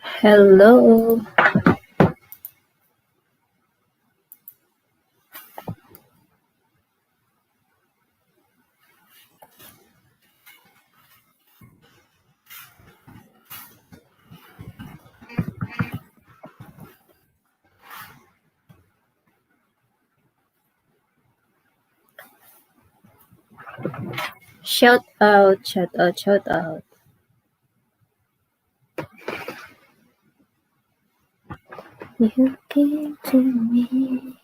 Hello. Shout out, shout out, shout out. You came to me.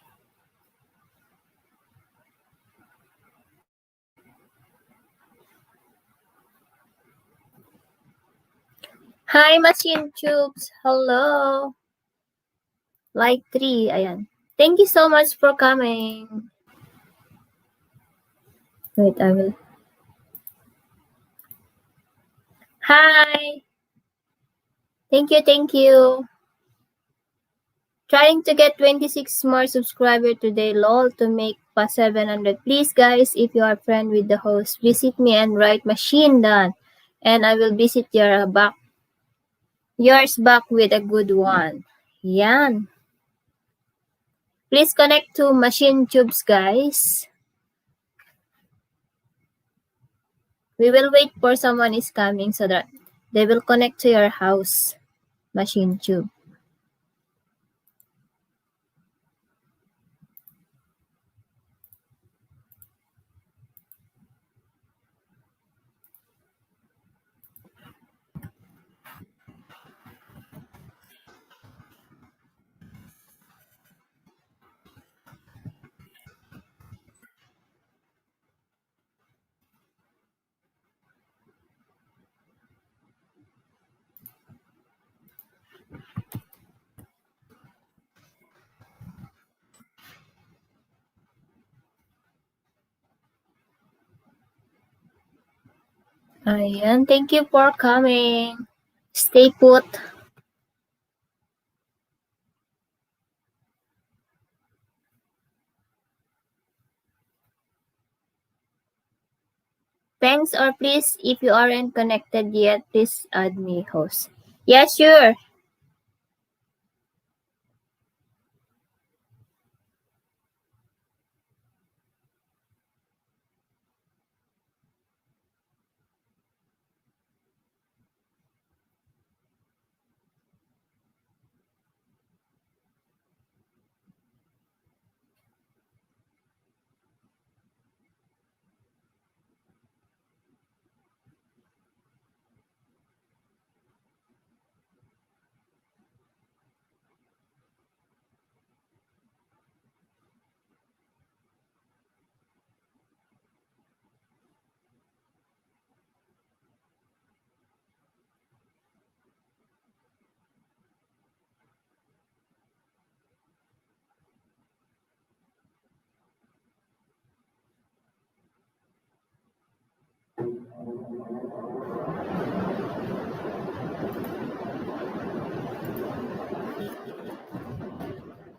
Hi, Machine Tubes. Hello. Like 3. Ayan. Thank you so much for coming. Wait, I will. Hi. Thank you, thank you. Trying to get 26 more subscribers today, lol, to make pa 700. Please, guys, if you are friend with the host, visit me and write Machine done. And I will visit yours back with a good one. Yan. Please connect to Machine Tubes, guys. We will wait for someone is coming so that they will connect to your house, Machine Tube. Ayan, thank you for coming. Stay put. Thanks, or please, if you aren't connected yet, please add me, host. Yeah, sure.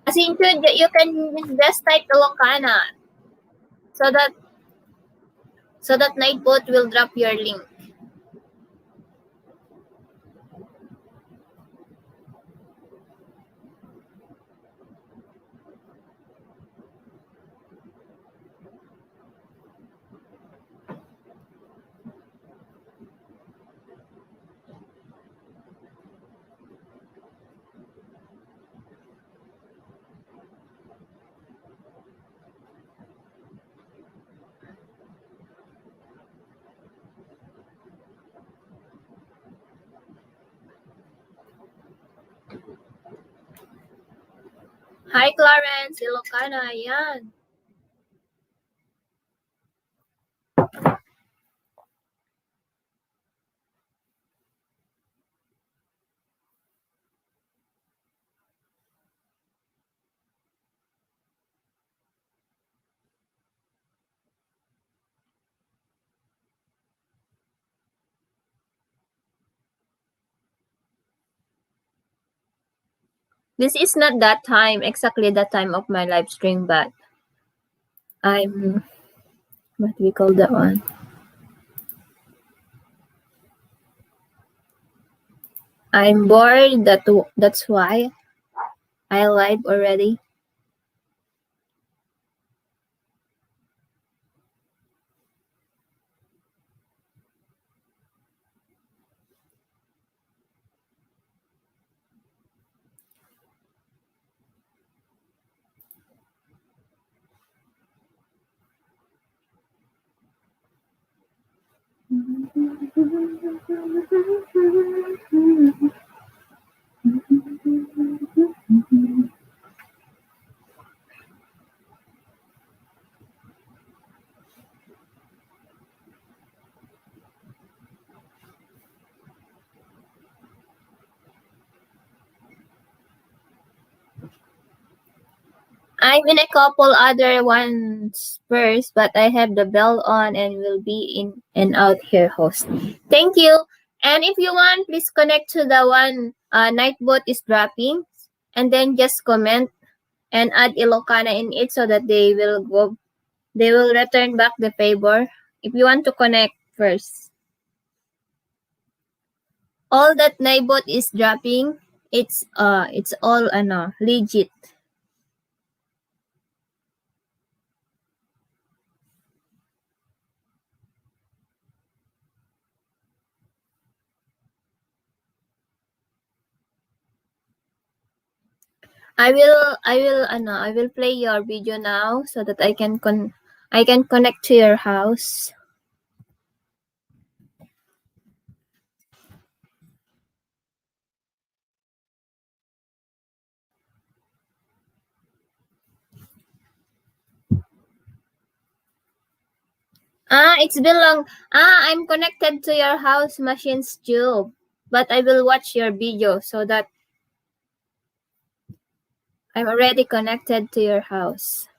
Machine Tube, you can just type Ilocana so that Nightbot will drop your link. Hi, Clarence. Ilocana. Yan. This is not that time, exactly that time of my live stream, but I'm, what we call that one? I'm bored. That's why I live already. I'm in a couple other ones first, but I have the bell on and will be in and out here host. Thank you. And if you want, please connect to the one Nightbot is dropping, and then just comment and add Ilocana in it so that they will return back the favor. If you want to connect first. All that Nightbot is dropping, it's all legit. I will play your video now so that I can connect to your house. It's been long. I'm connected to your house machines too, but I will watch your video so that I'm already connected to your house.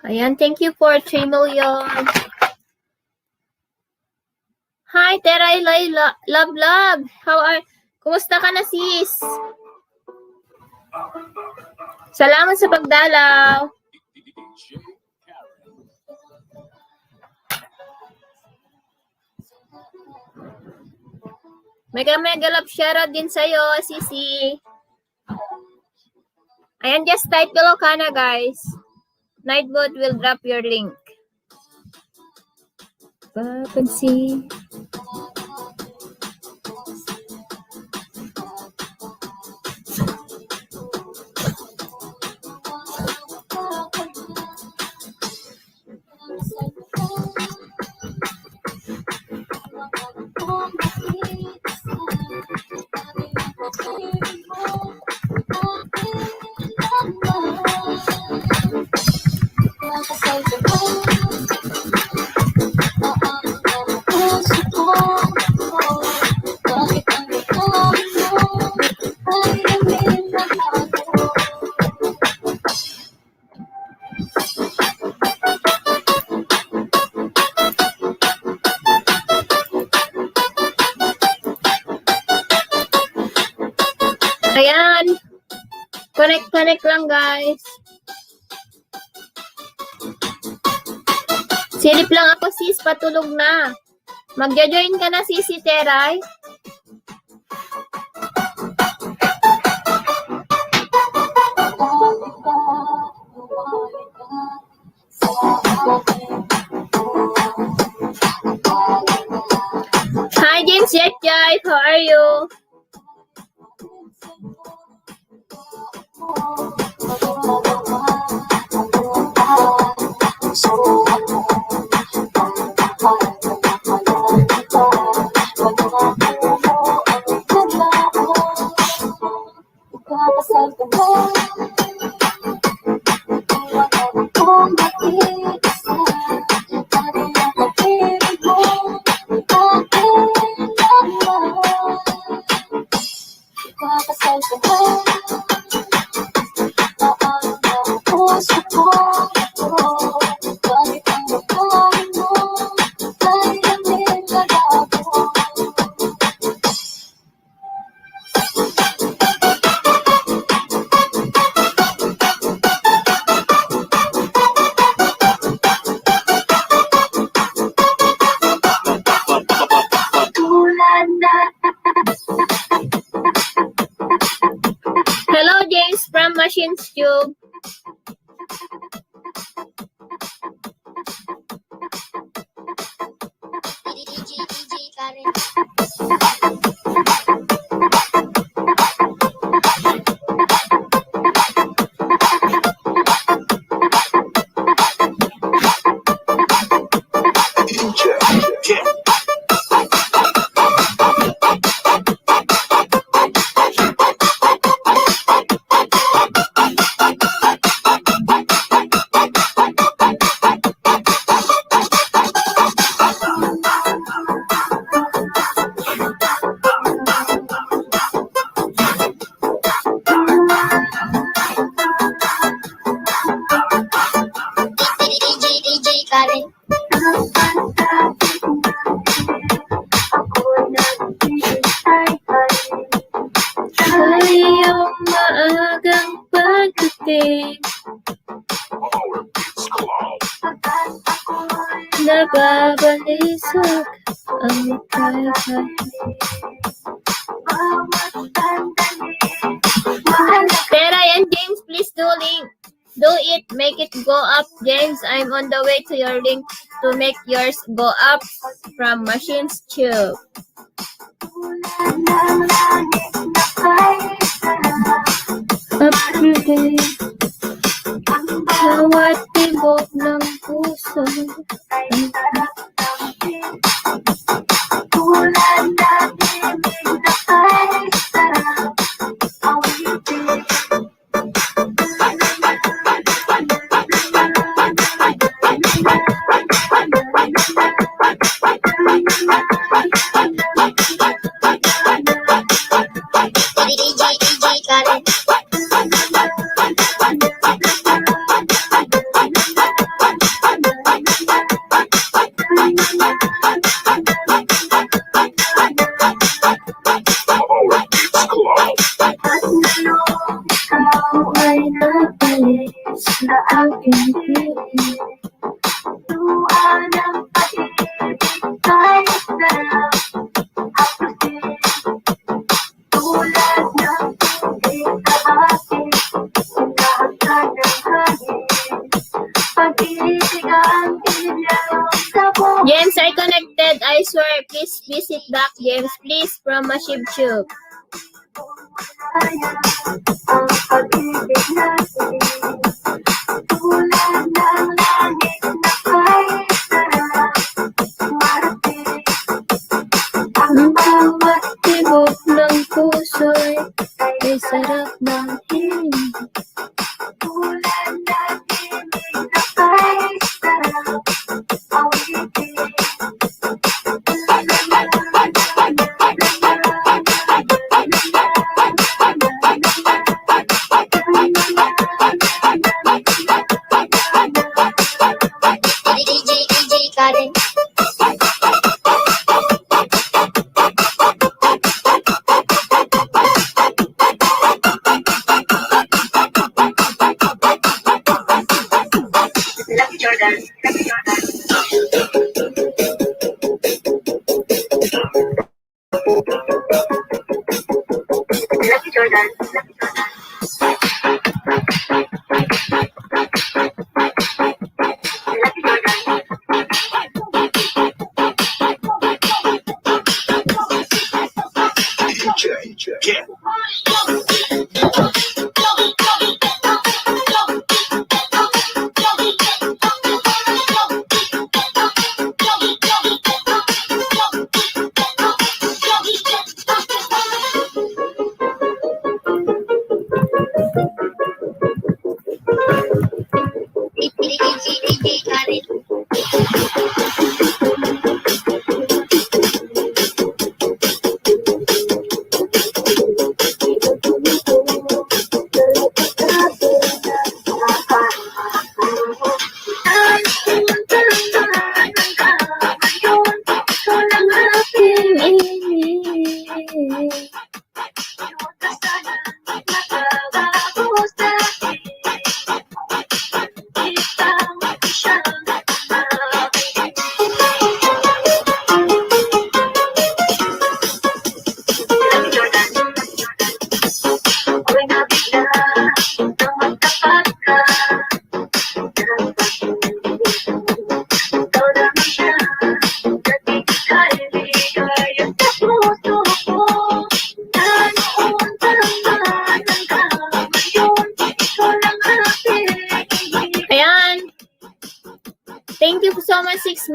Ayan, thank you for 3 million. Hi, Teray Love. Kumusta ka na, sis? Salamat sa pagdalaw. Mega love shoutout din sa'yo, Sisi. Ayan, just type Ilocana, guys. Nightbot will drop your link. Papansin. Ayan. Connect lang, guys. Silip lang ako, sis. Patulog na. Magja-join ka na, Sisi Teray. Hi, James Jetjive. How are you? DJ Karen. DJ Karen. Ngayong maagang pagdating, nababalisag ang kaya. Tera yan, James, please do it, make it go up, James. I'm on the way to your link to make yours go up from Machines Tube. Everyday, bawat tibok ng puso. DJ Karen. Ay napalis na aking piling. Tuwa ng pag-ibig kahit na ako din. Tulad ng tubig sa akin, sinahagkan ng hangin. Pag-ibig ang ilaw sa buhay. James, I connected. I swear, please visit back, James. Please, from Machib Tube. Ang pag-ibig natin, tulad ng langit na kahit sarap marating. Ang bawat tibok ng puso'y ay sarap ng hiling. Tulad ng ibig na kahit sarap awitin. DJ Karen.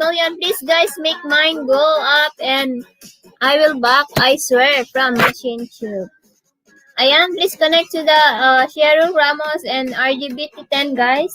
million. Please guys, make mine go up and I will back, I swear, from Machine Tube. Ayan, please connect to the Cheryl Ramos and RGBT10 guys.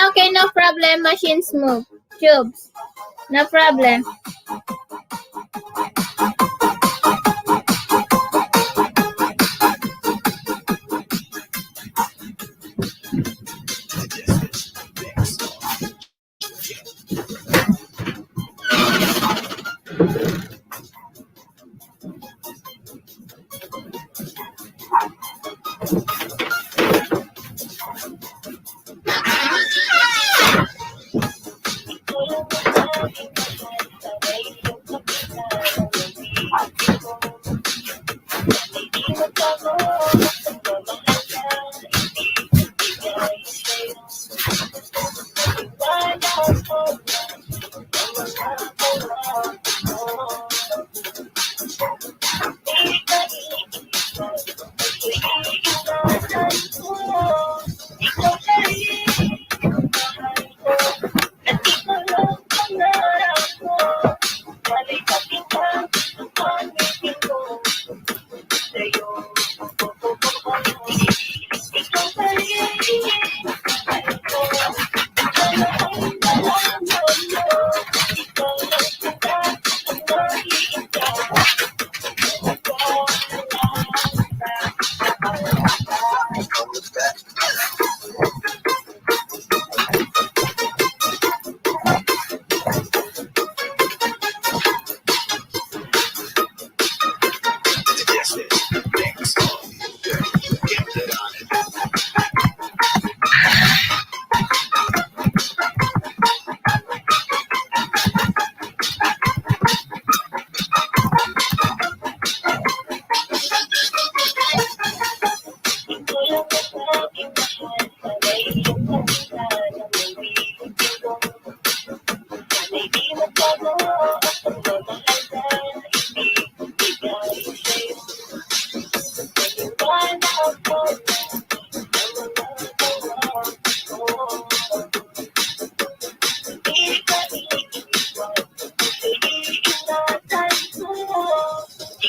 Okay, no problem. Machines move. Tubes. No problem.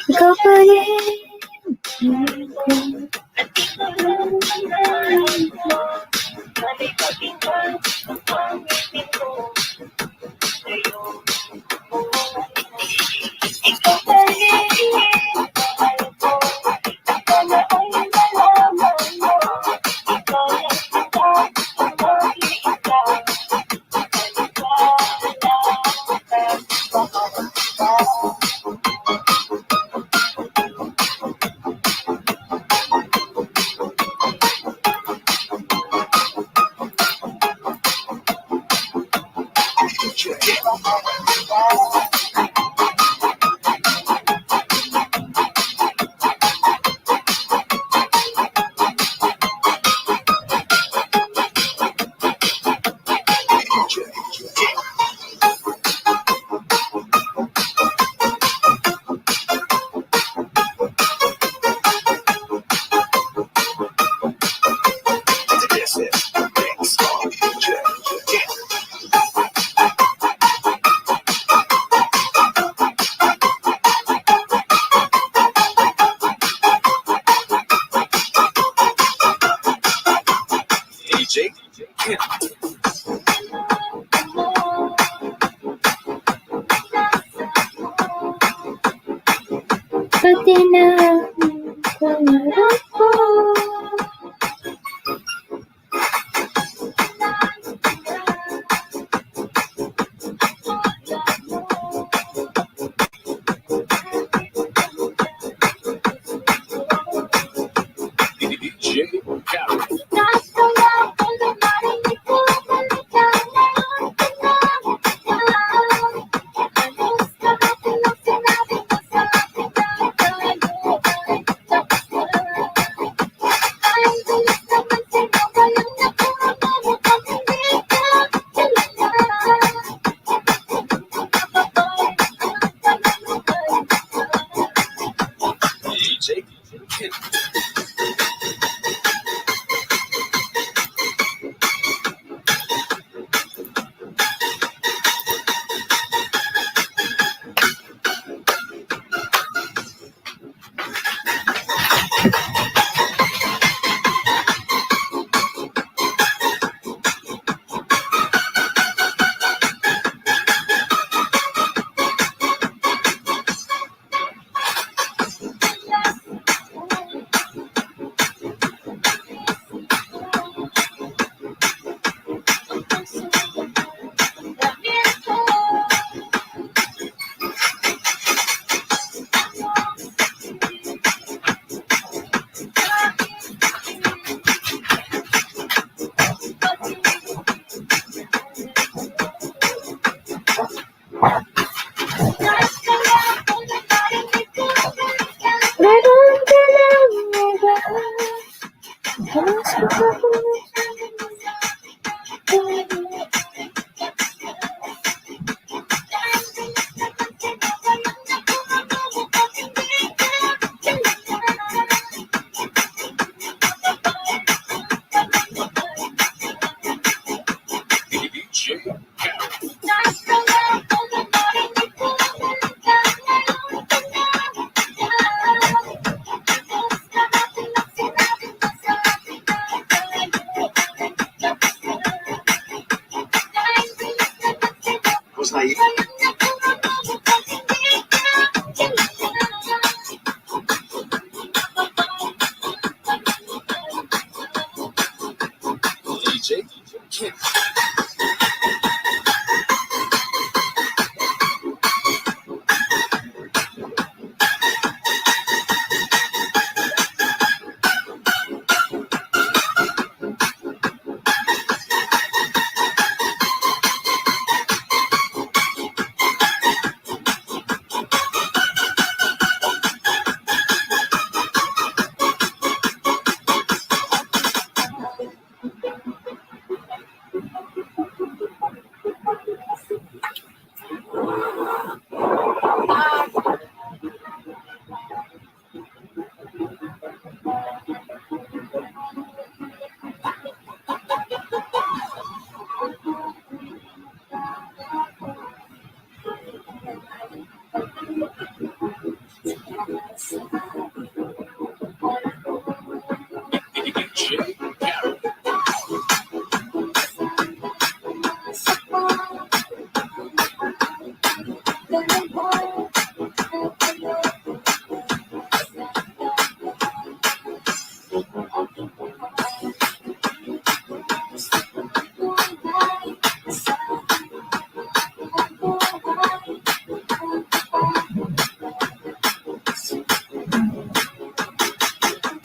Ikaw pa rin. DJ Kim. Pati na pangarap ko. DJ Karen. DJ Kim. Meron ka lang iba. Halos ako. DJ Karen. Was naive. DJ Kim. DJ Karen.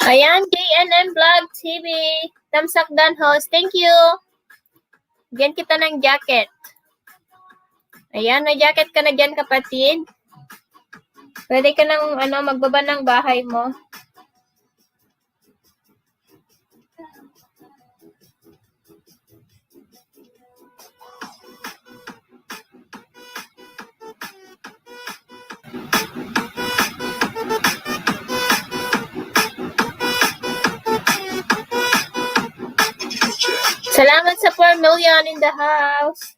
Ayan, JNN Vlog TV. Tamsak Dan host. Thank you. Bigyan kita ng jacket. Ayan, may jacket ka na dyan, kapatid. Pwede ka nang magbaba ng bahay mo. Salamat sa 4 million in the house.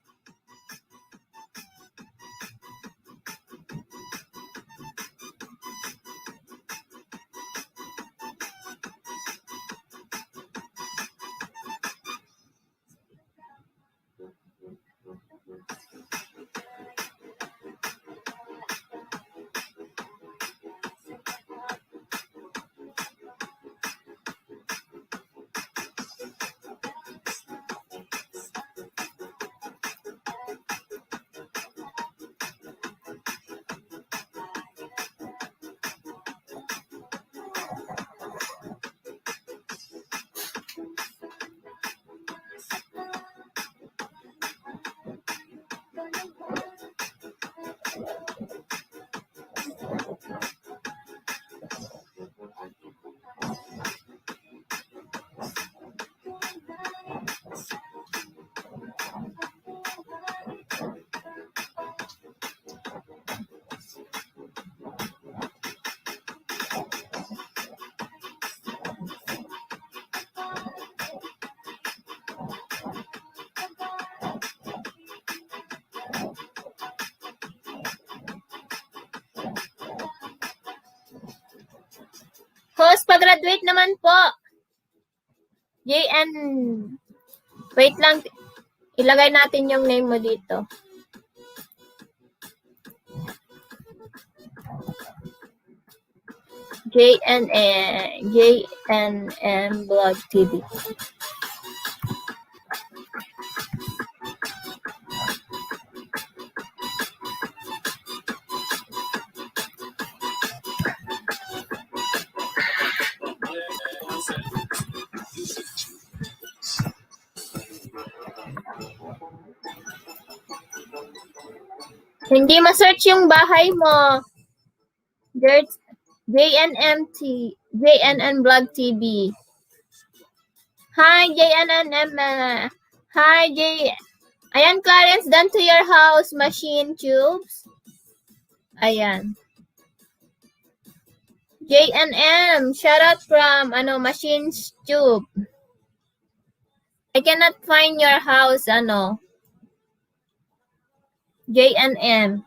graduate naman po. JN. Wait lang. Ilagay natin yung name mo dito. JNM Blog TV. Hindi ma-search yung bahay mo. There's JNN Blog TV. Hi, JNNM. Hi, Ayan, Clarence, done to your house, machine tubes. Ayan. JNM, shout out from, machine tube. I cannot find your house, JNM.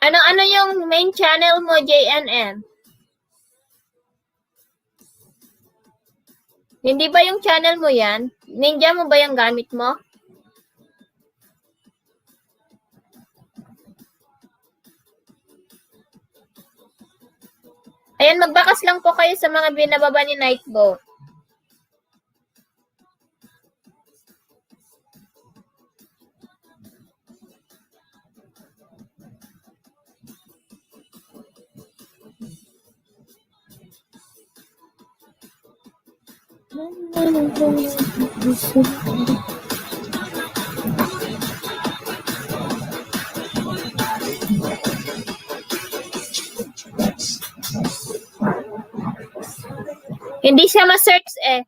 Ano yung main channel mo, JNM? Hindi ba yung channel mo yan? Ninja mo ba yung gamit mo? Ayan, magbakas lang po kayo sa mga binababa ni Nightboat. Hindi siya ma-search eh.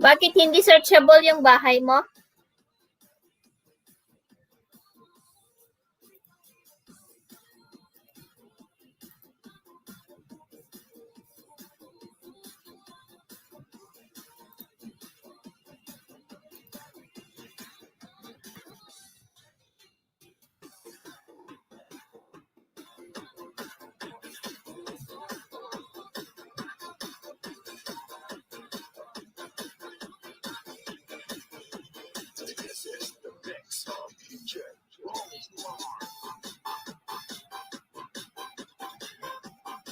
Bakit hindi searchable yung bahay mo?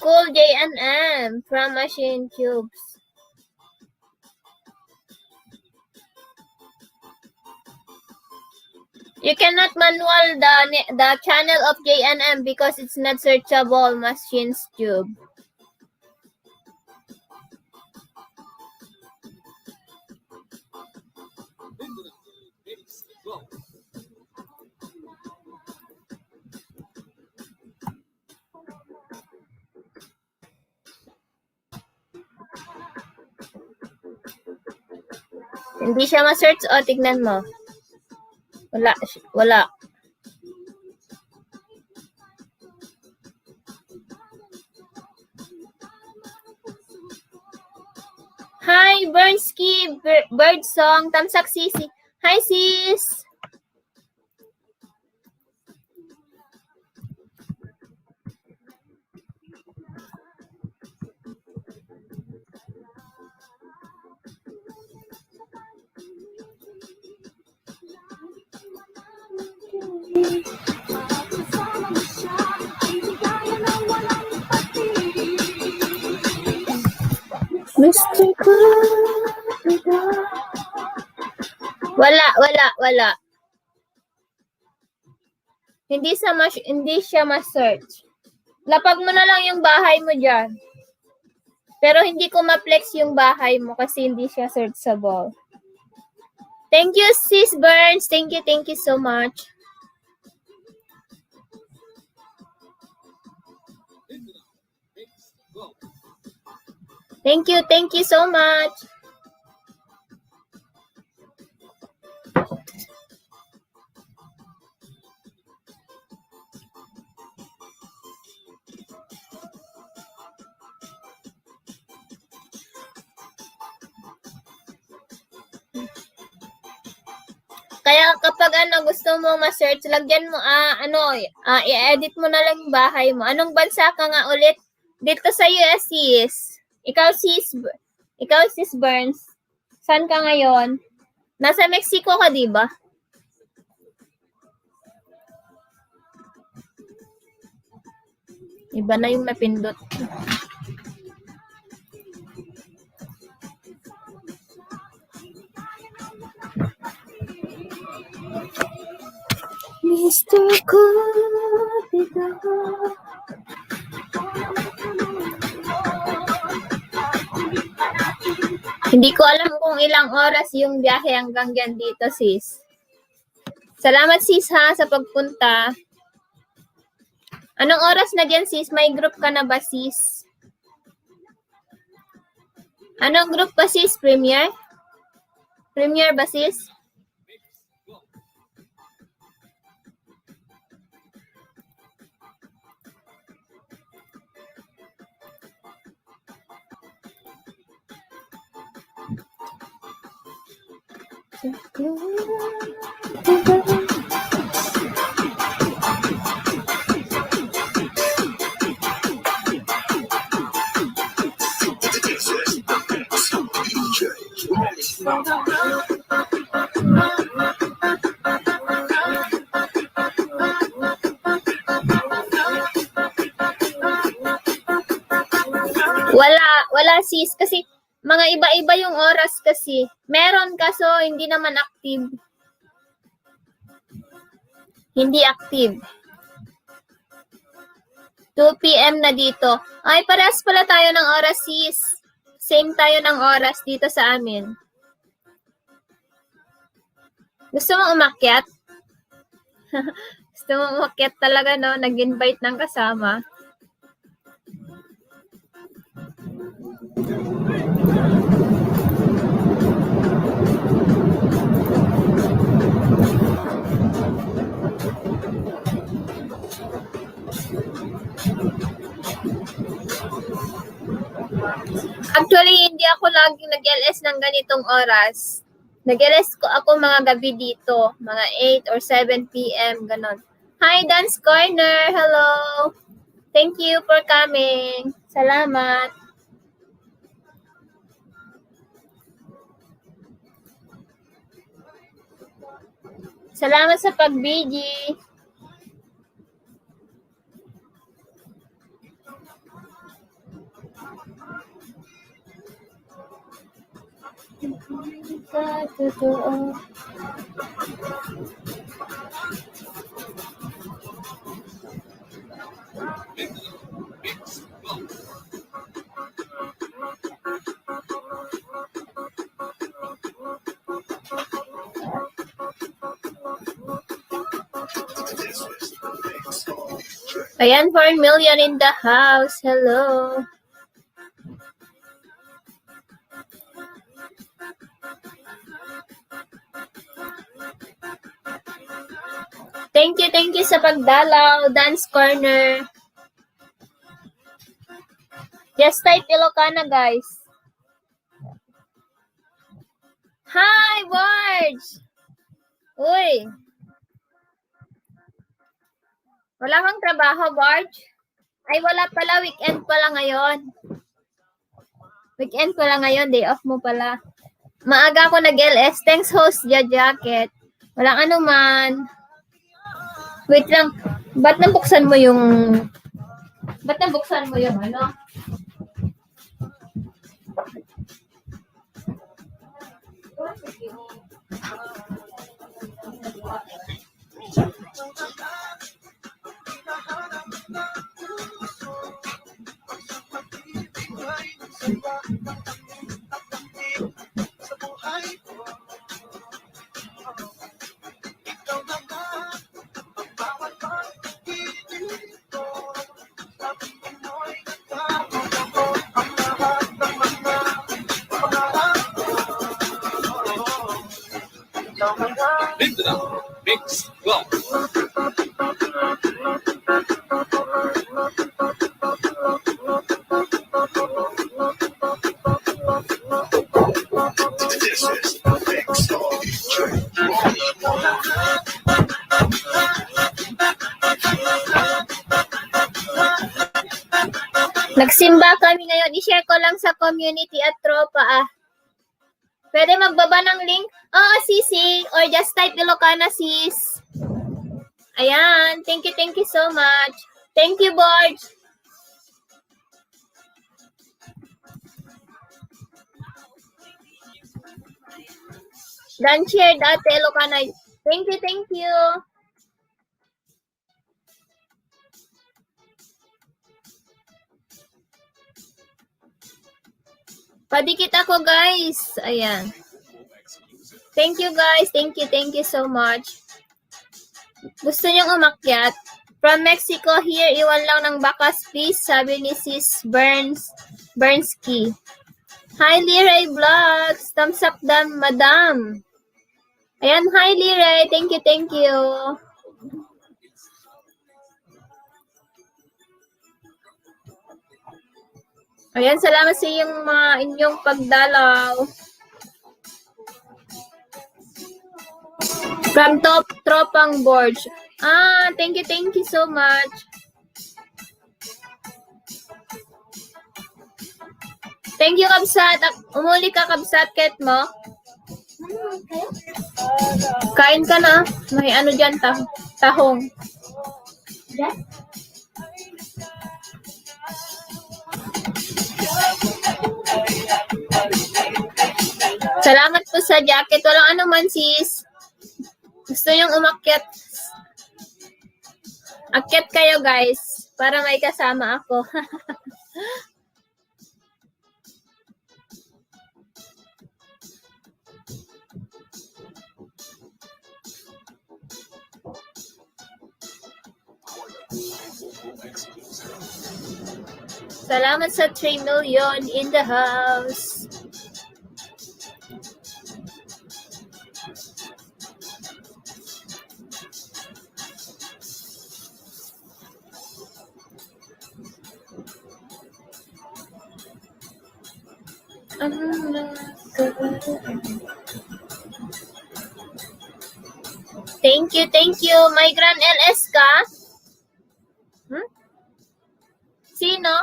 Cool JNM from Machine Cubes. You cannot manual the channel of JNM because it's not searchable, Machine Cube. Hindi siya ma-search. O, tignan mo. Wala. Hi, Bernski, Bird Song, Tamsak Sisi. Hi, sis. Mr. Cupido. Wala. Hindi siya ma-search. Lapag mo na lang yung bahay mo dyan. Pero hindi ko ma-flex yung bahay mo kasi hindi siya searchable. Thank you, Sis Burns. Thank you so much. Thank you so much. Kaya kapag gusto mo ma-search, lagyan mo i-edit mo na lang yung bahay mo. Anong bansa ka nga ulit? Dito sa US, sis. Ikaw sis Burns. Saan ka ngayon? Nasa Mexico ka, di ba? Iba na yung napindot. Mr. Cupido. Hindi ko alam kung ilang oras yung biyahe hanggang dyan dito, sis. Salamat, sis, ha, sa pagpunta. Anong oras na dyan, sis? May group ka na ba, sis? Anong group ba, sis? Premier? Premier ba, sis? Wala sis, kasi mga iba-iba yung oras kasi. Meron kaso hindi naman active. Hindi active. 2 p.m. na dito. Ay, parehas pala tayo ng oras, sis. Same tayo ng oras dito sa amin. Gusto mo umakyat? Gusto mo umakyat talaga, no? Nag-invite ng kasama. Actually, hindi ako laging nag-LS ng ganitong oras. Nag-LS ko ako mga gabi dito, mga 8 or 7 p.m. ganon. Hi, Dance Corner! Hello! Thank you for coming. Salamat. Salamat sa pag-BG. Totoo. Ayan, 4 million in the house. Hello. Thank you sa pagdalaw, Dance Corner. Just type Ilocana, guys. Hi, Wards! Uy! Wala kang trabaho, Wards? Ay, wala pala. Weekend pala ngayon. Weekend pala ngayon. Day off mo pala. Maaga ako nag-LS. Thanks, host, Jacket. Walang anuman. Wait lang. Ba't nabuksan mo yung ano? Mindanao Mix Club. This is the Mix of DJ. Nagsimba kami ngayon. I-share ko lang sa community at tropa Pwede magbaba ng link? Oo, sisi. Or just type Ilocana, sis. Ayan. Thank you so much. Thank you, Borge. Done share dati Ilocana. Thank you. Padikit ako, guys. Ayan. Thank you, guys. Thank you so much. Gusto niyong umakyat? From Mexico here, iwan lang ng bakas, please. Sabi ni Sis Bernski. Hi, Liray Vlogs. Thumbs up, madam. Ayan, hi, Liray. Thank you. Ayan, salamat sa inyong pagdalaw. From Tropang Borge. Thank you so much. Thank you, Kabsat. Umuli ka, Kabsat, ket mo. Kain ka na. May ano dyan, tahong. Salamat po sa jacket. Walang anuman, sis. Gusto niyong umakyat? Akyat kayo, guys. Para may kasama ako. Salamat sa 3 million in the house. Thank you. May Grand LS ka? Sino?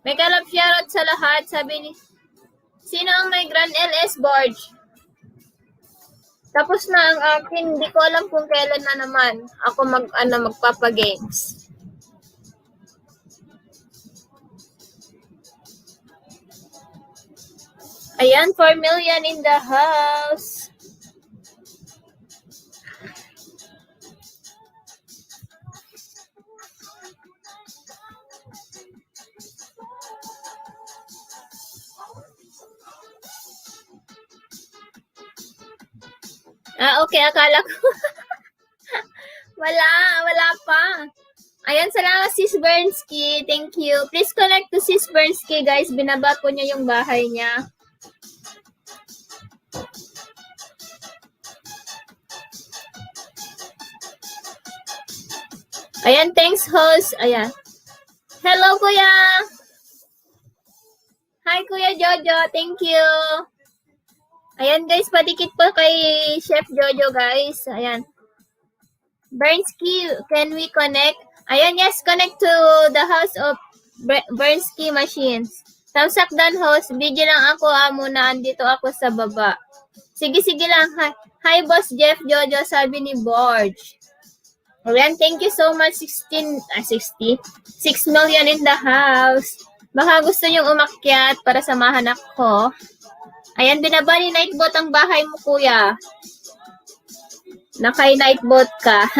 May kalap shoutout sa lahat. Sabi ni... Sino ang may Grand LS, Borge? Tapos na ang akin. Hindi ko alam kung kailan na naman ako magpapa-games. Ayan, 4 million in the house. Okay, akala ko. wala pa. Ayan, salamat Sis Bernski. Thank you. Please connect to Sis Bernski, guys. Binaba ko niya yung bahay niya. Ayan, thanks host. Ayan. Hello, Kuya. Hi, Kuya Jojo. Thank you. Ayan, guys. Padikit po kay Chef Jojo, guys. Ayan. Bernski, can we connect? Ayan, yes. Connect to the house of Bernski machines. Thumbs up dan, host. Video lang ako. Muna, andito ako sa baba. Sige lang. Hi, Boss Jeff Jojo. Sabi ni Borge. Ayan, thank you so much. 6 million in the house. Baka gusto nyong umakyat para samahan ako. Ayan, binaba ni Nightbot ang bahay mo, kuya. Nakay Nightbot ka.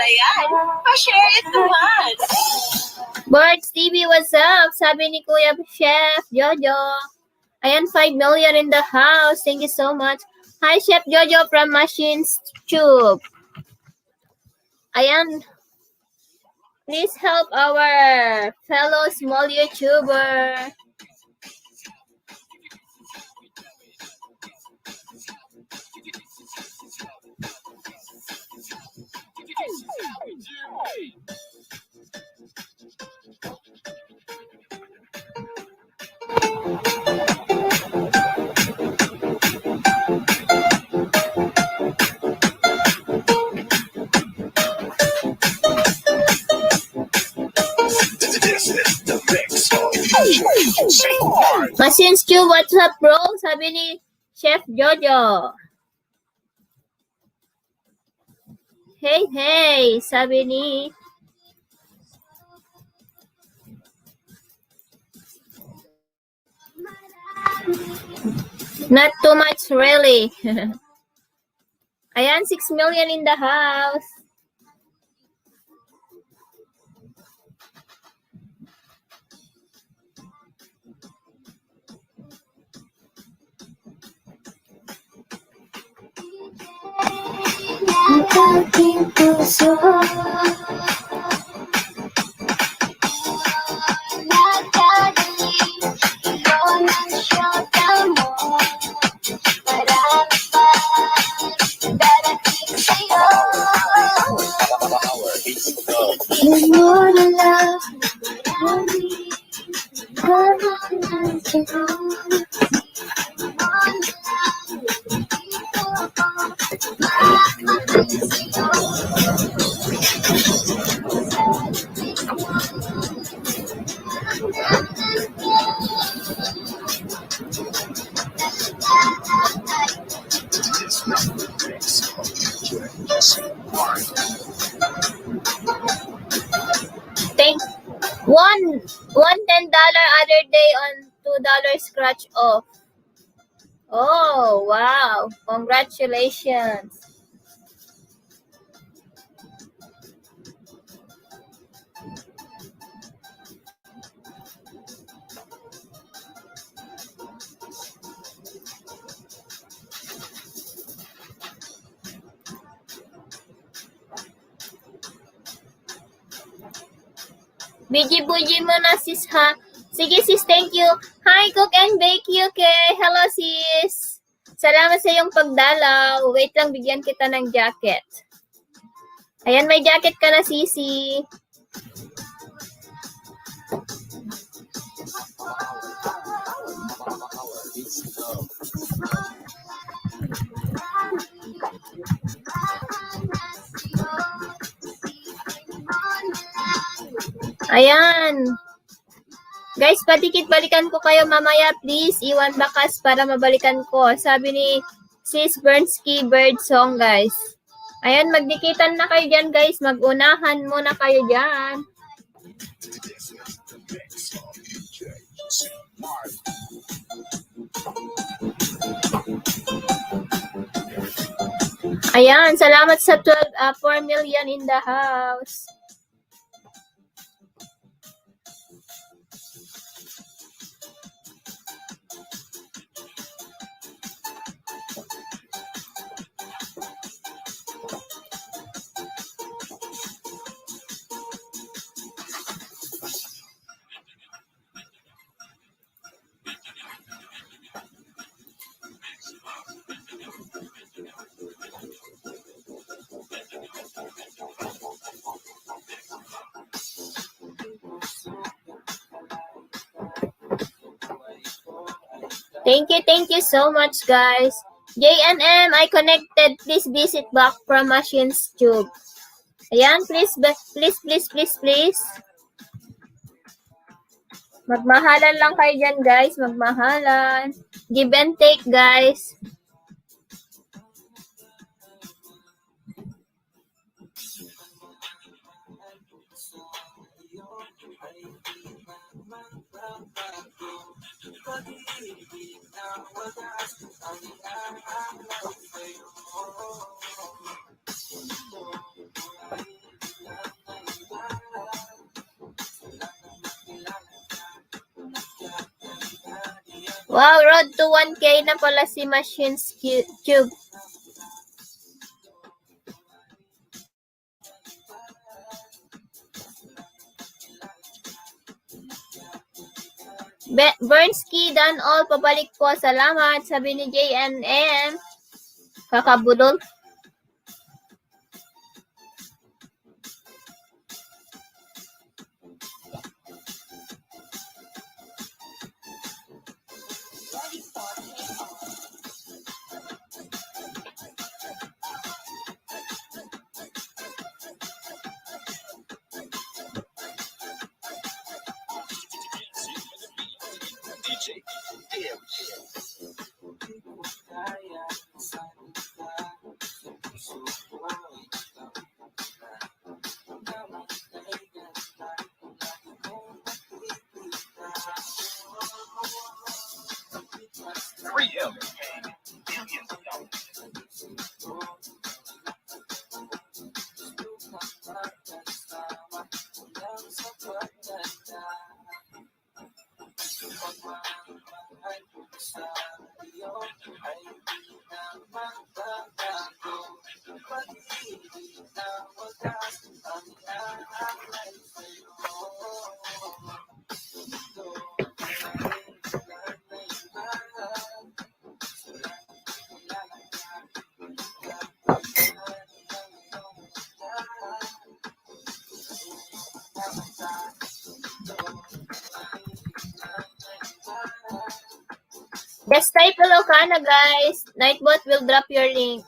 Ayan, pa-share it naman. Birds TV, what's up? Sabi ni Kuya Chef Jojo. Ayan, 5 million in the house. Thank you so much. Hi, Chef Jojo from Machines Tube. Ayan, please help our fellow small YouTuber. This is the mix of DJ Smart. Machines Tube, what's up, bro? Sabi ni Chef Jojo. Hey, hey, sabi ni not too much, really. Ayan, 6 million in the house. Aking puso nagkagaling, ikaw ng syota mo. Marami pa darating sa'yo. Tingin mo na lang, marami ka ng siguro. Thank one $10 other day on $2 scratch off. Oh, wow. Congratulations. Biji-buji mo na, sis, ha? Sige, sis, thank you. Hi, Cook and Bake UK. Hello, sis. Salamat sa iyong pagdalaw. Wait lang, bigyan kita ng jacket. Ayan, may jacket ka na, sisi. Ayan. Guys, padikit-balikan ko kayo mamaya, please. Iwan bakas para mabalikan ko. Sabi ni Sis Bernsky Bird Song, guys. Ayan, magdikitan na kayo dyan, guys. Magunahan muna kayo dyan. Ayan, salamat sa 4 million in the house. Thank you so much, guys. JNM, I connected. Please visit back from Machines Tube. Ayan, please. Magmahalan lang kayo dyan, guys. Magmahalan. Give and take, guys. Wow, road to 1K na pala si Machines Cube. Bernski, done all, pabalik po. Salamat, sabi ni JNM. Kakabudol. DJ DM. Freedom. Millions of dollars. Just type Ilocana, guys. Nightbot will drop your link.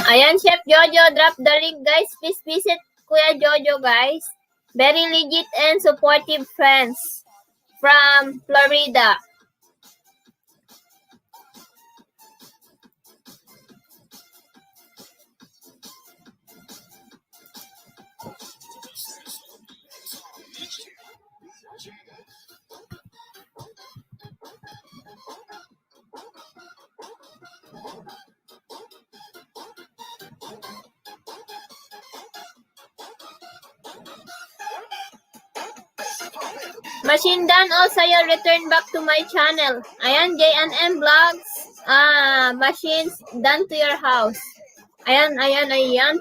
Ayan, Chef Jojo, drop the link, guys. Please visit Kuya Jojo, guys. Very legit and supportive friends from Florida. Machine done also, you'll return back to my channel. Ayan, JNM Vlogs. Machines done to your house. Ayan,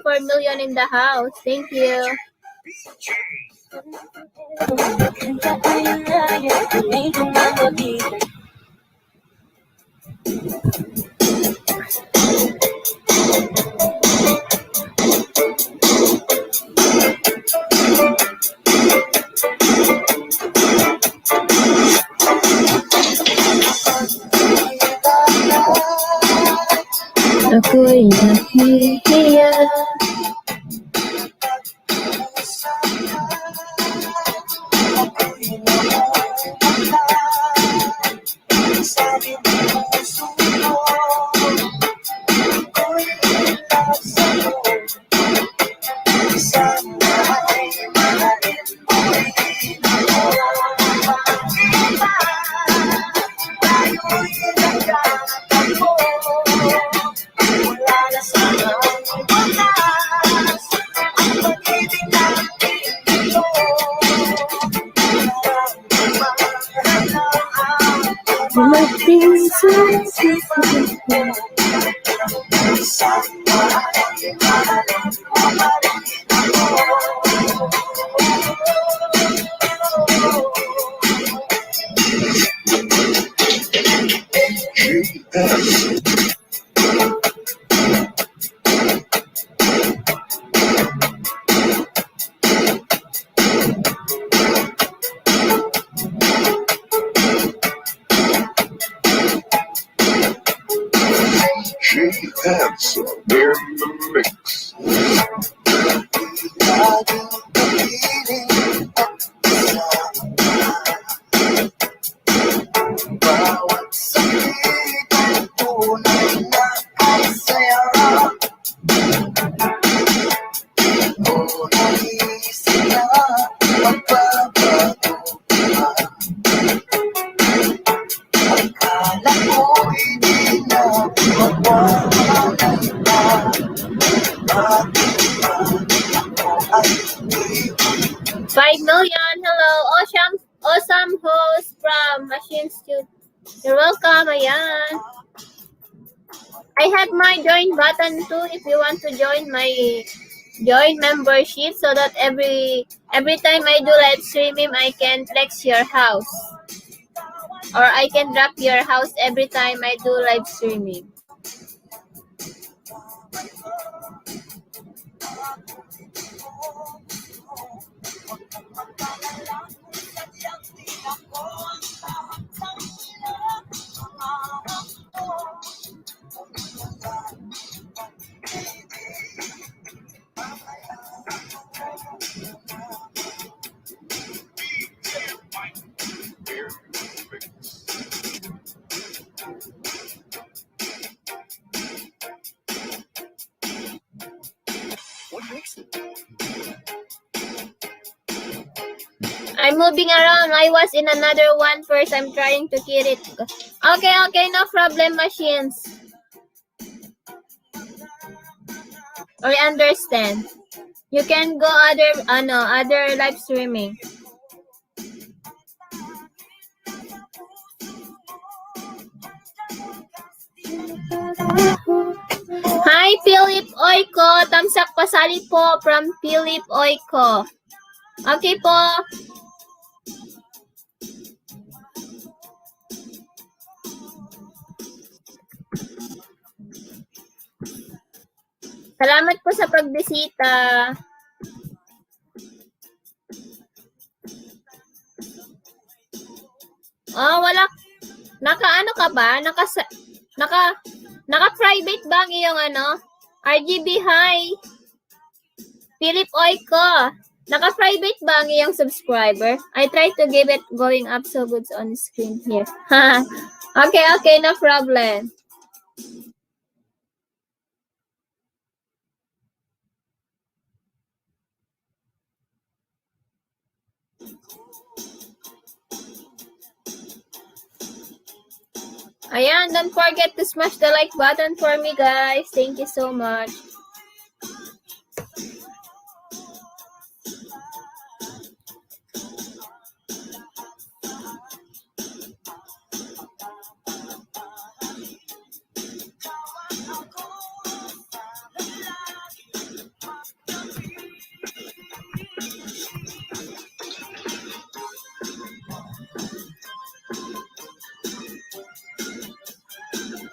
4 million in the house. Thank you. Ako'y nahihiya. the mix. Bawat sakit ay tunay na ang saya. O naisip na magbabago ka. Akala ko hindi na mawawalan ka. Bakit ba ako ay hindi 5 million. Hello, awesome host from Machine Studio. You're welcome. Ayan. I have my join button too if you want to join my join membership so that every time I do live streaming I can flex your house. Or I can drop your house every time I do live streaming. I'm moving around. I was in another one first. I'm trying to kill it. Okay, no problem, machines. I understand. You can go other live streaming. Hi, Philip Oiko. Tamsak pasali po from Philip Oiko. Okay po. Salamat po sa pagbisita. Oh, wala. Naka-ano ka ba? Naka-private ba ang iyong RGB, hi. Philip Oiko. Naka-private ba ang iyong subscriber? I try to give it going up so good on screen here. Okay, no problem. Ayan, don't forget to smash the like button for me, guys. Thank you so much.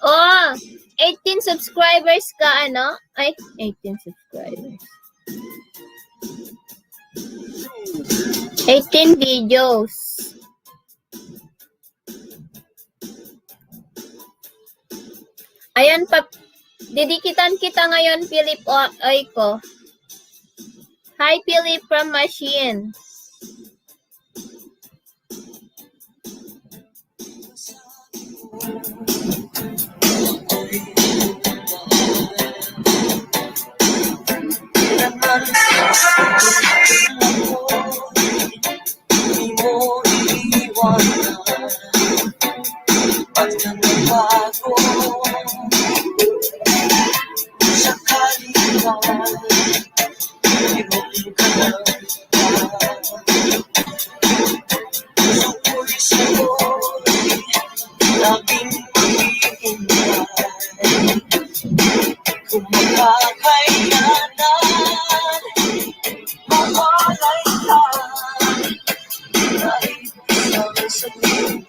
Oh, 18 subscribers ka, Ay, 18 subscribers. 18 videos. Ayan, didikitan kita ngayon, Philip Oiko. Hi, Philip from Machine. Di mo iiwanan at nagbago sakali ba inutin ka lang suko'y sa'yo'y laging maghihintay kung makakayanan mawalay ka kahit isang saglit.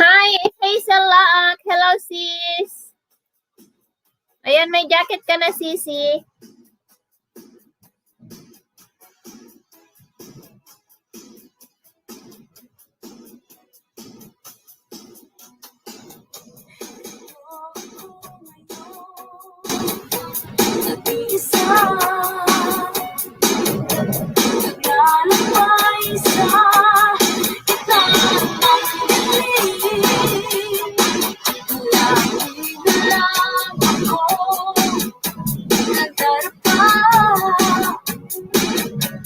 Hi, Hazel Laak. Hello, sis. Ayan, may jacket ka na, sisi. Nag-iisa, naglalakbay sa gitna ng dilim. Lagi na lang ako nagdarapa.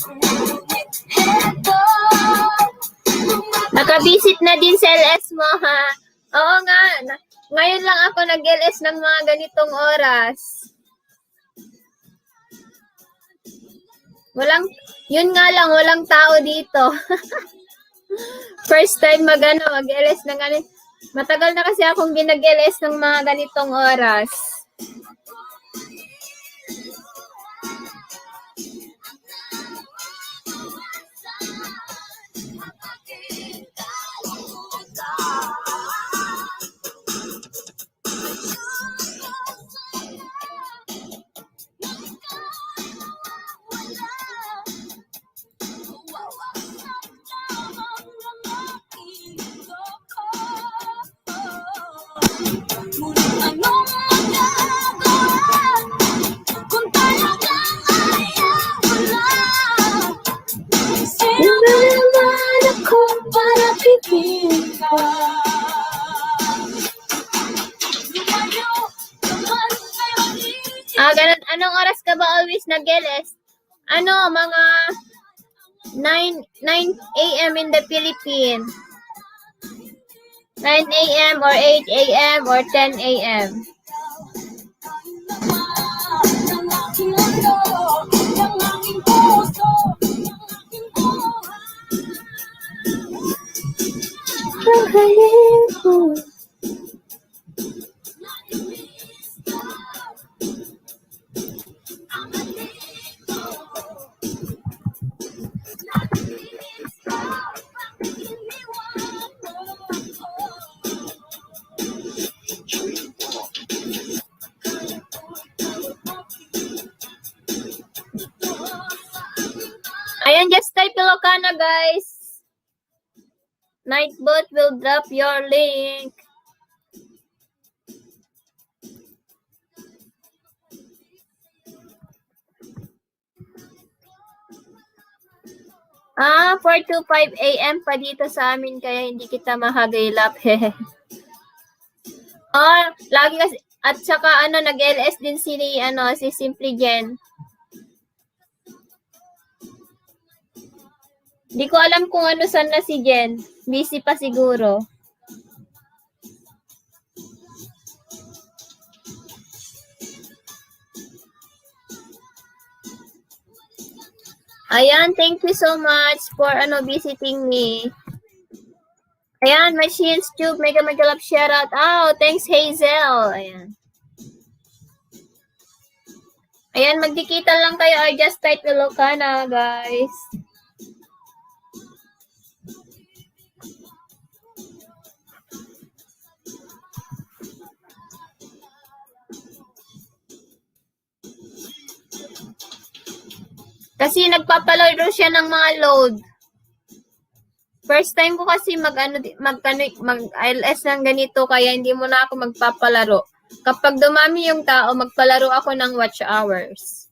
Ngunit heto, Nakabisit na din sa LS mo, ha? Oo nga. Ngayon lang ako nag-LS ng mga ganitong oras. Yun nga lang, walang tao dito. First time mag-LS ng ganito. Matagal na kasi akong ginag-LS ng mga ganitong oras. ngunit anong magagawa kung talagang ayaw mo na? Sino ba naman ako para pipiliin ka? Lumayo naman kayo Ganun. Anong oras ka ba always nag-LS? Mga 9 a.m. in the Philippines. 9 a.m. or 8 a.m. or 10 a.m. ng aking mundo, ng aking puso, ng aking buhay. Paghalin ko. Ayan, just type Ilocana, guys. Nightbot will drop your link. Ah, 4 to 5 a.m. pa dito sa amin, kaya hindi kita mahagaylap. Lagi kasi, at saka nag-LS din si Simply Jen. Di ko alam kung saan na si Jen. Busy pa siguro. Ayan, thank you so much for visiting me. Ayan, Machines Tube, mega love shoutout. Thanks Hazel. Ayan, magdikita lang kayo or just type Ilocana, guys. Kasi nagpapalaro siya ng mga load. First time ko kasi mag-LS ng ganito, kaya hindi mo na ako magpapalaro. Kapag dumami yung tao, magpalaro ako ng watch hours.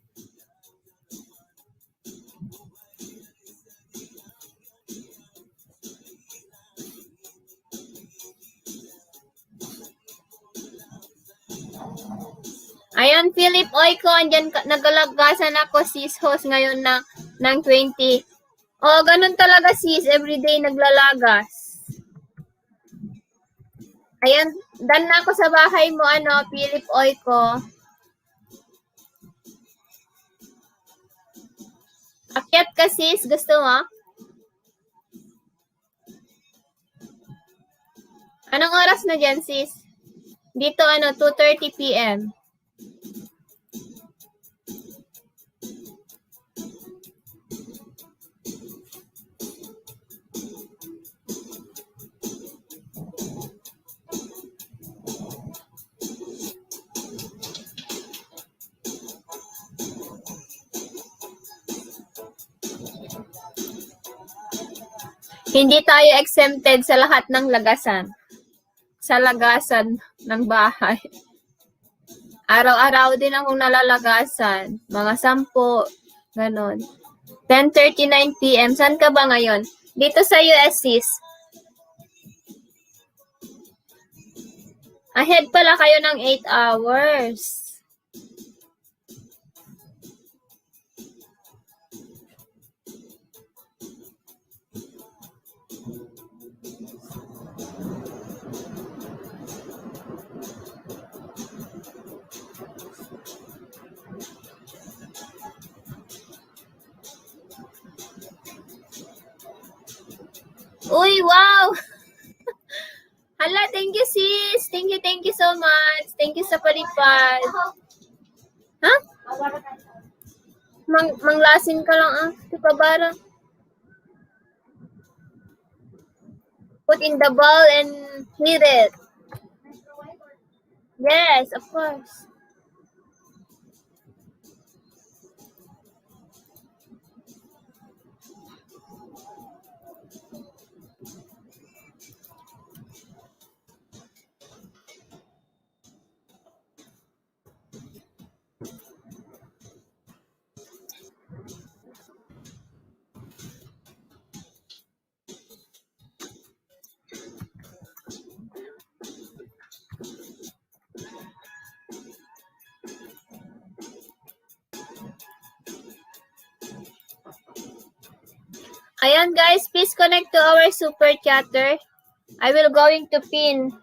Ayan, Philip Oiko, andyan nagalagasan ako, sis host ngayon ng 20. Ganun talaga, sis, everyday naglalagas. Ayan, done na ako sa bahay mo, Philip Oiko. Akyat ka, sis, gusto mo? Anong oras na dyan, sis? Dito, 2:30 p.m. Hindi tayo exempted sa lahat ng lagasan. Sa lagasan ng bahay. Araw-araw din akong nalalagasan. Mga 10, ganon. 10:39 p.m. Saan ka ba ngayon? Dito sa US, sis. Ahead pala kayo ng 8 hours. Uy, wow! Hala, thank you, sis. Thank you so much. Thank you sa palipad. Ha? Manglasin ka lang, Di pa bara. Put in the bowl and heat it. Yes, of course. Ayan guys, please connect to our super chatter. I will going to pin.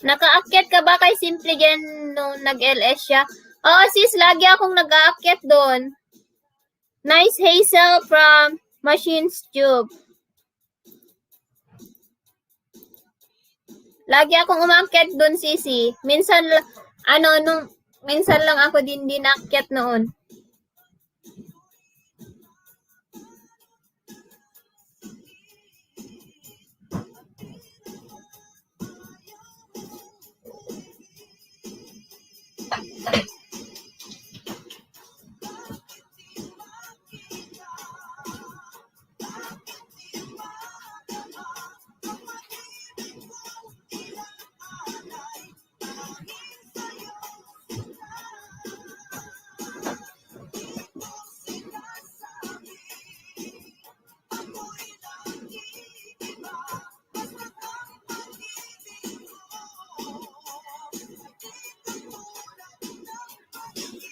Nakaakyat ka ba kay Simple Gen nung nag-LS siya? Oo sis, lagi akong nag-aakyat doon. Nice Hazel from Machines Tube. Lagi akong umaakyat doon, sisi. Minsan lang ako din dinaakyat noon.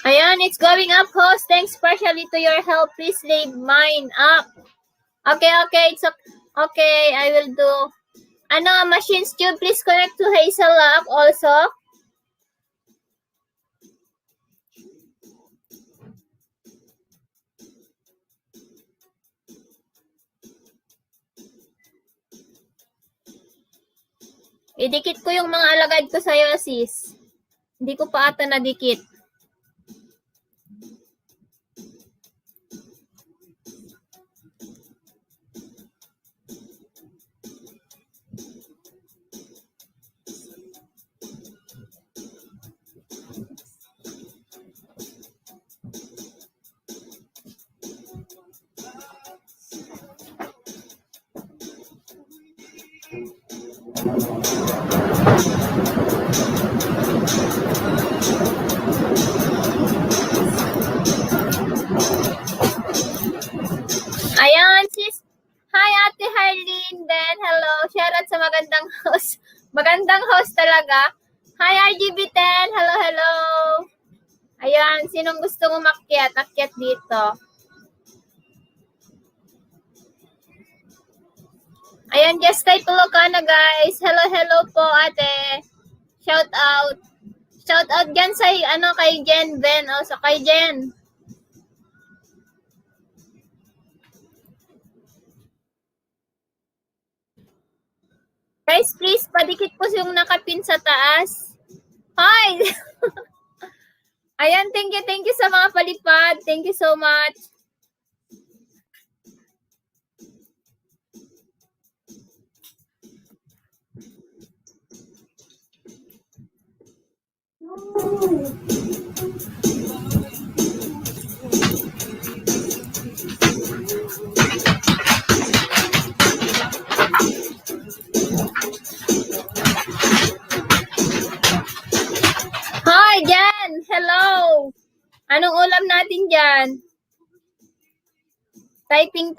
Ayan, it's going up, host. Thanks partially to your help. Please leave mine up. Okay. It's okay. I will do. Machines Tube, please connect to Hazel up also. Idikit ko yung mga alagad ko sa'yo, sis. Hindi ko pa ata nadikit. Ayan, sis. Hi, Ate Harleen. Then, hello. Shoutout sa magandang host. Magandang host talaga. Hi, RGB10. Hello. Ayan, sinong gusto umakyat? Akyat dito. Ayan, just type Ilocano, guys. Hello, hello po, ate. Shout out. Shout out dyan sa, kay Jen Ben. O, sa kay Jen. Guys, please, padikit po yung nakapin sa taas. Hi! Ayan, thank you sa mga palipad. Thank you so much. Hi, Jan! Hello! Anong ulam natin dyan? Typing,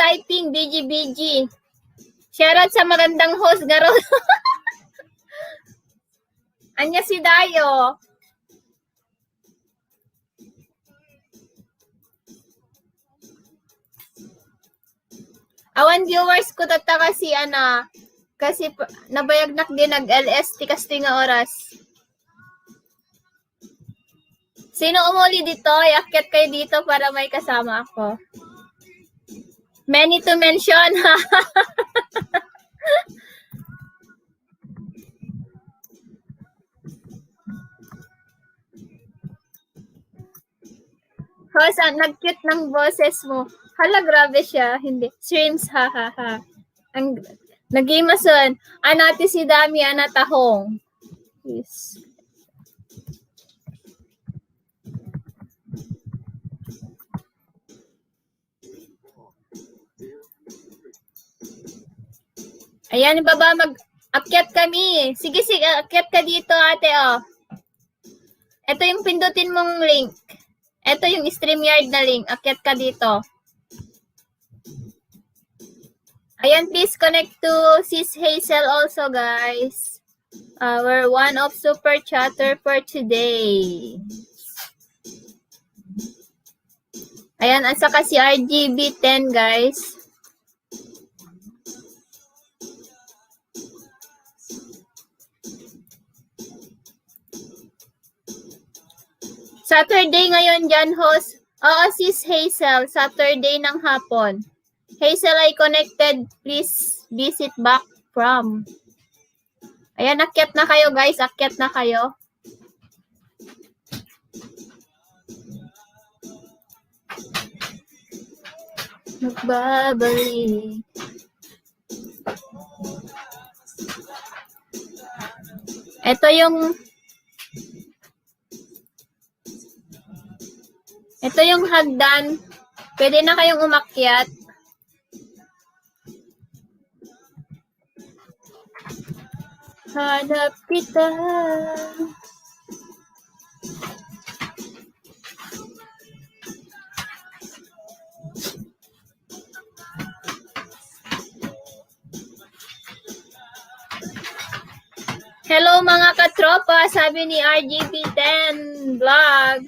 BG. Shoutout sa magandang host, Garo. Anya si Dayo. Awan viewers ko tataka si Ana. Kasi nabayagnak din nag-LST kasi nga oras. Sino umuli dito? Iakyat kayo dito para may kasama ako. Many to mention. Host, nag-cute ng boses mo. Hala, grabe siya. Hindi. Streams, ha. Ang nag-imason. Anati si Dami, anatahong. Yes. Ayan, baba, mag-akyat kami. Sige, akyat ka dito, ate, oh. Ito yung pindutin mong link. Ito yung StreamYard na link. Akyat ka dito. Ayan, please connect to Sis Hazel also, guys. We're one of super chatter for today. Ayan, at saka si RGB10, guys. Saturday ngayon dyan, host. Oo, Sis Hazel. Saturday ng hapon. Hazel ay connected. Please visit back from. Ayan, akyat na kayo, guys. Akyat na kayo. Magbabalik. Ito yung hagdan. Pwede na kayong umakyat. Hanap kita. Hello mga katropa, sabi ni RGB10 Vlog.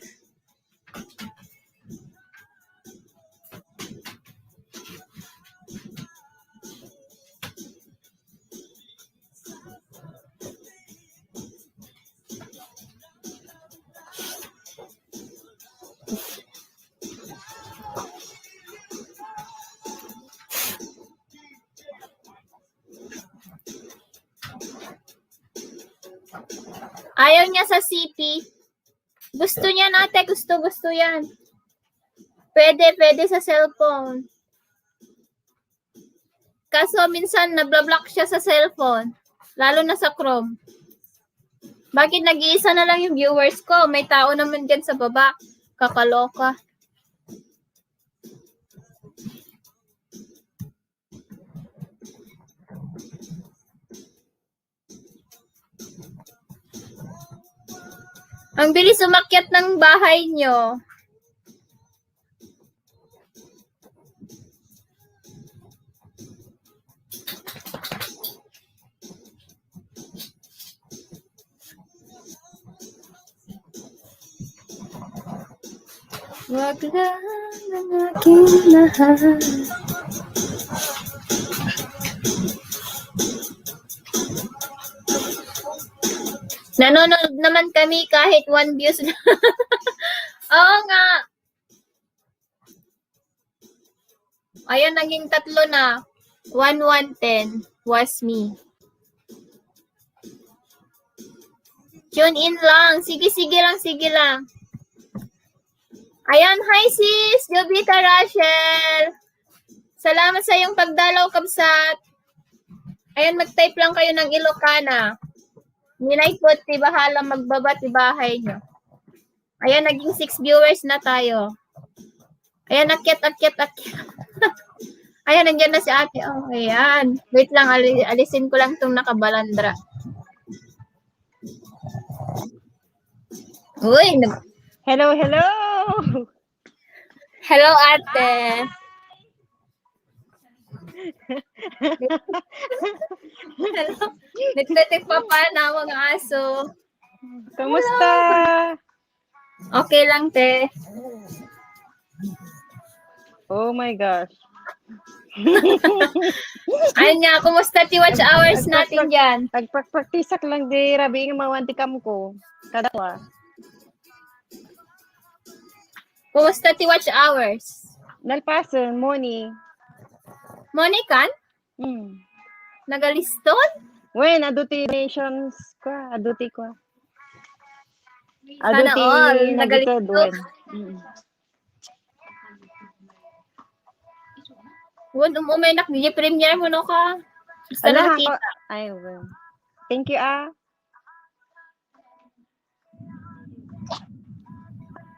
Ayaw niya sa CP. Gusto niya nate, gusto yan. Pwede sa cellphone. Kaso minsan nabla-block siya sa cellphone. Lalo na sa Chrome. Bakit nag-iisa na lang yung viewers ko? May tao naman dyan sa baba. Kakaloka. Ang bilis umakyat ng bahay nyo. Wag lang ang aking lahat. Nanonood naman kami kahit 1 views na. Oo nga. Ayan, naging 3 na. 110 was me. Tune in lang. Sige lang. Ayan, hi sis! Jovita Rachel! Salamat sa iyong pagdalaw, Kabsat. Ayan, mag-type lang kayo ng Ilocana. Ninay po, tibahala magbaba, tibahay nyo. Ayan, naging 6 viewers na tayo. Ayan, akyat. Ayan, nandiyan na si ate. Oh, ayan. Wait lang, alisin ko lang itong nakabalandra. Uy, Hello. hello ate. Hello. Nagtatik pa na mga aso. Kamusta? Okay lang, te. Oh my gosh. Ayun nga, kumusta watch hours natin dyan? Nagpraktisak lang di rabi nga mawanti kam ko. Kada kwa. Kumusta watch hours? Nalpason, morning. Monikan? Nagaliston? When, aduti nations ko. Aduti ko. Sana all. Nagitod Nagaliston. when. Umenak, di premiere mo no ka. Gusto na nakita. Ay, well. Thank you,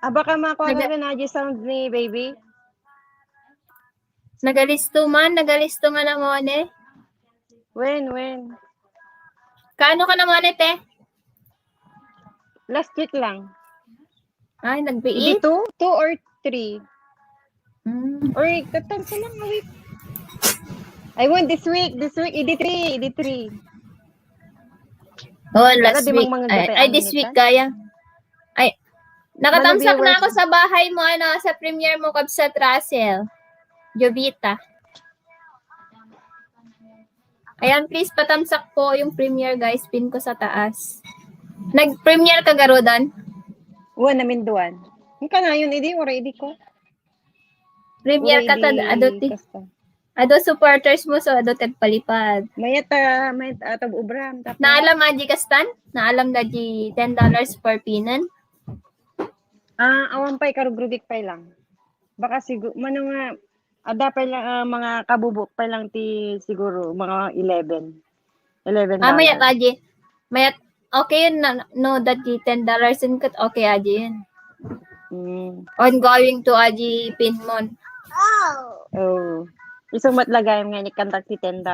Baka makuha na rin na sound ni baby. Nagalisto nga naman eh. When? Kaano ka naman eh, te? Last week lang. Ay, Hindi nagbiit? 2 or 3. Mm. Or katang sa lang week. I want this week, idi 3. Oh, last Di week. mga Ay, this week kaya. Ay, nakatamsak na ako viewers? sa bahay mo, sa premiere mo, Kabsat Russell. Jovita. Ayan, please patamsak po yung premiere, guys. Pin ko sa taas. Nag-premiere ka, Garudan? Namin duwan. Yung ka na yun, idi, already ko. Premiere ka ta, adoti. Ado supporters mo, so ado tagpalipad. Mayat atab ubram. Naalam aji kastan? Naalam na di $10 per pinan? Awan pa'y karugrubik pa'y lang. Baka siguro, nga, ada pa lang, mga kabubok pa lang siguro, mga 11. $11. Mayat aji. Mayat, okay yun na, no, that di $10 yun kat, okay aji yun. Ongoing to aji pin mon. Oh. Isang matlagay nga ni kantak ti $10.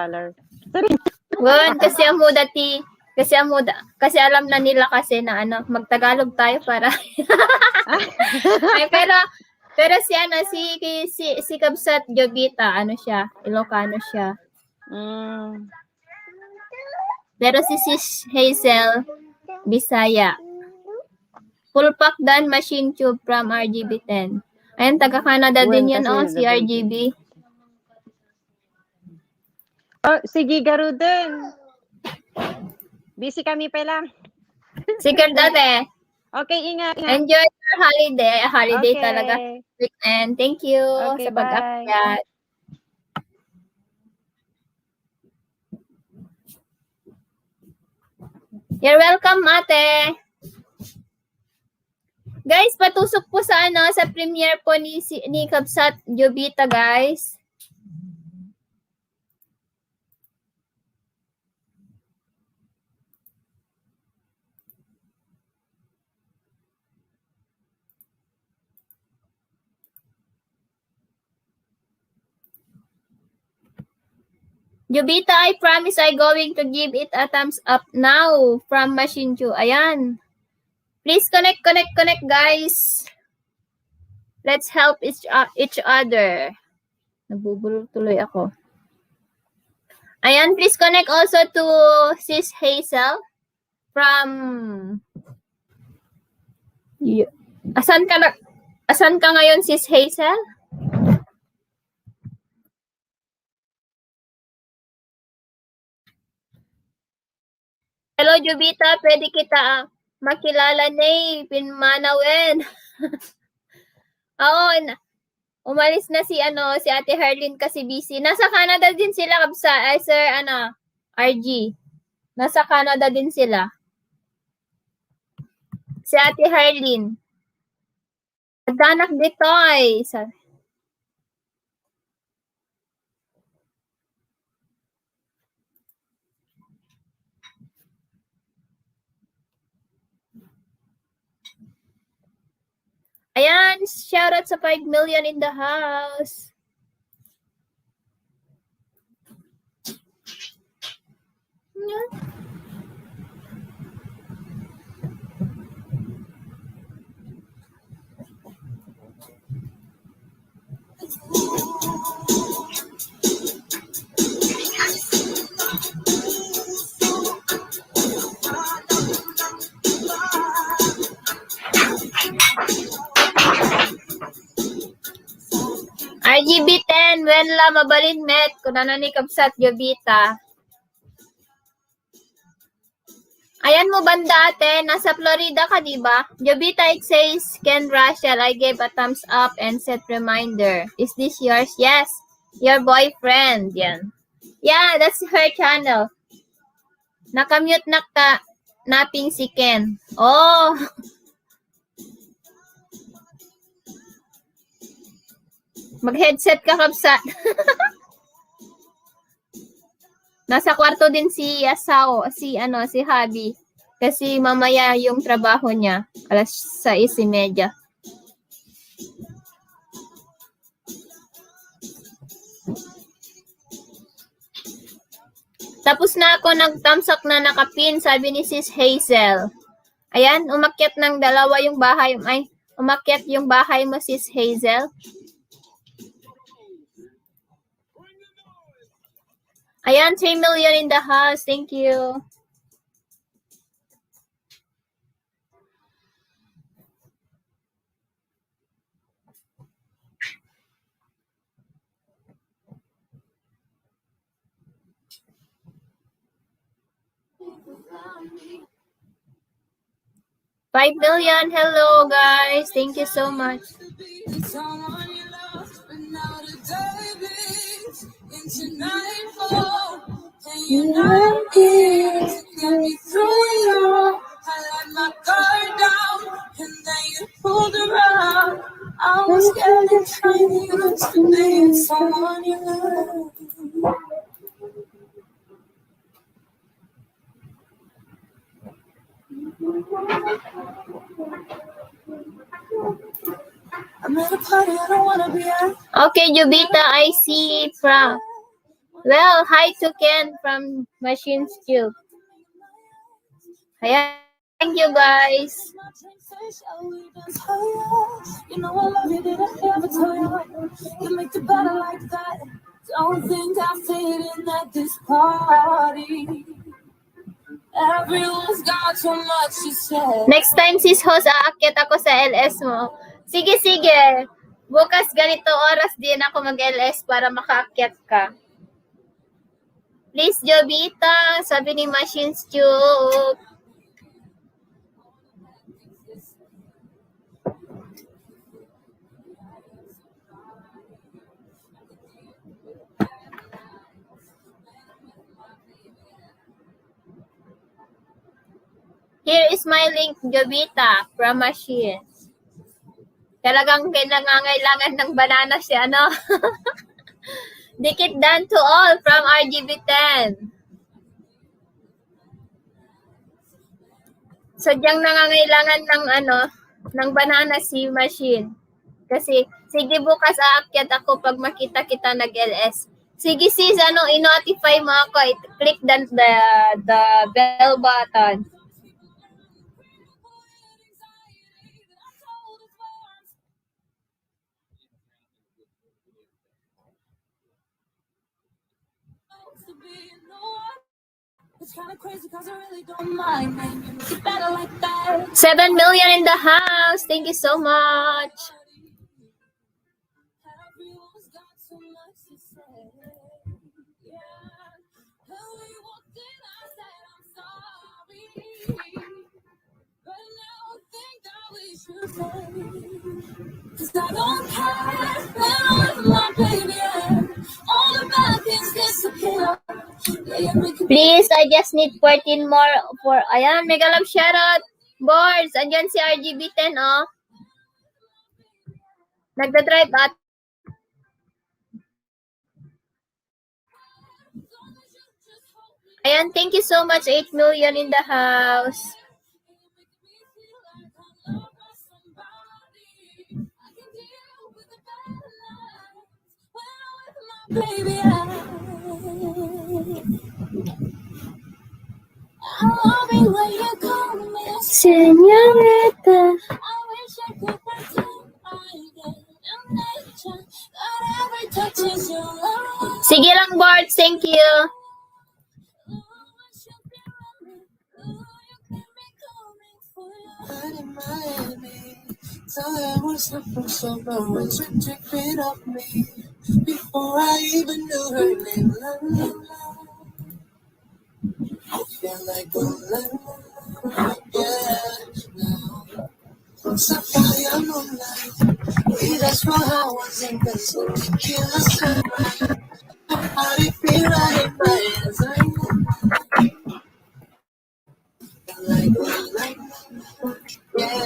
Wan, kasi alam na nila kasi na magtagalog tayo para. Ay, pero si Kabsat Jovita, siya, Ilocano siya. Pero si Sis Hazel, Bisaya. Full pack dan machine tube from RGB10. Ayun, taga Canada din yan, si RGB. Oh, sige, Garuden. Busy kami pa lang. Sige, dati. Okay, ingat. Enjoy your holiday. Holiday Okay. talaga. Weekend. Thank you Okay, sa pag-akyat. You're welcome, ate. Guys, patusok po sa sa premiere po ni Kabsat Jovita, guys. Jovita, I promise I going to give it a thumbs up now from Machine Chu. Ayan. Please connect, guys. Let's help each other. Nabubulol tuloy ako. Ayan, please connect also to Sis Hazel from... Asan ka ngayon, Sis Hazel? Hello, Jubita. Pwede kita makilala ni Pinmanawin. Oo, umalis na si si Ate Herlin kasi busy. Nasa Canada din sila kabsa. Ay, Sir RG. Nasa Canada din sila. Si Ate Herlin. Adanak dito ay. Ayan, shoutout sa 5 million in the house. RGB10, when la mabalin met, kunana ni Kabsat Jovita. Ayan mo banda ate, nasa Florida ka diba? Jovita, it says, Ken Rachel, I gave a thumbs up and set reminder. Is this yours? Yes, your boyfriend. Yan. Yeah, that's her channel. Nakamute na ka, naping si Ken. Oh, mag-headset ka Kabsat. Nasa kwarto din si si Habi. Kasi mamaya yung trabaho niya, 6:30. Tapos na ako nag-thumbs up na nakapin, sabi ni Sis Hazel. Ayan, umakyat ng dalawa yung bahay. Ay, umakyat yung bahay mo, Sis Hazel. Ayan, 3 million in the house. Thank you. $5 million. Hello, guys. Thank you so much. I was scared of trying to used to be someone you love. I'm at a party I don't wanna be at. Okay, Jubita, I see from. Well, hi to Ken from Machine Skill. Ayan, thank you, guys. You know I love you, did I ever tell you? You make it better like that. Don't think I fit in at this party. Everyone's got too much to say. Next time, sis host, aakyat ako sa LS mo. Sige, sige. Bukas ganito oras din ako mag-LS para makaakyat ka. Please, Jobita, sabi ni Machine Tube. Here is my link, Jobita, from Machine. Talagang kailangan ng banana si Dikit done to all from RGB10. Sadyang nangangailangan ng banana si Machine. Kasi, sige bukas aakyat ako pag makita kita nag-LS. Sige sis, i-notify mo ako. Click the bell button. It's kind of crazy because I really don't mind. Man. It's better like that. 7 million in the house. Thank you so much. Everyone's got so much to say. Yeah. And we walked in, I said, I'm sorry. 'Cause I don't care when I'm with my baby. All the bad things disappear. Yeah, you make it Please, I just need 14 more for... Ayan, mega love shoutout. Boards, andyan si RGB10, oh. Nagda-drive at... Ayan, thank you so much. 8 million in the house. baby. I'm loving when you call me a Señorita. I wish I could pretend I get in nature, but every touch is your love. Sige lang, Boards. Thank you. In Miami, tell her what's up from somewhere when she took it off me before I even knew her name. La, la, la. I feel like a la, la, yeah, now. Sapphire moonlight, we that's what I was in the so tequila sunrise. How do you feel right in my hands? I know. Like a like, yeah.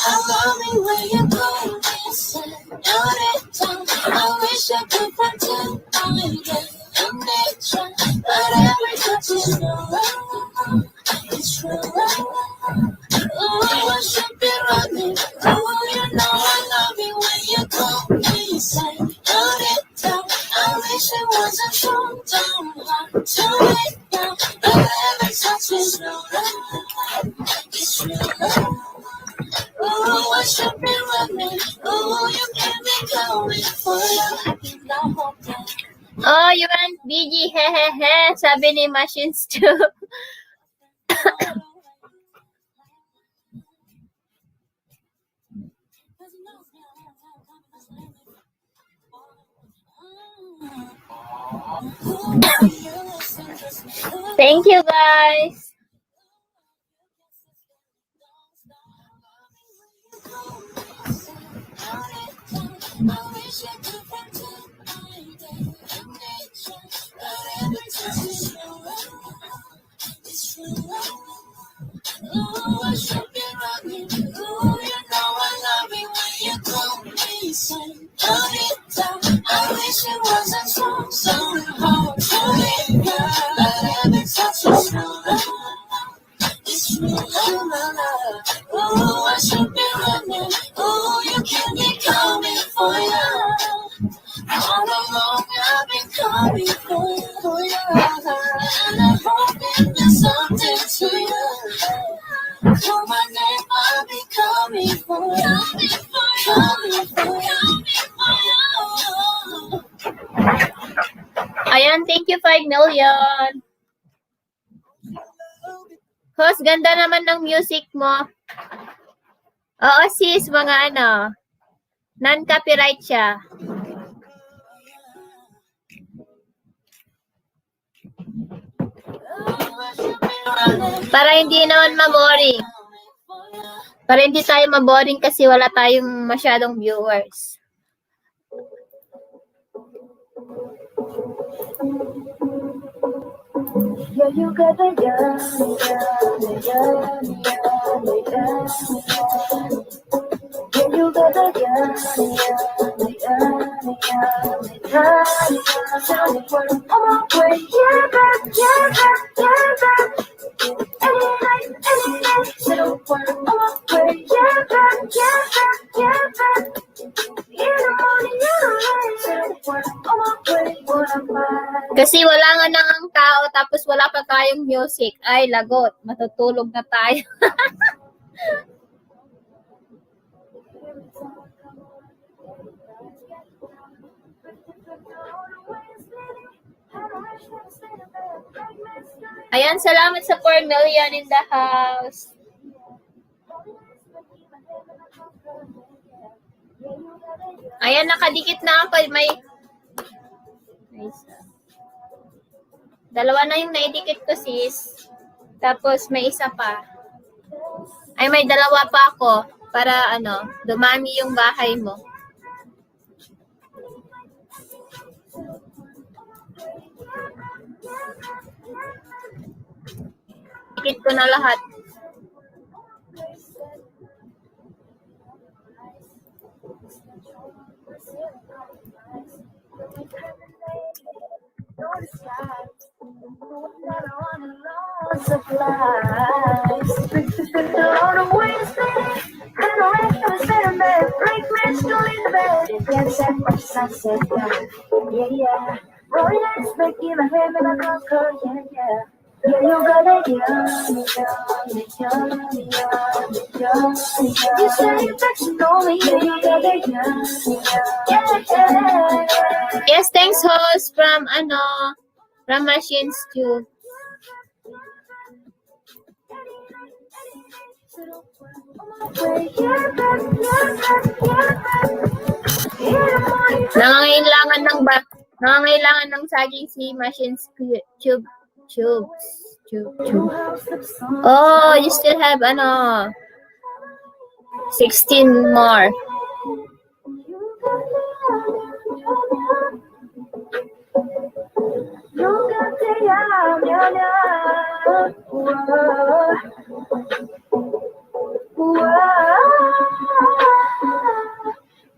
I love it when you call me señorita. I wish I could pretend I get in nature, but every touch is no love. It's true. Oh, I should be running. Oh, you know I love it when you call me señorita. I wish it wasn't so damn hard to wait down, but every touch is no love. It's true. Oh, I should be running. Oh, you can be going for your happy now. Oh, you want BG? Hehehe. Sabi ni Machines too. Thank you, guys. Oh, I should be running. Oh, you know I love it when you call me señorita. I wish it wasn't so hard to let go, but every touch is no love. It's true, la la la. Oh, I should be running. Oh, you can be coming for you. All along I've been coming for you, and I'm hoping there's something to you. Call my name, I'll be coming for you, coming for you. Ayan, thank you 5 million. Host, ganda naman ng music mo. Oo sis, mga ano, non-copyright siya. Para hindi naman maboring. Para hindi tayo maboring kasi wala tayong masyadong viewers. Yeah, you got the yummy, yummy, yummy, yummy, yummy. Yeah, you got the yummy, yummy, yummy, yummy, yummy. Tell me what I'm on my way. Yeah, back, yeah, back, yeah, back. Any night, any day. Tell me what I'm on my way. Yeah, back, yeah, back, yeah, back. In the morning, you're right. Tell me what I'm on my way. What I'm like. Kasi wala nga nang ang tao tapos wala pa tayong music. Ay, lagot. Matutulog na tayo. Ayan, salamat sa 4 million in the house. Ayan, nakadikit na ako. May dalawa na yung naidikit ko, sis. Tapos may isa pa. Ay, may dalawa pa ako. para dumami yung bahay mo. Tikit ko na lahat. Yeah, yeah. Oh, yes, making my head in a cocoa, yeah, yeah. Yeah, you got it, yummy, yummy, yummy, yummy, yummy. You say that you know me, yeah, you got it, yummy, yummy, yeah. Yes, thanks host from Machines Tube. Nangangailangan ng saging si Machines Tube. Oh, you still have 16 more.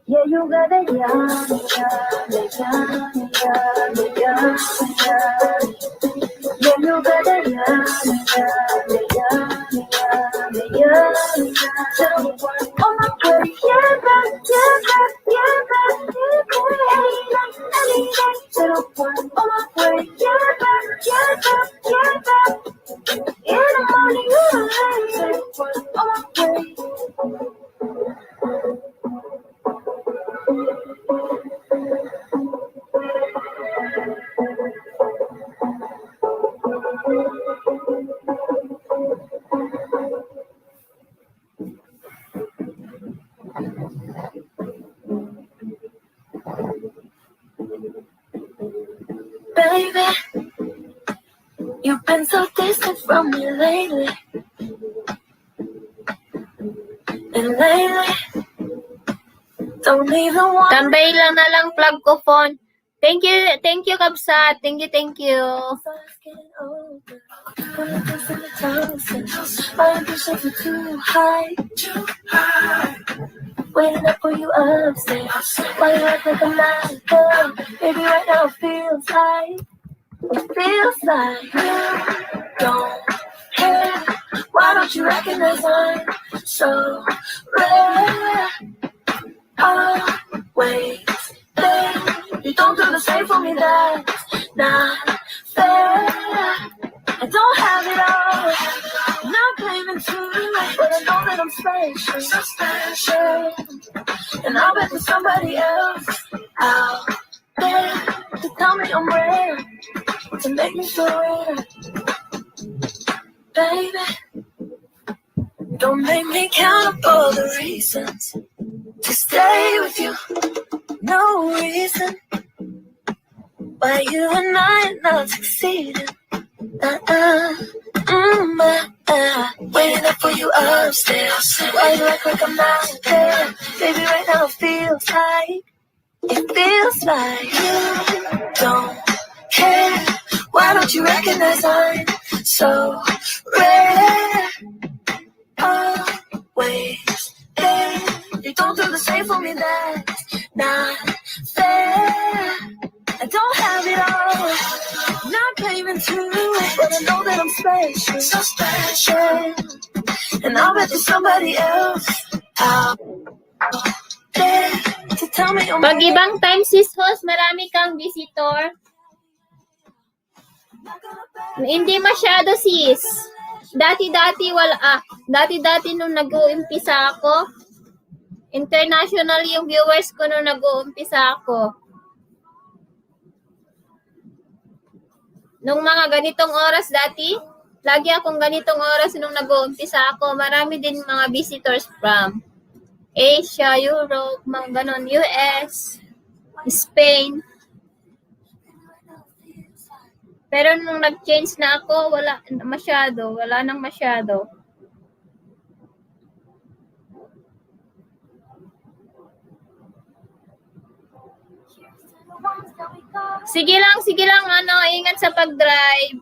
Yeah, you got it, yummy, yummy, yummy, yummy, yummy, yummy. Yeah, you got it, yummy, yummy, yummy, yummy, yummy, yummy. Oh my God, yeah, back, yeah, back, yeah, back, yeah, back. Any night, little one. Oh my God, yeah, back, yeah, back, yeah, back. In the morning, you're late, little one. Oh my God. Baby, you've been so distant from me lately. And lately, don't even want. Tambay lang na lang plug ko phone. Thank you, Kabsat. Thank you. My ambitions are too high. Waiting up for you upstairs. Why you act like I'm not a girl? Baby, right now it feels like you don't care. Why don't you recognize I'm so rare? Always there. You don't do the same for me, that's not fair. I don't have it all, not claiming to, but I know that I'm special, so special. And I'll bet there's somebody else out there to tell me I'm rare, to make me feel rare. Baby, don't make me count up all the reasons to stay with you. No reason why you and I are not succeeding. Waiting up for you upstairs. Why you act like I'm not there? Baby, right now it feels like you don't care. Why don't you recognize I'm so rare? Always there. You don't do the same for me, that's not fair. I don't have it all, not claiming to, but I know that I'm special, so special. And I'll bet there's somebody else out there to tell me I'm Pag ibang time sis host, marami kang visitor. Hindi masyado sis. Dati-dati wala. Dati-dati nung nag-uumpisa ako, international yung viewers ko nung nag-uumpisa ako. Nung mga ganitong oras dati, lagi akong ganitong oras nung nag-uumpisa ako. Marami din mga visitors from Asia, Europe, mga ganon, US, Spain. Pero nung nag-change na ako, wala nang masyado. Sige lang, ano, ingat sa pag-drive.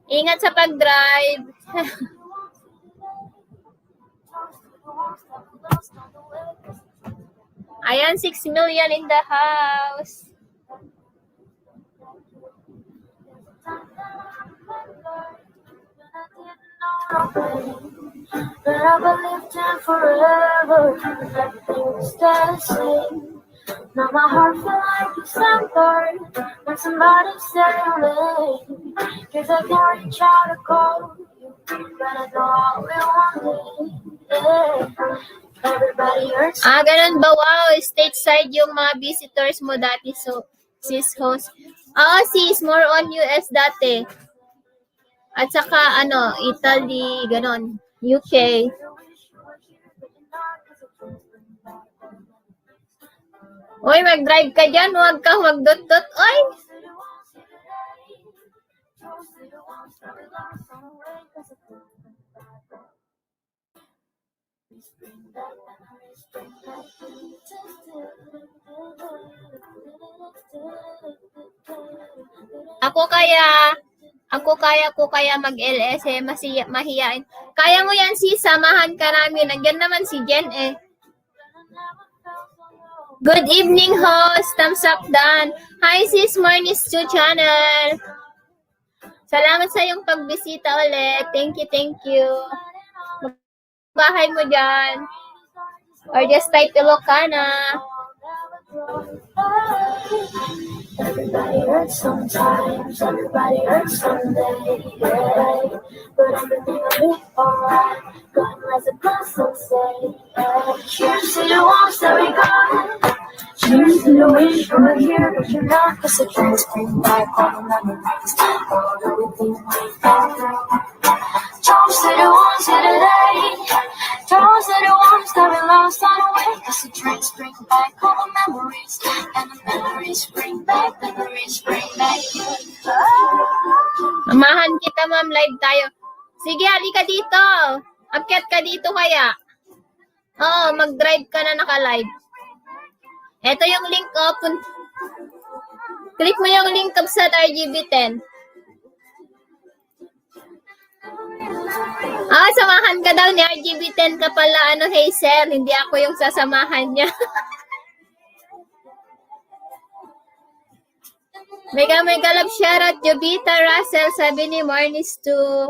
Ingat sa pag-drive. Ayan, 6 million in the house. But I believed in forever, everything was the same. Now my heart feels like it's empty when somebody said your name. Cause I can't reach out to call you, but I know I will one day. Yeah. Everybody hurts. Ganun ba? Wow, stateside yung mga visitors mo dati. So, sis host. Sis, more on US dati. At saka, Italy, ganon. UK. Uy, mag-drive ka dyan. Huwag ka magdot-dot. Uy! Ako kaya mag-LS mahiyain. Kaya mo yan, sis, samahan ka namin. Nandiyan naman si Jen eh. Good evening, host. Thumbs up, Dan. Hi, sis, Morning Stew channel. Salamat sa iyong pagbisita ulit. Thank you. Bahay mo dyan. Or just type Ilocana. Everybody hurts sometimes, everybody hurts someday, yeah. But everything will be alright, God has a plan, some say, yeah. Cheers to the ones that we got. Cheers to the wish you were here, but you're not. Cause the drinks bring back all the memories, all everything we've been through. Toast to the ones here today, toast to the ones that we lost on the way. Cause the drinks bring back all the memories, and the memories bring back you. Mamahan kita, ma'am. Live tayo. Sige, halika dito. Akyat ka dito kaya. Oo, mag-drive ka na naka-live. Ito yung link, click mo yung link sa RGB10. Samahan ka daw ni RGB10 ka pala, Hazel. Hindi ako yung sasamahan niya. Mega love shoutout, Jovita Russell, sabi ni Marnis too.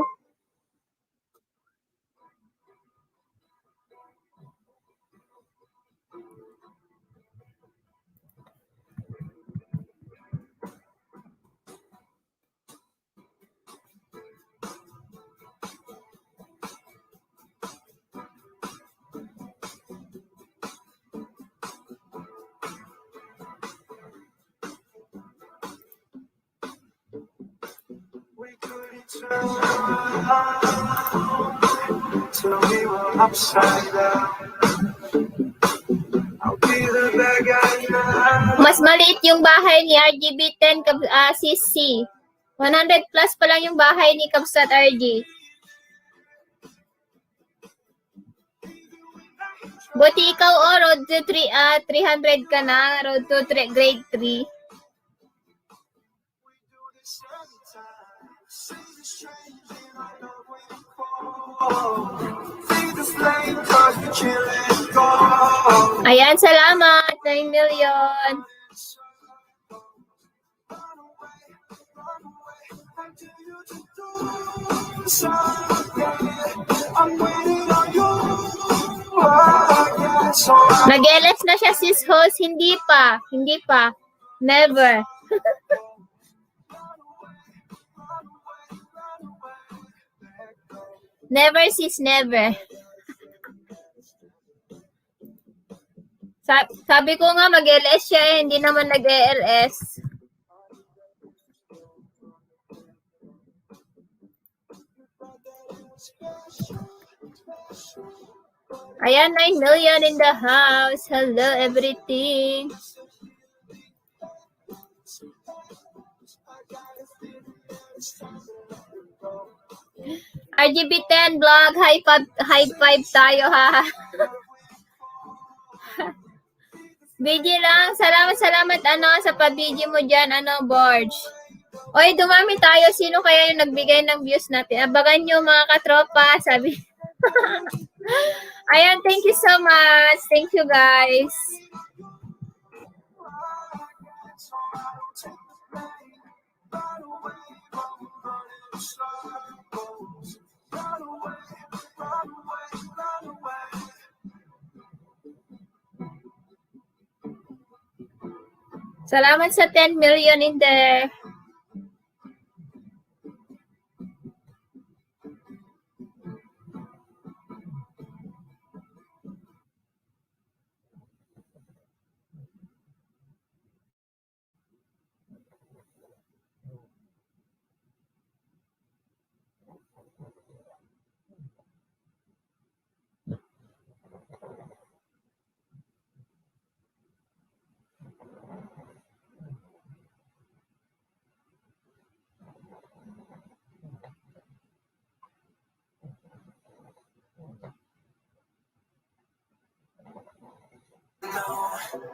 Till we were upside down. I'll be the bad guy now. Mas maliit yung bahay ni RGB10 CC. 100 plus pa lang yung bahay ni Kabsat RG. Buti ikaw, road to 300 ka na. Road to grade 3. Ayan, salamat. 9 million. Nag-LS na siya, sis host. Hindi pa. Never. Never, sis, never. Sabi ko nga mag-LS siya, hindi naman nag-LS. Ayan, 9 million in the house. Hello, everything. RGB10 vlog, high five tayo ha. BG lang. Salamat sa pa-BG mo dyan, Borge. Oy, dumami tayo. Sino kaya yung nagbigay ng views natin? Abangan nyo mga katropa. Sabi. Ayan, thank you so much. Thank you, guys. Salamat sa 10 million in there.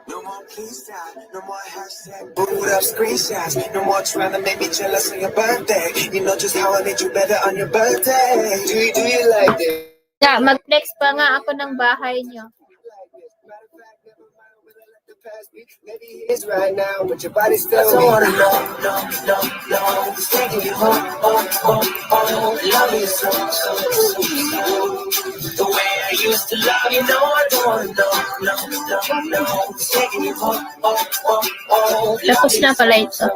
No more please stop, no more hashtag booed up screenshots, no more trying to make me jealous on your birthday. You know just how I need you better on your birthday. Do you like it? Yeah, mag-flex pa nga ako ng bahay nyo. Maybe it's right now, but your body still. I don't wanna know. It's taking you home. Love you so. The way I used to love you, no, I don't wanna know. It's taking you home. Tapos na pala ito.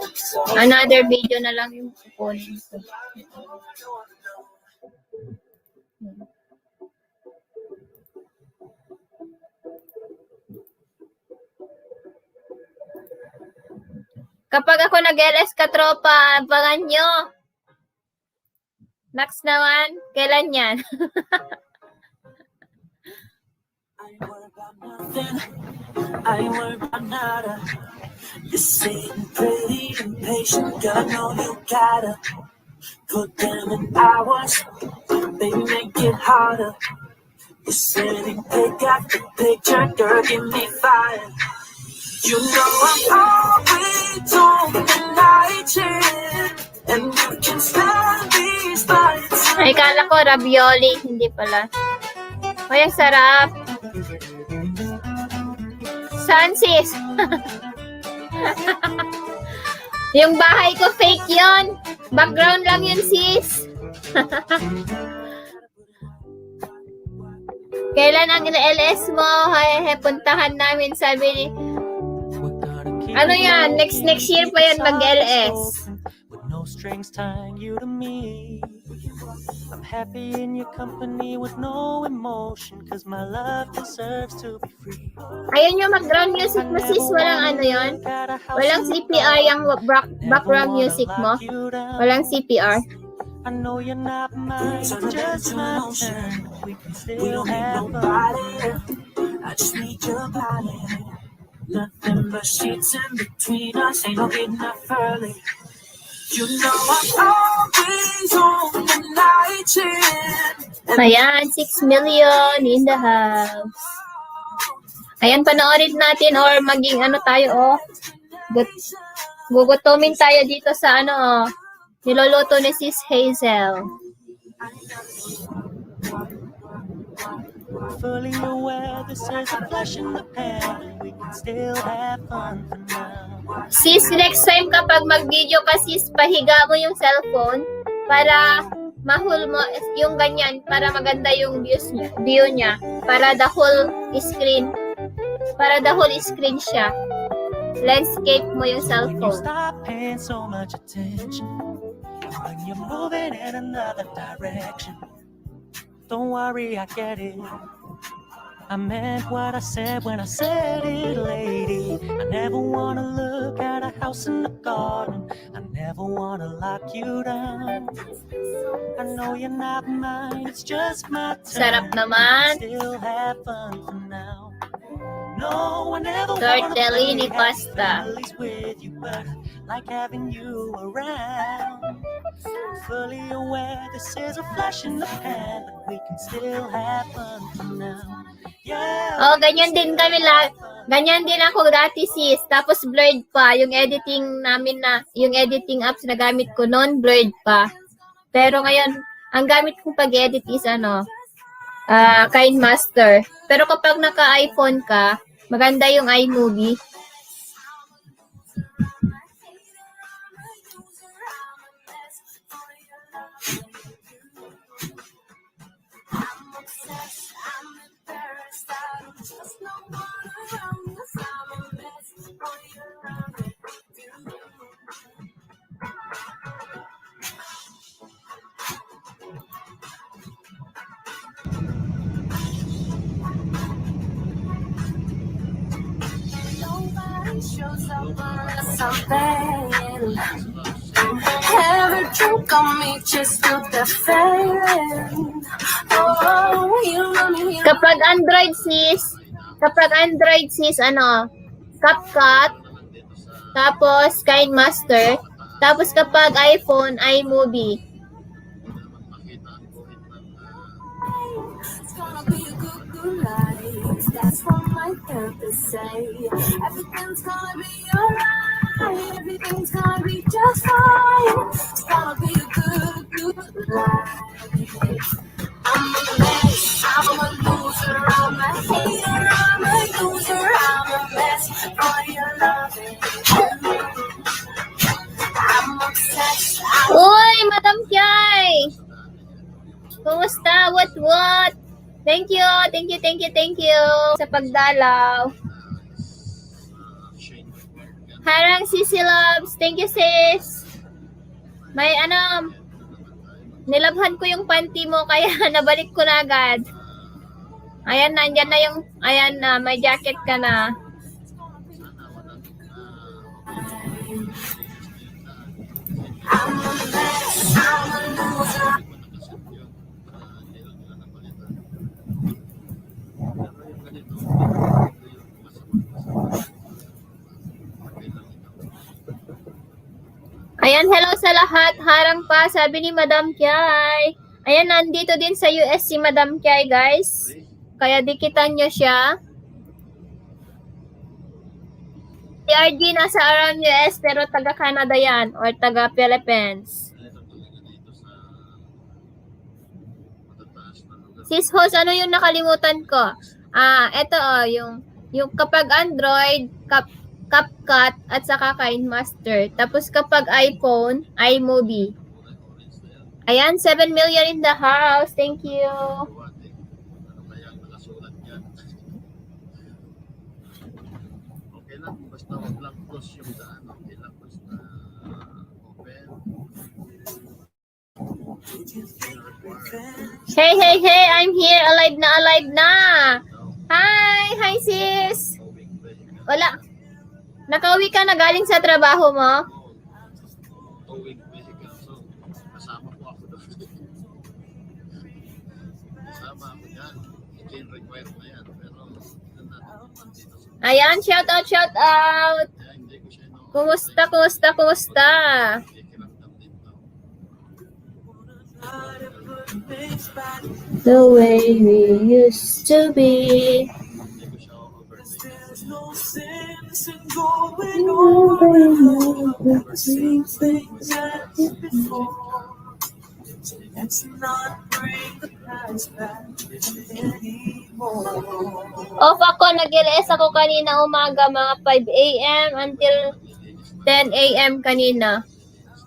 Another video na lang yung kukunin ko. Kapag ako nag-LS katropa, abangan nyo. Next naman, kailan yan? I ain't worried about nada. You're sitting pretty impatient, girl. I know you gotta put them in hours. They make it harder. You're sitting pick after picture, girl. Give me fire. You know I'm always on the night shift, and you can stand these lights. Ay, kala ko ravioli, hindi pala. Ay, ang sarap. Saan, sis? Yung bahay ko, fake yon. Background lang yun, sis. Kailan ang LS mo? Hay, puntahan namin, sabi ni... Ano yan? Next year pa yan mag-LS. With no strings tying you to me. I'm happy in your company with no emotion, cause my love deserves to be free. Ayun yung background music mo, sis. Walang ano yon? Walang CPR yung background music mo? Walang CPR? I know you're not mine, it's just my turn. We can still have fun. I just need your body. Nothing but sheets in between us. Ain't no getting up early. You know I'm always on the night shift. Ayan, 6 million in the house. Ayan, panoorin natin or maging ano tayo, gugutomin tayo dito sa niluluto ni Sis Hazel. fully aware this is a flash in the pan. We can still have fun for now. Sis, next time kapag mag-video ka, sis, pahiga mo yung cellphone para mahul mo yung ganyan, para maganda yung view niya, para the whole screen siya. Landscape mo yung When you cellphone. stop paying so much attention, when you're moving in another direction, don't worry, I get it. I meant what I said when I said it, lady. I never wanna look at a house in the garden. I never wanna lock you down. I know you're not mine, it's just my turn. Sarap naman. Still have fun for now. No, I never Tortellini wanna pasta. families with you, but I like having you around. Fully aware this is a flash in the pan, but we can still have fun for now. Yeah. Oh, ganyan din kami lahat. Ganyan din ako dati sis. Tapos blurred pa. Yung editing namin yung editing apps na gamit ko noon, blurred pa. Pero ngayon, ang gamit kong pag-edit is KineMaster. Pero kapag naka-iPhone ka, maganda yung iMovie. Shows up unless I'm paying. Every drink on me just took the feeling. Oh, you know me. Kapag Android sis, CapCut, tapos KineMaster, tapos kapag iPhone, iMovie. It's gonna be a good life. That's what my therapist say. Everything's gonna be alright. Everything's gonna be just fine. It's gonna be a good life. I'm a mess. I'm a loser. I'm a hater. I'm a loser. I'm a mess for your loving. I'm obsessed. Uy, Madam Kiay! Kumusta? What? Thank you sa pagdalaw. Harang Sisi Loves. Thank you, sis. May nilabhan ko yung panty mo kaya nabalik ko na agad. Ayan, nandyan na may jacket ka na. Ayan, hello sa lahat. Harang pa, sabi ni Madam Kiay. Ayan, nandito din sa US si Madam Kiay, guys. Kaya dikitan nyo siya. Si RG nasa around US pero taga Canada yan or taga Philippines. Sis host, ano yung nakalimutan ko? Ito yung kapag Android, CapCut at saka KineMaster. Tapos kapag iPhone, iMovie. Ayan, 7 million in the house. Thank you. Okay lang, basta wag lang close yung daan. Okay lang, basta open. Hey, I'm here. Alive na. Hi sis. Wala. Nakauwi ka na galing sa trabaho mo? Owing physical. So, kasama po ako doon. Kasama ako dyan. Again, required na yan. Pero, Ayan, shout out. kaya hindi ko siya Kumusta? The way we used to be. There's no sense in going over and over the same things as before. Let's not bring the past back anymore. Off ako, nag-LS ako kanina umaga, mga 5 a.m. until 10 a.m. kanina.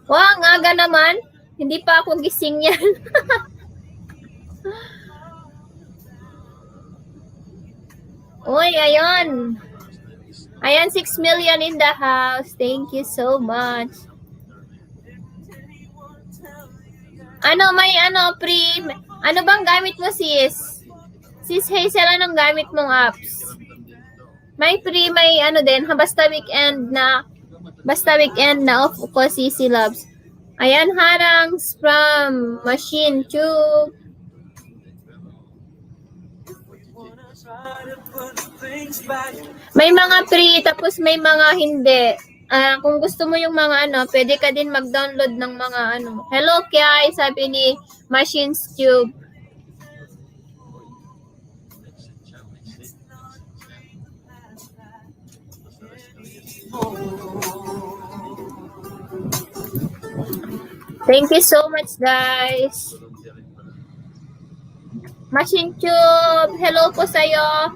Wow, ang aga naman. Hindi pa ako gising yan. Uy, ayun. Ayan, 6 million in the house. Thank you so much. Ano bang gamit mo, sis? Sis Hazel, anong gamit mong apps? May din, basta weekend na off ko, Sisi Loves. Ayan, harangs from Machine Tube. May mga free, tapos may mga hindi. Kung gusto mo yung mga pwede ka din mag-download ng mga Hello, Kiai, sabi ni Machine Tube. Thank you so much, guys. Volunteering pala. Machine Tube, hello po sa'yo.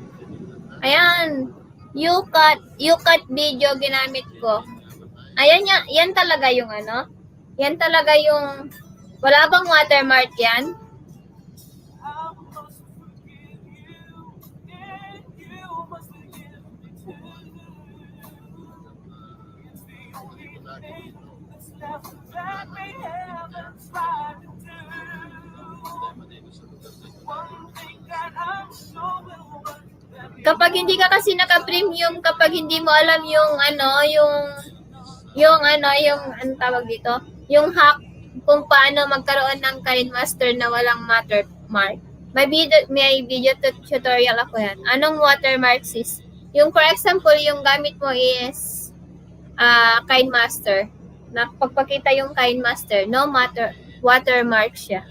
Ayan, UCAT video ginamit ko. Ayan, yan talaga yung ano? Yan talaga yung, wala bang watermark yan? Kapag hindi ka kasi naka-premium, kapag hindi mo alam yung ano, yung ano tawag dito, yung hack kung paano magkaroon ng KineMaster na walang watermark. May video tutorial ako yan. Anong watermark sis? Yung for example, yung gamit mo is KineMaster. Na pagpakita yung KineMaster, no matter watermark siya.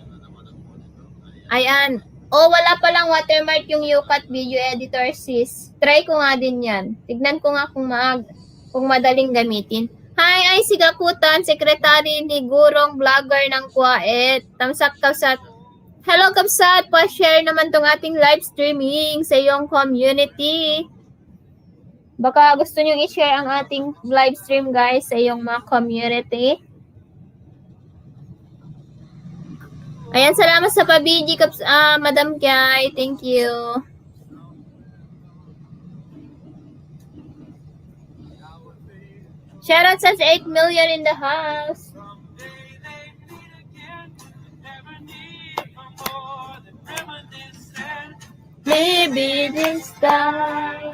Ayan. Wala palang watermark yung UCAT video editor sis. Try ko nga din yan. Tignan ko nga kung madaling gamitin. Hi, ay sigakutan, sekretary ni Gurong vlogger ng Kuwait. Tamsak Kapsat. Hello Kapsat, pa-share naman tong ating live streaming sa iyong community. Baka gusto nyo i-share ang ating live stream guys sa iyong mga community. Ayan, salamat sa pabiji, Madam Kai. Thank you. Shoutout sa 8 million in the house. Maybe this time.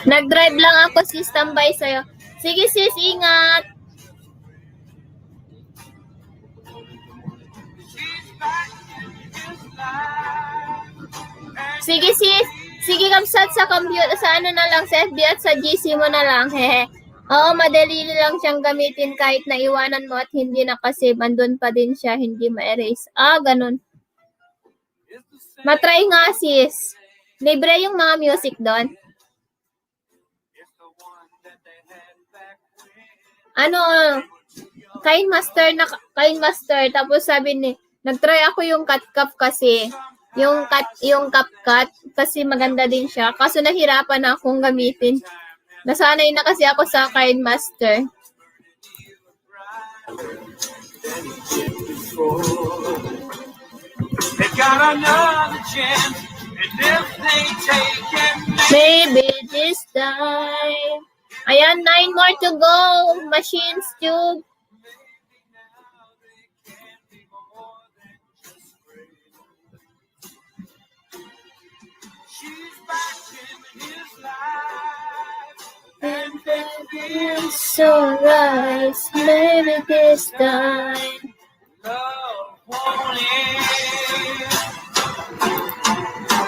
Nag-drive lang ako, sis, tambay sa'yo. Sige sis, ingat. Sige sis, sige Kapsat sa computer, sa ano na lang, sa FB at sa GC mo na lang, hehe. Oo, madali lang siyang gamitin kahit naiwanan mo at hindi nakasave, andun pa din siya, hindi ma-erase. Ganun. Matry nga sis. Libre yung mga music doon. Ano, KineMaster, tapos sabi ni, nagtry ako yung CapCut kasi, yung CapCut kasi maganda din siya. Kaso nahirapan na akong gamitin. Nasanay na kasi ako sa KineMaster. Maybe this time. Ayan, 9 more to go. Machines Tube. And then it's so rise, maybe this time.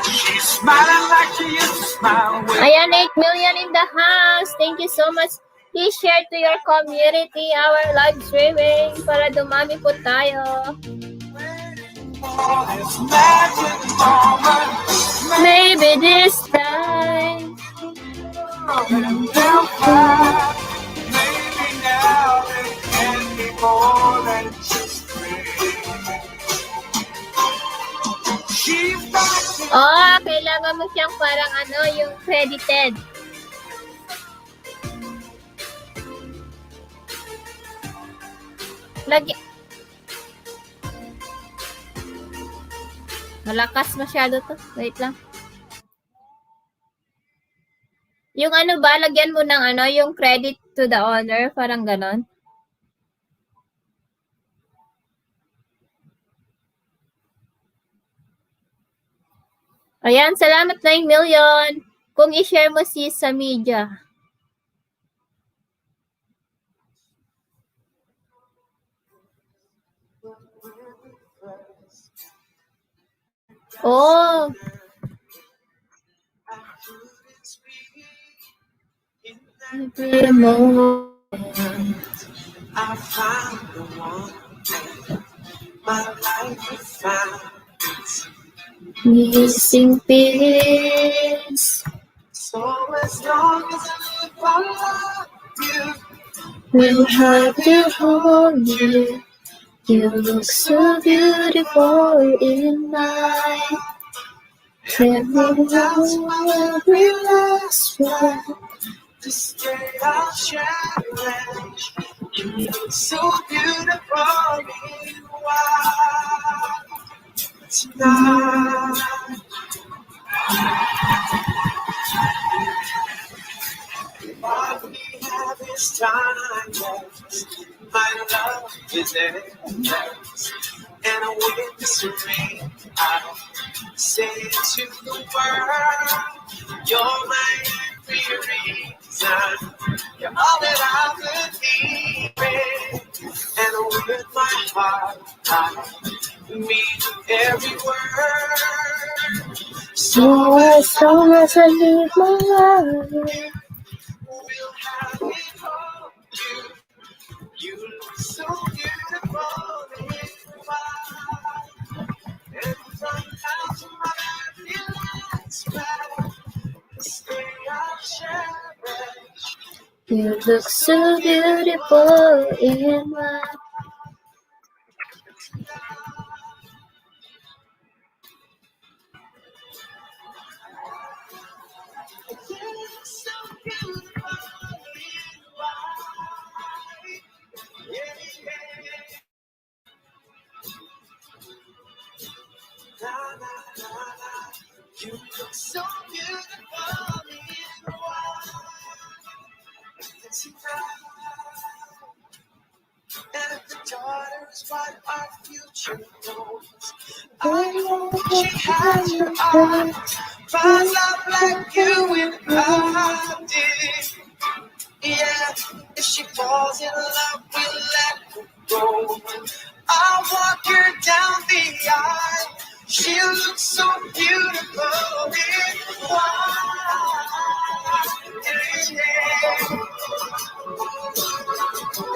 She's smiling like she used to smile. Ayan, 8 million in the house. Thank you so much. Please share to your community our live streaming para dumami po tayo. Maybe this time. Maybe now it can be more than just Kailangan mo siyang parang yung credited. Lagi. Malakas masyado to. Wait lang. Yung lagyan mo ng yung credit to the owner, parang ganon. Ayan, salamat 9 million. Kung i-share mo sa media. Oh. Every moment I found the one my life is found. missing piece. So as long as I live, I love you. Will have to hold you. You look so beautiful in my every last one. This day I'll cherish. You look so beautiful in white tonight. What we have is timeless. My love is endless. And a witness ring. I'll say it to the world. You're my every reason. You're all that I believe in. And with my heart, I mean every word. So as long as I live my life, We'll have it all. You look so beautiful in white. And from now to my very last breath, this day I'll cherish. you look so beautiful in my You look so beautiful in white. Yeah, yeah. La, la, la, la. You look so beautiful in white tonight. And if the daughter is what our future knows, I hope she has your eyes, finds out like you and I did. Yeah, if she falls in love, we'll let her go. I'll walk her down the aisle. She looks so beautiful in white. Yeah.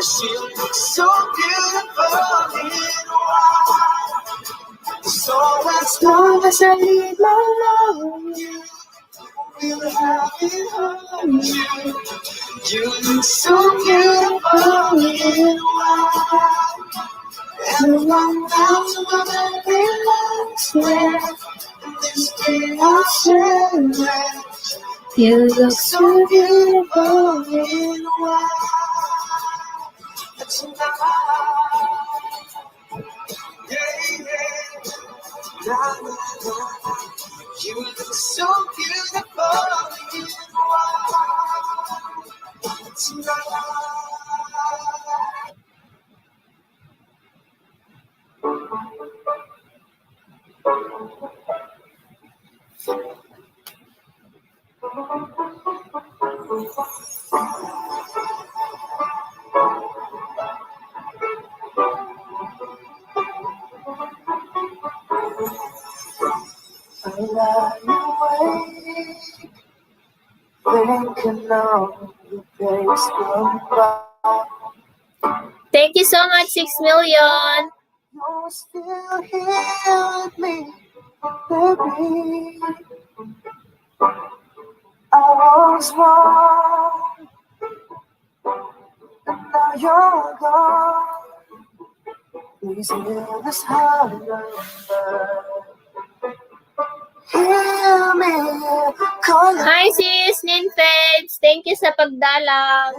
She looks so beautiful in white. So as long as I live my life, we'll have it on you. You look so beautiful in white. And I'm down to my very last breath. This day I'll share. you look So beautiful in white tonight. Yeah, yeah. La, la, la, la. You look so beautiful in white tonight. I lie awake, thinking of the days gone by. Thank you so much, 6 million. You're still here with me, baby. I was wrong, and now you're gone. Please hear this heart number. Hear me calling. Hi sis, Ninfeds. Thank you sa pagdalang.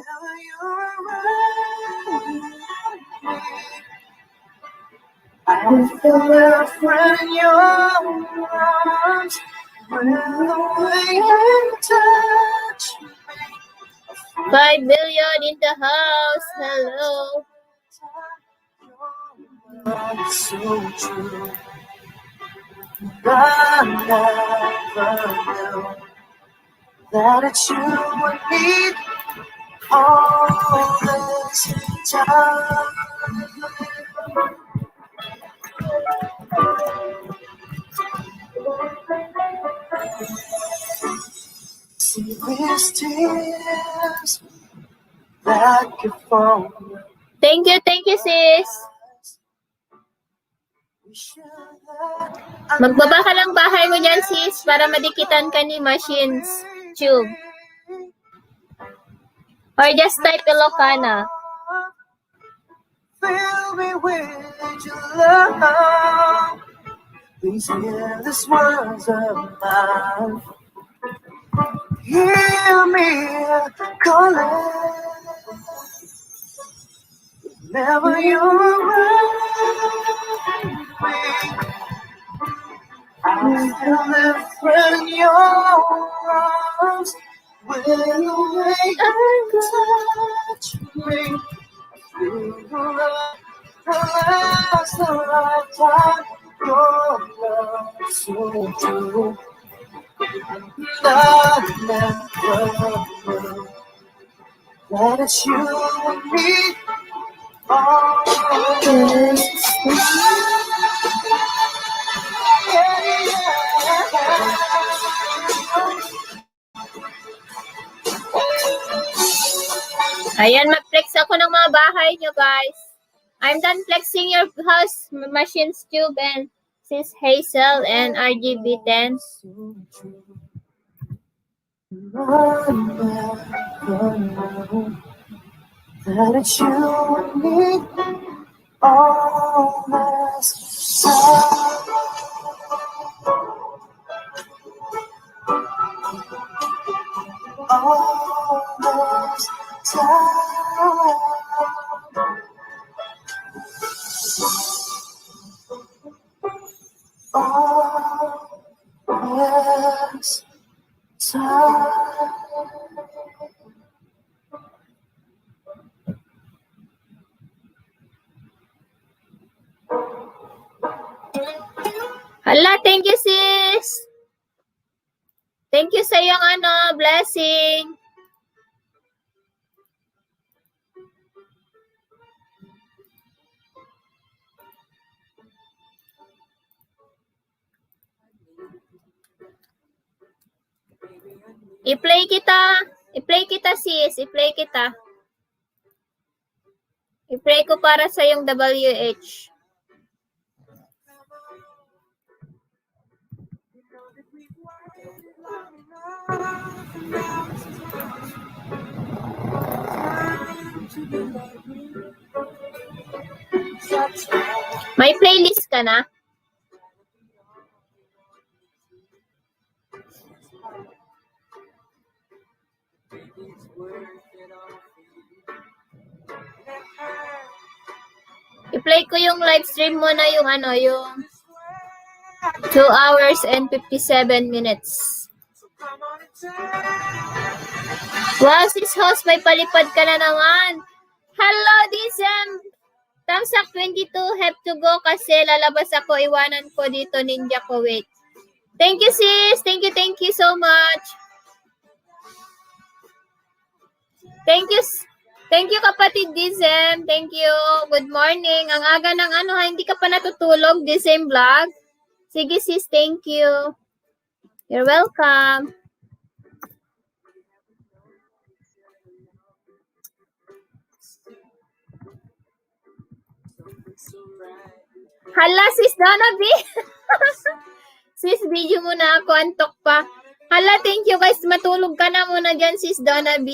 I feel my friend in your arms. When the way you touch me, 5 billion in the house. Hello. you're so true. I never knew that it's you would need all this time. Serious tears that could fall. Thank you sis. Magbaba ka lang bahay mo dyan sis para madikitan ka ni machines. YouTube. Or just type Ilocana. Fill me with your love. These careless words of mine. Hear me calling. Never you're around me. I feel different in your arms. When you wake and touch me, feel the love last a lifetime. Your love so true. I never knew that it's you and me. Always. Ayan, mag-flex ako ng mga bahay nyo, guys. I'm done flexing your house, Machines Tube, and Sis Hazel, and RGB10. That it's you and me all this time. All this time. All this time. Hala, thank you, sis. Thank you sa iyong blessing. I-play kita, sis. I-play kita. I-play ko para sa iyong WH. May playlist ka na? I-play ko yung live stream mo na yung yung 2 hours and 57 minutes. Wow, sis host, may palipad ka na naman. Hello, Dizem! Thumbs up 22, have to go kasi lalabas ako, iwanan ko dito ninja ko, wait. Thank you, sis! Thank you so much! Thank you, kapatid Dizem. Thank you. Good morning. Ang aga ng hindi ka pa natutulog, Dizem vlog. Sige, sis, thank you. You're welcome. Hala, sis Donna B. Sis, video mo na ako. Antok pa. Hala, thank you guys. Matulog ka na muna dyan, sis Donna B.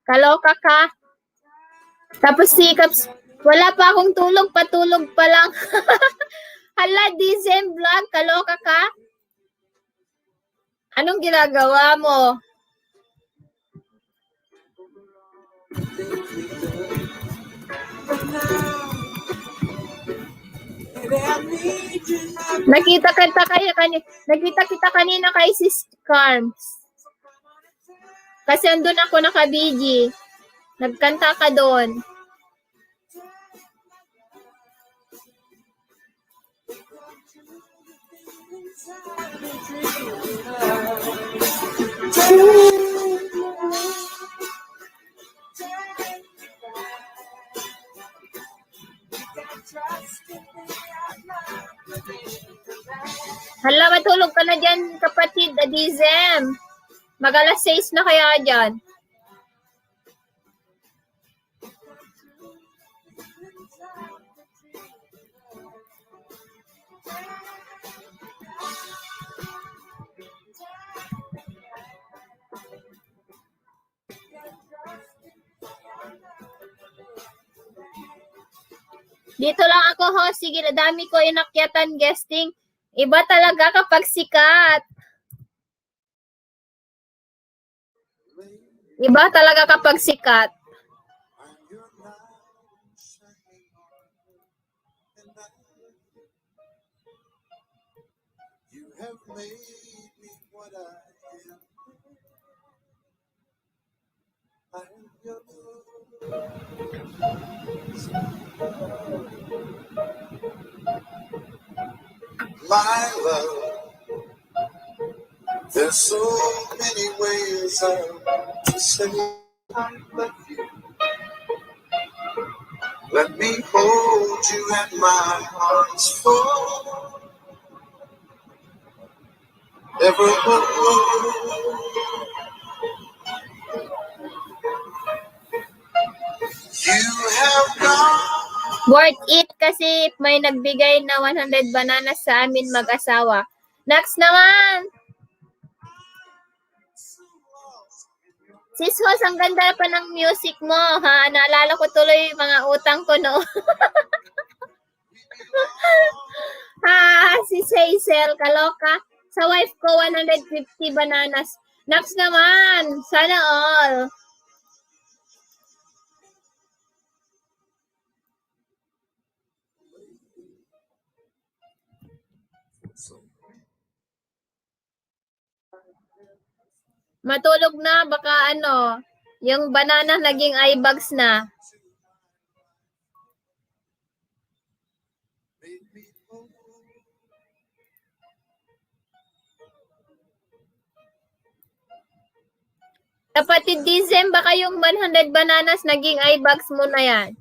Kaloka ka. Tapos si Caps, wala pa akong tulog. Patulog pa lang. Hala, Dizem vlog. Kaloka ka. Anong ginagawa mo? Nakita kita kanina kay Sis Carms. Kasi andun ako naka-BG. Nagkanta ka doon. Hala, matulog ka na dyan, kapatid Adizem. Mag-alas 6 na kaya dyan. Dito lang ako, ho. Sige, dami ko inakyatan guesting. Iba talaga kapag sikat. Iba talaga kapag sikat. You have made me what I am. I am yours. My love, there's so many ways to say I love you. Let me hold you at my heart's full. Evermore. You have gone. Worth it kasi may nagbigay na 100 bananas sa amin mag-asawa. Next naman! Sis Hos, ang ganda pa ng music mo, ha? Naalala ko tuloy yung mga utang ko, no? Si Hazel, kaloka. Sa wife ko, 150 bananas. Next naman! Sana all! Matulog na, baka ano, yung banana naging eye bags na. Kapatid Dizem, baka yung 100 bananas naging eye bags mo na yan.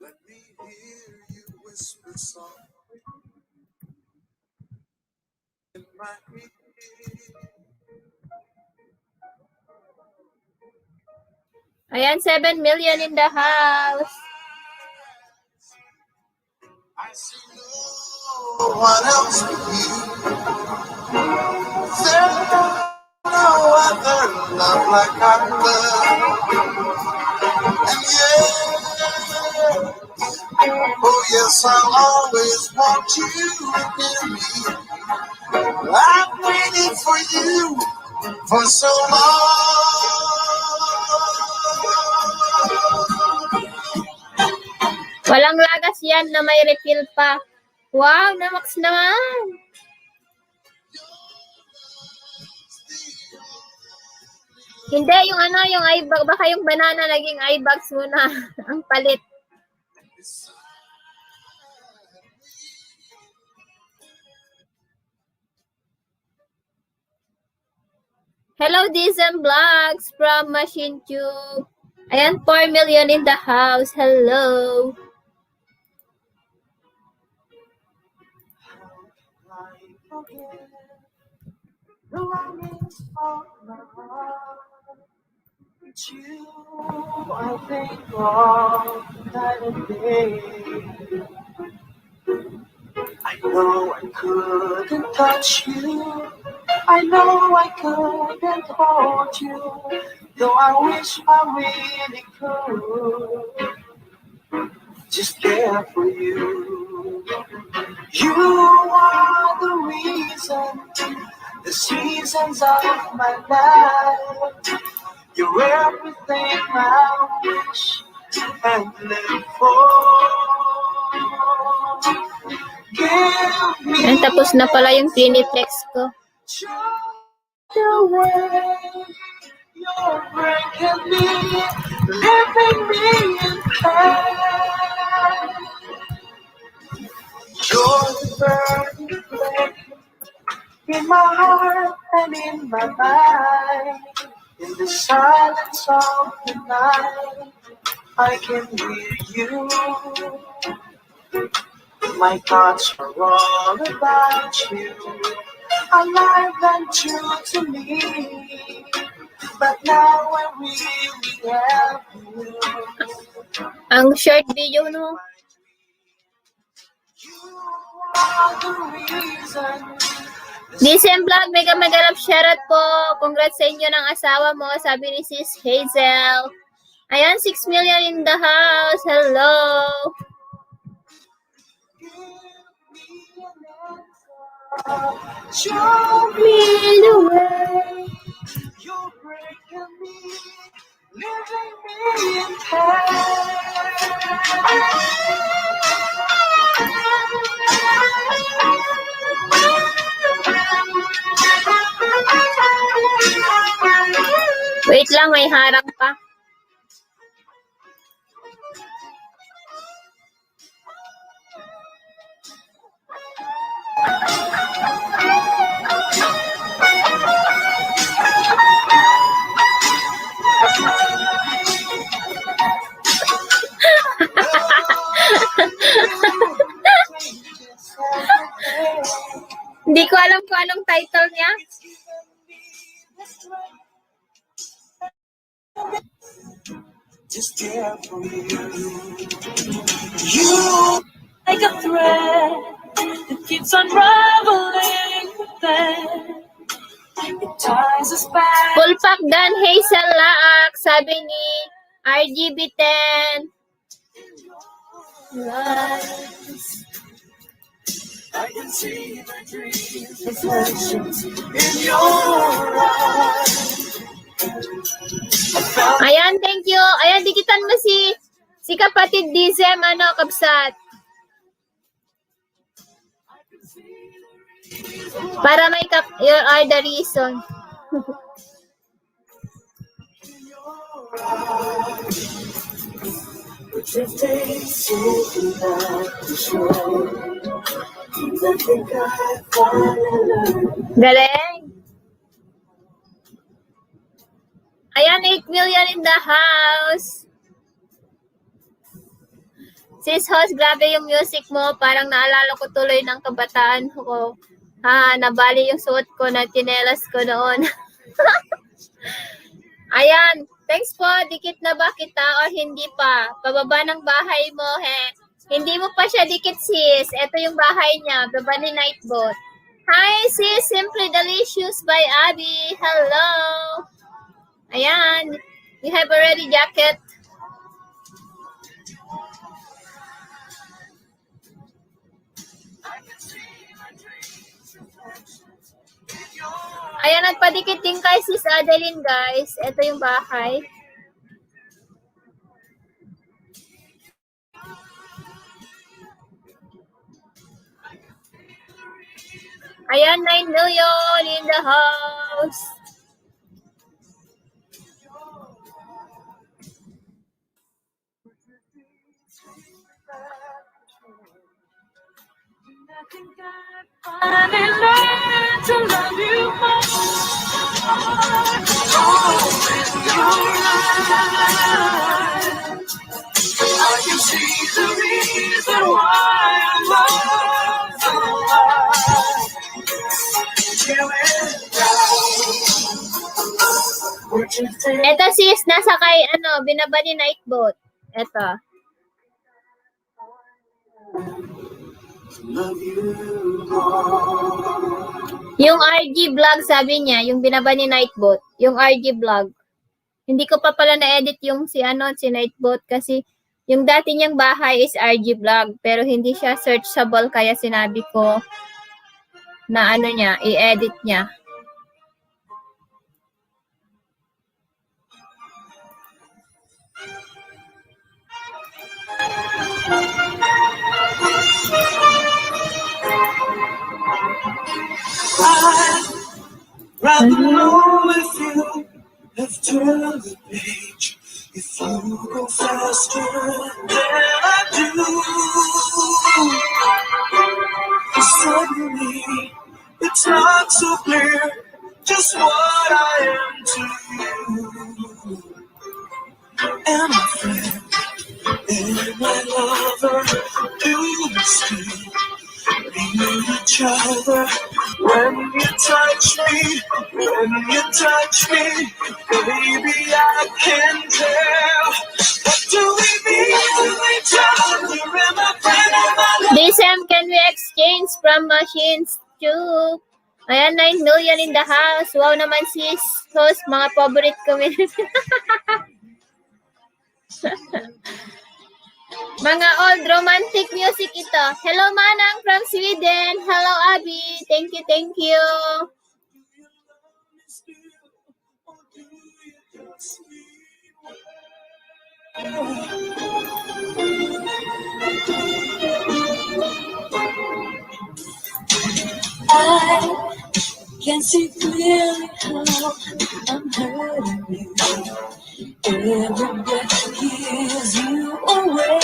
Let me hear you whisper softly in my ear. Ayan, 7 million in the house. I see no one else but you. There's no other love like I love. And yeah, oh yes, I'll always want you near me. I've waited for you for so long. Walang lagas yan na may refill pa. Wow, namax naman. Hindi, yung ano, yung eye bag, baka yung banana naging eye bags mo na. Ang palit. Hello, Dizem Vlogs from Machine Tube. Ayan, 4 million in the house. Hello. The longings of my heart. It's you I think of night and day. I know I couldn't touch you. I know I couldn't hold you. Though I wish I really could. Just care for you. You are the reason, the seasons of my life. You're everything I wish and live for. Give me Ayan, tapos na pala yung Pliniflex ko. the way you're breaking me, leaving me in pain. You're the burning flame in my heart and in my mind. In the silence of the night, I can hear you. My thoughts are all about you, alive and true to me. But now I really have you. Ang short video, no? You are the reason, Disem Vlog, mega love shoutout po. Congrats sa inyo ng asawa mo, sabi ni Sis Hazel. Ayan, 6 million in the house. Hello. Show me the way. You're breaking me, leaving me in Wait lang, may harang pa. Hindi ko alam kung anong title niya. Just care for you. You like a thread that keeps unraveling the thread. It ties us back. Full pack dan Hazel Laak, sabi ni RGB10. I can see my dreams, reflections in your eyes. Ayan, thank you. Ayan, dikitan mo si kapatid Dizem, kabsat. Para may you are the reason. Galing. Ayan, 8 million in the house. Sis host, grabe yung music mo. Parang naalala ko tuloy ng kabataan ko. Nabali yung suot ko na tinelas ko noon. Ayan, thanks po. Dikit na ba kita or hindi pa? Pababa ng bahay mo, he. Hindi mo pa siya dikit, sis. Ito yung bahay niya, baba ni Nightbot. Hi, sis. Simply Delicious by Abby. Hello. Ayan, you have already jacket. Ayan, nagpadikit din kay Sis Adeline, guys. Ito yung bahay. Ayan, 9 million in the house. I learned to love you more. I can see the reason why I'm loved so much. Ito sis, nasa kay, binaba ni Nightbot. Ito. Yung RG vlog, sabi niya, yung binaba ni Nightbot. Yung RG vlog. Hindi ko pa pala na-edit yung si Nightbot kasi yung dati niyang bahay is RG vlog. Pero hindi siya searchable kaya sinabi ko na i-edit niya. I'd rather know if you have turned the page, if you go faster than I do. Suddenly, it's not so clear just what I am to you. And my friend and my lover, do we still need each other? When you touch me, baby, I can tell. What do we mean to each other? Am I friend, am I love? Disem, can we exchange from machines too? Ayan, 9 million in the house. Wow naman sis. Host, mga favorite community. Mga old romantic music ito. Hello, Manang from Sweden. Hello, Abby. Thank you, thank you. I can see clearly how I'm hurting you. Every breath gives you away.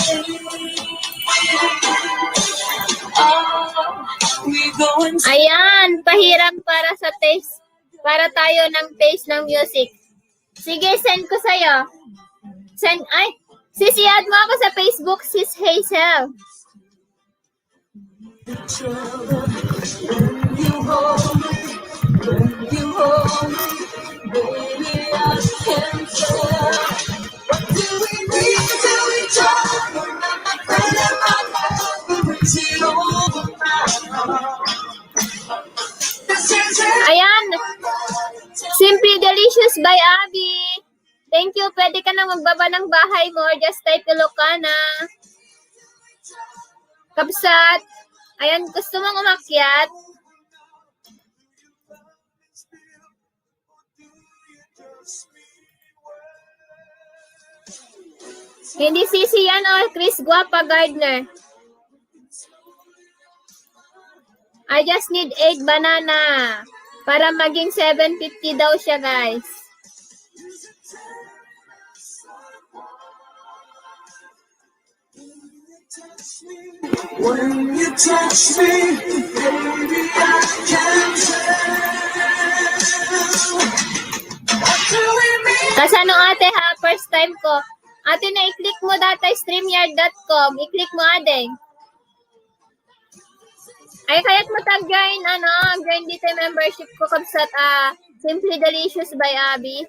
We go and Ayan, pahiram para sa taste. Para tayo ng taste ng music. Sige, send ko sa'yo. Send, ay, sis-i-add mo ako sa Facebook, sis Hazel. you hold me, baby, I can't tell. What do we need to each other? My friend and my lover, is it over now? This is it. Ayan, Simply Delicious by Abby. Thank you. Pwede ka nang magbaba ng bahay mo. Just type Ilocana. Kapsat. Ayan, gusto mong umakyat? Hindi sisi yan o Chris Guapa Gardner. I just need 8 banana. Para maging 750 daw siya, guys. When you touch me, baby, I can tell. Kasano ate ha? First time ko. Ate na i-click mo data streamyard.com. I-click mo ate. Ay, kaya't mo tag-join, join dito yung membership ko kapsat, Simply Delicious by Abby.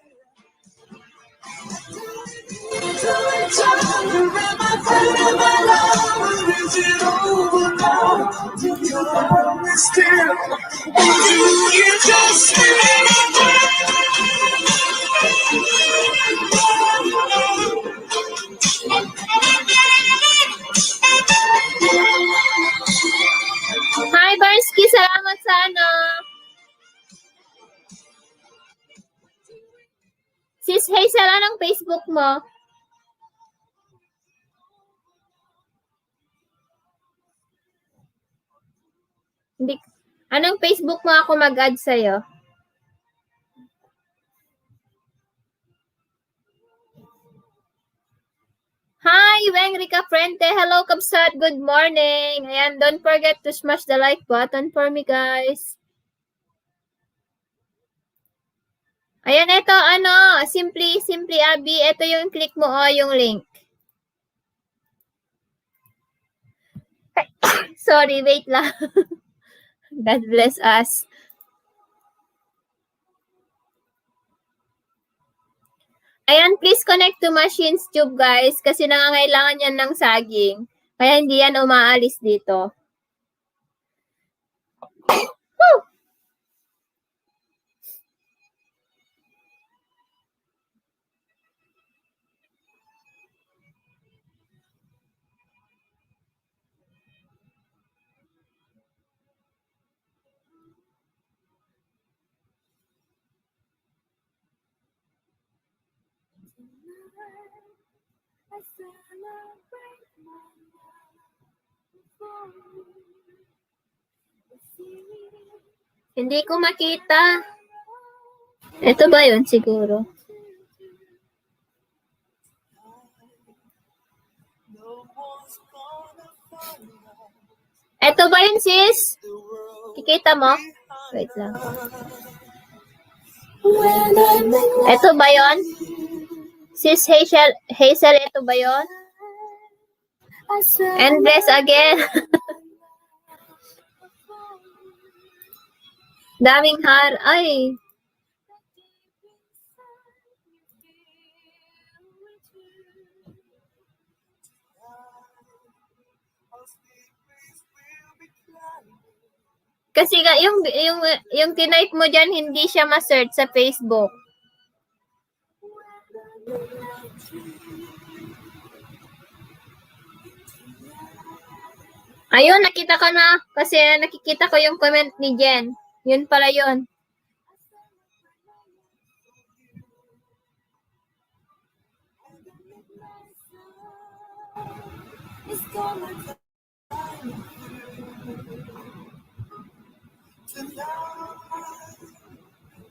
Hi, Barsky. Salamat sa Sis Hazel, anong Facebook mo? Hindi. Anong Facebook mo ako mag-add sa'yo? Hi, Wengrika Frente. Hello, Kabsat. Good morning. Ayan, don't forget to smash the like button for me, guys. Ayan, ito, Simply Abby. Ito yung click mo, yung link. Sorry, wait lang. God bless us. Ayan, please connect to Machines Tube, guys, kasi nangangailangan yan ng saging. Kaya hindi yan umaalis dito. Hindi ko makita. Ito ba yun siguro? Ito ba yun, sis? Kikita mo? Wait lang. Ito ba yun? Sis Hazel, ito ba yun? Endless again. Daming ay. Kasi yung tinype mo dyan, hindi siya ma-search sa Facebook. Ayun, nakita ka na. Kasi nakikita ko yung comment ni Jen. Yun pala yun.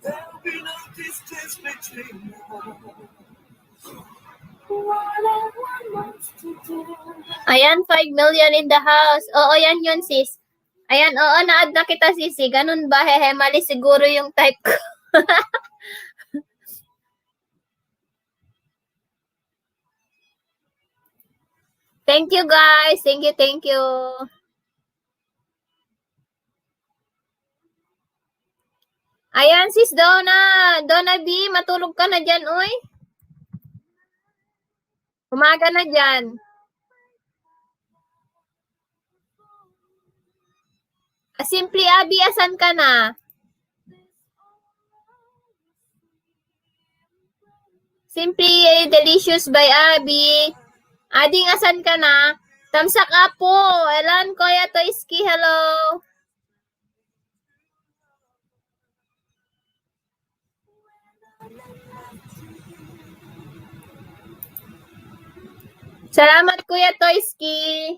There'll be no distance between Ayan, 5 million in the house. Oo, yan yun, sis. Ayan, oo, na-add na kita, sisi. Ganun ba? Hehe, mali siguro yung type ko. Thank you, guys. Thank you, thank you. Ayan, sis Donna. Donna B, matulog ka na dyan, uy. Umaga na dyan. Simply Abby, asan ka na? Simply Delicious by Abby. Ading, asan ka na? Tamsak up po. Elan, Kuya Toyski, hello. Salamat, Kuya Toyski.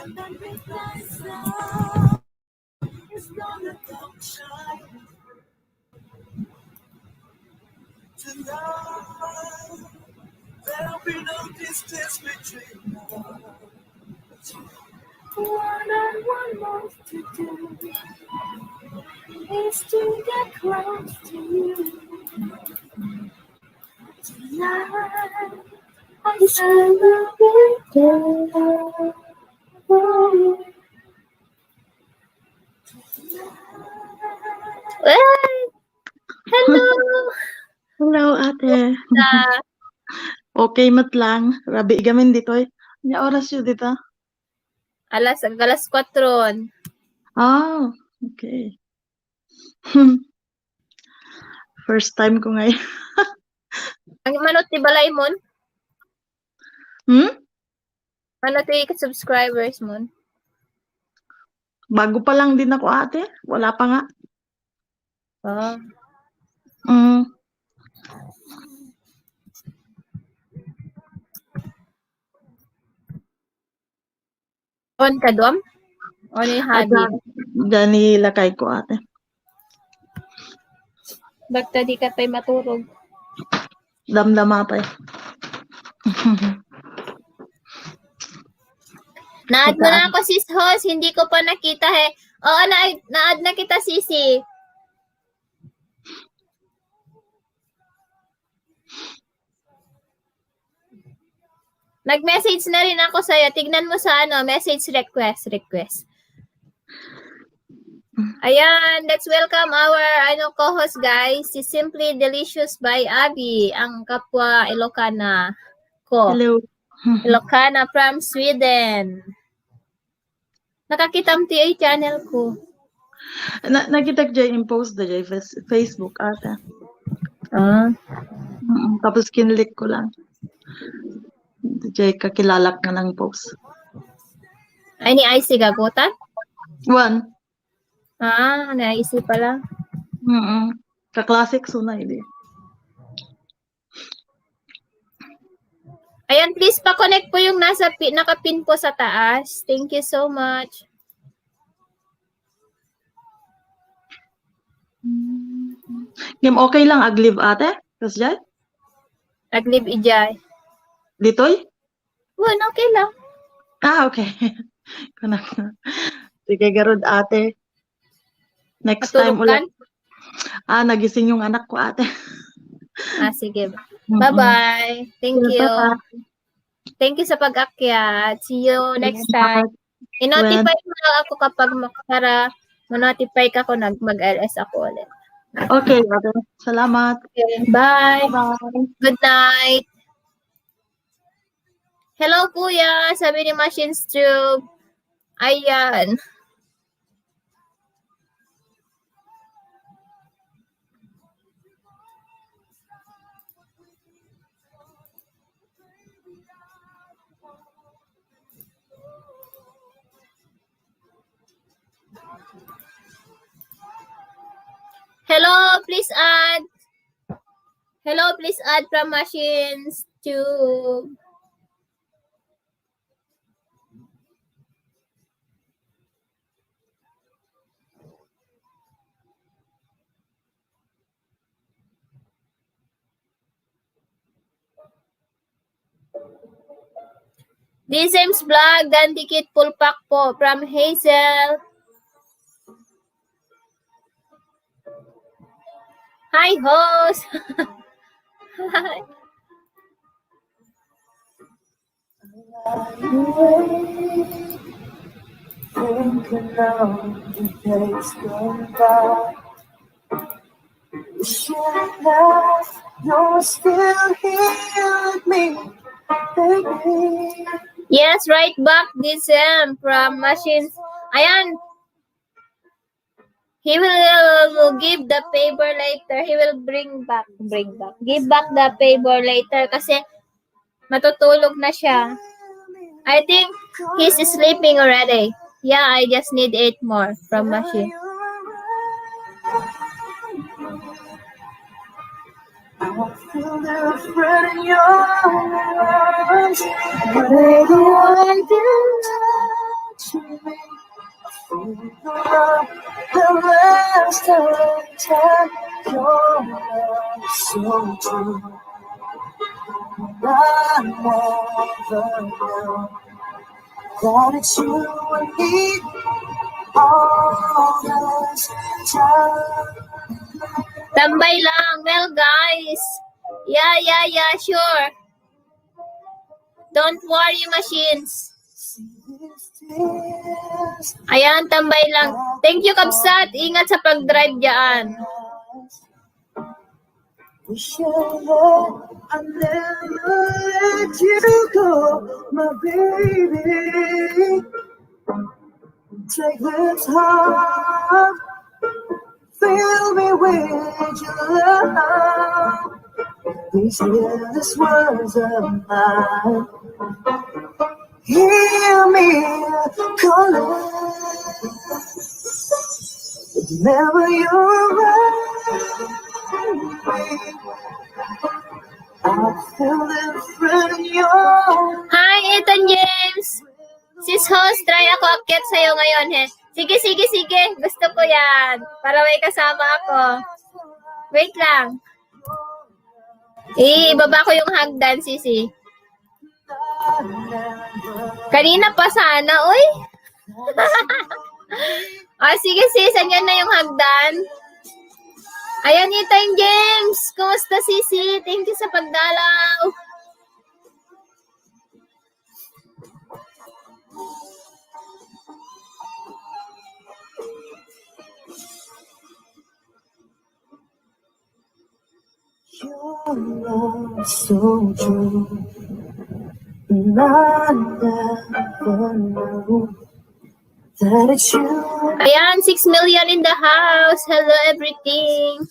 and then replies now. It's gonna come shine tonight. There'll be no distance between us. What I want most to do is to get close to you. Tonight, I celebrate you. Well, hello. Hello, ate. Okay, matlang. Rabi gamin dito eh. Nya oras yun dito? alas 4. Ah, okay. First time ko ngayon. Ang manot ti balay mon? Manot ti subscribers mon? Bago pa lang din ako, ate. Wala pa nga. Ah. On ka dom? On yung hobby? Dani lakay ko, ate. Bagta di ka tayo maturog. Damdama pa eh. Na-add mo na ako, sis host. Hindi ko pa nakita he. Oo, na-add na kita, sisi. Nag-message na rin ako sa'yo. Tignan mo sa message request. Ayan, let's welcome our co-host, guys. Si Simply Delicious by Abby, ang kapwa Ilocana ko. Hello. Ilocana from Sweden. Nakakita mo yung channel ko. Nakita ko dyan yung post na dyan, Facebook, ate. Tapos kinlik ko lang. Dyan kakilala ka ng post. Ay, ni IC gagutan? One. Ni IC pala. Ka-classic sunay di. Ayan, please pa-connect po yung nakapin po sa taas. Thank you so much. Game okay lang aglive, ate? Kas dyan? Aglive ijay. Ditoy? Well, okay lang. Okay. Kunak na. Sige, garod, ate. Next Matulog time ulit. kan? Nagising yung anak ko, ate. Sige. Bye-bye. Thank you. Bye-bye. Thank you sa pag-akyat. See you next time. I-notify mo lang ako kapag para ma-notify ka kung mag-LS ako ulit. Okay, ate. Salamat. Okay, bye. Bye. Good night. Hello, kuya. Sabi ni Machines Tube. Ayan. Hello, please add. Hello, please add from Machines Tube. DSM's vlog, Dan Dikit Pulpak po from Hazel. Hi, host. Hi. Thinking of the days gone by. Wishing that you're still here with me, baby. Yes, right back, DSM from Machines. Ayan. He will give the paper later. He will bring back. Give back the paper later kasi matutulog na siya. I think he's sleeping already. Yeah, I just need 8 more from Machine. I feel different in your arms. Baby, I didn't touch me. The last time your love so true. I never knew that it's you and me all this time. Tambay lang. Well, guys. Yeah, sure. Don't worry, Machines. Ayan, tambay lang. Thank you, Kabsat. Ingat sa pag-drive dyan. I never let you go, my baby. Take this heart, fill me with your love. These careless words of mine, hear me calling. Whenever you're around me, I feel different in your. Hi, Ethan James. Sis host, try ako akyat sa'yo ngayon, he. Sige. Gusto ko yan. Para may kasama ako. Wait lang. Ibaba ko yung hagdan, sisi. Kanina pa sana, uy. Sige sis, andyan na yung hagdan. Ayan, Ethan James. Kumusta, sisi? Thank you sa pagdalaw. Your love so true, and I never knew that it's you. Ayan, 6 million in the house. Hello, everything.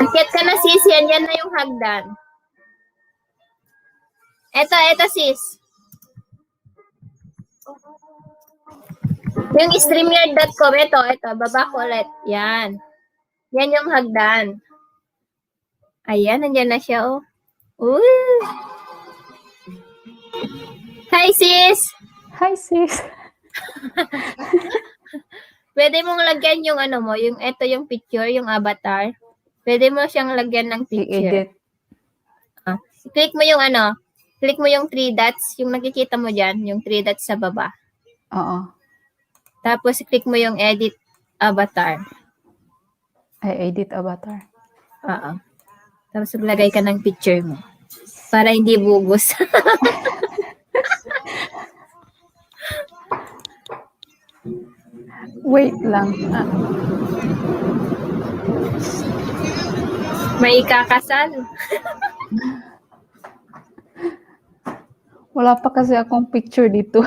Akyat ka na, sis. Yan na yung hagdan. Eto, sis. Yung StreamYard.com, ito, baba ko ulit. Yan. Yan yung hagdan. Ayan, nandyan na siya, oh. Ooh. Hi, sis! Hi, sis. Pwede mong lagyan yung ano mo, yung ito yung picture, yung avatar. Pwede mo siyang lagyan ng picture. I-edit. Click mo yung ano, click mo yung 3 dots, yung nakikita mo dyan, yung 3 dots sa baba. Oo. Tapos, click mo yung edit avatar. Ay, edit avatar. Oo. Tapos, maglagay ka ng picture mo. Para hindi bugos. Wait lang. May ikakasal. Wala pa kasi akong picture dito.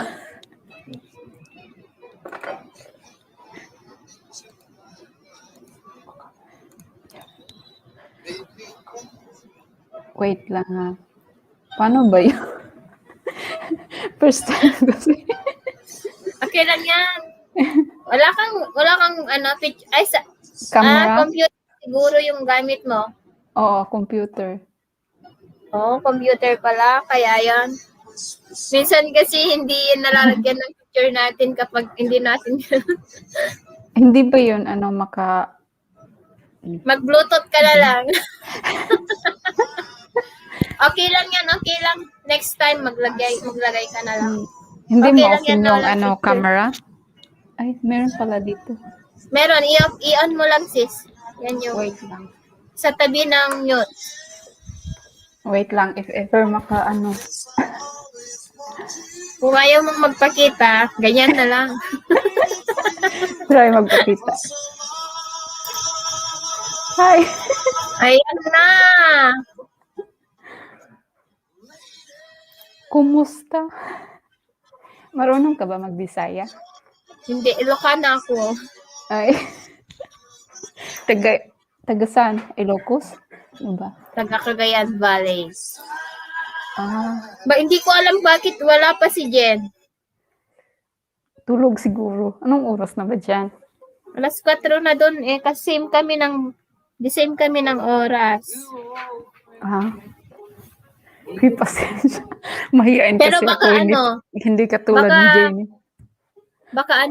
Wait lang ha. Paano ba yun? First time kasi. Okay lang yan. Wala kang ano, Camera? computer siguro yung gamit mo. Oo, computer. Oo, computer pala, kaya yan. Minsan kasi hindi nalalagyan ng picture natin kapag hindi natin Hindi ba yun, mag-bluetooth ka na lang. Okay lang yan, okay lang. Next time maglagay ka na lang. Hindi Okay mo lang yan open na yung walang picture. camera? Ay, meron pala dito. Meron, i-on mo lang sis. Yan yung Wait lang. sa tabi ng mute. Wait lang, if ever Kung ayaw mong magpakita, ganyan na lang. try magpakita. Hi! Ayan na! Kumusta? Marunong ka ba magbisaya? Hindi, Ilocana ako. Ay. Taga saan? Ilocos? Ano ba? Taga Cagayan Valley. Ah, Hindi ko alam bakit wala pa si Jen. tulog siguro. Anong oras na ba dyan? Alas 4 na doon kasi the same kami ng oras. Ah. Uy, pasensya. Mahihain Pero kasi baka ako. Hindi katulad ni baka- Jenny. Baka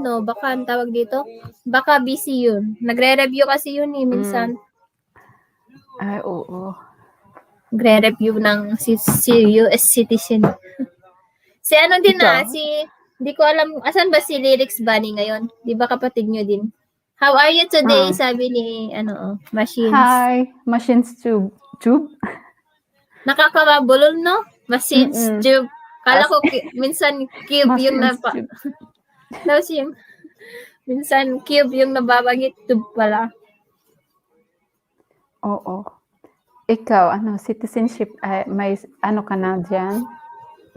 ang tawag dito? Baka busy yun. Nagre-review kasi yun minsan. Ay, oo. Nagre-review ng si US citizen. Si ano din hindi ko alam, asan ba si Lyrics Bunny ngayon? Di ba kapatid nyo din? How are you today? Sabi ni, Machines. Hi, Machines Tube. Tube? Nakakabulol, no? Machines Tube. Kala ko minsan cube yung Machines Tube. Tapos yung minsan cube yung nababangit tube pala. Oo. Ikaw, citizenship, may ka na dyan?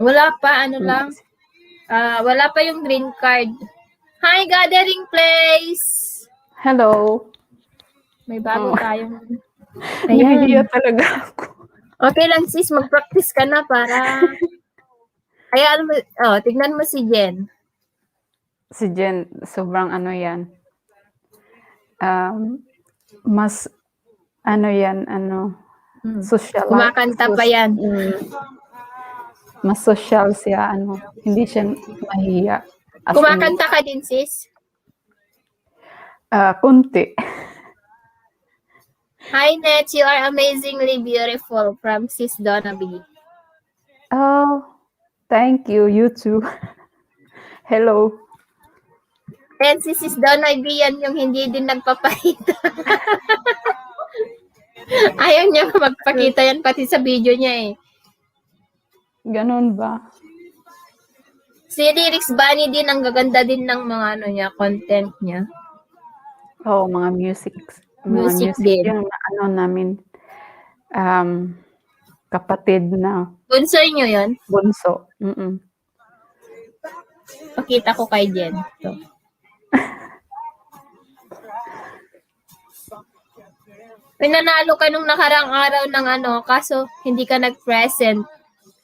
Wala pa, lang. Wala pa yung green card. Hi, Gathering Place! Hello. May bago tayong... Nahihiya talaga ako. Okay lang sis, mag-practice ka na para... tignan mo si Jen. Si Jen, sobrang yan. Mas, social. Kumakanta pa yan. Mas social siya, hindi siya mahiya. Kumakanta ka din sis? Kunti. Hi Nets, you are amazingly beautiful from Sis Donna B. Oh, thank you. You too. Hello. And si Sis Donna B yan yung hindi din nagpapakita. Ayaw niya magpakita yan pati sa video niya Ganon ba? Si Lyrics Bunny din, ang gaganda din ng mga content niya. Oh, mga music. Music din. Yung namin, kapatid na Bunso niyo yun? bunso. Pakita ko kay Jen. So. Pinanalo ka nung nakarang araw ng kaso hindi ka nag-present.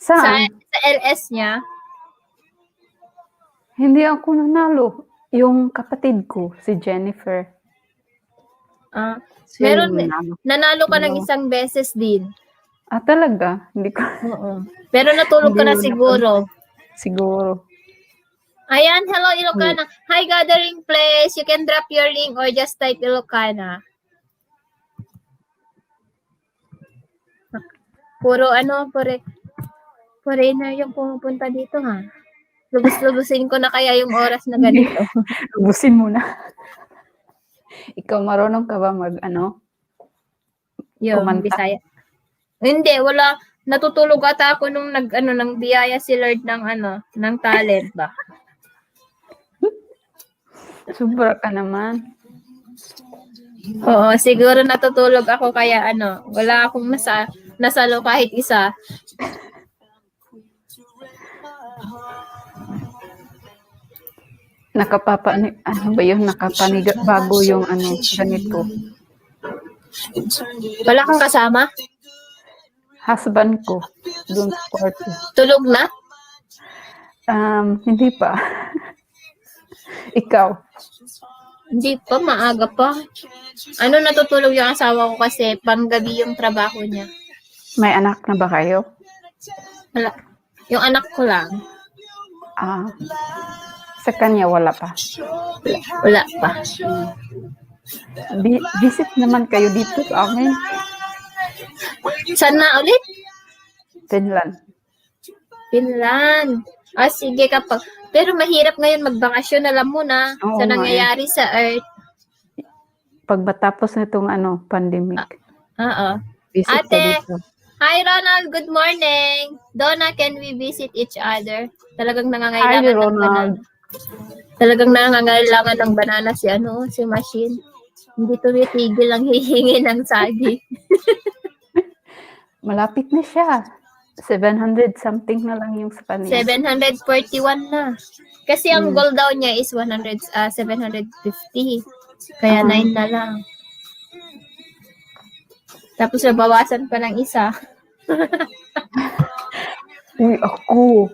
Saan? Sa LS niya. Hindi ako nanalo. Yung kapatid ko, si Jennifer. Siya Meron, yung nanalo. nanalo ka ng isang beses din. Talaga? Hindi ko. Oo. Pero natulog ka na Hindi siguro. Siguro. Ayan, hello Ilocana. Hi Gathering Place. You can drop your link or just type Ilocana. Puro foreigner yung pumupunta dito ha. Lubos-lubusin ko na kaya yung oras na ganito. Lubusin mo na. Ikaw marunong ka ba Yung kumanta? Bisaya. Hindi, wala. Natutulog ata ako nung nang biyaya si Lord ng talent ba. Sobra ka naman. Oo, siguro natutulog ako kaya wala akong nasalo kahit isa. Ano ba yun? Nakapaniga bago yung ganito. Wala kang kasama? Husband ko, doon sa kwarto. Tulog na? Hindi pa. Ikaw? Hindi pa, maaga pa. Natutulog yung asawa ko kasi panggabi yung trabaho niya. May anak na ba kayo? Wala. Yung anak ko lang. Sa kanya wala pa. Wala pa. Visit naman kayo dito sa amin. Saan na ulit? Finland. Finland. Sige kapag. Pero mahirap ngayon magbakasyon, alam mo na, Oo sa nga nangyayari sa Earth. Pag matapos nitong pandemic. Oo. Visit ka Ate, dito. hi Ronald, good morning. Donna, can we visit each other? Talagang Hi, nangangailangan ng Ronald. banana. Talagang nangangailangan ng banana si Machine. Hindi tumitigil ang hihingi ng sagi. Malapit na siya. 700 something na lang yung sa kanya. 741 na. Kasi ang goal daw niya is 750. Kaya 9 na lang. Tapos nabawasan pa ng isa. Uy, ako.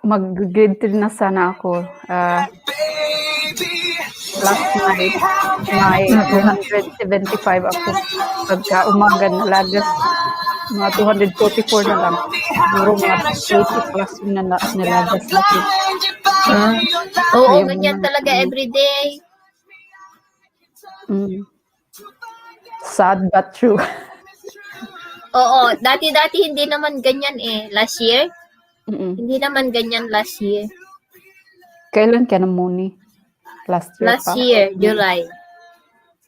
Mag-grade 3 na sana ako. Last night, may 275 ako. Pagka umaga nalagas, mga 244 na lang. Siguro mga 80 plus yung nalagas natin. Oo, Ayaw ganyan mo na. talaga everyday. Sad but true. Oo, dati-dati hindi naman ganyan last year. Hindi Mm-mm. naman ganyan last year. Kailan ka na muni? Last year Last pa? year, July.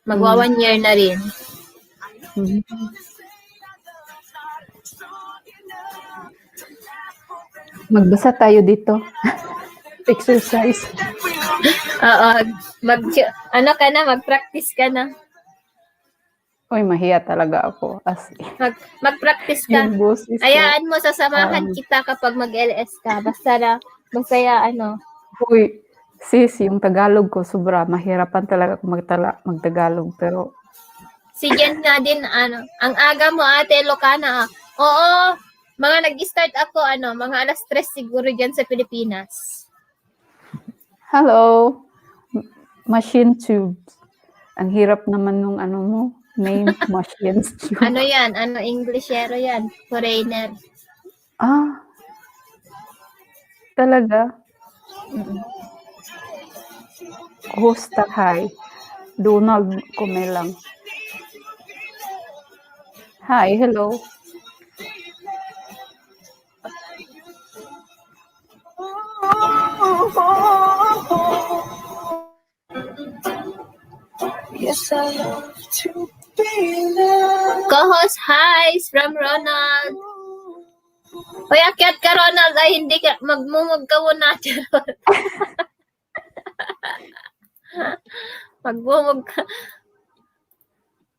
Magwa 1 year na rin. Mhm. Magbasa tayo dito. Exercise. Oo, mag-practice ka na. Uy, mahiya talaga ako. As Mag-practice ka. yung boses ko. Ayaan mo, sasamahan kita kapag mag-LS ka. Basta Uy, sis, yung Tagalog ko, sobra. Mahirapan talaga ako mag-Tagalog. Pero, si Jen nga din, ang aga mo ate, Lokana. Oo, mga nag-start ako, mga alas 3 siguro dyan sa Pilipinas. hello, machine tubes. Ang hirap naman nung mo, name, machine tube. Yan? Englishero yan? Foreigner. Talaga? Kumusta, hi? Donald Kumelang. Hi, hello. Yes, I love to be loved. Co-host, hi's from Ronald. Hoy, akyat ka, Ronald. Ay, hindi ka. Magmumug ka muna, Charot. Magmumug ka.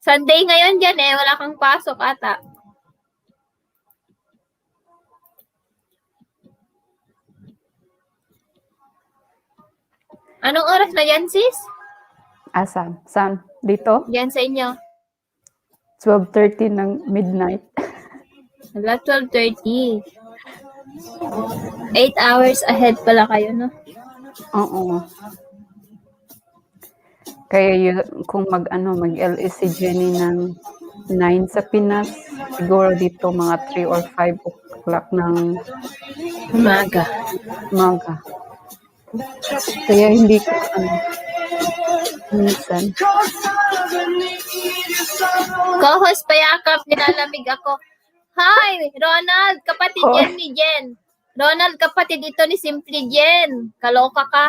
Sunday ngayon dyan wala kang pasok ata. Anong oras na yan, sis? Asan? Saan? Dito? Yan sa inyo. 12:30 ng midnight. Wala, 12:30. 8 hours ahead pala kayo, no? Oo. Kaya kung mag-LS si Jenny ng 9 sa Pinas, siguro dito mga 3 or 5 o'clock ng Umaga. umaga. Kaya hindi ko minsan. Co-host, payakap, nilalamig ako. Hi, Ronald, kapatid Oh. yan ni Jen. Ronald, kapatid ito ni Simply Jen. Kaloka ka.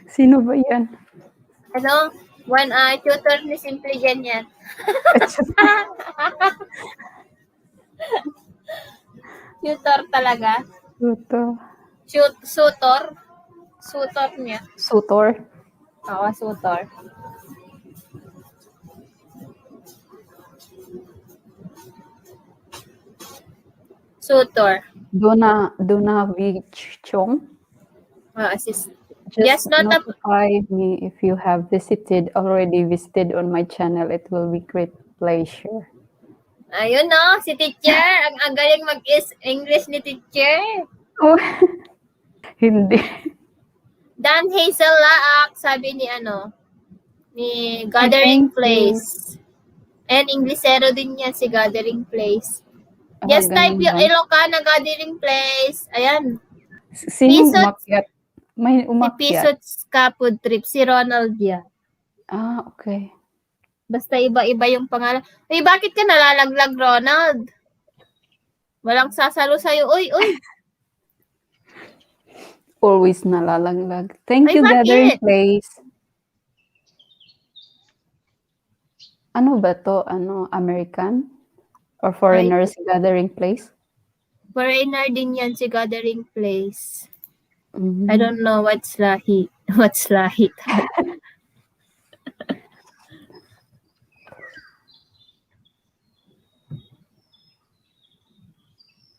Sino ba yan? Tutor ni Simply Jen yan. Tutor talaga. Ito. Sutor. Sutor niya. Sutor. Oo, sutor. Sutor. Duna Vichong. Assist. Just Just not a notify me if you have already visited on my channel. It will be great pleasure. Ayun no, si teacher. Ang galing mag-English ni teacher. Oh, hindi. Dan Hazel Laak, sabi ni ni Gathering Thank you. Place. And Inglesero din yan si Gathering Place. Just type ganun yung ba? Ilocana Gathering Place. Ayan. Sino Pisot. umakyat? May Si umakyat. Pisot's Kapud Trip. Si Ronald yan. Okay. Basta iba-iba yung pangalan. Uy, bakit ka nalalaglag, Ronald? Walang sasalo sa'yo. Uy, uy. Always nalalaglag. Thank Ay, you, bakit? Gathering Place. Ano ba to? American? Or foreigners Gathering Place? Foreigner din yan si Gathering Place. Mhm. I don't know what's lahi. What's lahi?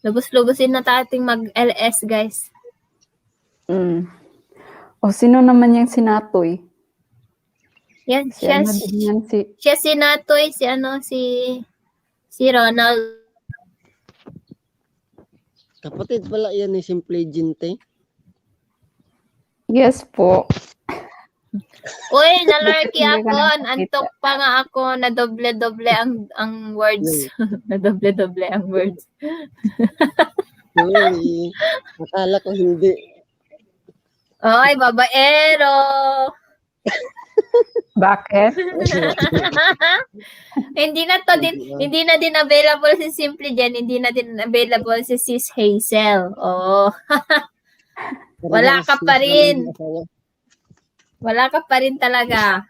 Lubos-lubosin na tating mag-LS, guys. O, sino naman yung sinatoy? Yan, Si ano din yan, siya si Natoy, si Ronald. Kapatid pala yan ni Simple Jinte. Yes po. Uy, nalarky Hindi ka ako. nakakita. Antok pa nga ako na doble-doble ang words. Na doble-doble ang words. Uy, akala ko hindi. Oy, babaero. Bakit? hindi na din available si Simple Jen, hindi na din available si Sis Hazel. Oh. Wala ka pa rin. Wala ka pa rin talaga.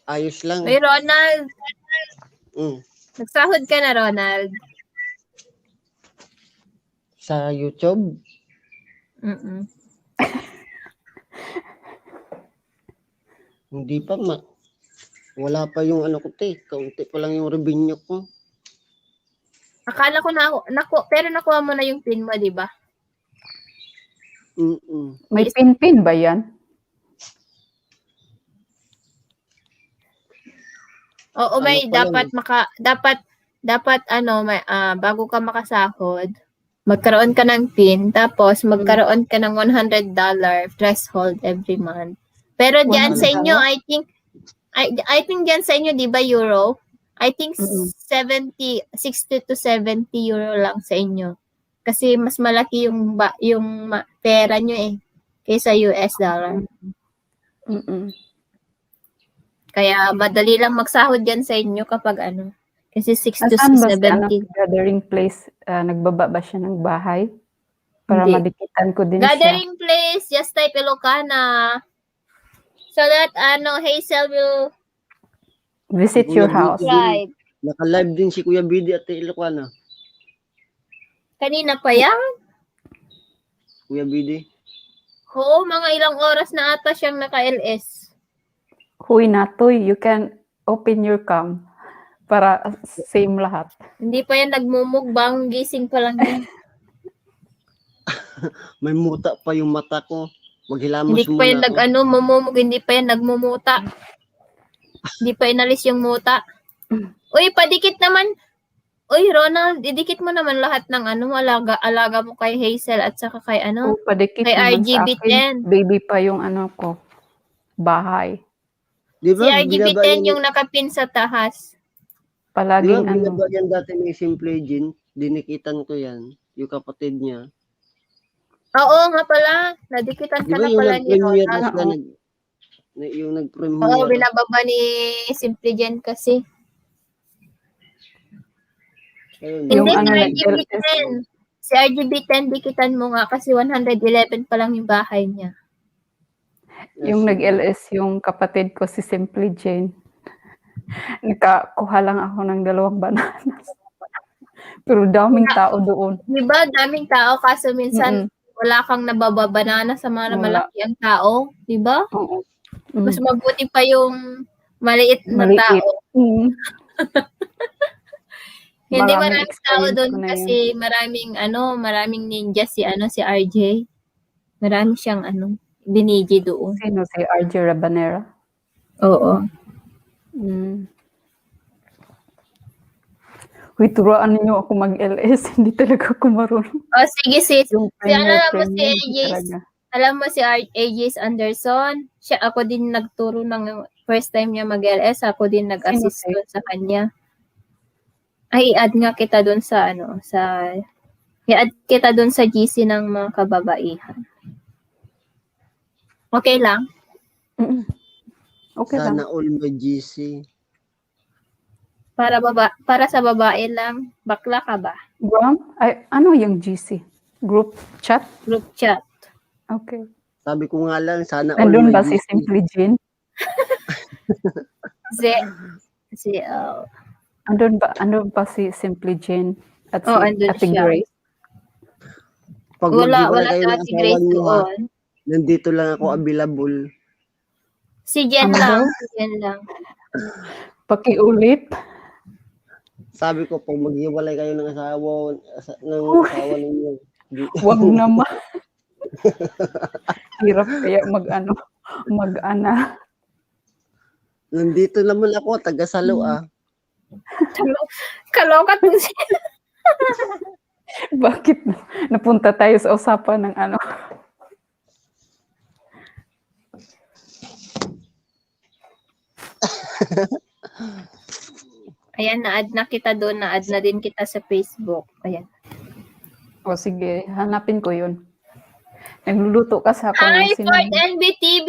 Ayos lang. Uy, Ronald. Mm. Nagsahod ka na, Ronald. Sa YouTube? Mm-mm. Hindi pa wala pa yung ano ko kaunti pa lang yung revenue ko. Akala ko pero nakuha mo na yung pin mo, di ba? May pin-pin ba yan? Oo, may Ano pa dapat bago ka makasahod, magkaroon ka ng pin, tapos magkaroon ka ng $100 threshold every month. Pero diyan sa inyo, I think diyan sa inyo, di ba, euro? I think 60 to 70 euro lang sa inyo. Kasi mas malaki yung pera nyo kaysa US dollar. Kaya madali lang magsahod yan sa inyo kapag kasi 60 to Saan ba si 70. Gathering Place? Nagbaba ba siya ng bahay? Para Hindi. madikitan ko din siya. Gathering Place, just type Ilocana. So that Hazel will Visit your house. subscribe. Naka-live din si Kuya Bidi at Ilocana. Kanina pa yan? Kuya Bidi. Oo, mga ilang oras na ata siyang naka-LS. Huy Natoy, you can open your cam para same lahat. Hindi pa yan nagmumugbang, gising pa lang yan. May muta pa yung mata ko. Maghilamos Hindi pa yan ako. hindi pa yan nagmumuta. Hindi pa inalis yung muta. Uy, padikit naman. Uy, Ronald, idikit mo naman lahat ng alaga mo kay Hazel at saka kay Padikit kay naman sa RGB10. akin. Baby pa yung ko. Bahay. Di Si ba, RGB10 yung nakapin sa tahas. Di ba, Palaging binaba yan dati ni Simple Jin. Dinikitan ko yan. Yung kapatid niya. Oo nga pala. Nadikitan Di ka ba na yung pala ni nag-premiere Ronald. yung Oo, nag-premiere. binababa ni Simple Jen kasi. Ayun. Yung Hindi, si nag-LS. RGB10. Si RGB10, dikitan mo nga kasi 111 pa lang yung bahay niya. Yung nag-LS yung kapatid ko si Simply Jane. Nakakuha lang ako ng 2 bananas. Pero daming tao doon. Di ba? Daming tao kaso minsan Mm-mm. wala kang nababanana sa mga Wala. malaki ang tao. Di ba? Oo. Mas mabuti pa yung maliit na Maliit. tao. Mm. Hindi Maraming maraming tao experience doon ko na kasi maraming ninja si RJ. Marami siyang binigi doon. Sino si RJ Rabanera? Oo. Mm. Uy, turuan ninyo ako mag-LS. Hindi talaga ako marunong. Oh, sige sis. Yung Alam mo si premier, AJ, talaga. alam mo si AJ Anderson? Ako din nagturo ng first time niya mag-LS. Ako din nag-assist Sino doon sa kanya. Ay, i-add nga kita doon sa i-add kita doon sa GC ng mga kababaihan. Okay lang? Mm-mm. Okay lang. Sana all may GC. Para sa babae lang. Bakla ka ba? Gram? Ay, ano yung GC? Group chat? Group chat. Okay. Sabi ko nga lang, sana all Nandun may ba si GC. Simply Jean? Andun ba si Simply Jean at si andun Ate siya. Grace? Pag Wala maghiwalay kayo si ng Ate asawa Grace niyo, doon. nandito lang ako available. Si Jen Ano lang. daw? Si Jen lang. Pakiulit. Sabi ko, pag maghiwalay kayo ng asawa ninyo. Wag naman. Hirap kaya mag-ana. Nandito naman ako, taga-Salo Kaloka to siya. Bakit napunta tayo sa usapan ng ano? Ayan, na-add na kita doon. Na-add na din kita sa Facebook. Ayan. O sige, hanapin ko yun. Nagluluto kasi ako Hi, ng Fort NBTV!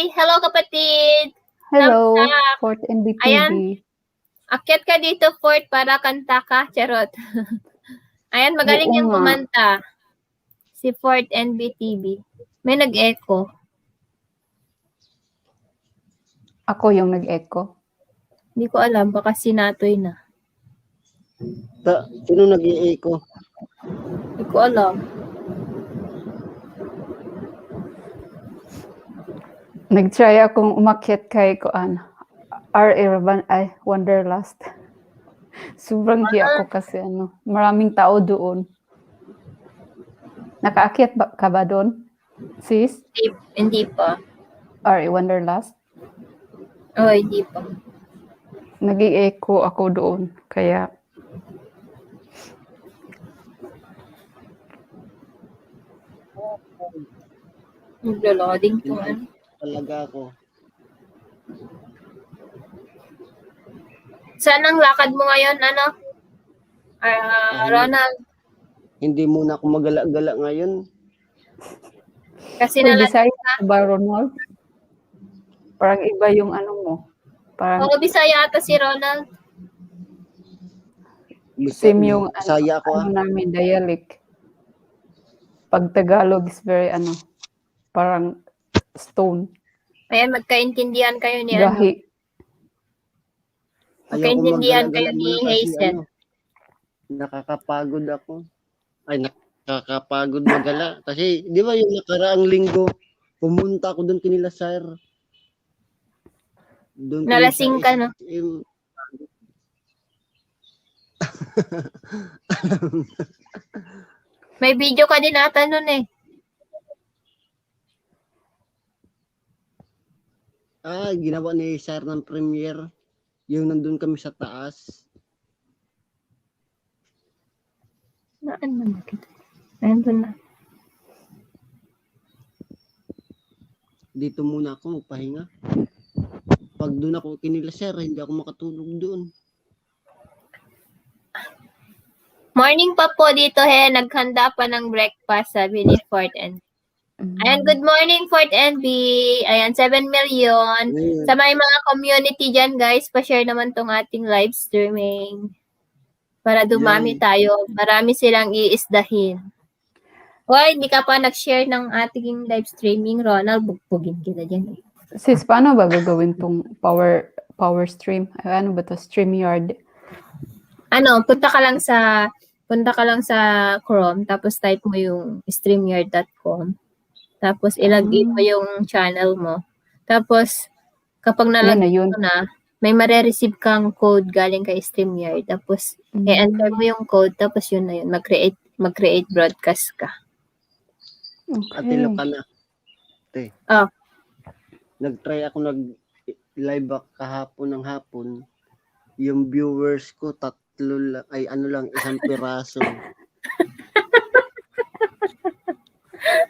Hello, kapatid! Hello, Namsak. Fort NBTV. Ayan. Akyat ka dito, Fort, para kanta ka. Charot. Ayan, magaling Oo yung nga. kumanta. Si Fort NBTV. May nag-echo. Ako yung nag-echo. Hindi ko alam. Baka sinatoy na. Sino nag-i-echo? Hindi ko alam. Nag-try akong umakyat kay Wanderlust. Sobrang hiya ko kasi maraming tao doon. Nakaakyat ka ba doon, sis? Hindi pa. R.A. Wanderlust? Oh, hindi pa. Nag-i-echo ako doon. Kaya Naglo-loading to. Talaga ako. Saan ang lakad mo ngayon, Ronald? Hindi muna ako magala-gala ngayon. Kasi Bisaya ka ba, Ronald? Parang iba yung mo. Parang Bisaya ata si Ronald. same yung Bisaya ako namin, dialect. Pag Tagalog is very parang stone. Ayan, magkaintindihan kayo ni Gahi. Magkaintindihan kayo ni muna kasi Hazel. nakakapagod ako. Ay, nakakapagod magala. Kasi, di ba yung nakaraang linggo, pumunta ako doon kinila sir. Doon kami Nalasing sa ka, no? May video ka din ata nun eh. Ginawa ni sir ng premiere. Yung nandun kami sa taas. Naan na nakita? Nandun na. Dito muna ako magpahinga. Pag doon ako kinila sir, hindi ako makatulog doon. Morning pa po dito, naghanda pa ng breakfast, sabi ni Fort NB. Ayan, good morning, Fort NB. Ayan, 7 million. Sa may mga community dyan, guys, pa-share naman tong ating live streaming. Para dumami tayo. Marami silang iisdahin. Hoy, hindi ka pa nag-share ng ating live streaming, Ronald. Bugbugin kita dyan. Sis, paano ba gagawin tong power stream? Ano ba to? StreamYard? Punta ka lang sa punta ka lang sa Chrome, tapos type mo yung streamyard.com. Tapos ilagin mo yung channel mo. Tapos kapag Yun na nalagay yun. mo na, may mare-receive kang code galing kay StreamYard. Tapos i-enter mo yung code, tapos yun na yun. Mag-create broadcast ka. Ate Okay. ka na. Ate. Oh. Nag-try ako live kahapon ng hapon. Yung viewers ko, 3 lang, ay ano lang, 1 piraso.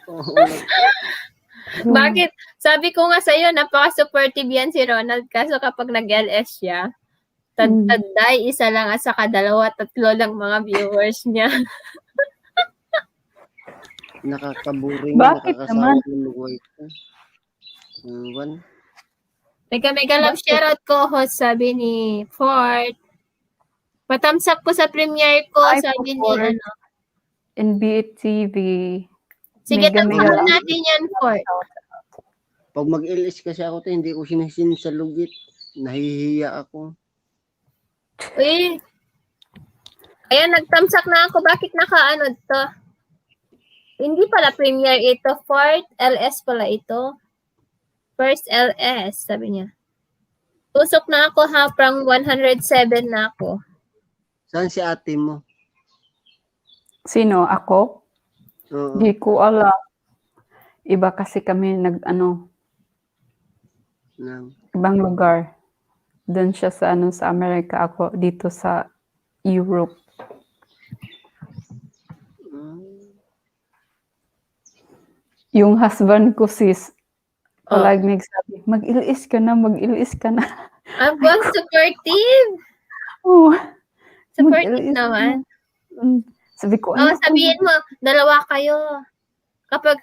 Oo. Bakit? Sabi ko nga sa'yo, napaka-supportive yan si Ronald. Kaso kapag nag-LS siya, tadtaday, isa lang at saka 2-3 lang mga viewers niya. Nakakaburing, Bakit nakakasawa naman? ng buhay ko. Mega love shoutout co-host, sabi ni Fort. Patamsak po sa premiere ko, Hi, sabi ni Fort. ano. NBT TV. Sige, Mega tamsakan natin yan, Fort. Pag mag-LS kasi ako, hindi ko sinisin sa lugit. Nahihiya ako. Uy. Ayan, nagtamsak na ako. Bakit nakaano to? Hindi pala premiere ito, Fort. LS pala ito. First LS, sabi niya. Tusok na ako ha, prang 107 na ako. Saan si ate mo? Sino? Ako? Oo. Di ko alam. Iba kasi kami ibang lugar. Doon siya sa sa Amerika, ako dito sa Europe. Yung husband ko sis, palagi nagsabi, mag-ilis ka na, mag-ilis ka na. Aba, supportive. Oh, Supportive mag-ilis naman. na. Sabi ko, Oh, sabihin mo, 2 kayo. Kapag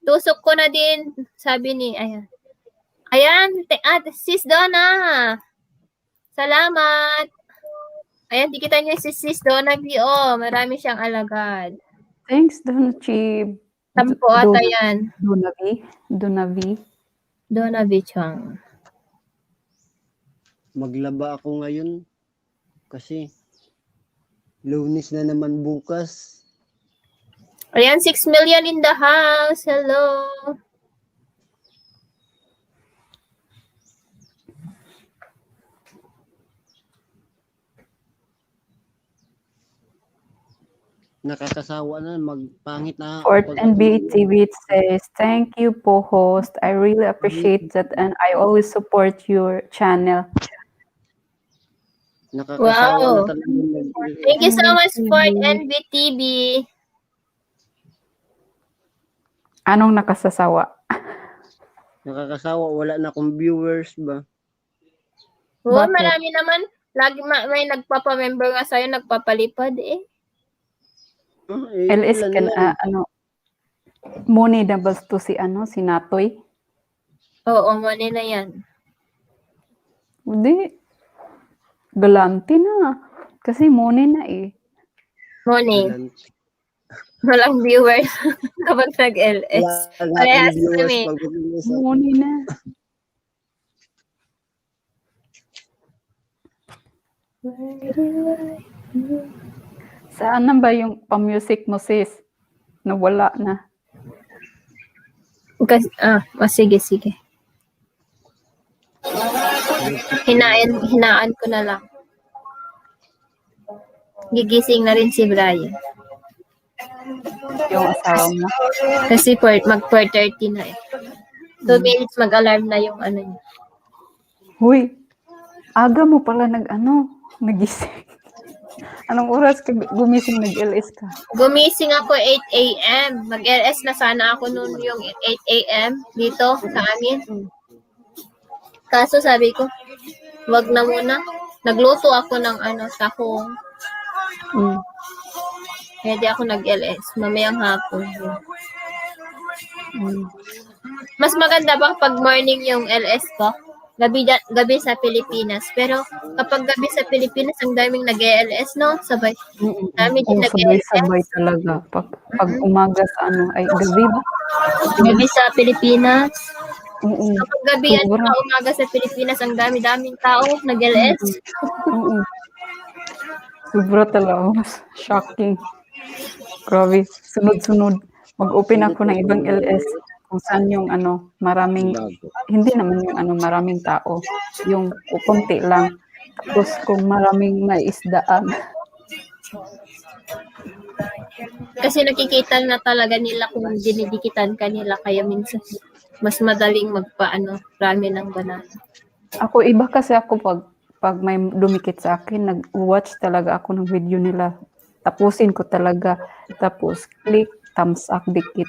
tusok ko na din, sabi ni, ayan, sis Donna. Salamat. Ayan, dikita niyo si sis Donna B. Oh, marami siyang alagad. Thanks, Donna Chib. 10 ata yan. Donavi. Donna B. Chang. Maglaba ako ngayon. Kasi, Lunes na naman bukas. Ayan, 6 million in the house. Hello. Nakakasawa na, magpangit na. Fort pag- NBA TV says, thank you po host. I really appreciate that and I always support your channel. Nakakasawa Wow. na talaga. Thank you so much, Fort NBTV. Anong nakasasawa? Nakakasawa, wala na akong viewers ba? Oo, Bakit? marami naman. Lagi may nagpapa-member nga sa'yo, nagpapalipad eh. LS ka na, money doubles to si Natoy. Oo, money na yan. Hindi. Galante na. Kasi money na eh. Money. Walang viewers kapag nag-LS. Parehas kami. Money na. Saan na ba yung pa-music mo sis? Nawala na. Kasi, sige. Hinaan ko na lang. Gigising na rin si Brian. Yung asawa mo. Kasi mag 4:30 na eh. 2 minutes mag-alarm na yung ano niya. Huy, aga mo pala nagising. Anong oras ka gumising nag-LS ka? Gumising ako 8 a.m. Mag-LS na sana ako noon yung 8 a.m. dito sa amin. Kaso sabi ko, wag na muna. Nagluto ako ng tahong. Kaya di ako nag-LS. Mamayang hapon. Mas maganda bang pag morning yung LS ko? Gabi sa Pilipinas. Pero kapag gabi sa Pilipinas, ang daming nag-LS, no? Sabay. Dami din nag-LS. Sabay talaga. Pag umaga sa ay gabi ba? Gabi sa Pilipinas. Oo. Kapag gabi at umaga sa Pilipinas, ang dami-daming tao nag-LS. Sobra talaga. Shocking. Grabe. Sunod-sunod. Mag-open ako ng ibang LS kung saan yung maraming, Bago. hindi naman yung maraming tao. Yung konti lang. Tapos kung maraming may isdaan. Kasi nakikita na talaga nila kung dinidikitan ka nila. Kaya minsan mas madaling rami ng banana. Ako, iba kasi ako pag may dumikit sa akin, nag-watch talaga ako ng video nila. Tapusin ko talaga. Tapos, click, thumbs up, dikit.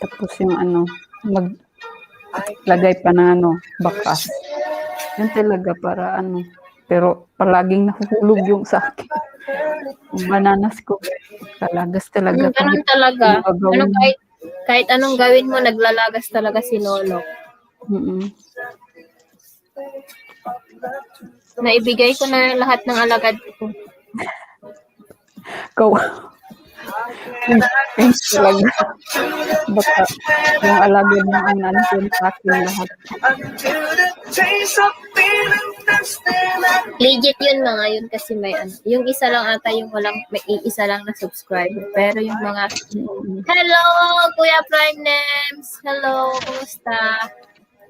Tapos yung maglagay pa ng bakas. Yan talaga para Pero palaging nahuhulog yung sa akin. Yung bananas ko. Kalagas talaga. Ganun talaga. Kahit anong gawin mo, naglalagas talaga si Lolo. Naibigay ko na lahat ng alagad ko. Go. Thanks talaga. Baka yung alagad mo ang nandiyan sa akin lahat. Legit yun mga yun kasi may yung isa lang ata yung may isa lang na subscriber. Pero yung mga hello Kuya Prime Names. Hello, kumusta?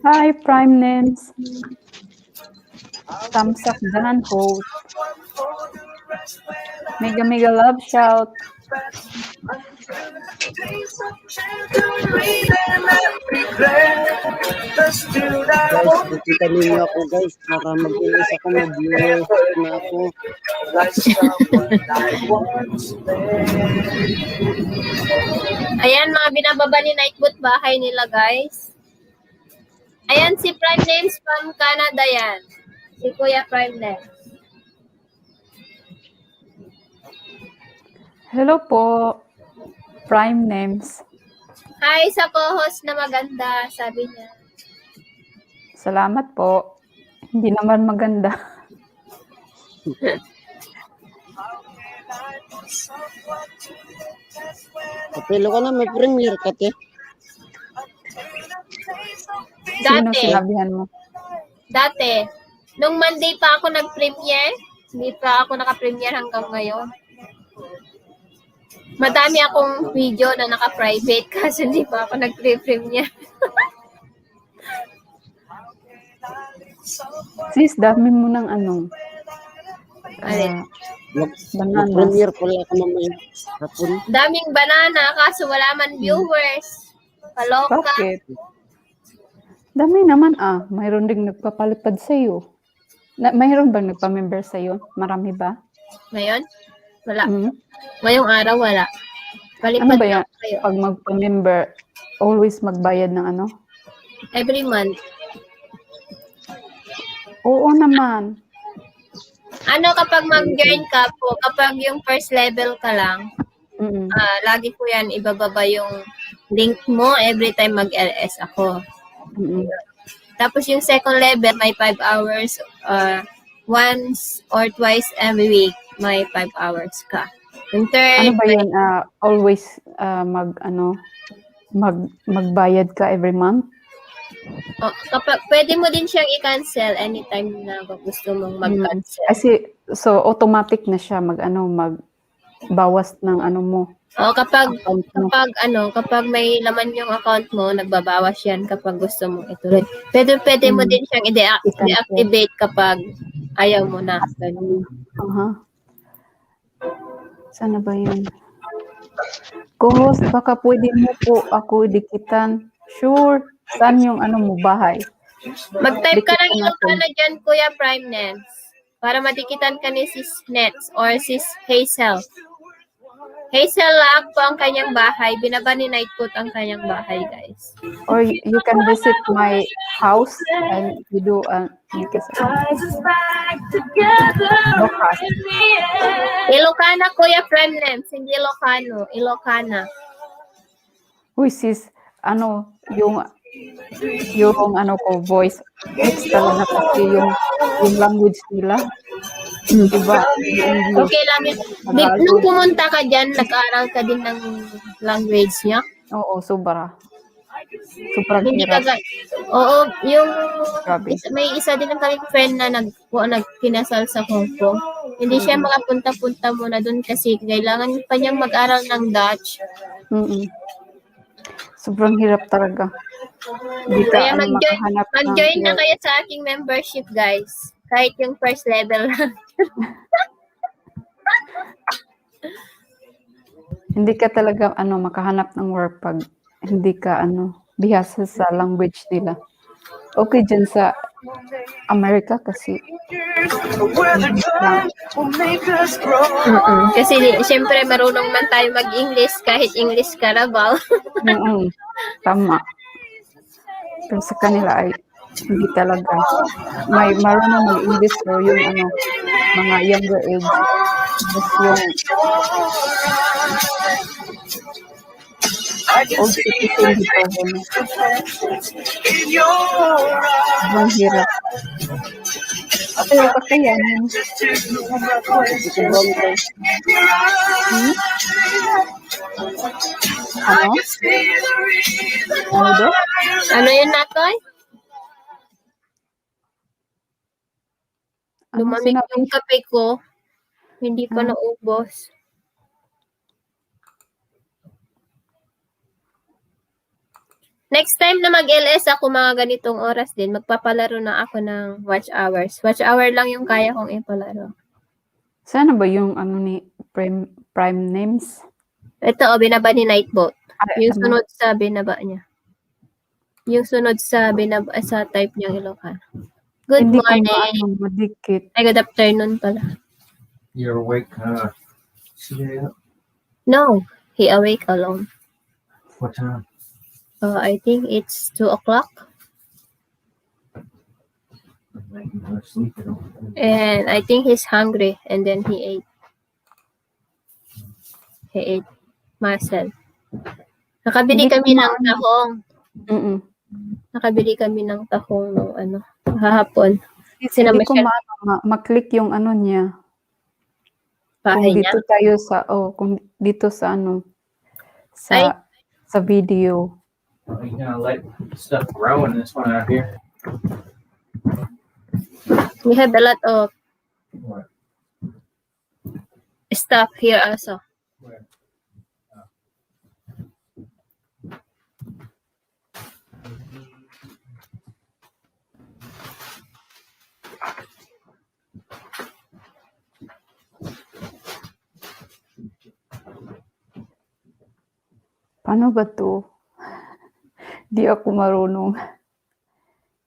Hi Prime Names. Thumbs up dan host. Mega love shout. Guys, nakita ninyo ako guys, para mag-ilis ako, mag-viewers na ako. Ayan, mga binababa ni Nightbot bahay nila, guys. Ayan, si Prime Names from Canada yan. Si Kuya Prime Names. Hello po, Prime Names. Hi sa co-host na maganda, sabi niya. Salamat po. Hindi naman maganda. Apelo ka na, may premiere ka, te. Sino Dati, sinabihan mo? dati, nung Monday pa ako nag-premiere, hindi pa ako naka-premiere hanggang ngayon. Madami akong video na naka-private kasi hindi pa ako nag-premiere. Sis, dami mo ng Alin? bananas. Mag-premiere pala ako mamaya. Hapon. Daming banana kaso wala man viewers. Kaloka. Bakit? Dami naman mayroon ding nagpapalipad sa iyo. Mayroon bang nagpa-member sa iyo? Marami ba? Ngayon? Wala. Mm. Ngayong araw wala. Ano Palipad ba yan? lang kayo. Pag magpa-member, always magbayad ng Every month. Oo naman. Kapag mag-join ka po, kapag yung first level ka lang, Mm. lagi ko yan ibababa yung link mo every time mag-LS ako. Mm. Tapos yung second level, may 5 hours. Once or twice every week, may 5 hours ka. Yung third, Ano ba yun? Always magbayad ka every month? kapag, pwede mo din siyang i-cancel anytime na gusto mong mag-cancel. Kasi, so automatic na siya magbawas ng mo. Kapag account mo. kapag may laman yung account mo, nagbabawas yan kapag gusto mong ituloy. Pwede mo din siyang i-deactivate kapag ayaw mo na. Ganun. Sana ba yun? Co-host, baka pwede mo po ako dikitan. Sure. Saan yung mo bahay? Mag-type ka ng Dikitan Ilocana dyan, Kuya Prime Nets. Para madikitan ka ni Sis Nets or Sis Hazel. Hazel lang po ang kanyang bahay. Binaba ni Nightfoot ang kanyang bahay, guys. Or you can visit my house and you do Bakas. Ilocana, Kuya Prime Nets. Hindi Ilocano. Ilocana. Uy sis, yung ko voice mix talaga kasi yung language nila. Diba? Okay lang yun. Nung pumunta ka dyan, nag-aaral ka din ng language niya? Oo, sobra. Sobrang Hindi hirap. ka Oo, yung Grabe. may isa din ang kaming friend na nagkinasal sa Hong Kong. Hindi siya makapunta-punta muna doon kasi kailangan pa niyang mag-aral ng Dutch. Sobrang hirap talaga. Hindi ka Kaya makahanap ng mag-join na work. kayo sa aking membership, guys. Kahit yung first level lang. Hindi ka talaga makahanap ng work pag hindi ka bihasa sa language nila. Okay dyan sa Amerika kasi Kasi siyempre marunong man tayo mag-English kahit English Carabao. Tama. Pero sa kanila ay hindi talaga. May marunong mag-English pero yung mga younger age. Tapos yung old citizen dito. Ang hirap. Pero kakayanin. Ano? Ano do? Ano yun, Natoy? Lumamig sinabi? yung kape ko. Hindi pa naubos. Next time na mag-LS ako mga ganitong oras din, magpapalaro na ako ng watch hours. Watch hour lang yung kaya kong ipalaro. Sana ba yung ni prime names? Ito, binaba ni Nightbot. Ay, Yung sunod sa binaba niya. Yung sunod sa binaba sa type niyang Ilocano. Good Hindi morning. ko madikit. Ay, good afternoon pala. You're awake, No, he awake alone. What time? I think it's 2 o'clock. And I think he's hungry and then he ate. He ate myself. Nakabili kami ng tahong. Nakabili kami ng tahong nung hahapon. Hindi ko maklik yung niya. Bahay Kung niya? dito tayo sa kung dito sa sa video. You gotta let stuff grow in this one out here. We have a lot of What? stuff here also. Where? Paano ba to? Di ako marunong.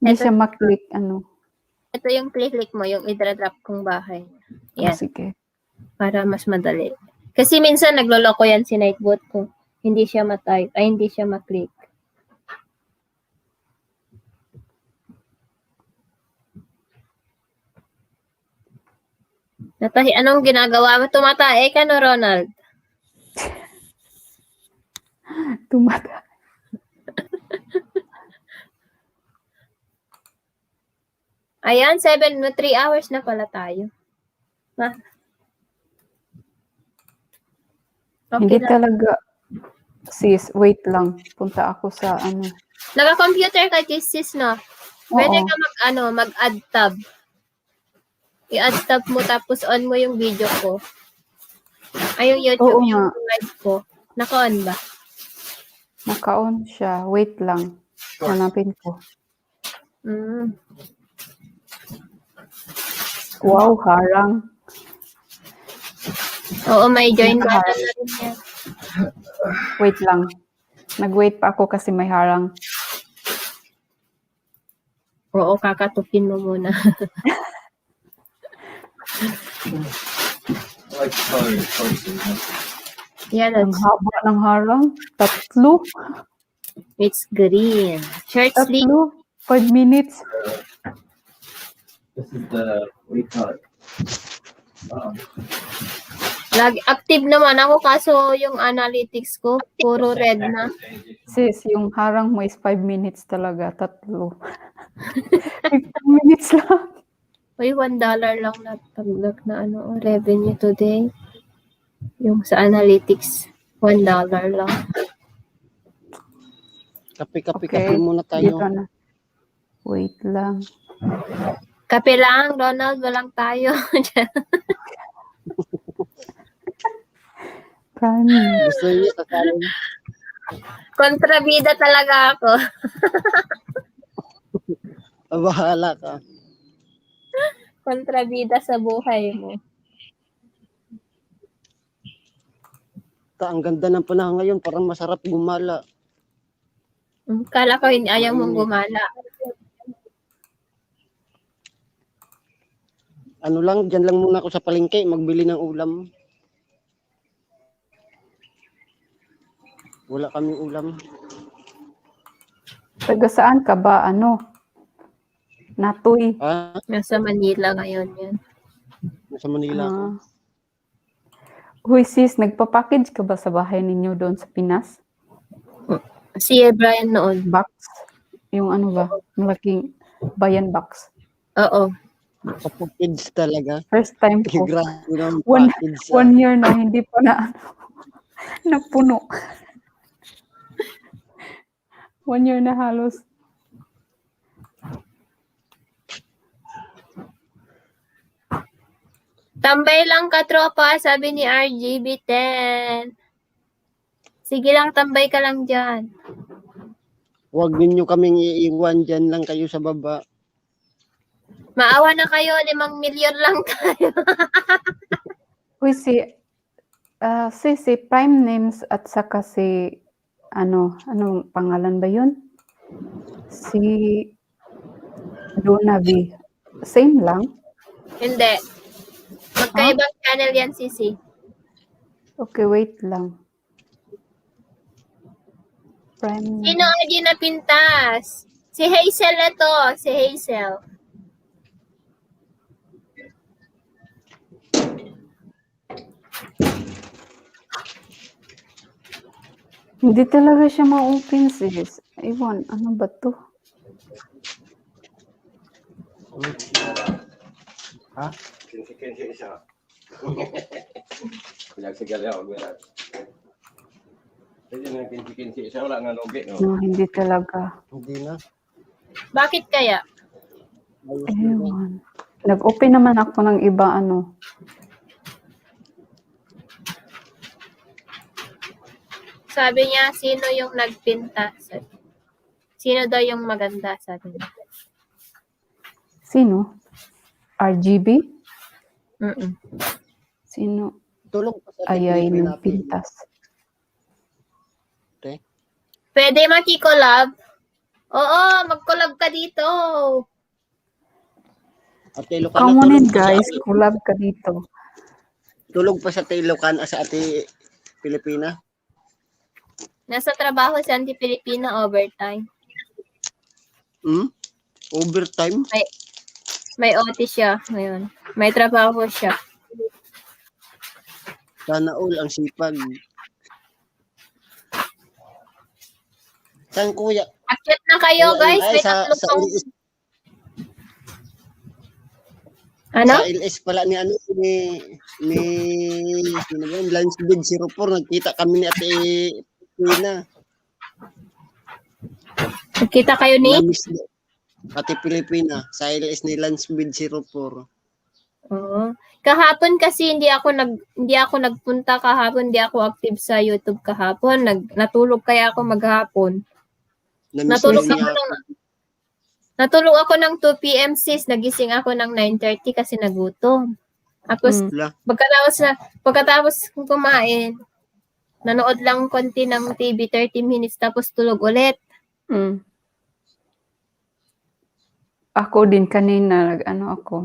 Hindi siya maklik Ito yung click mo, yung i-drop kong bahay. Yan. Sige. Para mas madali. Kasi minsan nagloloko yan si Nightbot ko. Hindi siya ma-type. Ay, hindi siya ma-click. Natahi, anong ginagawa mo? Tumatae ka no, Ronald? Tumata. Ayan, 3 hours na pala tayo. Ha? Okay Hindi lang. talaga. Sis, wait lang. Punta ako sa Naka-computer ka, sis, no? Pwede ka mag-add tab. I-add tab mo tapos on mo yung video ko. Ay, yung YouTube, Oo yung nga. live ko. Naka-on ba? Naka-on siya. Wait lang. Hanapin ko. Wow, harang. Oo, may join button na rin yan. Wait lang. Nag-wait pa ako kasi may harang. Oo, kakatukin mo muna. I like the color of your choices. Yeah, Ang that's, haba ng harang. 3. it's green. Short sleeve. 5 minutes. This is the, what do you call it? Active naman ako kaso yung analytics ko, puro red na. Sis, yung harang mo is 5 minutes talaga. 3. 15 minutes lang. Uy, $1 lang nataglag na revenue today. Yung sa analytics, $1 lang. Kape muna tayo. Dito na. Wait lang. Kape lang, Ronald, walang tayo. Prime name. Gusto niyo sasabihin? Kontrabida talaga ako. Bahala ka. Kontrabida sa buhay mo. Ang ganda ng panahon ngayon, parang masarap gumala. Kala ko ayaw mong gumala. Ano lang, dyan lang muna ako sa palengke, magbili ng ulam. Wala kaming ulam. Taga saan ka ba? Ano? Natuy. Nasa Manila ngayon yan. Nasa Manila ako. Huy sis, nagpa-package ka ba sa bahay ninyo doon sa Pinas? Si Brian noon. Box? Yung ano ba? Malaking bayan box. Oo. Package talaga. First time ko. Grabe ng One, package. 1 year na hindi pa na napuno. 1 year na halos. Tambay lang ka, tropa, sabi ni RGB10. Sige lang, tambay ka lang dyan. Huwag ninyo kaming iiwan, dyan lang kayo sa baba. Maawa na kayo, 5 milyon lang tayo. Uy, si Prime Names at saka si, anong pangalan ba yun? Si Donavi. Same lang? Hindi. Magkaibang channel yan, Sisi. Okay, wait lang. Prime Sino ang ginapintas? Si Hazel na to. Si Hazel. Hindi talaga siya ma-open, sis. Ewan, ano ba to? Ha? Kinsi siya. Pinagsigali ako. Pwede na kinsi siya. Wala nga nogi. No, hindi talaga. Hindi na. Bakit kaya? Ewan. Nag-open naman ako ng iba, Sabi niya, sino yung nagpinta? Sino daw yung maganda? Sabi niya. Sino? RGB? Mm-mm. Sino? Tulong pa sa Ayay ng pintas. Okay. Pwede maki-collab? Oo, mag-collab ka dito. Ate Ilocana, Come on in, tulog pa guys. sa- Collab ka dito. Tulog pa sa Ilocana sa ate Pilipina. Nasa trabaho si Auntie Pilipina overtime. Overtime? May OT siya ngayon. May trabaho siya. Sana all ang sipag. Saan kuya? Akyat na kayo, guys. May tatlo sa pang... LS, Ano? sa LS pala ni sino ba yun? Lunch Bed 04. Nagkita kami ni ate Pilipina. Kita kayo ni? Namiss ate Pilipina sa LS ni Lunch Bed 04. Oo. Kahapon kasi hindi ako nagpunta kahapon, hindi ako active sa YouTube kahapon. Natulog kaya ako maghapon. Natulog ako ng 2 PM sis, nagising ako ng 9:30 kasi nagutom. Tapos pagkatapos kong kumain, nanood lang konti ng TV 30 minutes tapos tulog ulit. Ako din kanina,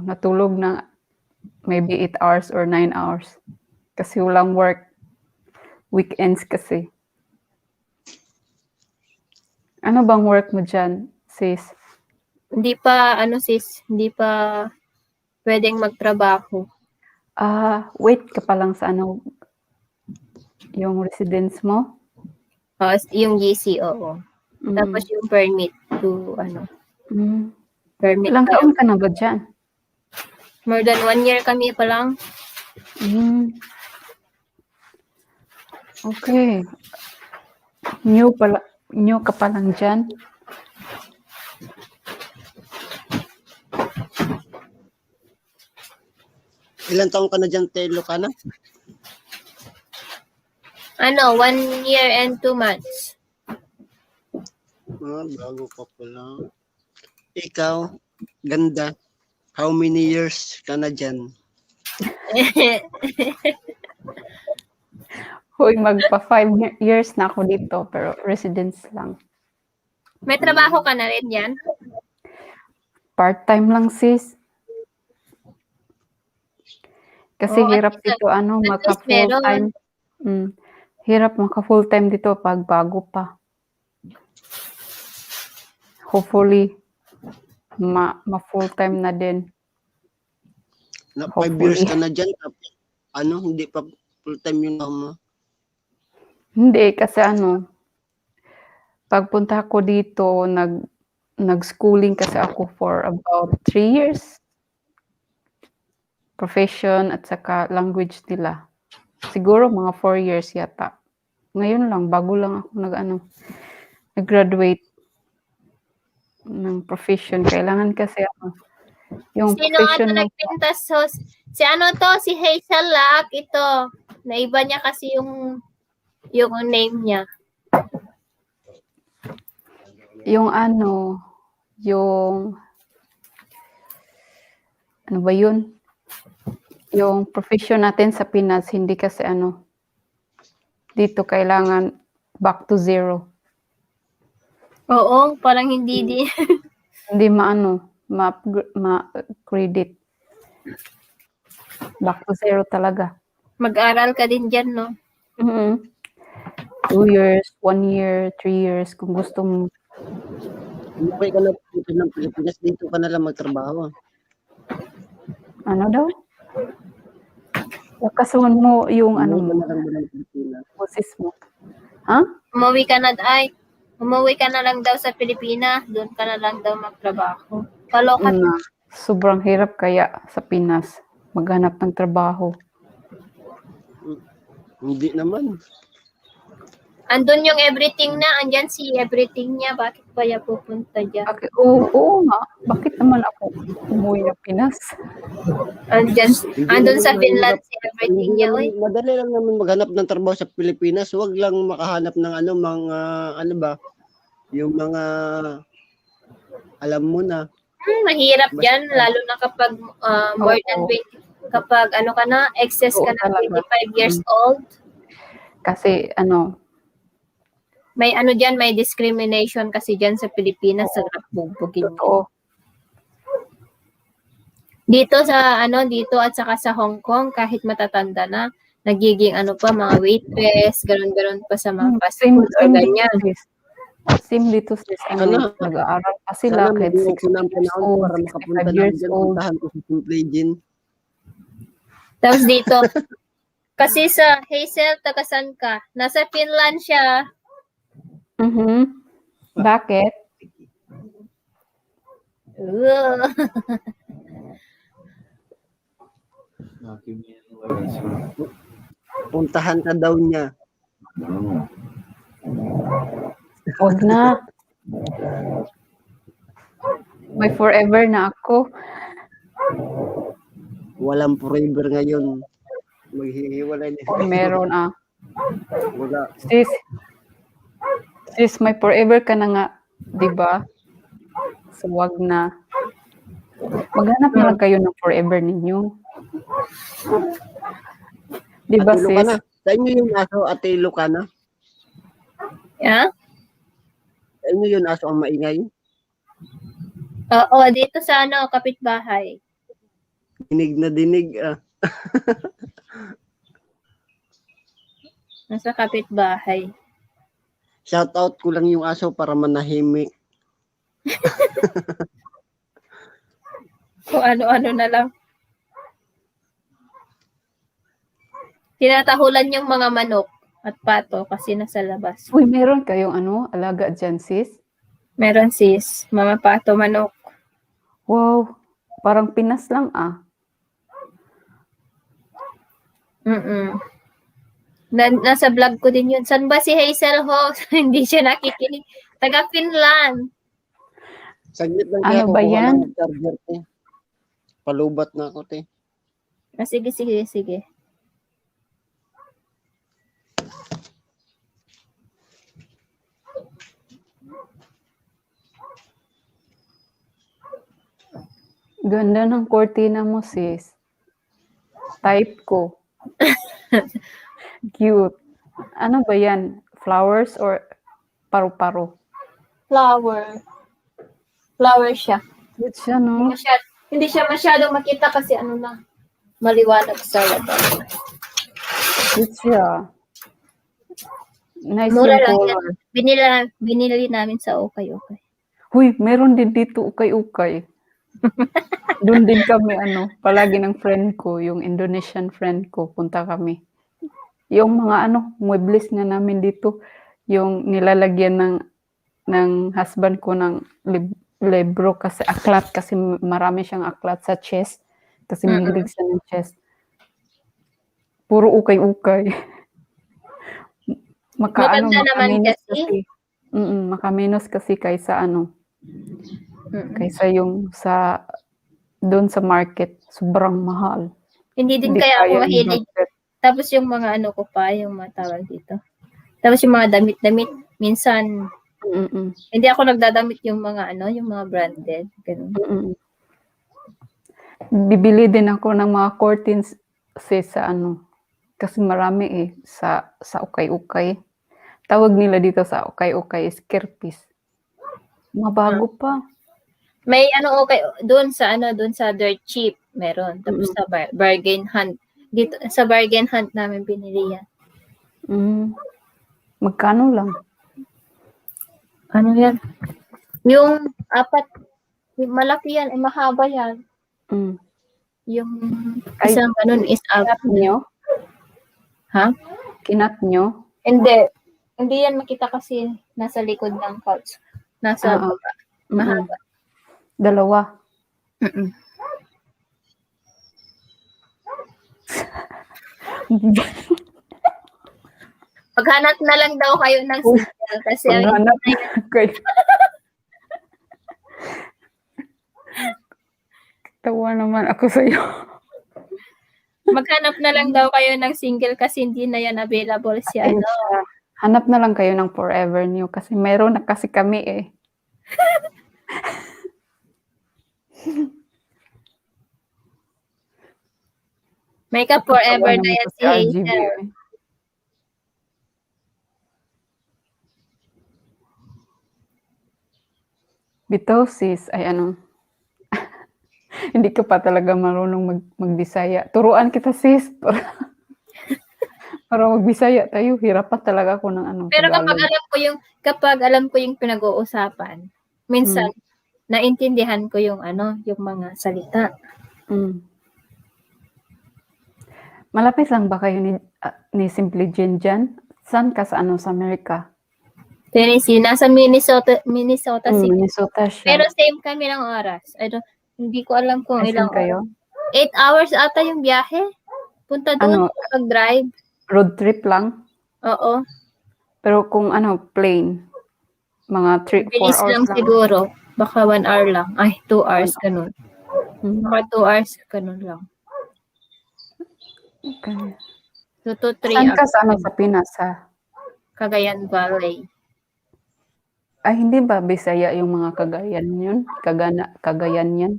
natulog na maybe 8 hours or 9 hours. Kasi walang work. Weekends kasi. Ano bang work mo dyan, sis? Hindi pa pwedeng magtrabaho. Wait ka pa lang sa yung residence mo? Yung GC, oo. Tapos yung permit to permit. Ilang taon ka na ba dyan? More than 1 year kami pa lang. Okay. New ka pa lang dyan? Ilan taong ka na dyan, te Ilocana? Ano, 1 year and 2 months. Bago ka pala. Ikaw, ganda. How many years ka na dyan? Hoy, magpa 5 years na ako dito, pero residence lang. May trabaho ka na rin yan? Part-time lang, sis. Kasi Oh, hirap at least- dito, ano, at maka least meron. full-time. Hirap maka full-time dito pag bago pa. Hopefully, ma-full-time na din. Na 5 years Hopefully. ka na dyan. Tapos, hindi pa full-time yung mo. Hindi, kasi ano, pagpunta ko dito, nag-schooling kasi ako for about 3 years. Profession at saka language nila. Siguro mga 4 years yata. Ngayon lang, bago lang ako nag-graduate ng profession. Kailangan kasi yung Sino profession ano mo. nagpintas? Si ano to? Si Hazel Lack. Ito. Naiba niya kasi yung name niya. Yung ano ba yun? Yung profession natin sa Pinas, hindi kasi dito kailangan back to zero. Oo, parang hindi din. Hindi ma-credit. Back to zero talaga. Mag-aral ka din dyan, no? 2 years, 1 year, 3 years, kung gusto mo. Okay ka na dito ng Pilipinas, dito ka na lang magtrabaho. Ano daw? Kasuhan mo yung boses mo. Ha? Umuwi ka na lang daw sa Pilipinas. Doon ka na lang daw magtrabaho. Kaloka. Sobrang hirap kaya sa Pinas maghanap ng trabaho. Hindi naman. Andun yung everything na. Andyan si everything niya. Bakit kaya pupunta dyan? Oo nga. Bakit naman ako umuwi ng Pinas? Andun sa Finland si everything niya. Oy. Madali lang naman maghanap ng trabaho sa Pilipinas. Huwag lang makahanap ng yung mga alam mo na. Mahirap dyan. Lalo na kapag more than 20. Kapag excess ka na 25 years old. Kasi may dyan, may discrimination kasi dyan sa Pilipinas sa bugbugin. Dito dito at saka sa Hong Kong, kahit matatanda na, nagiging mga waitress, gano'n pa sa mga fast food or ganyan. Same dito sis. Nag-aaral pa sila kahit 60 years old, 65 years old. Tapos dito, kasi sa Hazel, tagasan ka? Nasa Finland siya. Bakit? Puntahan ka daw niya. Huwag na. May forever na ako. Walang forever ngayon. Maghihiwalay na. Meron Wala. Sis, may forever ka na nga, di ba? So, wag na. Maghanap na lang kayo ng forever ninyo. Di ba, Ate sis? Lucana, sa inyo yung aso, Ate Lucana? Yeah? Sa inyo yung aso ang maingay? Oo, dito sa kapitbahay. Dinig na dinig. Nasa kapitbahay. Shout out ko lang yung aso para manahimik. Kung ano-ano na lang. Tinatahulan yung mga manok at pato kasi nasa labas. Uy, meron kayong alaga dyan, sis? Meron sis. Mga pato, manok. Wow. Parang Pinas lang Nasa vlog ko din yun. San ba si Hazel Ho? Hindi siya nakikinig. Taga Finland. Saglit lang Ano ba yan? Charger, te. Palubat na ako, te. Sige. Ganda ng cortina mo, sis. Type ko. Cute. Ano ba yan? Flowers or paru-paro? Flower. Flower siya. Cute siya, no? Hindi siya masyadong makita kasi ano na, maliwanag sa labas. Cute siya. Nice Mura yung lang color. yan. Binili namin sa Okay. Huy, meron din dito ukay-ukay. Doon din kami, palagi ng friend ko, yung Indonesian friend ko, punta kami. Yung mga muebles nga namin dito, yung nilalagyan ng husband ko ng libro kasi aklat, kasi marami siyang aklat sa chest, kasi mahilig siya ng chest. Puro ukay-ukay. Maganda naman kasi. Makaminos kasi kaysa kaysa yung doon sa market, sobrang mahal. Hindi din Hindi kaya ako kaya yung mahilig. budget. Tapos yung mga ko pa, yung mga tawag dito. Tapos yung mga damit-damit, minsan, hindi ako nagdadamit yung mga yung mga branded. Ganun. Bibili din ako ng mga curtains sa kasi marami sa ukay-ukay. Tawag nila dito sa ukay-ukay is kirpis. Mabago pa. May okay doon sa dirt cheap meron. Tapos sa bargain hunt. Dito sa bargain hunt namin binili yan. Magkano lang? Ano yan? Yung malaki yan, mahaba yan. Yung isang ganun is up. Kinat nyo? Ha? Kinat nyo? Hindi. Hindi yan makita kasi nasa likod ng couch. Nasa baba. Mahaba. Dalawa. Maghanap na lang daw kayo ng single kasi Maghanap kayo. Tawa naman ako sa'yo. Maghanap na lang daw kayo ng single kasi hindi na yan available siya. Hanap na lang kayo ng Forever New kasi meron na kasi kami May ka Forever na yan si Hazel. Bitaw sis, ay hindi ka pa talaga marunong mag-Bisaya. Turuan kita sis. Para mag-Bisaya tayo, hirapan talaga ako ng Pero Tagalog. kapag alam ko yung pinag-uusapan, minsan naintindihan ko yung yung mga salita. Malapit lang ba kayo ni Simply Jen dyan? Saan ka sa sa Amerika? Tennessee, nasa Minnesota City. Minnesota siya. Pero same kami ng oras. Hindi ko alam kung Saan ilang kayo? 8 hours ata yung biyahe. Punta doon kapag drive. Road trip lang? Oo. Pero kung plane, mga 3-4 Bilis hours lang siguro. Baka 1 hour lang. Ay, 2 hours ganun. Baka 2 hours ganun lang. Okay. 2 to 3 Saan ka hours. sa Pinas ha? Cagayan Valley. Ay, hindi ba Bisaya yung mga Cagayan yun? Cagayan yan?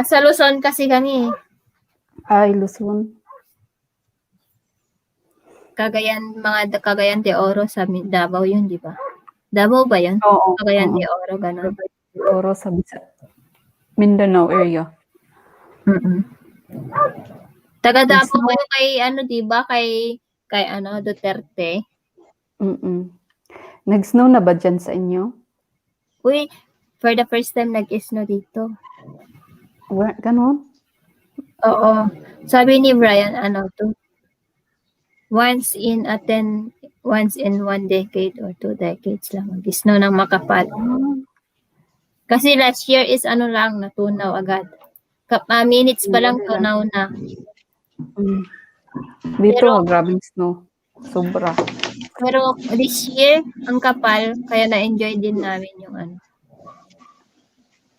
Sa Luzon kasi kami. Ay, Luzon. Cagayan de Oro sa Davao yun, di ba? Davao ba yun? Oo. Cagayan de Oro, ganun. Oro sa Mindanao area. Taga Davao kayo kay di ba? Kay Duterte. Nag-snow na ba dyan sa inyo? Uy, for the first time nag-snow dito. Ganon? Oo. Sabi ni Brian, once in 1 decade or 2 decades lang mag-snow ng makapal. Kasi last year is natunaw agad. Minutes pa lang tunaw na. Dito, grabing snow. Sobra. Pero this year, ang kapal, kaya na-enjoy din namin yung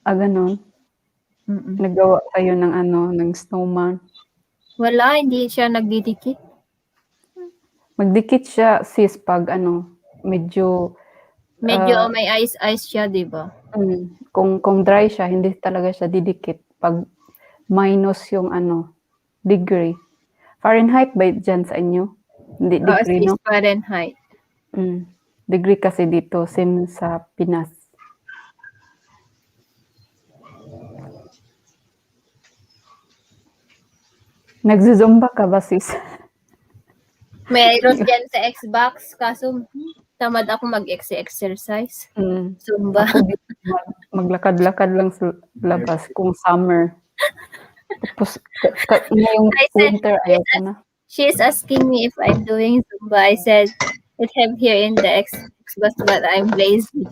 Ganon? Nagawa kayo ng snowman? Wala, hindi siya nagdidikit. Magdikit siya, sis, pag medyo may ice siya, di ba? Kung dry siya, hindi talaga siya didikit. Pag minus yung degree. Fahrenheit ba dyan sa inyo? Hindi degree, no? Fahrenheit. Degree kasi dito, same sa Pinas. Nagzuzumba ka ba, sis? Mayroon dyan sa Xbox, kaso tamad ako mag-exercise. Zumba. Ako dito, maglakad-lakad lang sa labas kung summer. Tapos, ngayong winter, ayaw ko na. She is asking me if I'm doing Zumba. I said, I have here in the Xbox, but I'm lazy.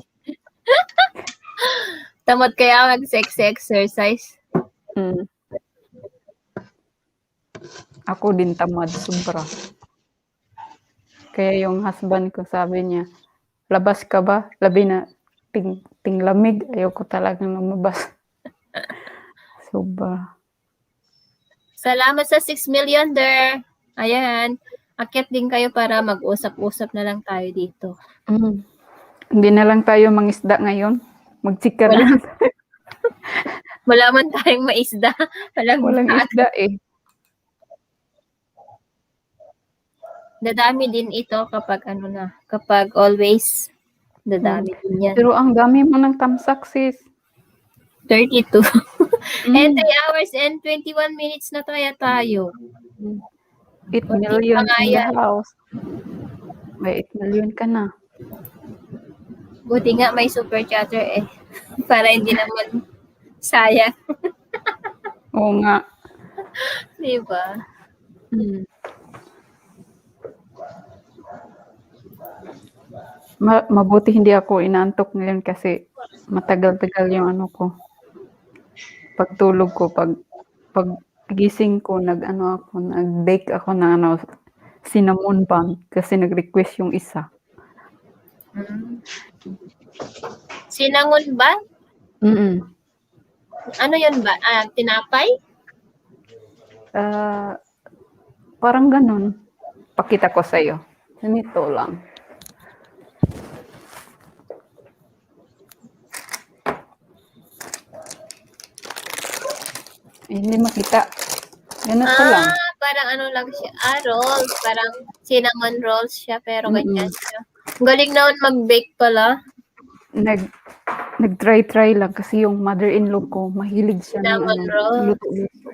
Tamad kaya mag-exercise. Ako din tamad, sobra. Kaya yung husband ko sabi niya, labas ka ba? Labi na tinglamig. Ayoko talagang lumabas. Sobra. Salamat sa 6 million there. Ayan. Akyat din kayo para mag-usap-usap na lang tayo dito. Hindi na lang tayo mangisda ngayon. Magchika na lang tayo. Wala man tayong maisda. Walang isda eh. Dadami din ito kapag kapag always dadami din yan. Pero ang dami mo ng tamsak, sis. 32. And 3 hours and 21 minutes na tayo. 8 million in the house. May 8 million ka na. Buti nga may super chatter para hindi naman sayang. Oo nga. Diba? Mabuti hindi ako inaantok ngayon kasi matagal-tagal yung ko. Pagtulog ko, pag gising ko, nag-bake ako ng cinnamon bun kasi nag-request yung isa. Cinnamon bun? Ano yun ba? Tinapay? Parang ganun. Pakita ko sa'yo. Ganito lang. Hindi makita. Ganito lang. Parang lang siya. Rolls. Parang cinnamon rolls siya, pero ganyan siya. Galing naman mag-bake pala. Nag-try lang kasi yung mother-in-law ko, mahilig siya cinnamon rolls. Luto-luto.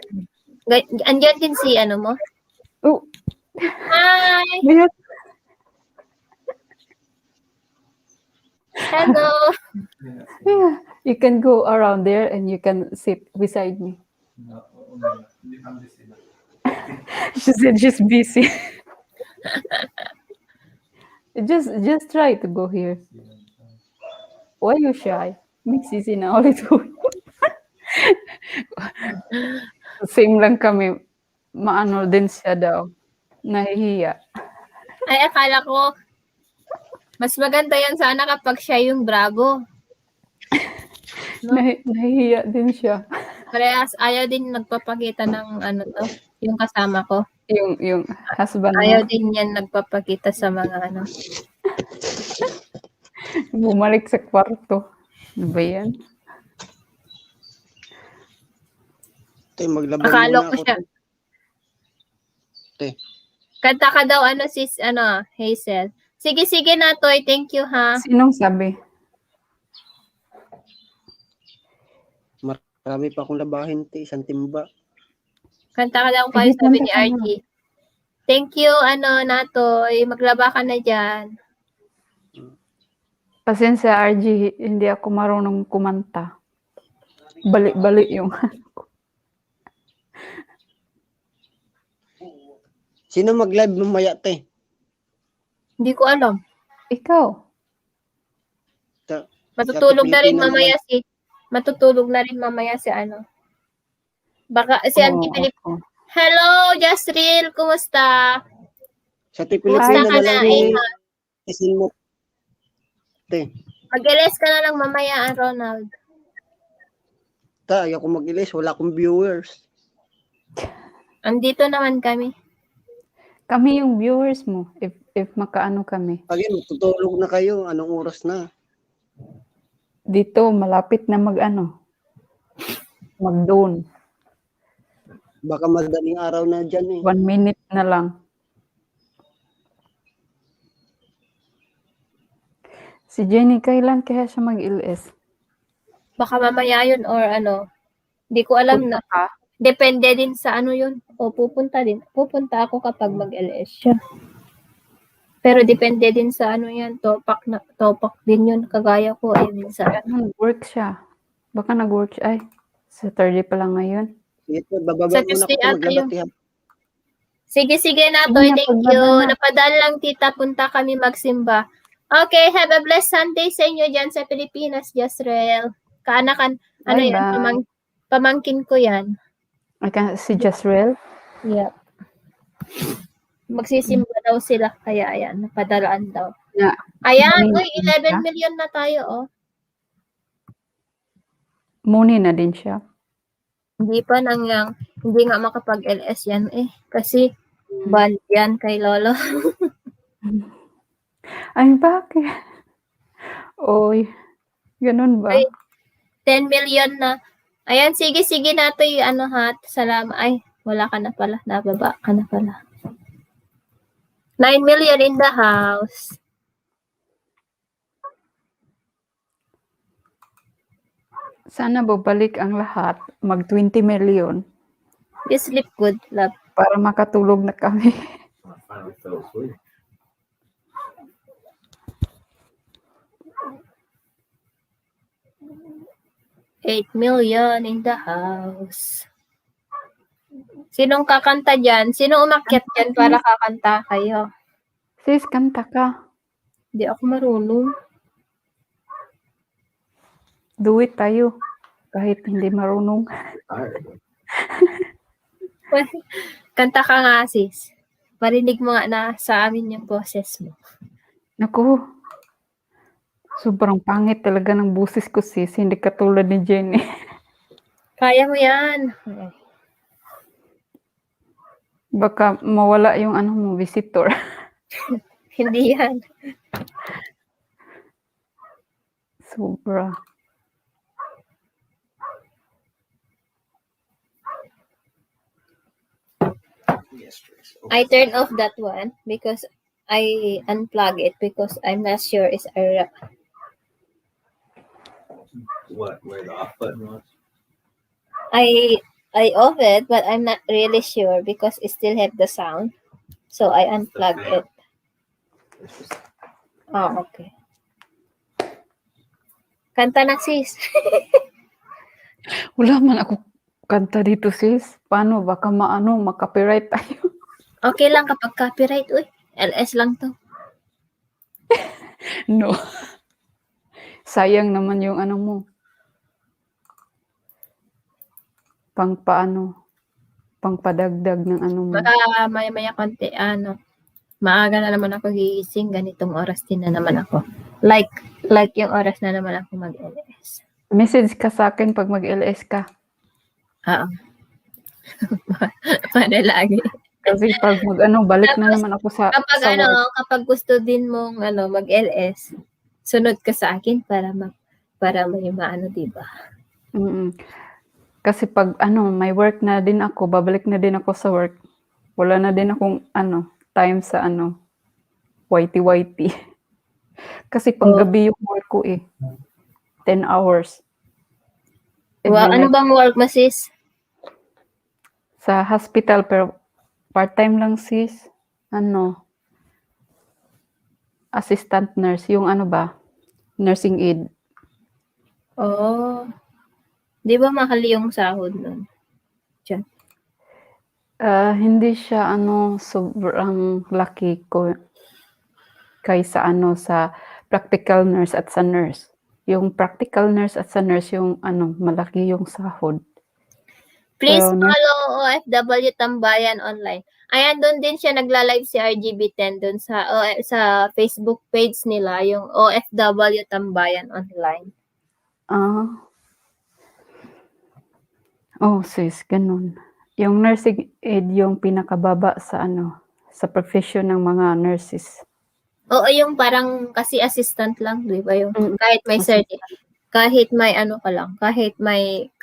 Andyan din si mo? Oh. Hi! Hello! Yeah, you can go around there and you can sit beside me. She said she's busy. just try to go here. Why you shy? Mix easy na ulit ko. Same lang kami. Maano din siya daw. Nahihiya. Ay, akala ko, mas maganda yan sana kapag siya yung bravo. No? Nahihiya din siya. Parehas, ayaw din nagpapakita ng yung kasama ko. Yung husband mo. Ayaw din yan nagpapakita sa mga Bumalik sa kwarto. Ano ba yan? Maglabay Akala muna ko ako. siya. Kanta ka daw, sis, Hazel. Sige na, Toy. Thank you, ha? Sinong sabi? Marami pa akong labahin, isang timba. Kanta ka daw kayo, sabi ni RG. Thank you, Natoy. Maglaba ka na dyan. Pasensya, RG, hindi ako marunong kumanta. Balik-balik yung Sino mag-live mamaya, te? Hindi ko alam. Ikaw. Matutulog na rin mamaya si Baka si Auntie Philip. Hello, Jasril. Kumusta? Sa Tipilipina na lang isin mo. Te. Mag-ilis ka na lang mamaya, Ronald. Ayaw ko mag-ilis. Wala akong viewers. Andito naman kami. Kami yung viewers mo. If makaano kami. Again, tutulog na kayo. Anong oras na? Dito, malapit na mag-dawn. Baka madaling araw na dyan eh. 1 minute na lang. Si Jenny, kailan kaya siya mag-LS? Baka mamaya yun or ano. Hindi ko alam na. Punta ka? Depende din sa ano yun. O pupunta din. Pupunta ako kapag mag-LS siya. Pero depende din sa ano yan. Topak din yun. Kagaya ko. Minsan. Nag-work siya. Baka nag-work siya. Ay, Saturday pa lang ngayon. Ito, bababa Sa muna Tuesday ako ata yun. maglabati. Sige na, Toy. Sige na, Thank pagbaba you. na. Napadaan lang, tita. Punta kami magsimba. Okay, have a blessed Sunday sa inyo dyan sa Pilipinas, Jezreel. Kaanakan, ano yan, Bye-bye. pamangkin ko yan. Si Jezreel? Yeah. Magsisimba daw sila, kaya ayan, napadalaan daw. Yeah. Ayan, Muni uy, na din 11 siya? million na tayo, oh. Muni na din siya. Hindi pa hindi nga makapag-LS yan eh. Kasi, band yan kay Lolo. Ay, bakit? Oy, ganun ba? Ay, 10 million na. Ayan, sige na to yung ano ha. Salamat. Ay, wala ka na pala. Nababa ka na pala. 9 million in the house. Sana babalik ang lahat. Mag 20 million. You sleep good, love. Para makatulog na kami. I finally fell asleep. $8 million in the house. Sinong kakanta dyan? Sino umakyat dyan para kakanta kayo? Sis, kanta ka. Hindi ako marunong. Do it tayo. Kahit hindi marunong. Kanta ka nga, sis. Marinig mo nga na sa amin yung boses mo. Naku. Sobrang pangit talaga ng busis ko, sis. Hindi katulad ni Jenny. Kaya mo yan. Baka mawala yung visitor. Hindi yan. Sobra. I turned off that one because I unplug it because I'm not sure it's a What? Where the off button was? I off it, but I'm not really sure because it still have the sound. So I unplug it. Oh, okay. Kanta na, sis. Wala man ako kanta dito, sis. Paano? Baka makapiright tayo. Okay lang kapag copyright. Uy, LS lang to. No. Sayang naman yung mo. Pangpadagdag ng mo. Baka maya konti, maaga na naman ako gigising, ganitong oras din na naman ako. Like yung oras na naman ako mag-LS. Message ka sa akin pag mag-LS ka. Oo. Paano lagi? Kasi pag balik na naman ako sa Kapag work. kapag gusto din mong mag-LS, sunod ka sa akin para may maano, diba? Kasi pag may work na din ako, babalik na din ako sa work. Wala na din akong time sa YT. Kasi panggabi yung work ko 10 hours. Wow, ano bang work mo, sis? Sa hospital, pero part-time lang, sis. Assistant nurse. Yung nursing aid. Oh. Di ba mahal yung sahod nun? Diyan. Hindi siya sobrang laki ko kaysa sa practical nurse at sa nurse. Yung practical nurse at sa nurse yung malaki yung sahod. Please Pero, follow OFW Tambayan online. Ayan, doon din siya nagla-live si RGB10 doon sa Facebook page nila, yung OFW Tambayan online. Oh, sis, ganun. Yung nursing aid yung pinakababa sa sa profession ng mga nurses. Oo, yung parang kasi assistant lang, di ba? Yung kahit may Kahit may ano ka lang, kahit may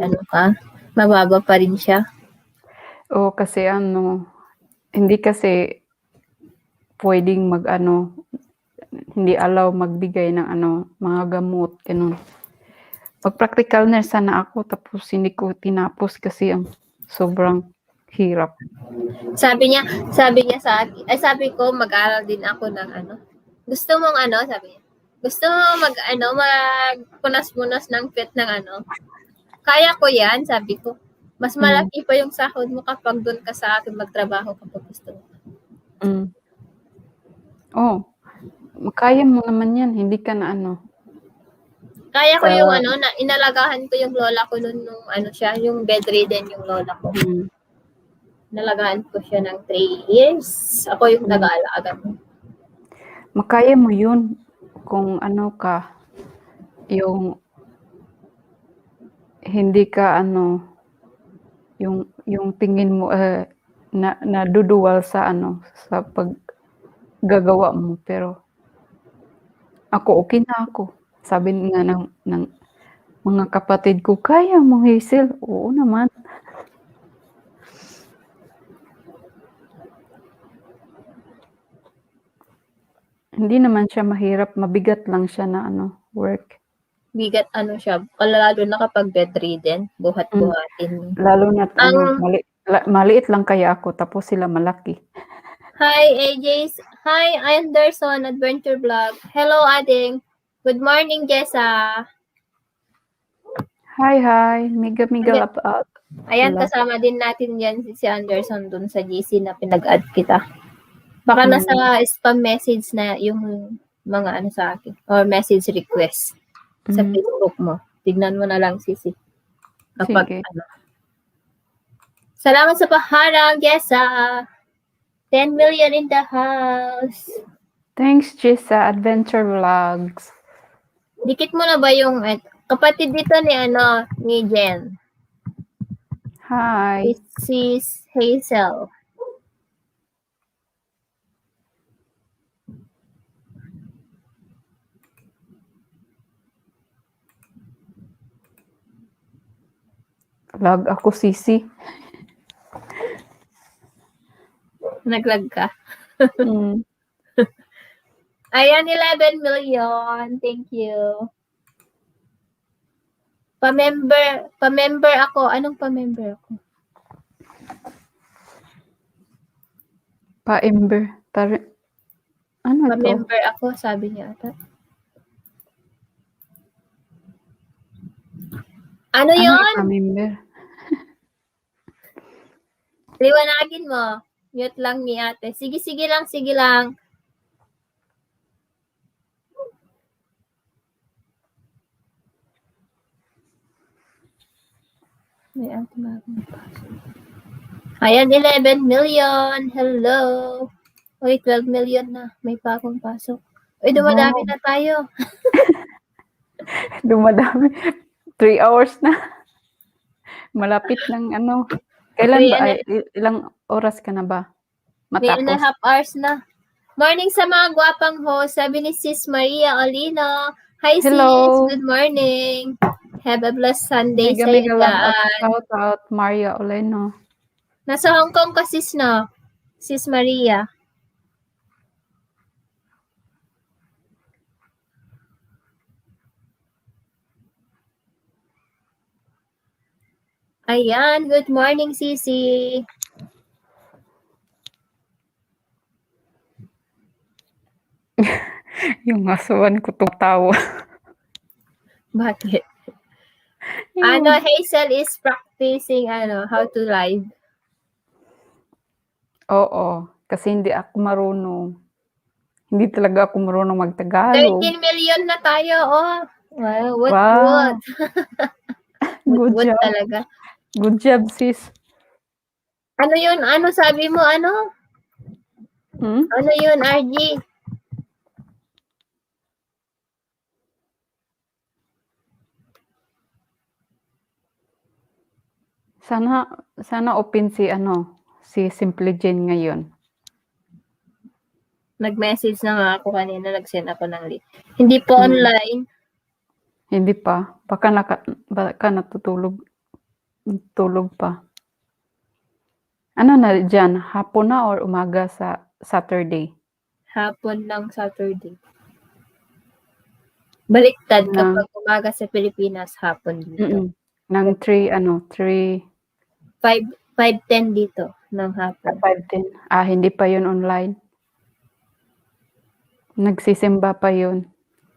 ano ka, mababa pa rin siya. Oo, kasi ano, hindi kasi pwedeng mag-ano, hindi allow magbigay ng ano, mga gamot, ganun. Mag-practical nurse sana ako, tapos hindi ko tinapos kasi ang sobrang hirap. Sabi niya sa akin, ay sabi ko mag-aral din ako ng ano. Gusto mong ano, sabi niya. Gusto mo magpunas-punas ng pet ng ano. Kaya ko yan, sabi ko. Mas malaki pa yung sahod mo kapag doon ka sa akin magtrabaho kapag gusto mo. Oh, kaya mo naman yan, hindi ka na ano. Kaya ko yung ano, na inalagahan ko yung lola ko noon nung ano siya, yung bedridden yung lola ko. Inalagaan ko siya ng 3 years. Ako yung nag-aalaga. Makaya mo yun kung ano ka, yung hindi ka ano, yung tingin mo na duduwal sa ano, sa paggagawa mo, pero ako okay na ako. Sabi nga ng mga kapatid ko, kaya mo Hazel? Oo naman. Hindi naman siya mahirap, mabigat lang siya na ano, work. Bigat ano siya, lalo na kapag bedridden, buhat-buhatin. Lalo na ano, maliit lang kaya ako, tapos sila malaki. Hi AJ, hi Anderson Adventure Vlog. Hello Ading. Good morning Jessa. Hi, mega up. Ayan, kasama din natin yan si Anderson dun sa GC na pinag-add kita. Baka nasa spam message na yung mga ano sa akin or message request sa Facebook mo. Tignan mo na lang Sisi. Kapag ano. Salamat sa paharang, Jessa. 10 million in the house. Thanks, Jessa, Adventure Vlogs. Dikit mo na ba yung kapatid dito ni Jen? Hi. Si Hazel. Lag ako, Sisi. Naglag ka? Ayan, 11 million. Thank you. Pa-member ako. Anong pa-member ako? Pa-member. Ano ito? Pa-member ako, sabi niya ata. Ano yun? Pa-member? Liwanagin mo. Mute lang ni ate. Sige lang. May ate bagong pasok. Ayan, 11 million. Hello. Uy, 12 million na. May bagong pasok. Uy, dumadami na tayo. Dumadami. 3 hours na. Malapit ng ano. Kailan ba? Ilang oras ka na ba? Matapos? 3.5 hours na. Morning sa mga gwapang host. Sabi ni Sis Maria Olino. Hi Hello. sis. Good morning. Have a blessed Sunday sa Mega love dyan. shout out Maria Olino. Nasa Hong Kong ka sis no? Sis Maria. Ayan, good morning, Sisi. Yung asuan ko tumatawa. Bakit? Hazel is practicing how to live. Oo, kasi hindi ako marunong. Hindi talaga ako marunong magtagalog. 13 million na tayo, oh. Wow, what? Good job. Talaga. Good job, sis. Ano yun? Ano sabi mo? Ano? Ano yun, RG? Sana open si Simple Jane ngayon. Nag-message na nga ako kanina, nag-send ako ng link. Hindi po online. Hindi pa. Baka natutulog. Tulog pa. Ano na dyan? Hapon na or umaga sa Saturday? Hapon lang Saturday. Baliktad kapag umaga sa Pilipinas, hapon dito. Nang 3, 5:10 dito ng hapon. 5:10. Hindi pa yun online. Nagsisimba pa yun.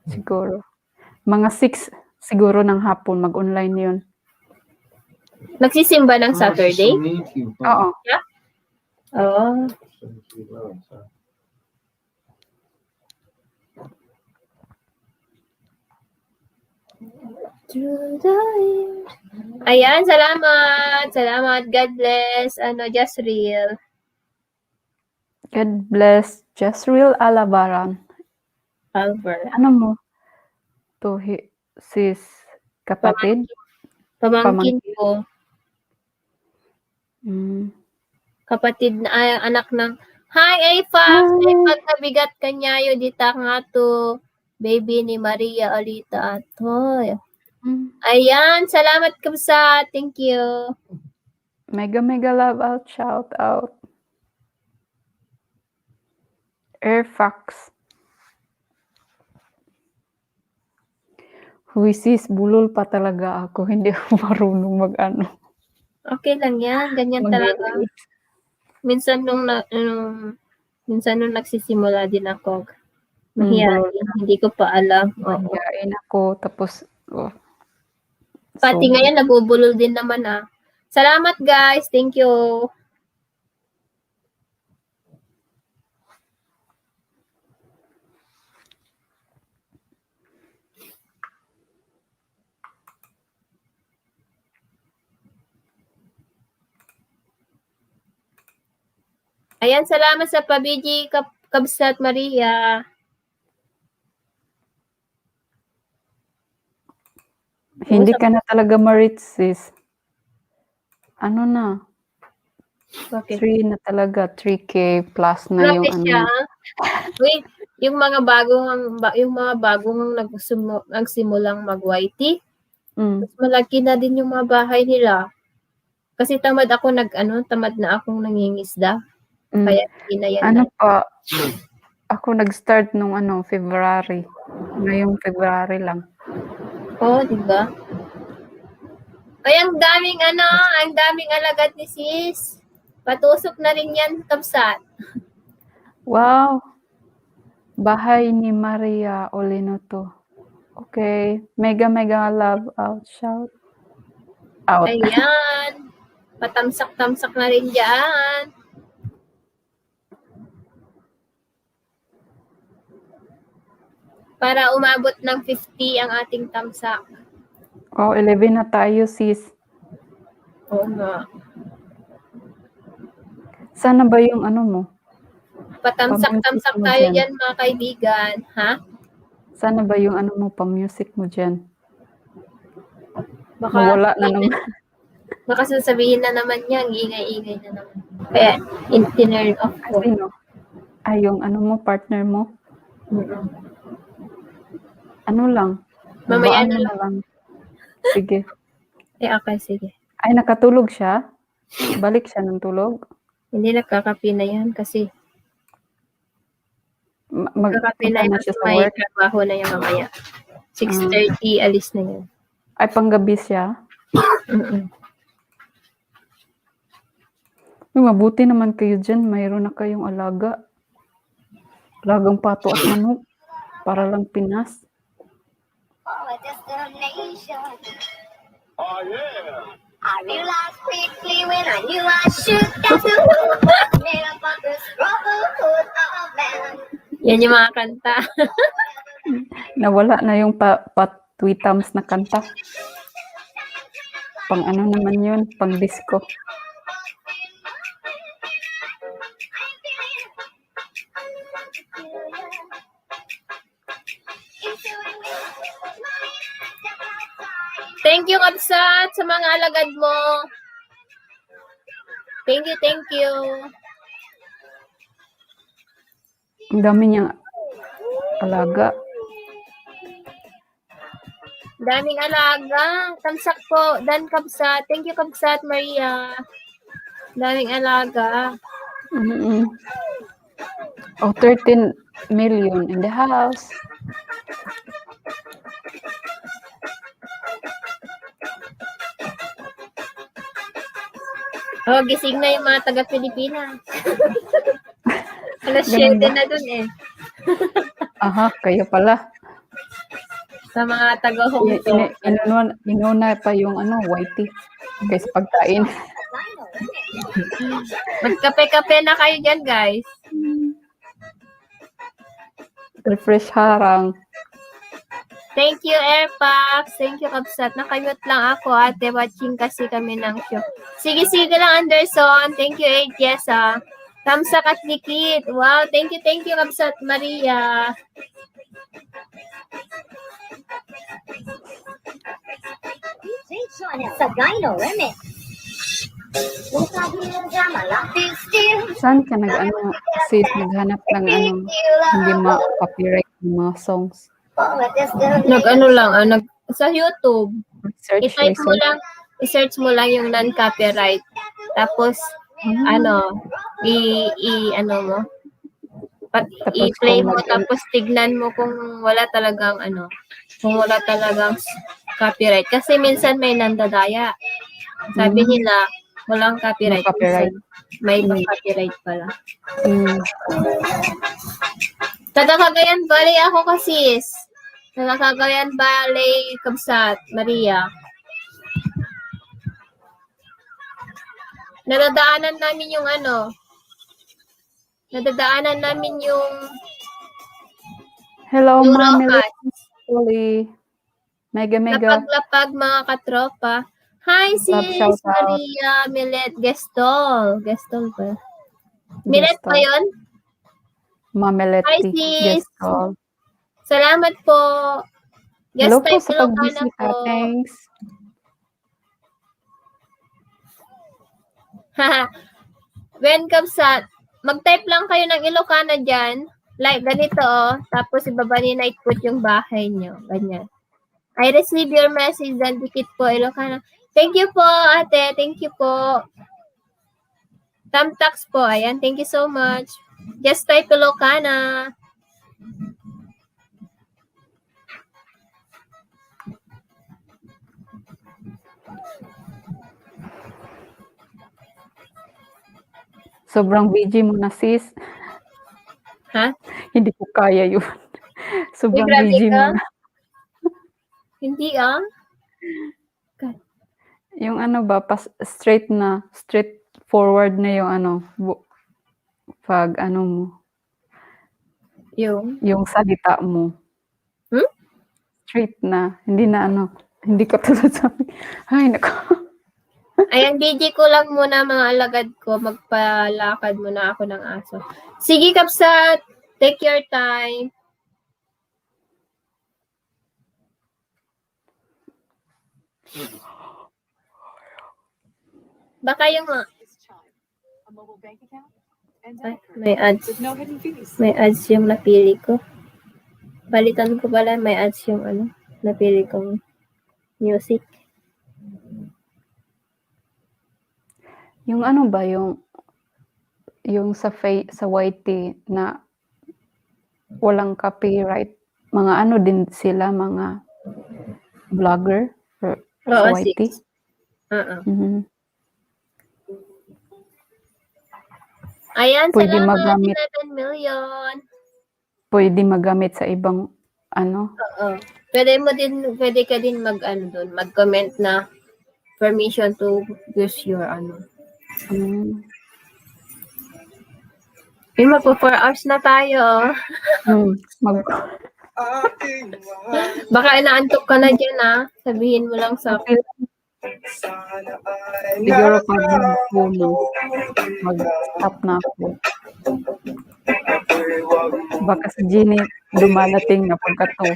Siguro. Mga 6 siguro ng hapon mag-online yun. Nagsisimba ng Saturday? Oo. Yeah? Oo. Ayan, salamat. Salamat. God bless. Jasril. God bless. Jasril Alabaran. Ano mo? Sis, kapatid? Pamangkin ko. Kapatid na anak ng Hi, Afax! Ay pagkabigat kanyayo dita nga to. Baby ni Maria Olita Atoy. Ayan, salamat kabsa. Thank you. Mega love out, shout out. Airfax. Sis, bulol pa talaga ako. Hindi ako marunong mag-ano. Okay lang yan. Ganyan talaga. Minsan nung nagsisimula din ako. Mahihayin. Hindi ko pa alam. Mahihayin ako. Tapos, pati ngayon, nabubulol din naman Salamat guys. Thank you. Ayan, salamat sa pabiji, Kabsat Maria. Hindi ka na talaga ma-reach, sis. Ano na? 3 na talaga. 3K plus na yung siya. Wait, yung mga bagong nagsimulang mag-YT, mas malaki na din yung mga bahay nila. Kasi tamad na akong nangingisda. Kaya hindi na yan. Ako nag-start nung February. Ngayong February lang. Oh, di ba? Ay, ang daming alagad ni sis. Patusok na rin yan, Kabsat. Wow. Bahay ni Maria Olino to. Okay. Mega love out, shout out. Ayan. Patamsak-tamsak na rin dyan. Para umabot ng 50 ang ating tamsak. 11 na tayo, sis. Oo nga. Sana ba yung mo? Patamsak-tamsak tayo dyan, mga kaibigan. Ha? Sana ba yung mo, pa-music mo dyan? Baka wala na naman. Baka sasabihin na naman niya, ingay-ingay na naman. Kaya, turn off ko. Sino? Yung mo, partner mo? Ano lang? Mamaya na lang. Sige. Okay, sige. Ay, nakatulog siya? Balik siya ng tulog? Hindi, nakakapi na yan kasi nakakapi na yan siya sa may work? trabaho na yan mamaya. 6:30, alis na yan. Ay, panggabi siya? Mabuti naman kayo dyan. Mayroon na kayong alaga. Alagang pato at manok. Para lang Pinas. Oh, yeah. I realized quickly when I knew I should get to made up of this brotherhood of man. Yan yung mga kanta. Nawala na yung pa-tweetams na kanta. Pang naman yun? Pang disco. Thank you, Kabsat, sa mga alagad mo. Thank you. Ang dami niyang alaga. Daming alaga. Tamsak po. Dan Kabsat. Thank you, Kabsat Maria. Daming alaga. Mm-mm. Oh, 13 million in the house. Oh, gising na yung mga taga-Pilipinas. Alas Ganun 7 ba? na dun eh. Aha, kayo pala. Sa mga taga-Hong Kong. Inuna pa yung whitey kaysa pagkain. Magkape-kape na kayo dyan, guys. Refresh harang. Thank you, Airpax. Thank you, Kabsat. Nakamute lang ako, ate. Watching kasi kami ng show. Sige lang, Anderson. Thank you, Jessa. Tamsak at Dikit. Wow, thank you, Kabsat Maria. Sa Gyno Remix. Saan ka naghanap ng hindi ma-copyright ng mga songs? Sa YouTube. I-search mo lang yung non-copyright. Tapos, i-play mo, tapos tignan mo kung wala talagang copyright. Kasi minsan may nandadaya. Sabi nila, walang copyright. May copyright pala. Taga Cagayan Valley ako kasi. Taga Cagayan Valley, Kabsat, Maria. Nadadaanan namin yung Hello, yung Mami. Rojas. Mega. Lapag mga katropa. Hi, sis! Shout out. Maria Milet Gestol pa. Milet pa yun? Mameletti. Hi, sis! Gestol. Salamat po. Hello po type sa Ilocana pagbisita. po. Thanks. When Kabsat, mag-type lang kayo ng Ilocana dyan. Like, ganito Tapos ibaba ni Night Put yung bahay nyo. Ganyan. I receive your message. Dan Dikit po, Ilocana. Thank you po, ate. Thank you po. Tamtax po. Ayan. Thank you so much. Just type Ilocana. Sobrang busy mo na, sis. Ha? Hindi ko kaya yun. Sobrang grabe busy ka? mo na. Hindi Yung straight forward na yung pag mo. Yung salita mo. Straight na. Hindi ka tulad sa amin. Ay, nako. Ayan, DJ ko lang muna mga alagad ko. Magpalakad muna ako ng aso. Sige, Kabsat. Take your time. Baka yung may ads. May ads yung napili ko. Balitan ko pala, may ads yung napili kong music. Yung ba yung sa YT na walang copyright, mga din sila, mga vlogger sa YT. Mhm. Ayan, Pwede salamat, magamit. 11 million. Pwede magamit sa ibang Oo. Pwede ka din mag-comment na permission to use your Magpo 4 hours na tayo. Baka inaantok ka na dyan Sabihin mo lang sa akin. Siguro pag mag-stop na ako. Baka si Jeannie dumalating na pagkato.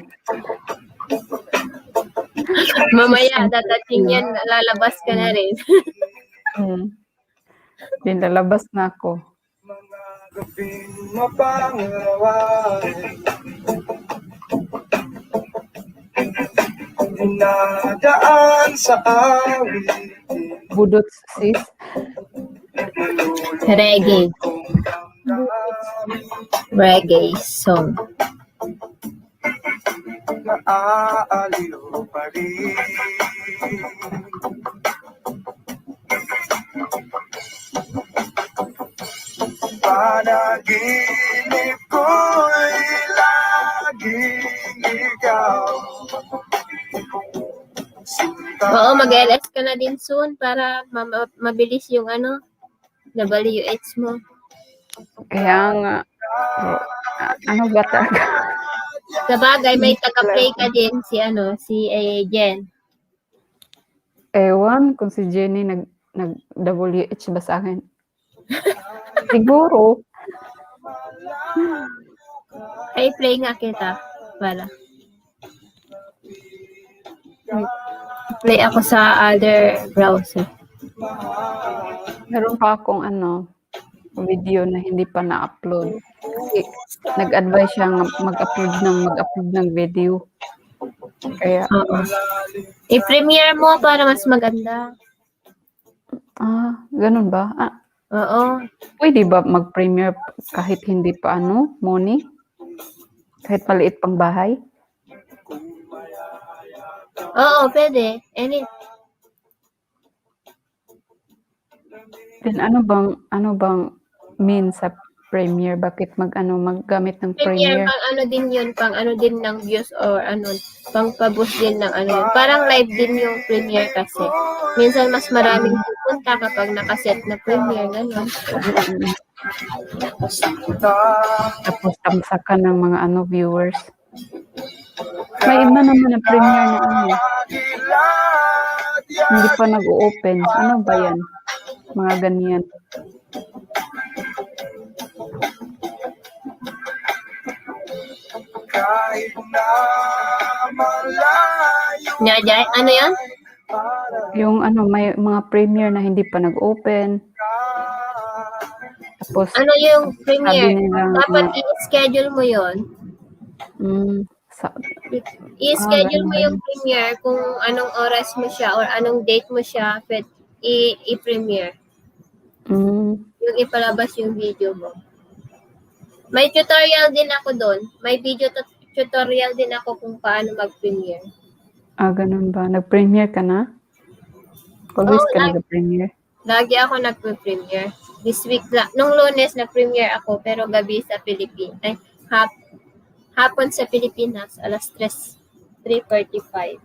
Mamaya dadating yan, lalabas ka na rin. Din lalabas na ako. gabing mapangarawan, dinadaan sa awitin, Budot sis. Reggae. Reggae song. naaaliw pa rin. Panaginip ko'y laging ikaw. Oo, mag-LS ka na din soon para mabilis yung WH mo. Kaya nga, ano ba talaga? Sa bagay, may taga-play ka din si Jen. Ewan kung si Jenny nag-WH ba sa akin. Siguro. Ay, play nga kita. Para. Play ako sa other browser. Meron pa akong video na hindi pa na-upload. Kasi nag-advise siya mag-upload ng video. Kaya, I-premiere mo para mas maganda. ganun ba? Oo. Pwede ba mag-premiere kahit hindi pa money? Kahit maliit pang bahay? Oo, pwede. Then ano bang mean sa Premiere? Bakit maggamit ng Premiere, Premiere? pang din ng views or pang pa-boost din ng Parang live din yung Premiere kasi. Minsan mas maraming pupunta kapag nakaset na Premiere, gano'n. Tapos tamsakan ng mga viewers. May iba naman na Premiere na hindi pa nag-o-open. Ano ba yan? Mga ganyan. Nyajay, ano yan? Yung may mga Premiere na hindi pa nag-open. Tapos Ano yung Premiere? sabi nila, Dapat i-schedule mo yon. I-schedule mo yung Premiere kung anong oras mo siya or anong date mo siya i-premiere. Yung ipalabas yung video mo. May tutorial din ako doon. May video tutorial din ako kung paano mag-premiere. Ganun ba? Nag-premiere ka na? Always ka nag-premiere? Lagi ako nag-premiere. This week, nung Lunes, nag-premiere ako, pero gabi sa Pilipinas. Hapon sa Pilipinas, alas 3:45.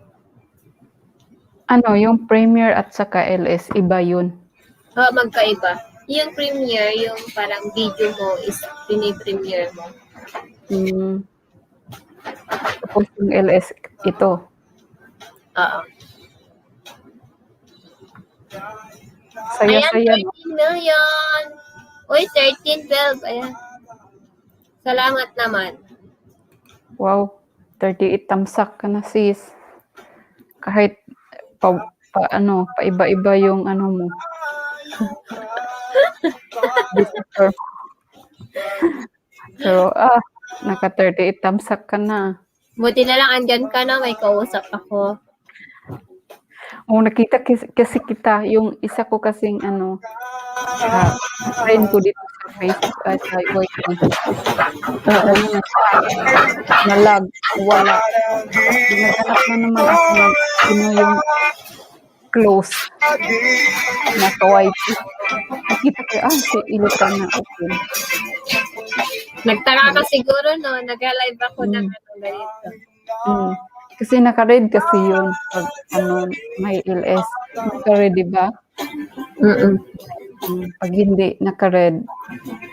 Yung Premiere at saka LS, iba yun? Oo, magkaiba. Yung Premiere, yung parang video mo is pini-premiere mo. Tapos yung LS, ito. Oo. Saya-saya. Ayan, 13 million! Uy, 13, 12. Ayan. Salamat naman. Wow, 38 tamsak ka na sis. Kahit paiba-iba yung mo. Pero naka 38 tamsak ka na. Buti na lang andyan ka na, may kausap ako. Nakita kasi kita, yung isa ko kasing friend ko dito sa Facebook sa YT. Nalag, wala. Naghanap na naman ako ng yung close na ka-YT. Nakita ko, si Ilutan na open. Nagtaka ka siguro, no? Nag-live ako ng ganito. Kasi naka-red kasi yun. Pag may LS. Naka-red, diba? Pag hindi naka-red,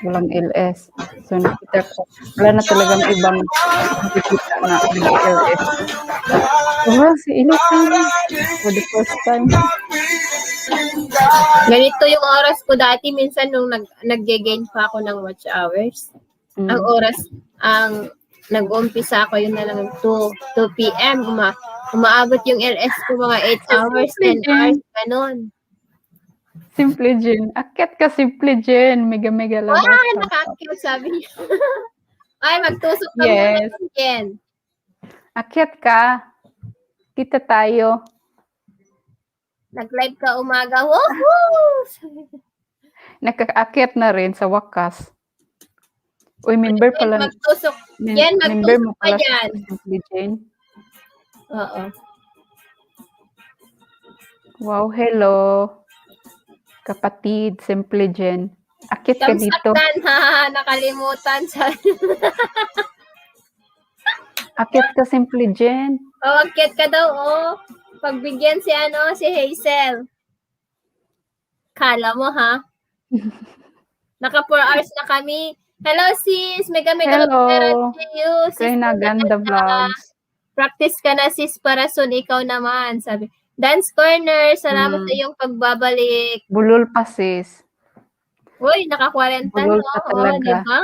walang LS. So nakita ko, wala na talagang ibang nakikita na may LS. Si Ilutan for the first time. Ganito yung oras ko dati. Minsan nung nag-gain pa ako ng watch hours. Ang oras, nag-umpisa ako yun na lang 2 p.m. Umaabot yung LS ko mga 8 hours, 10 hours, ganun. Simple Jen. Akyat ka, Simple Jen. Mega love Ah, out. nakakil sabi niya. Ay, magtusok ka muna Yes. ng Jen. Akyat ka. Kita tayo. Nag-live ka umaga. Woohoo! Nakaakyat na rin sa wakas. Uy, member Jen, pala. magtusok. Jen, Member magtusok mo ka pala si dyan. Simple Jane. Oo. Wow, hello. Kapatid, Simple Jen. Akyat ka dito. Kamsaktan, ha? Nakalimutan. Akyat ka, Simple Jen. Oh, akyat ka daw, oh. Pagbigyan si Hazel. Kala mo, ha? Naka 4 hours na kami. Hello, sis. Mega Hello. love to you. Sis, Kaya Ganda Vlogs. practice ka na, sis, para soon ikaw naman. Sabi, Dance Corner, salamat sa iyong pagbabalik. Bulol pa, sis. Uy, naka-40 Bulol no? pa Oo, talaga. di ba?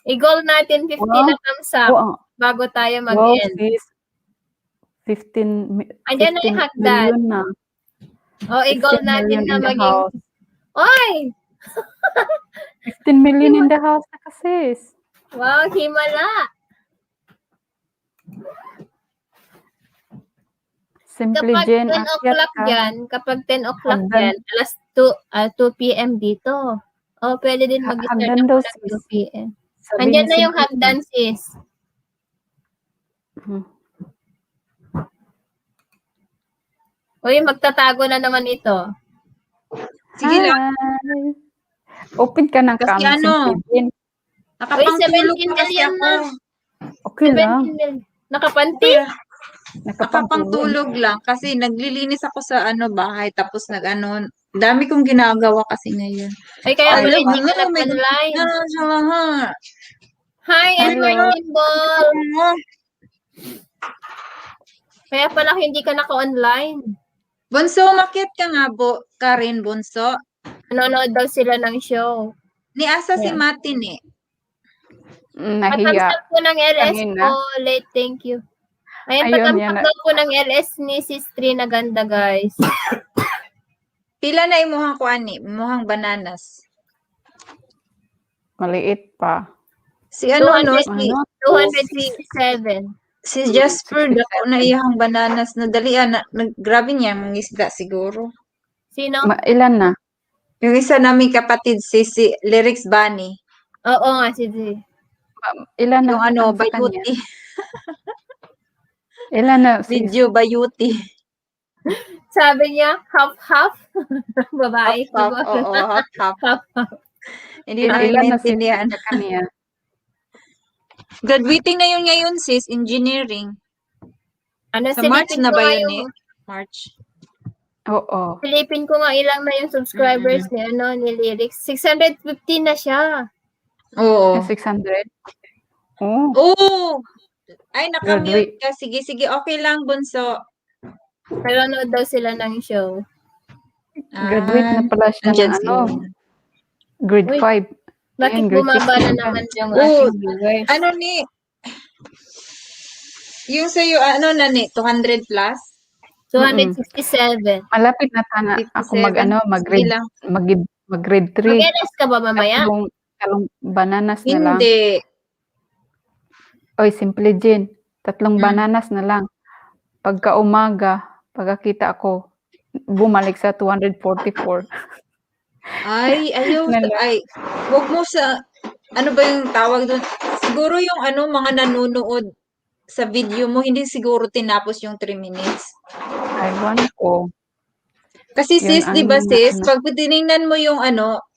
I-goal natin 50 na thumbs up bago tayo Wow, mag-end. sis. 15 Andyan na yung hagdan. million na. Oh, i-goal 15 natin million na in the maging... house. Oy! 15 million in the house na ka, sis. Wow, himala. Simple Kapag Jen, 10 akyat o'clock ka. yan, kapag 10 o'clock Hagdan. yan, alas 2 p.m. dito. Oh, pwede din mag-start Hagdan ako daw, ng sis. 2 p.m. Sabi Andyan ni na yung Simple hagdan, sis. Mhm. Uy, magtatago na naman ito. Sige lang. Hi. Open ka ng Kasi cam, ano, Simple Jen. nakapangtulog 17 pa kasi million ako. na. Okay lang. 17 million. Nakapanti? Nakapangtulog lang kasi naglilinis ako sa bahay tapos dami kong ginagawa kasi ngayon. Ay, kaya Ay, pala love, hindi ka nag-online. Hi, Hello. Edward Ball. Kaya pala hindi ka naka-online. Bunso, makit ka nga, Karen, Bunso. Nanonood daw sila ng show. Ni asa si Yeah. Martin eh. Nahiya. Patamsak po ng LS Kanina. po. Late, thank you. Ayan, Ayun, patamsak yan. daw po ng LS ni Sis 3 na ganda, guys. Pila na imuhang kuani, imuhang bananas. Maliit pa. Si ano, 267. si Jasper, dako na iyang bananas na dalian. Grabe niya, mga isda siguro. Sino? Ilan na? Yung isa naming kapatid, si Lyrics Bunny. Oo nga, si Z. Ilan na? Yung ang sa kanya? Bayuti. Ilan na? Sis? Video Bayuti. Sabi niya, half-half. Babae. Half, oo, half. Half-half. Hindi na Ilan na sis maintindihan. sa kanya? Graduating na yun ngayon, sis, engineering. Ano, Sa March silipin na ko ba nga yun yung... March. Oo. Silipin ko nga ilang na yung subscribers ni Lyrics. 650 na siya. Oo. 600? Oh. Oo! Ay, nakamute Graduate. ka. Sige, okay lang, Bunso. Nanonood daw sila ng show. Graduate na pala siya Nandyan ng grade Uy, 5. Bakit Ayan, grade bumaba 6 na na. naman yung Oo. ating viewers? Ano ni? Yung sa'yo, 200 plus? 267. Malapit na sana ako 57. mag-grade Sige lang. mag-grade 3. Mag-LS ka ba mamaya? Tatlong bananas na lang. Hindi. Oy, Simple Jen. 3 bananas na lang. Pagka umaga, pagkakita ako, bumalik sa 244. Ay, ayaw. Nala. Ay, huwag mo sa, ano ba yung tawag doon? Siguro yung mga nanonood sa video mo, hindi siguro tinapos yung 3 minutes. Aywan ko. Kasi Yun sis, ang di ba sis, ano. pag tinignan mo yung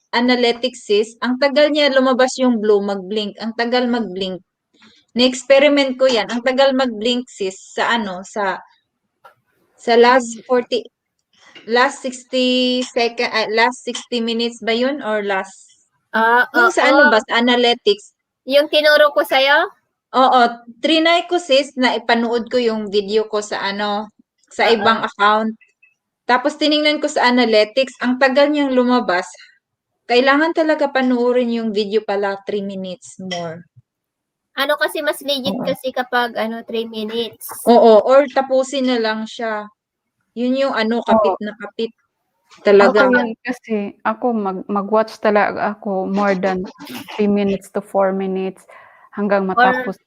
analytics sis, ang tagal niya lumabas yung blue, mag-blink. Ang tagal mag-blink. Na-experiment ko yan. Ang tagal mag-blink sis sa sa last 60 minutes ba yun or last? Yung sa ba? Sa analytics. Yung tinuro ko sa'yo? Oo, trinay ko sis na ipanood ko yung video ko sa sa ibang account. Tapos tiningnan ko sa analytics, ang tagal niyang lumabas. Kailangan talaga panoorin yung video pala 3 minutes more. Ano kasi mas legit kasi kapag 3 minutes. Oo, or tapusin na lang siya. Yun yung kapit na kapit. Talaga. Ako yan kasi, ako mag-watch talaga ako more than 3 minutes to 4 minutes hanggang matapos.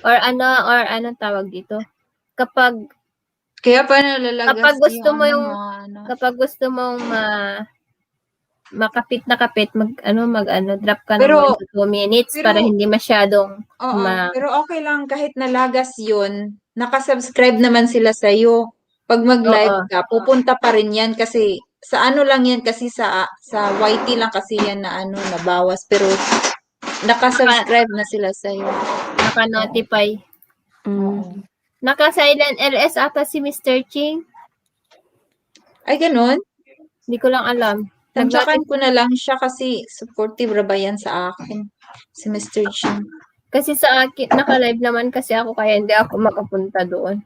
Or anong tawag dito? Kapag Kaya pa nalalagas kapag gusto yung mo yung ano. kapag gusto mong makapit na kapit, drop ka ng Pero- 1 to 2 minutes pero- para hindi masyadong Oo, pero okay lang kahit nalagas yun, nakasubscribe naman sila sa'yo. Pag mag-live ka, pupunta pa rin yan kasi sa ano lang yan kasi sa YT lang kasi yan na nabawas pero nakasubscribe na sila sa'yo. naka-notify. Mm. Naka-silent LS ata si Mr. Ching. Ay, ganun? Hindi ko lang alam. Tantsakan ko na lang siya kasi supportive ra ba yan sa akin, si Mr. Chin. Kasi sa akin, naka-live naman kasi ako kaya hindi ako makapunta doon.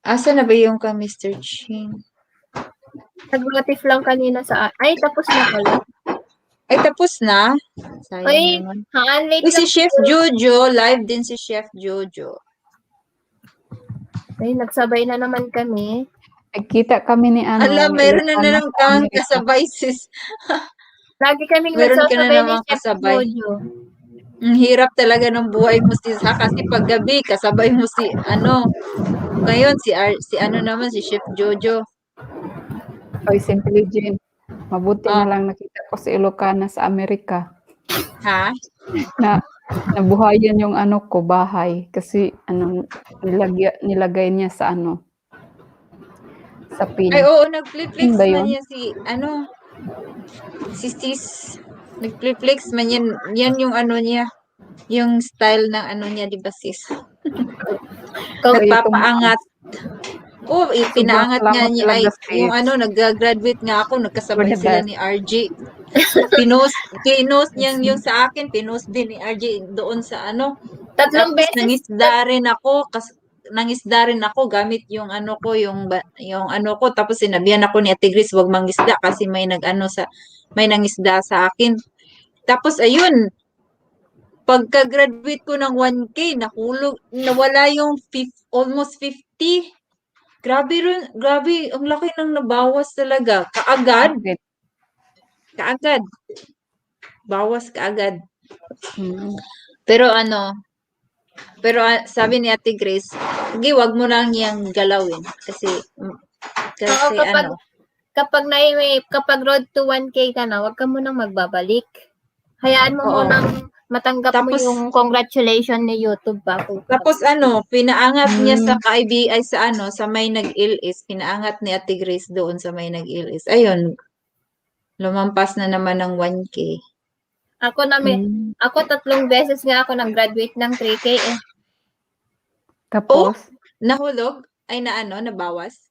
Asa na ba yung ka, Mr. Chin? Nag-notif lang kanina ay, tapos na pala. Ay, tapos na? Sayang Ay, naman. late Uy, si lang. Chef Jojo, live din si Chef Jojo. Ay, nagsabay na naman kami. Kita kami ni ano. Alam, ni meron na Ilocana naman sa kang Amerika. kasabay, sis. Lagi kaming Meron ka na nagsasabay ni namang Chef kasabay. Jojo. Ang hirap talaga ng buhay mo, sis, ha? Kasi paggabi, kasabay mo si, ngayon, si naman, si Chef Jojo. Oy, Simply Jane. Mabuti na lang nakita ko si Ilocana sa Amerika. Ha? Na nabuhayan yung ko, bahay. Kasi nilagay niya sa sa pin. Ay, oo, nag-flip-flex Yun ba man yun? yan si sis. Nag-flip-flex man yan. Yan yung niya. Yung style ng niya, di ba, sis? Nagpapaangat. Oo, pinaangat nga salamat niya. Ay, talaga, sis. yung nag-graduate nga ako, nagkasabay You're the sila best. ni RJ. Pinost niya yung sa akin, pinost din ni RJ doon sa Tatlong Tapos beses. nangisda rin ako gamit yung ko, yung ko. Tapos sinabihan ako ni Ate Grace, wag mangisda kasi may may nangisda sa akin. Tapos ayun, pagka-graduate ko ng 1K, nawala yung almost 50. Grabe, ang laki nang nabawas talaga. Kaagad. Bawas kaagad. Pero sabi ni Ate Grace, sige, wag mo lang yang galawin kasi Oo, kapag road to 1K ka na, wag ka munang magbabalik. Hayaan mo Oo. munang matanggap mo Tapos- yung congratulation ni YouTube bago. Tapos pinaangat niya sa ka-IBI sa may nag-ilis, pinaangat ni Ate Grace doon sa may nag-ilis. Ayun, lumampas na naman ng 1K. Ako 3 beses nga ako nag-graduate ng 3K eh. Tapos, Nahulog? Ay nabawas?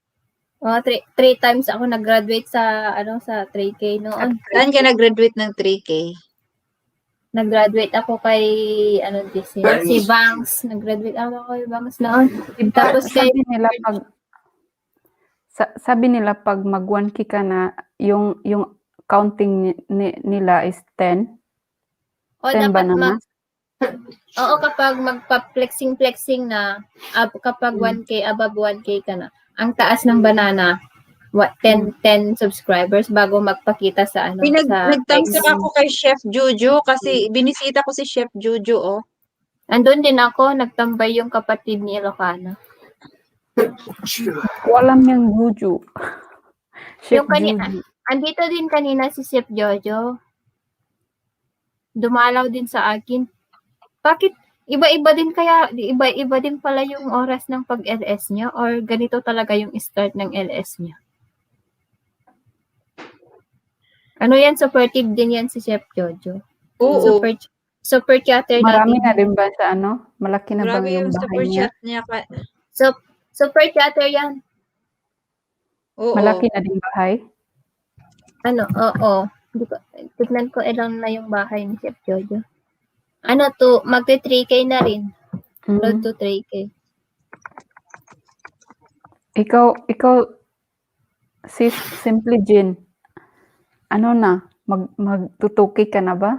Oh, 3 times ako nag-graduate sa sa 3K noon. Saan ka nag-graduate ng 3K? Nag-graduate ako kay si Banks. Nag-graduate ako kay Banks noon. Tapos sabi nila pag mag 1K ka na, yung counting nila is 10. O 10 ba dapat naman? Oo, kapag magpa-flexing na, kapag 1K, above 1K ka na, ang taas ng banana, 10 subscribers bago magpakita sa Nagtamsak ako kay Chef Jojo kasi binisita ko si Chef Jojo, Andun din ako, nagtambay yung kapatid ni Ilocana. Walang yung Juju. Chef Yung kanina, Juju. andito din kanina si Chef Jojo. Dumalaw din sa akin. Bakit iba-iba din pala yung oras ng pag-LS niya or ganito talaga yung start ng LS niya? Supportive din yan si Chef Jojo. Oo. Super chatter Marami natin. na rin ba sa Malaki na ba Grabe yung yung bahay super niya? chat niya. Super chatter yan. Oo. Malaki na din bahay? Oo. Tignan ko ilang na yung bahay ni Chef Jojo. Magte-3K na rin. Road to 3K. Ikaw, sis, Simply Jane, magtutuki ka na ba?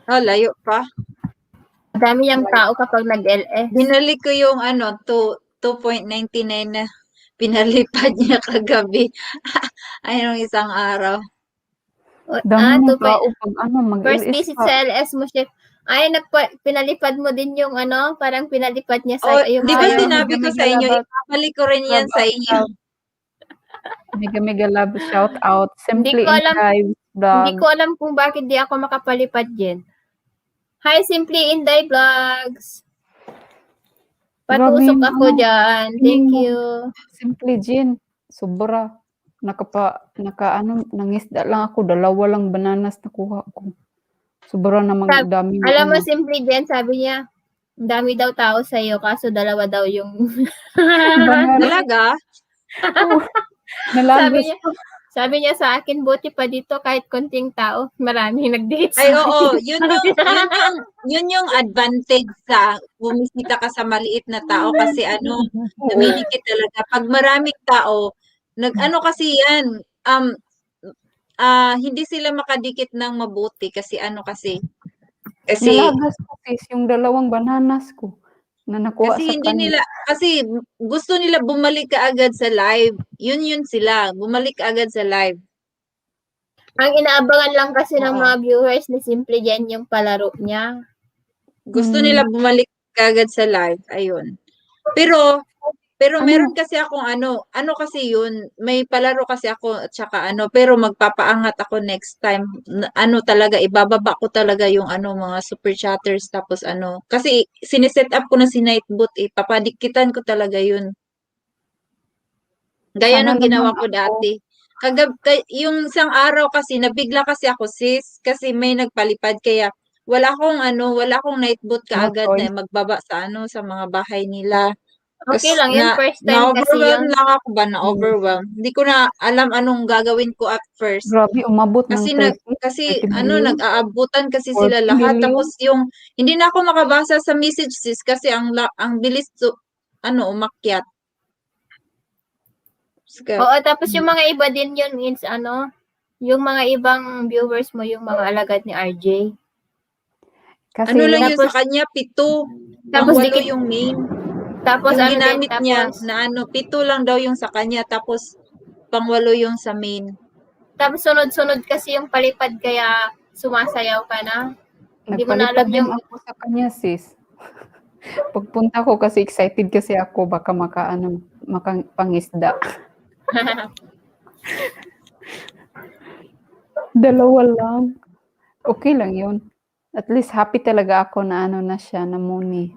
Layo pa. Madami yung tao kapag nag-LS. Binalik ko yung 2.99 na pinalipad niya kagabi. Ay, nung isang araw. Dami ng 2 tao pag first mag-LS visit ka. sa LS mo, chef. Ay, pinalipad mo din yung parang pinalipad niya Oh, yung di ba sa'yo. sinabi ko sa inyo, ipapalik ko rin yan sa inyo. Mega love shout out. Hindi Simply ko in alam, Live hindi vlog. ko alam kung bakit di ako makapalipad din. Hi, Simply Inday Vlogs. Patusok Grabe, ako dyan. Thank mo. you. Simply Jin. Sobra. Nangisda lang ako. 2 lang bananas nakuha ko. Sobra namang dami. Alam mo, Simply Jen, sabi niya, ang dami daw tao sa'yo, kaso 2 daw yung... Talaga? Sabi niya sa akin, buti pa dito kahit konting tao, maraming nag-date sa Ay, oo. akin. Yun yung advantage sa bumisita ka sa maliit na tao kasi dumidikit talaga. Pag maraming tao, kasi yan, hindi sila makadikit ng mabuti kasi Nalagas ko sis yung 2 bananas ko na nakuha kasi sa hindi kanya. nila, kasi gusto nila bumalik ka agad sa live. Yun sila, bumalik ka agad sa live. Ang inaabangan lang kasi ng mga viewers ni Simply Jen yung palaro niya. Gusto nila bumalik ka agad sa live. Ayun. Pero meron kasi akong kasi yun, may palaro kasi ako at saka pero magpapaangat ako next time. Talaga, ibababa ko talaga yung mga super chatters tapos kasi siniset up ko na si Nightbot papadikitan ko talaga yun. Gaya Sana nung ginawa naman ko dati. Yung isang araw kasi, nabigla kasi ako sis, kasi may nagpalipad kaya wala akong Nightbot kaagad na magbaba sa mga bahay nila. Okay lang yun, first time kasi Na-overwhelm yun. lang ako ba? Na-overwhelm. Hindi ko na alam anong gagawin ko at first. Grabe, umabot ng Kasi 30 million. nag-aabutan kasi 40 sila lahat. million. Tapos hindi na ako makabasa sa message sis kasi ang bilis umakyat. Oo, tapos yung mga iba din yun, yung mga ibang viewers mo, yung mga alagad ni RJ. Kasi, lang yun sa kanya, 7. Tapos Pang 8 yung main. Tapos yung ginamit din, niya na 7 lang daw yung sa kanya, tapos pang 8 yung sa main. Tapos sunod-sunod kasi yung palipad kaya sumasayaw ka na. Hindi mo na alam nagpalipad din ako sa kanya sis. Pagpunta ko kasi excited kasi ako baka makapangisda. 2 lang. Okay lang yun. At least happy talaga ako na na siya, na Muni.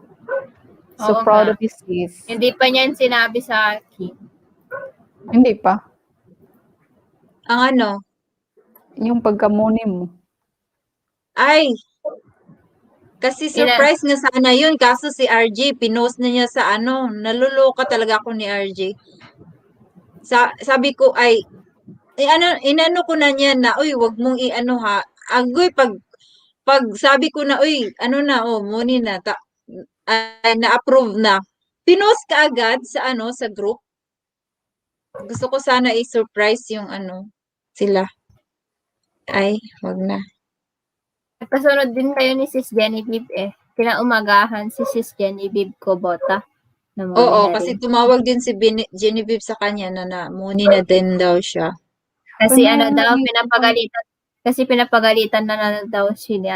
So Oo proud nga. of you sis. Hindi pa niyan sinabi sa akin. Hindi pa. Ang Yung pagka-Muni mo. Ay, kasi surprise nga sana yun. Kaso si RJ, pinost na niya sa naluluka talaga ako ni RJ. Sabi ko ay, inano ko na niya na, uy, wag mong ha. Agoy, pag sabi ko na, uy, Muni na, na-approve na. Pinost ka agad sa sa group. Gusto ko sana i-surprise yung sila. Ay, wag na. Kasunod din kayo ni Sis Genevieve Kinaumagahan si Sis Genevieve Cobota. Oo, kasi tumawag din si Genevieve sa kanya na Muni na din daw siya. Kasi pinapagalitan. Kasi pinapagalitan na daw siya ni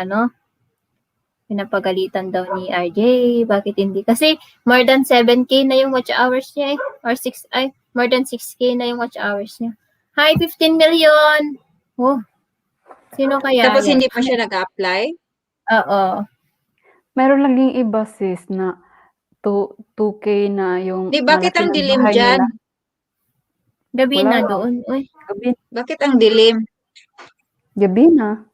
pinapagalitan daw ni RJ. Bakit hindi? Kasi more than 7K na yung watch hours niya Or more than 6K na yung watch hours niya. Hi, 15 million! Oh, sino kaya Tapos yan? hindi pa siya nag-apply? Oo. Meron laging iba sis na 2K na yung bakit ang dilim dyan? Gabi na doon. Uy. Bakit ang dilim? Gabi na.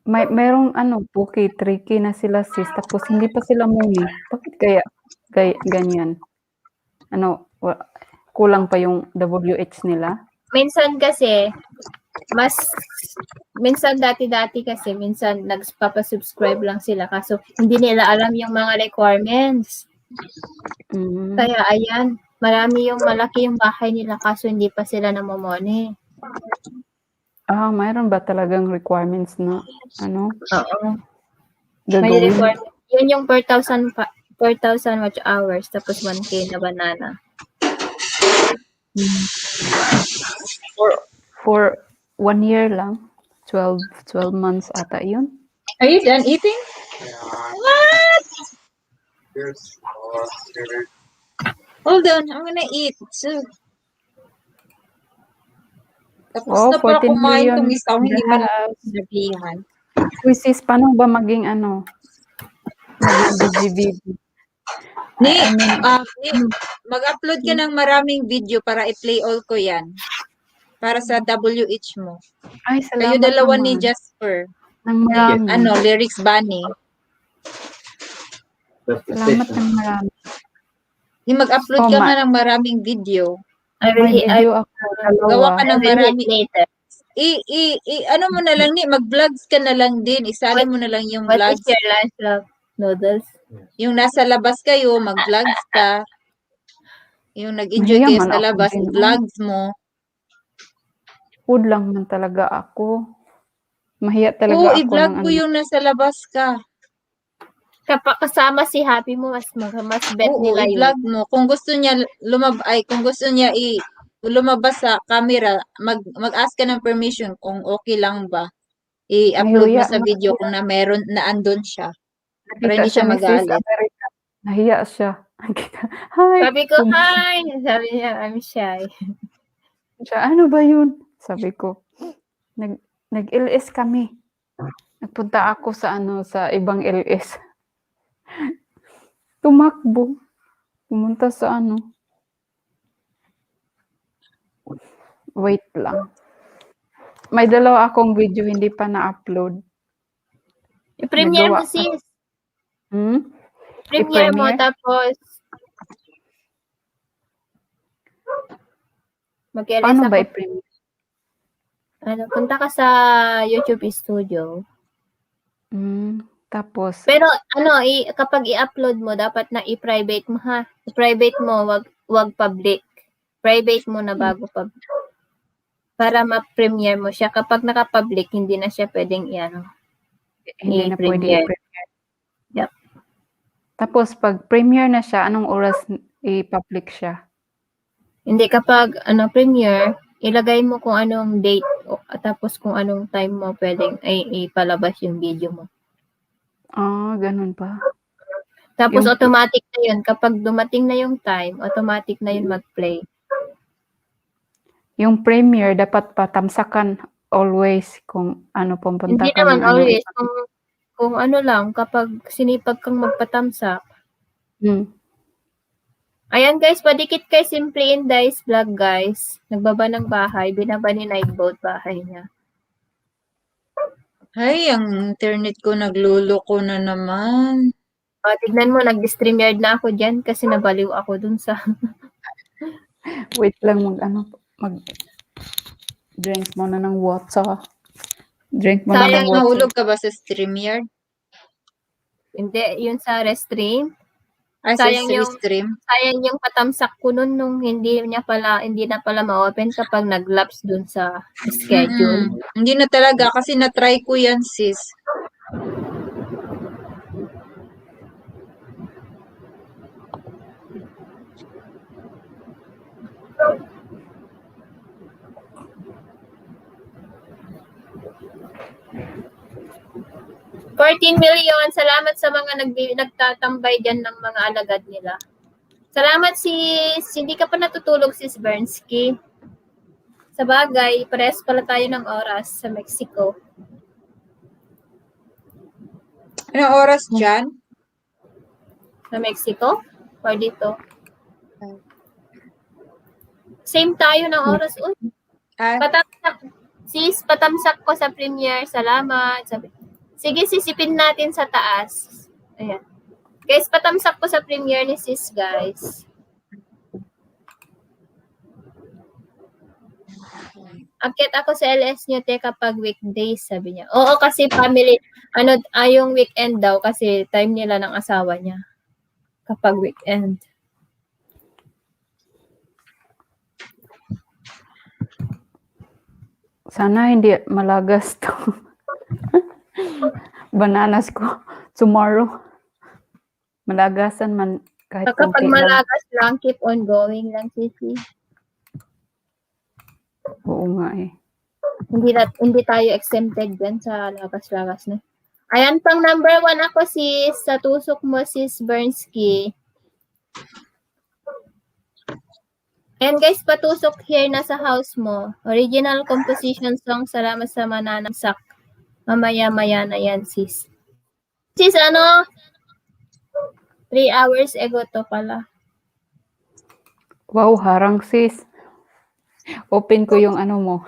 Merong 2K, 3K na sila sis, tapos hindi pa sila Muni. Bakit kaya ganyan? Kulang pa yung WH nila? Minsan kasi, minsan dati kasi, minsan nagpapasubscribe lang sila kaso hindi nila alam yung mga requirements. Kaya ayan, malaki yung bahay nila kaso hindi pa sila namomoni. Mayroon ba talagang requirements na Oo. gagawin? May requirement. Yun yung per 4,000 watch hours, tapos 1K na banana. For 1 year lang. 12 months ata yun. Are you done eating? What? Hold on, I'm gonna eat. So, tapos Oh, na pala 14 kumain million tong isaw, hindi man gas. nabihan. Uy, sis, paano ba maging maging BGV? Ni, I mean, mag-upload ka ng maraming video para i-play all ko yan. Para sa WH mo. ay, Kayo salamat dalawa ni naman. Jasper. Nang marami. Lyrics Bunny. Salamat ng marami. Mag-upload Oh, ka nga ng maraming video. May video ako, Gawa dalawa. ka ng marami. later. Ano mo na lang ni, mag-vlogs ka na lang din. Isali mo na lang yung What is vlogs. your lunch, love? Noodles? Yung nasa labas kayo, mag-vlogs ka. Yung nag-enjoy Mahiya kayo man sa ako labas, din. vlogs mo. Food lang man talaga ako. Mahiya talaga Oo, ako i-vlog ng mo yung nasa labas ka. Kapag kasama si Happy mo, mas bet Oo, nila yun. i-vlog mo. Kung gusto niya lumabas sa camera, mag-ask ka ng permission kung okay lang ba. I-upload mo Mahiya sa man video siya. kung na andun siya. Para Nakita hindi siya ni Sis magalit. America. Nahiya siya. Hi. Sabi ko, hi! Sabi niya, I'm shy. Siya, ano ba yun? Sabi ko, nag-LS kami. Nagpunta ako sa ibang LS. Tumakbo. Pumunta sa Wait lang. May dalawa akong video hindi pa na-upload. I-premiere mo, Nagawa sis. I-premiere? Premiere mo, tapos mag-LS Paano ba ako. i-premiere? Punta ka sa YouTube Studio. Tapos, Pero kapag i-upload mo, dapat na i-private mo ha. I-private mo, wag public. Private mo na bago public. Para ma-premiere mo siya. Kapag naka-public, hindi na siya pwedeng hindi na pwede i-premiere. i-premiere. Yep. Tapos, pag premiere na siya, anong oras i-public siya? Hindi, kapag premiere, ilagay mo kung anong date tapos kung anong time mo pwedeng ipalabas yung video mo. Ganun pa. Tapos Yung- automatic na yun. Kapag dumating na yung time, automatic na yun mag-play. Yung premiere, dapat patamsakan always kung pumunta Hindi ka naman ng always. Kung lang, kapag sinipag kang magpatamsak. Ayan guys, padikit kay Simple Indies vlog guys. Nagbaba ng bahay. Binaba ni Nightboat bahay niya. Ay, ang internet ko nagluloko na naman. Tignan mo, nag-StreamYard na ako dyan kasi nabaliw ako dun sa... Wait lang, drink muna ng water. Drink muna ng Sayang, water. nahulog ka ba sa StreamYard? Hindi, yun sa restream. Ay, sa Sayang stream? Sayang yung patamsak ko nun nung hindi na pala ma-open kapag nag-lapse dun sa schedule. Hindi na talaga kasi na-try ko yan, sis. $14 million. Salamat sa mga nagtatambay dyan ng mga alagad nila. Salamat sis. Hindi ka pa natutulog sis Bernsky. Sa bagay, pares pala tayo ng oras sa Mexico. Anong oras dyan? Sa Mexico? Or dito? Same tayo ng oras. Patamsak ko sa premiere. Salamat. Sige, sisipin natin sa taas. Ayan. Guys, patamsak ko sa premiere ni sis, guys. Akit ako sa LS nyo, te, kapag weekdays, sabi niya. Oo, kasi family, yung weekend daw, kasi time nila ng asawa niya. Kapag weekend. Sana hindi malagas to. Bananas ko tomorrow. Malagasan man kahit Kapag konti lang. malagas lang, keep on going lang, Sisi. Oo nga eh. Hindi tayo exempted dyan sa lagas-lagas na. Ayan, pang number 1 ako, sis. Sa tusok mo, sis Bernsky. And guys, patusok here na sa house mo. Original composition song, Salamat sa Mananamsak. Mamaya-maya na yan, sis. Sis, 3 hours ago to pala. Wow, harang sis. Open ko yung mo.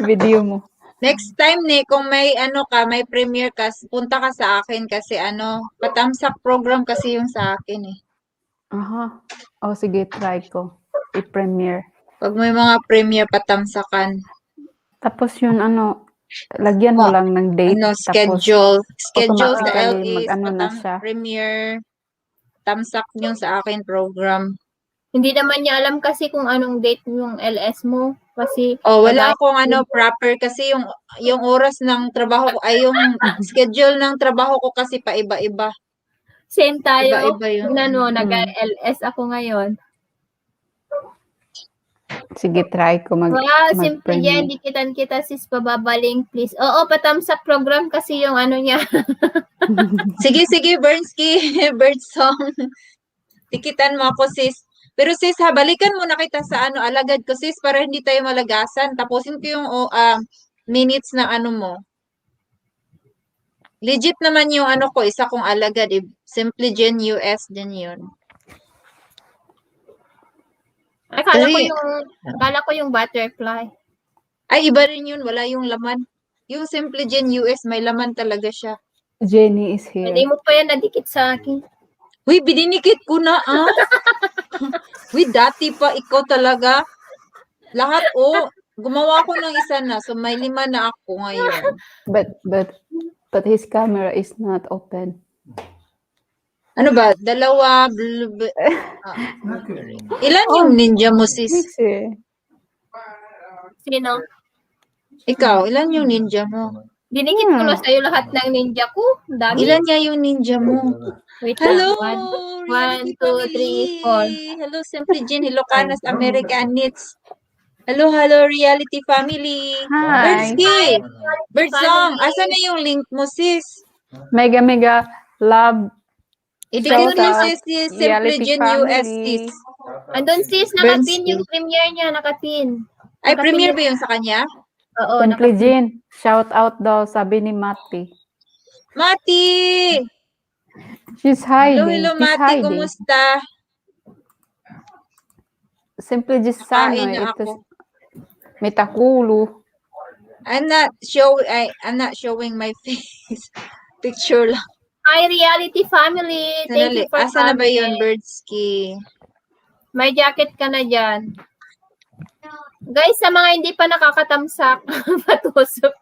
Video mo. Next time ni, kung may may premiere ka, punta ka sa akin kasi patamsak program kasi yung sa akin eh. Aha. Oh, sige, try ko. I-premiere. Pag may mga premiere patamsakan. Tapos yun, lagyan mo lang ng date. Schedule. Schedule sa automatically LA, na siya. premiere, tamsak yung sa akin program. Hindi naman niya alam kasi kung anong date yung LS mo. Kasi wala akong proper kasi yung oras ng trabaho ko ay yung schedule ng trabaho ko kasi paiba-iba. Same tayo. Iba-iba yun. Tignan mo, nag-LS ako ngayon. Sige, try ko Wow, simple yan. Dikitan kita, sis, pababaling, please. Oo, patamsak program kasi yung niya. Sige, Bernsky. Bird song. Tikitan mo ako, sis. Pero sis, balikan mo na kita sa alagad ko, sis, para hindi tayo malagasan. Tapusin ko yung minutes na mo. Legit naman yung ko, isa kong alagad. Simply Gen US din yun. Akala ko yung butterfly. Ay, iba rin yun. Wala yung laman. Yung Simply Gen US, may laman talaga siya. Jenny is here. Hindi mo pa yan nadikit sa akin. Uy, bininikit ko na, Uy, dati pa, ikaw talaga. Lahat, gumawa ko ng isa na. So, may 5 na ako ngayon. But his camera is not open. Ano ba? 2, Ilan yung ninja mo, sis? Sino? Ikaw, ilan yung ninja mo? Dinikit ko na sa'yo lahat ng ninja ko. Dami. Ilan niya yung ninja mo? Wait Hello, lang. 1, 2, 3, 4. Hello, Simply Jean. Hello, Canas American Knits. Hello, reality family. Hi. Bernsky. Bird song. Asan na yung link mo, sis? Mega love. Idikit Shout mo out, sis, Simply reality Jean family. US, sis. Andun sis, nakapin yung premiere niya. Nakapin. Ay, premiere ba yun sa kanya? Oo. Simply Jean. Shout out daw, sabi ni Mati. Mati! She's hiding. Hello, She's Mati. hiding. Kumusta? Simply just Kain na ako. May takulo. I'm not showing my face. Picture lang. Hi, reality family. Thank you for Asa na ba coming. yun, Bernsky? May jacket ka na dyan. Guys, sa mga hindi pa nakakatamsak, patusok.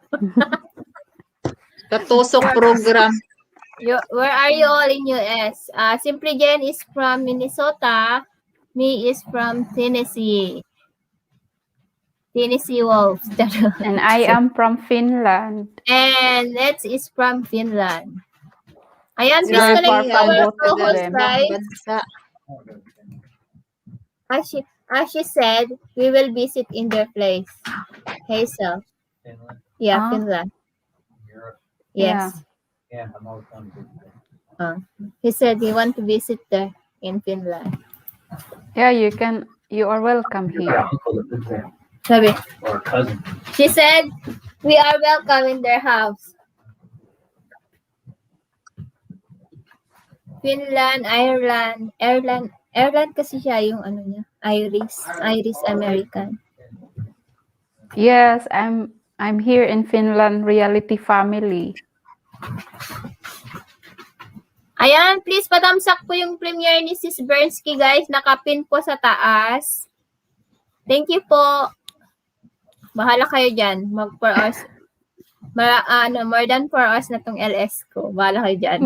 Katusok program. Where are you all in US? Simply Jen is from Minnesota. Me is from Tennessee. Tennessee Wolves. And I am from Finland. And Let's is from Finland. Ayan, please Very connect far our from both of co-host, them. guys. As she said, we will visit in their place. Hazel. Finland. Yeah, Finland. Europe. Yes. Yeah, I'm always going to visit. He said he want to visit there in Finland. Yeah, you are welcome here. Uncle that lives there. Sabi. Or a cousin. She said, we are welcome in their house. Finland, Ireland kasi siya yung niya, Irish American. Yes, I'm here in Finland, reality family. Ayan, please patamsak po yung premiere ni Sis Bernsky, guys. Nakapin po sa taas. Thank you po. Bahala kayo dyan. Mag 4 hours. More than 4 hours na tong LS ko. Bahala kayo dyan.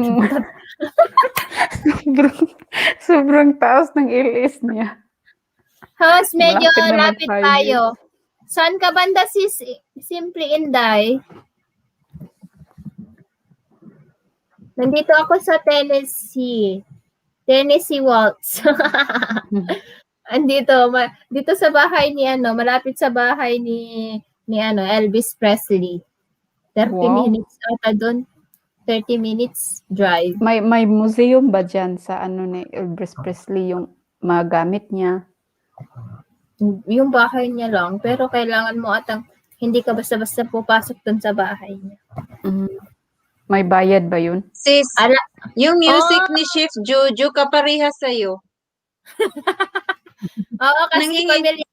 sobrang taas ng LS niya. House, medyo Malapit naman lapit tayo. Saan ka banda, sis? Simply Inday. Nandito ako sa Tennessee. Tennessee Waltz. Andito, dito sa bahay ni malapit sa bahay ni Elvis Presley. 30 Wow. minutes ata doon. 30 minutes drive. May museum ba dyan sa ni Elvis Presley yung mga gamit niya? Yung bahay niya lang, pero kailangan mo atang hindi ka basta-basta pupasok doon sa bahay niya. May bayad ba yun? Sis, yung music Oh! ni Chef Jojo kaparehas sa'yo. Oo, kasi Nangingi- pamilya.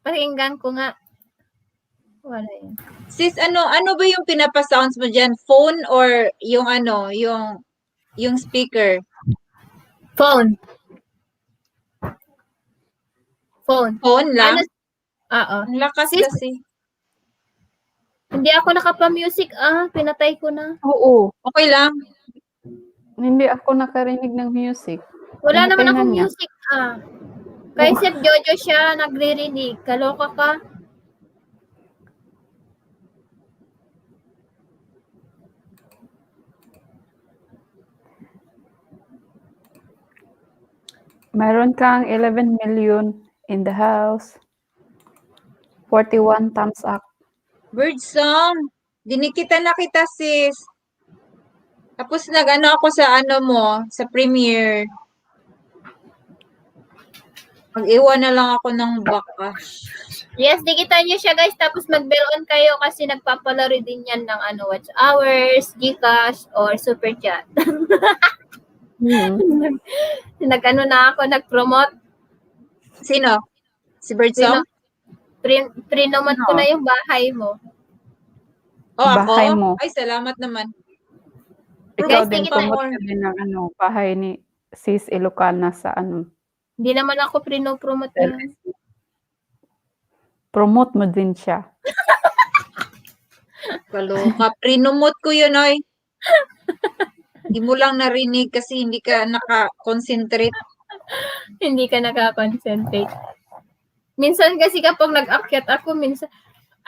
Pakinggan ko nga. Wala yun. Sis, ano ba yung pinapa-sounds mo dyan? Phone or yung yung speaker? Phone. Phone lang? Oo. Ang lakas Sis, kasi. hindi ako nakapa-music. Pinatay ko na. Oo. Okay lang. Hindi ako nakarinig ng music. Wala naman Pinatay na akong niya. music. Kay Chef Jojo siya nagririnig. Kaloka ka. Meron kang 11 million in the house. 41 thumbs up. Bird song. Dinikita na kita, sis. Tapos nag-ano ako sa sa premiere. Mag-iwan na lang ako ng baka. Yes, dikitan nyo siya guys. Tapos mag-bell on kayo kasi nagpapalaro din yan ng watch hours, Gcash, or Super Chat. Nag-ano na ako, nag-promote. Sino? Si Birdsong? Prinomote ko na yung bahay mo. Oh, ako? Bahay mo. Ay, salamat naman. Ikaw Guys, din, tingin promote ka din ng bahay ni Sis Ilocana sa Hindi naman ako prino-promote yan. Promote mo din siya. Kaloka. Prinomot ko yun, oy. Hindi mo lang narinig kasi hindi ka naka-concentrate. Hindi ka nakakonsentrate. Minsan kasi kapag nag-akyat ako,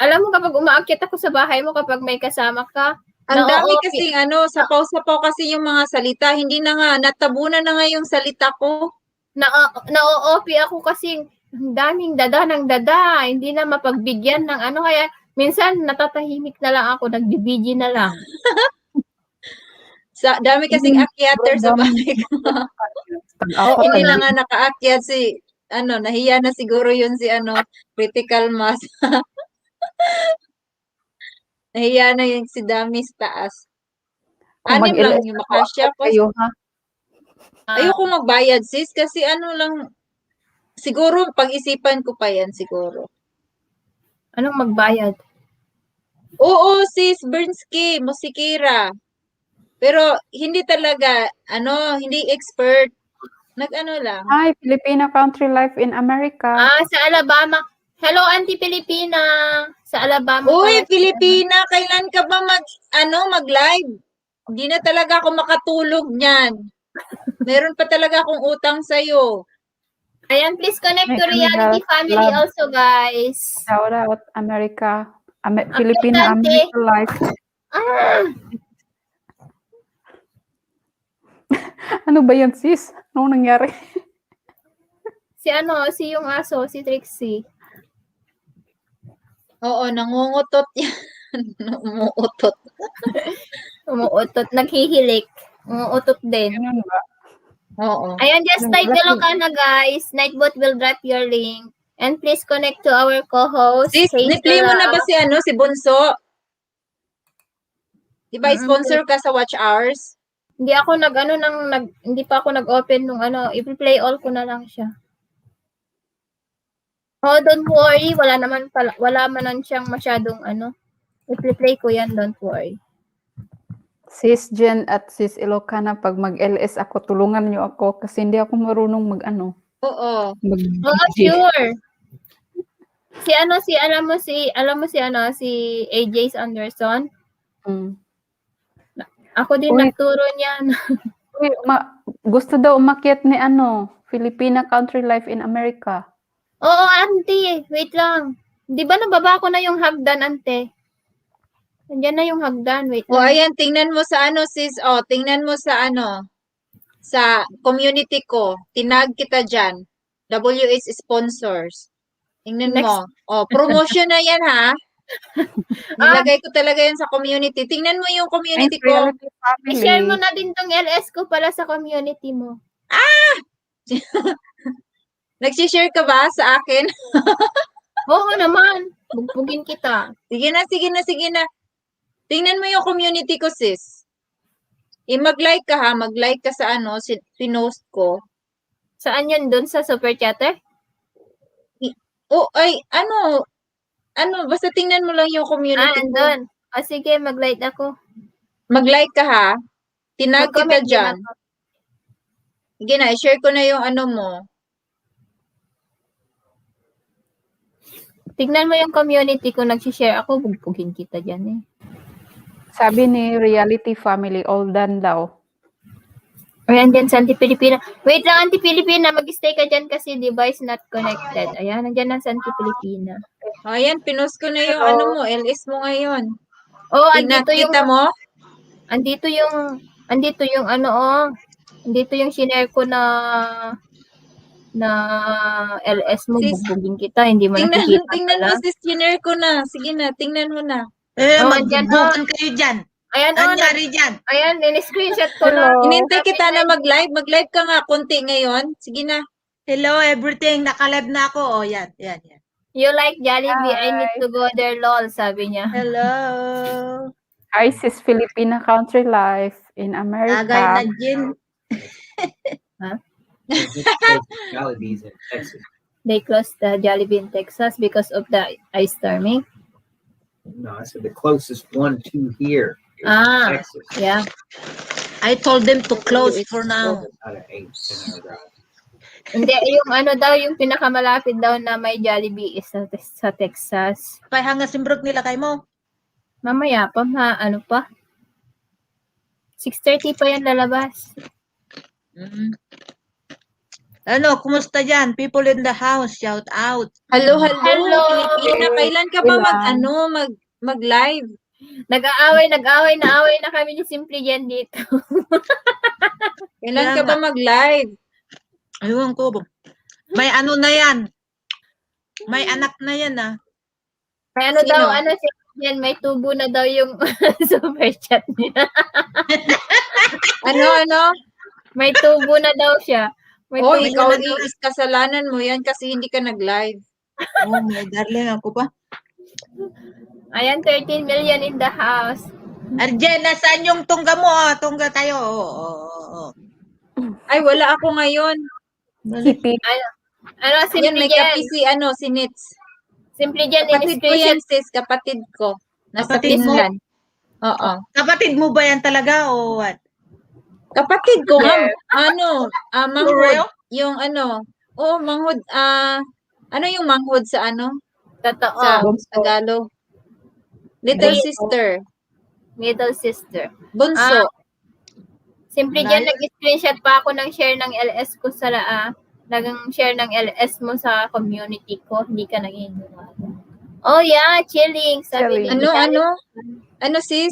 alam mo kapag umaakyat ako sa bahay mo, kapag may kasama ka, Ang dami kasing sapaw-sapaw kasi yung mga salita. Hindi na nga, natabunan na nga yung salita ko. Na-OP ako kasi daming dada ng dada. Hindi na mapagbigyan ng kaya minsan natatahimik na lang ako, nagbibiji na lang. Dami kasing akyater sa bahay ko. Hindi na nga nakaakyat si, nahiya na siguro yun si, critical mass. Nahiya na yung si Damis taas. Anim lang yung makasya ko. Ayoko magbayad, sis, kasi siguro pag-isipan ko pa yan siguro. Anong magbayad? Oo, sis, Bernski, musikira. Pero hindi talaga, hindi expert. Nag-ano lang. Hi, Filipina Country Life in America. Sa Alabama. Hello, Auntie Pilipina. Sa Alabama. Uy, Pilipina, kailan ka ba mag-live? Hindi na talaga ako makatulog niyan. Meron pa talaga akong utang sa'yo. Ayan, please connect to Reality Family also, guys. Shout out, America. Filipina America Life. Ano ba yan, sis? Ano nangyari? Si yung aso, si Trixie. Oo, nangungutot yan. Umuutot. Umuutot, naghihilik. Umuutot din. Ganun ba? Oo. Ayan, just type Ilocana, guys. Nightbot will drop your link. And please connect to our co-host. Sis, ni-play mo na ba si Bunso? Di ba, sponsor ka sa Watch Hours? Hindi ako hindi pa ako nag-open nung i-play all ko na lang siya. Oh, don't worry, wala man siyang masyadong i-play ko yan, don't worry. Sis Jen at Sis Ilocana, pag mag-LS ako, tulungan niyo ako kasi hindi ako marunong Oo. Oh, sure. Alam mo si AJ Anderson? Ako din nagturo niyan. Gusto daw umakyat ni Filipina Country Life in America. Oo, auntie. Wait lang. Di ba nababa ko na yung hagdan, ante? Nandiyan na yung hagdan. Wait O, lang. ayan, tingnan mo sa ano, sis. O, tingnan mo sa ano, sa community ko. Tinag kita dyan. WH sponsors. Tingnan Next. mo. O, promotion na yan, ha? Nilagay ko talaga yan sa community. Tingnan mo yung community Thanks, ko. Reality Family. I-share mo na din tong LS ko pala sa community mo. Nagsishare ka ba sa akin? Oo naman. Bugbugin kita. Sige na, sige na, sige na. Tingnan mo yung community ko, sis. Mag-like ka, ha? Mag-like ka sa ano, pinost ko. Saan yun? Doon sa Super Chatter? Ay, ano, basta tingnan mo lang yung community ko. Andun. O sige, mag-like ako. Mag-like ka, ha? Tinag kita Mag-comment din dyan. ako. Sige na, i-share ko na yung ano mo. Tignan mo yung community ko. Nagsishare ako. Bugbugin kita dyan eh. Sabi ni Reality Family, all done daw. Ayan dyan sa Anti-Pilipina. Wait lang, Anti-Pilipina. Mag-stay ka dyan kasi device not connected. Ayan, nandyan na sa Anti-Pilipina. Ayan, pinost ko na yung ano mo, LS mo ngayon. Oh, andito yung... Nakita mo? Andito yung ano, oh. Andito yung shinare ko na LS mo. Bugbugin kita. Hindi mo nakikita Tingnan pala. mo, sis, share ko na. Sige na, tingnan mo na. Magbubukan kayo dyan. Ayan, Nangyari dyan. Ayan, in-screenshot ko na. Hinintay kita na mag-live. Mag-live ka nga konti ngayon. Sige na. Hello, everything. Naka-live na ako. Oh, yan. You like Jollibee? I need to go there, lol, sabi niya. Hello. Hi, sis Filipina Country Life in America. Tagay na Jin. Jollibee's in Texas. They closed the Jollibee in Texas because of the ice storming. No, I said the closest one to here is in Texas. Yeah. I told them to close for now. About an 8-10 hour drive. Hindi, yung ano daw, yung pinakamalapit daw na may Jollibee is sa Texas. Hanga simbrok nila kay mo. Mamaya pa, ano pa? 6:30 pa yan lalabas. Ano, kumusta dyan? People in the house, shout out. Hello, Hello. Pilipina. Kailan ka ba mag-live? Nag-aaway na kami ni Simply Jen dito. Kailan ka ba mag-live? Ayun ko. May ano na yan. May anak na yan, ah. May ano Sino? daw, Jen, may tubo na daw yung super chat niya. Ano? May tubo na daw siya. May Oh, tubo ikaw na daw. is kasalanan mo yan kasi hindi ka nag-live. Oh, my darling, ako pa. Ayan, 13 million in the house. Arjen, nasaan yung tungga mo? Oh, tungga tayo. Oh. Ay, wala ako ngayon. Hippie. Ano, Yan, Simply may Jen. kapi si Nits. Simply Jen, Kapatid ko yan, in-screenshot. sis. Kapatid ko. Nasa Kapatid mo? Finland. Oo. Kapatid mo ba yan talaga o what? Kapatid ko, Yeah. manghod. real? Yung manghod, ano yung manghod sa Totoo. sa Tagalog? Little Wait. sister. Middle sister. Bunso. Simply Jen, nag-screenshot pa ako ng share ng LS ko sa share ng LS mo sa community ko. Hindi ka nangingiwala. Oh yeah, chilling. Sabi Chilling. ni Ano, sis?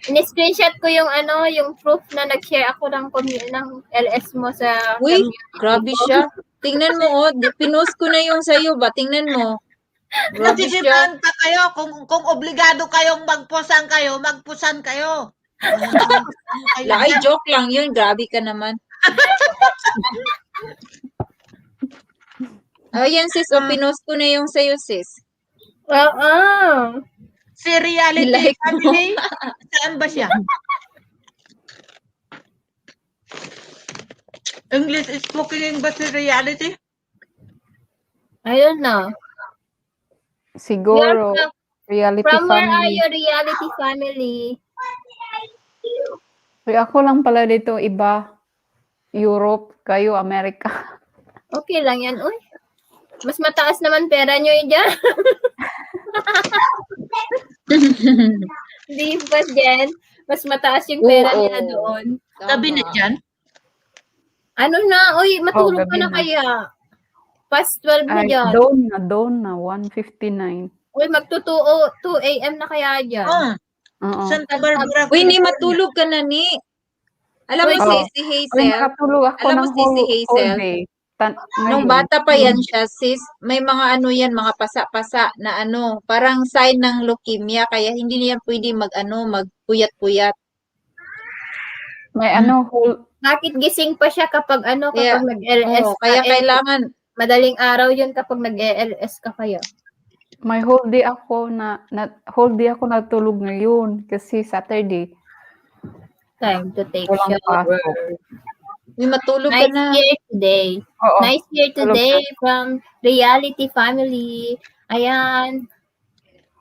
In-screenshot ko yung yung proof na nag-share ako ng LS mo sa Uy, community grabe ko. siya. Tingnan mo, pinost ko na yung sa'yo ba? Tingnan mo. Grabe siya. Nasisipan pa kayo. Kung obligado kayong magpusan kayo. Ay, joke lang yun. Grabe ka naman. Ayan, sis. Pinost ko na yung sa'yo, sis. Oo. Si Reality Like mo. Family, saan ba siya? English speaking ba si Reality? I don't know. Siguro. Reality From where are Family. you, Reality Family? Uy, ako lang pala dito, iba. Europe, kayo, Amerika. Okay lang yan, uy. Mas mataas naman pera nyo yun dyan. Di ba, Jen? Mas mataas yung pera Oo. nila doon. Sabi na dyan? Ano na? Uy, matulog ka gabi na na. kaya. Past 12 na Ay, dyan. down na, 1:59. Uy, magto 2 a.m. na kaya dyan. Oo. Santa Barbara. Uy, ni matulog ka na ni. Alam mo Oo. si Uy, Hazel, nakatulog ako alam mo ng si whole Hazel, day. nung Ngayon. bata pa yan siya, sis, may mga ano yan, mga pasa-pasa na ano, parang sign ng leukemia, kaya hindi niya pwede magpuyat-puyat. May ano, whole, Bakit gising pa siya kapag ano, Kaya, kapag nag-LS oh, kaya kailangan, madaling araw yun kapag nag-LS ka kayo. may whole day ako natulog ngayon kasi Saturday. Time to take Walang shower. pasok. may matulog ka Nice na. year today. Oo. Nice year Tulog today na. from Reality Family. Ayan.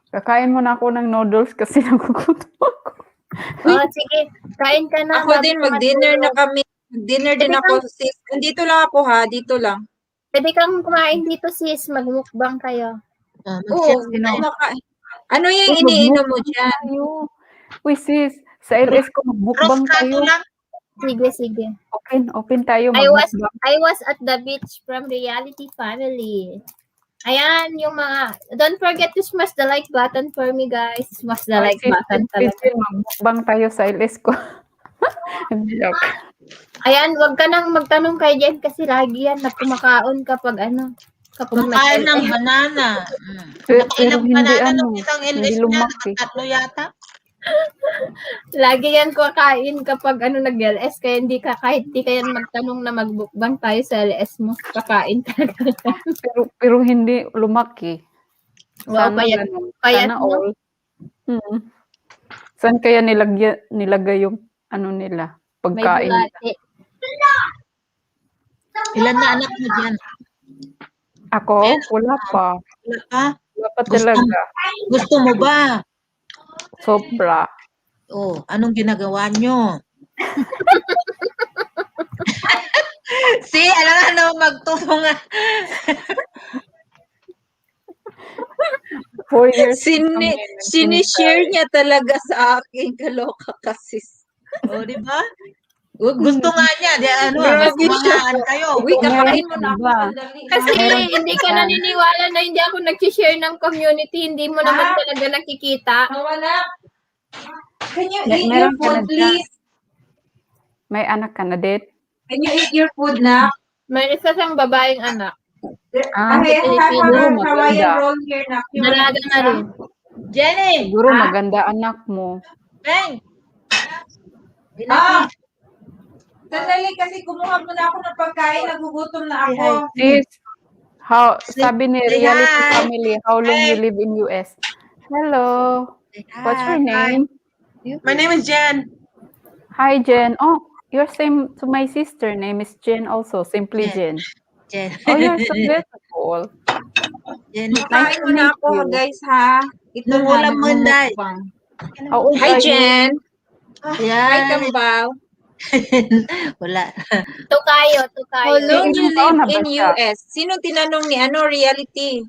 Kakain muna ako ng noodles kasi nagugutom ako. Oh, sige. Kain ka na. Ako bago din, ka mag-dinner na matulog. kami. Mag-dinner din Pwede ako, sis. Andito lang ako ha, dito lang. Pwede kang kumain dito, sis. Magmukbang kayo. Oo, ano yung Uy, iniinom mo magmukbang dyan? tayo. Uy, sis, sa LS ko magbukbang tayo. Sige, sige. Open tayo, I magbukbang. was at the beach from Reality Family. Ayan, yung mga, don't forget to smash the like button for me, guys. Smash the like button talaga. Magbukbang tayo sa LS ko. Joke. Ayan, wag ka nang magtanong kay Jen kasi lagi yan nagkumakaon kapag ano, kapag Kumakain ng nag-LS. banana. Pero Nakailang hindi banana ano, nung isang hindi LS niya, lumaki. nakatatlo yata. Lagi yan kakain kapag ano nag-LS kaya hindi ka kahit di kaya magtanong na magbukbang tayo sa LS mo. Kakain talaga. pero hindi lumaki. Wow, Sana payat, ganun. payat Sana mo. all. Saan kaya nilagay yung ano nila? May Pagkain nila. bulate. Ilan na anak mo dyan? Ako? Wala pa. Wala pa? Wala pa talaga. Gusto mo ba? Sobra. Oh, anong ginagawa nyo? See, alam nga naman magtulungan. 4 years. Sinishare niya talaga sa akin. Kaloka kasi. O, di ba? Gusto nga niya. Di, ano, Grabe kumahaan kayo. Uy, kakain mo na ako. Sandali. Kasi hindi ka naniniwala na hindi ako nag-share ng community. Hindi mo naman talaga nakikita. Wala. Can you May- eat your meron ka food, na dyan. please? May anak ka na, Det? Can you eat your food na? May isa siyang babaeng anak. Ah, I have siguro a Hawaiian maganda. roll here na. Dalaga na rin. Jenny! Siguro maganda anak mo. Beng! Ah! Sandali kasi kumuha muna ako ng pagkain. Nagugutom na ako. Sis, sabi ni Say Reality hi. Family, how long you live in US? Hello. What's your name? My name is Jen. Hi, Jen. Oh, you're same to my sister. Name is Jen also. Simply Jen. Jen. Oh, you're so beautiful. Jenny. Kain muna ako, you. guys, ha? Ito Nung na, ulam mo, Day. nagmumukbang. How old Hi, are you? Jen. Yan. Hi, Kambal. Wala. Tukayo. How long you Ilang live taon na ba in siya? US? Sino tinanong ni ano, Reality?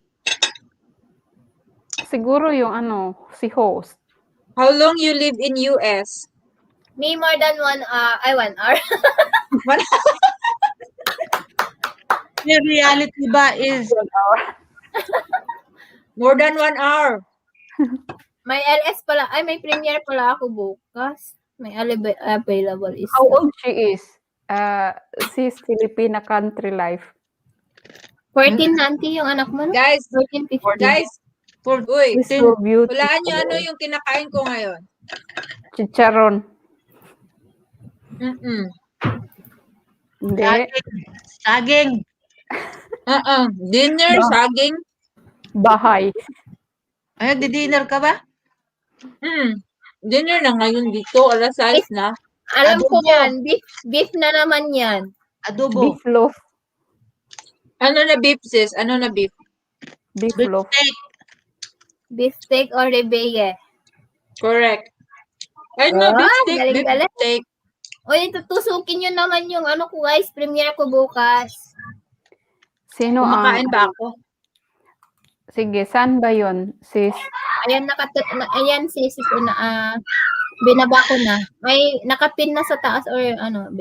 Siguro yung si host. How long you live in US? Me more than 1 hour. Yung reality ba is More than 1 hour. May LS pala. Ay, may premiere pala ako bukas. May available is. How old she is? She's Filipina country life. 14 nanti yung anak mo, no? Guys, 14, 15. Guys, uy, She's so beautiful. hulaan nyo ano yung kinakain ko ngayon. Chicharon. Hindi. saging. Dinner, saging. Bahay. Ay, di-dinner ka ba? Dinner na ngayon dito, alas 6 na. Alam ko Adobo. yan. Beef na naman yan. Adobo. Beef loaf. Ano na beef, sis? Ano na beef? Beef loaf. Steak. Beef steak or rebeye. Correct. Ay, no, Ah, beef steak, beef galing-galing. steak. Uy, tutusukin nyo naman yung ano ko, guys. Premiere ko bukas. Sino Kumakain ba ako? Sige, saan ba yun, sis? Ayan, ayan, sis. Binaba ko na. May nakapin na sa taas or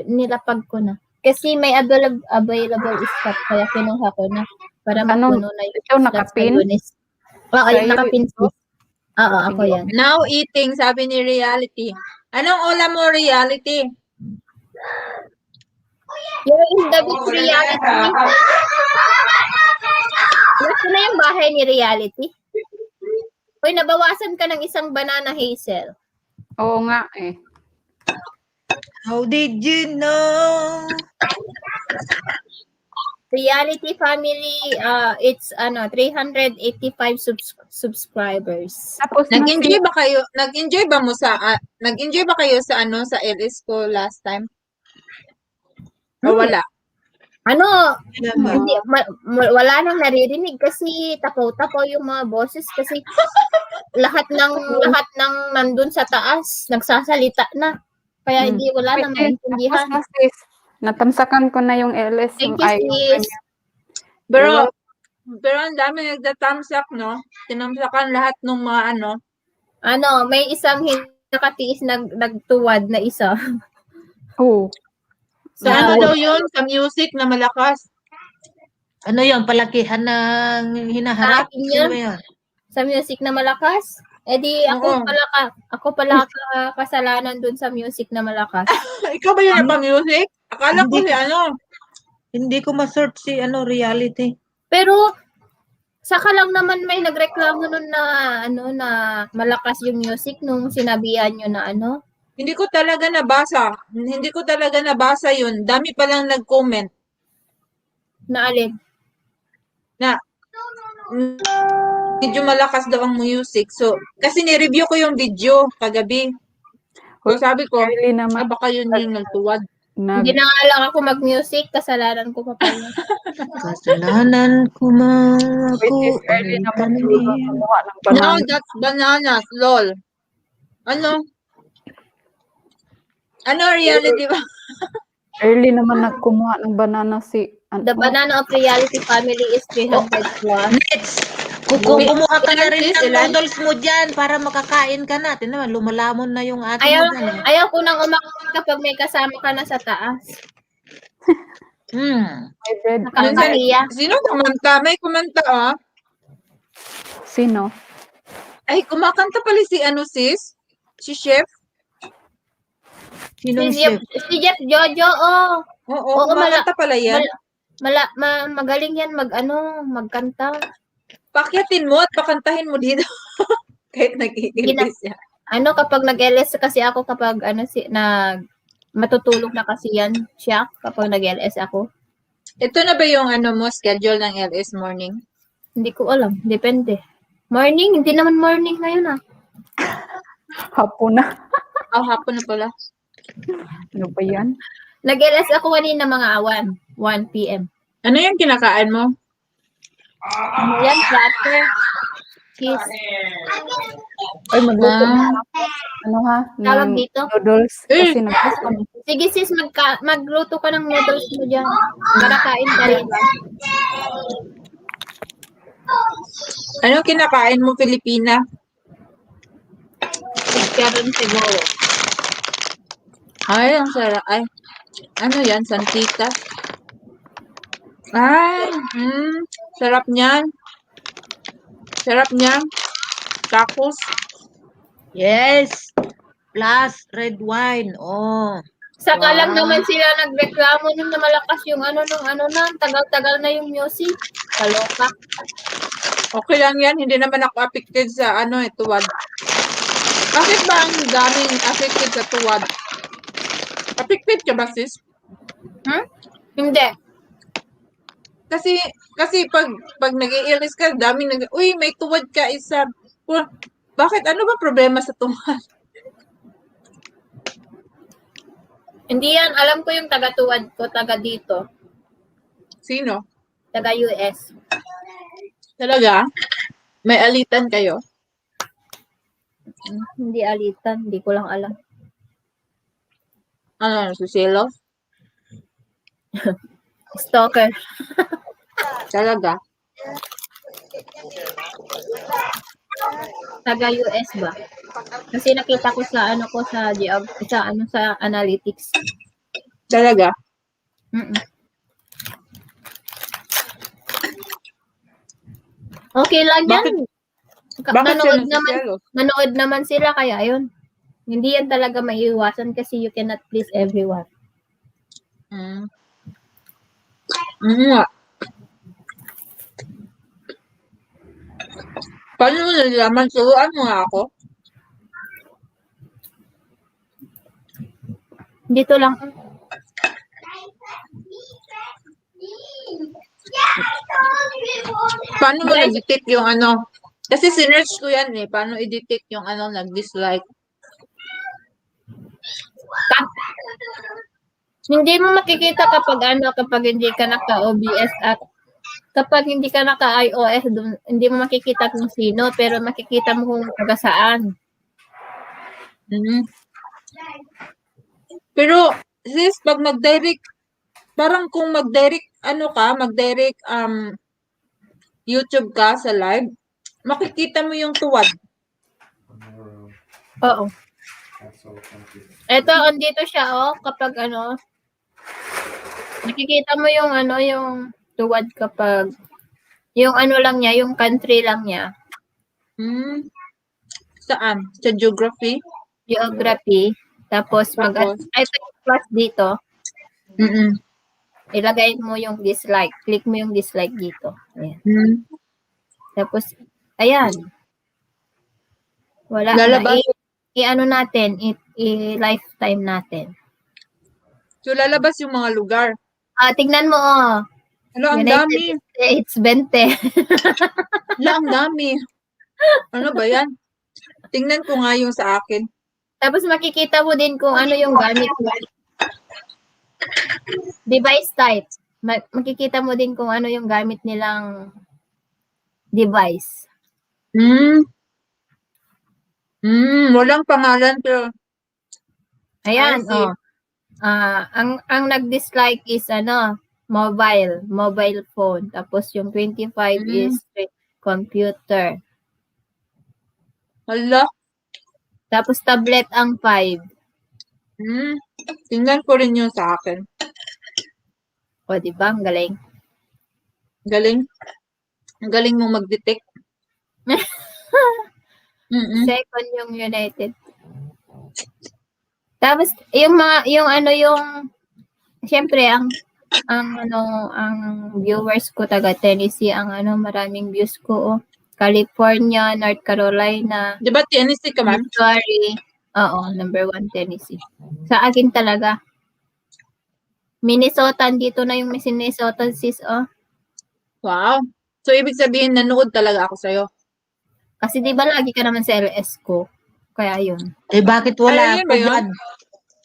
nilapag ko na. Kasi may available stock, kaya kinuha ko na. Para mapuno na yung ito nakapin? Oo, yung nakapin, sis. Oo, ako yan. Now eating, sabi ni Reality. Anong ulam mo, Reality? You're in the beach reality. Nasa na yung bahay ni Reality? Uy, nabawasan ka ng isang banana hazel. Oo nga eh. How did you know? Reality family, it's 385 subscribers. Tapos Nag-enjoy ba kayo? Nag-enjoy ba kayo sa sa LS ko last time? O wala? Hindi, wala nang naririnig kasi tapaw-tapaw yung mga boses kasi lahat ng nandun sa taas nagsasalita na. Kaya hindi wala nang maintindihan. Tapos na, sis. Natamsakan ko na yung LS. Thank yung you, sis. Pero ang dami nagda-thumbs-up, no? Tinamsakan lahat ng mga may isang nakatiis nagtuwad na isa. Oo. Sa ano daw yun? Sa music na malakas. Ano yun? Palakihan ng hinaharap? Sino ba yun? Sa music na malakas? Eh di ako pala kasalanan dun sa music na malakas. Ikaw ba yun ang music? Akala ko Hindi ko ma-search si Reality. Pero saka lang naman may nagreklamo nun na na malakas yung music nung sinabihan nyo na Hindi ko talaga nabasa yun. Dami pa lang nag-comment. Na alin? Na medyo malakas daw ang music. So, kasi ni-review ko yung video kagabi. So, sabi ko, baka yun yung nagtuwad. Hindi na nga lang ako mag-music. Kasalanan ko pa pala. Kasalanan ko ako. No, that's bananas, lol. Ano, Reality ba? Early naman nagkumuha ng banana si... The banana of Reality family is 300 plus. Next! Kumuha ka na rin ng noodles mo dyan para makakain ka na. Tingnan mo, lumalamon na yung ating mo dyan. Ayaw ko nang umakit kapag may kasama ka na sa taas. Nakakahiya. Sino kumanta? May kumanta, Sino? Ay, kumakanta pala si sis? Si Chef? Sinong Si chef? Jeff Jojo, Oo, kumakanta pala yan. Magaling yan magkanta. Pakyatin mo at pakantahin mo dito. Kahit nag-i-English siya. Kapag nag-LS kasi ako kapag matutulog na kasi yan siya kapag nag-LS ako. Ito na ba yung mo schedule ng LS morning? Hindi ko alam, depende. Morning, hindi naman morning ngayon Hapon na. Hapon na pala. Ano ba yan? Nag-LS ako kanina mga 1 p.m. Ano yung kinakain mo? Yan, platter. Cheese. Ay, magluto na. Tawag dito? Noodles. Kasi Sige sis, magluto ka ng noodles mo dyan. Para kain ka rin. Ano kinakain mo, Filipina? Karon siguro. Ay, ang sarap. Ay, ano yan? Santitas? Ay, sarap niyan. Sarap niyan. Tacos. Yes. Plus red wine. Oh. Saka lang naman sila nagreklamo nung na malakas yung tagal-tagal na yung music. Kaloka. Okay lang yan. Hindi naman ako affected sa tuwad. Bakit ba ang daming affected sa tuwad? Affected ka ba, sis? Hindi. Kasi pag nag-i-iris ka, daming uy, may tuwad ka isa. Bakit? Ano ba problema sa tuwad? Hindi yan. Alam ko yung taga-tuwad ko, taga dito. Sino? Taga US. Talaga? May alitan kayo? Hindi alitan. Hindi ko lang alam. Ano, susilo? Stalker. Talaga? Taga US ba? Kasi nakita ko sa sa analytics. Talaga? Okay lang yan. Bakit siya manood naman sila kaya yun. Hindi yan talaga maiiwasan kasi you cannot please everyone. Nga. Paano mo nalaman? Turuan mo nga ako. Dito lang. Paano mo na-detect yung ano? Kasi sinerch ko yan eh. Paano i-detect yung ano nag-dislike? Hindi mo makikita kapag hindi ka naka-OBS at kapag hindi ka naka-iOS, hindi mo makikita kung sino, pero makikita mo kung taga saan. Pero, sis, pag mag-direct, parang kung mag-direct, mag-direct YouTube ka sa live, makikita mo yung tuwad. Oo. Ito, andito siya, kapag nakikita mo yung yung tuwad kapag, yung lang niya, yung country lang niya. Saan? Sa geography? Geography. Tapos, plus dito. Ilagay mo yung dislike. Click mo yung dislike dito. Ayan. Tapos, ayan. Wala lalabas. na. Natin, i-lifetime natin. So, lalabas yung mga lugar. Tignan mo, Ano, ang dami. It's 20. Ang dami. Ano ba yan? Tingnan ko nga yung sa akin. Tapos makikita mo din kung ano yung gamit mo. Device type. Makikita mo din kung ano yung gamit nilang device. Walang pangalan pero ayan, ang nag-dislike is mobile phone. Tapos yung 25 is computer. Hala. Tapos tablet ang 5. Tingnan ko rin yung sa akin. O, diba? Ang galing. Galing. Ang galing mong mag-detect. Second yung United. Tapos yung syempre ang viewers ko taga Tennessee, ang maraming views ko, California, North Carolina. Di ba Tennessee ka man? Missouri. Oo, number 1 Tennessee. Sa akin talaga. Minnesota, dito na yung Minnesota, sis, Wow. So, ibig sabihin, nanood talaga ako sa'yo. Kasi di ba lagi ka naman sa LS ko? Kaya yun. Bakit wala ako dyan?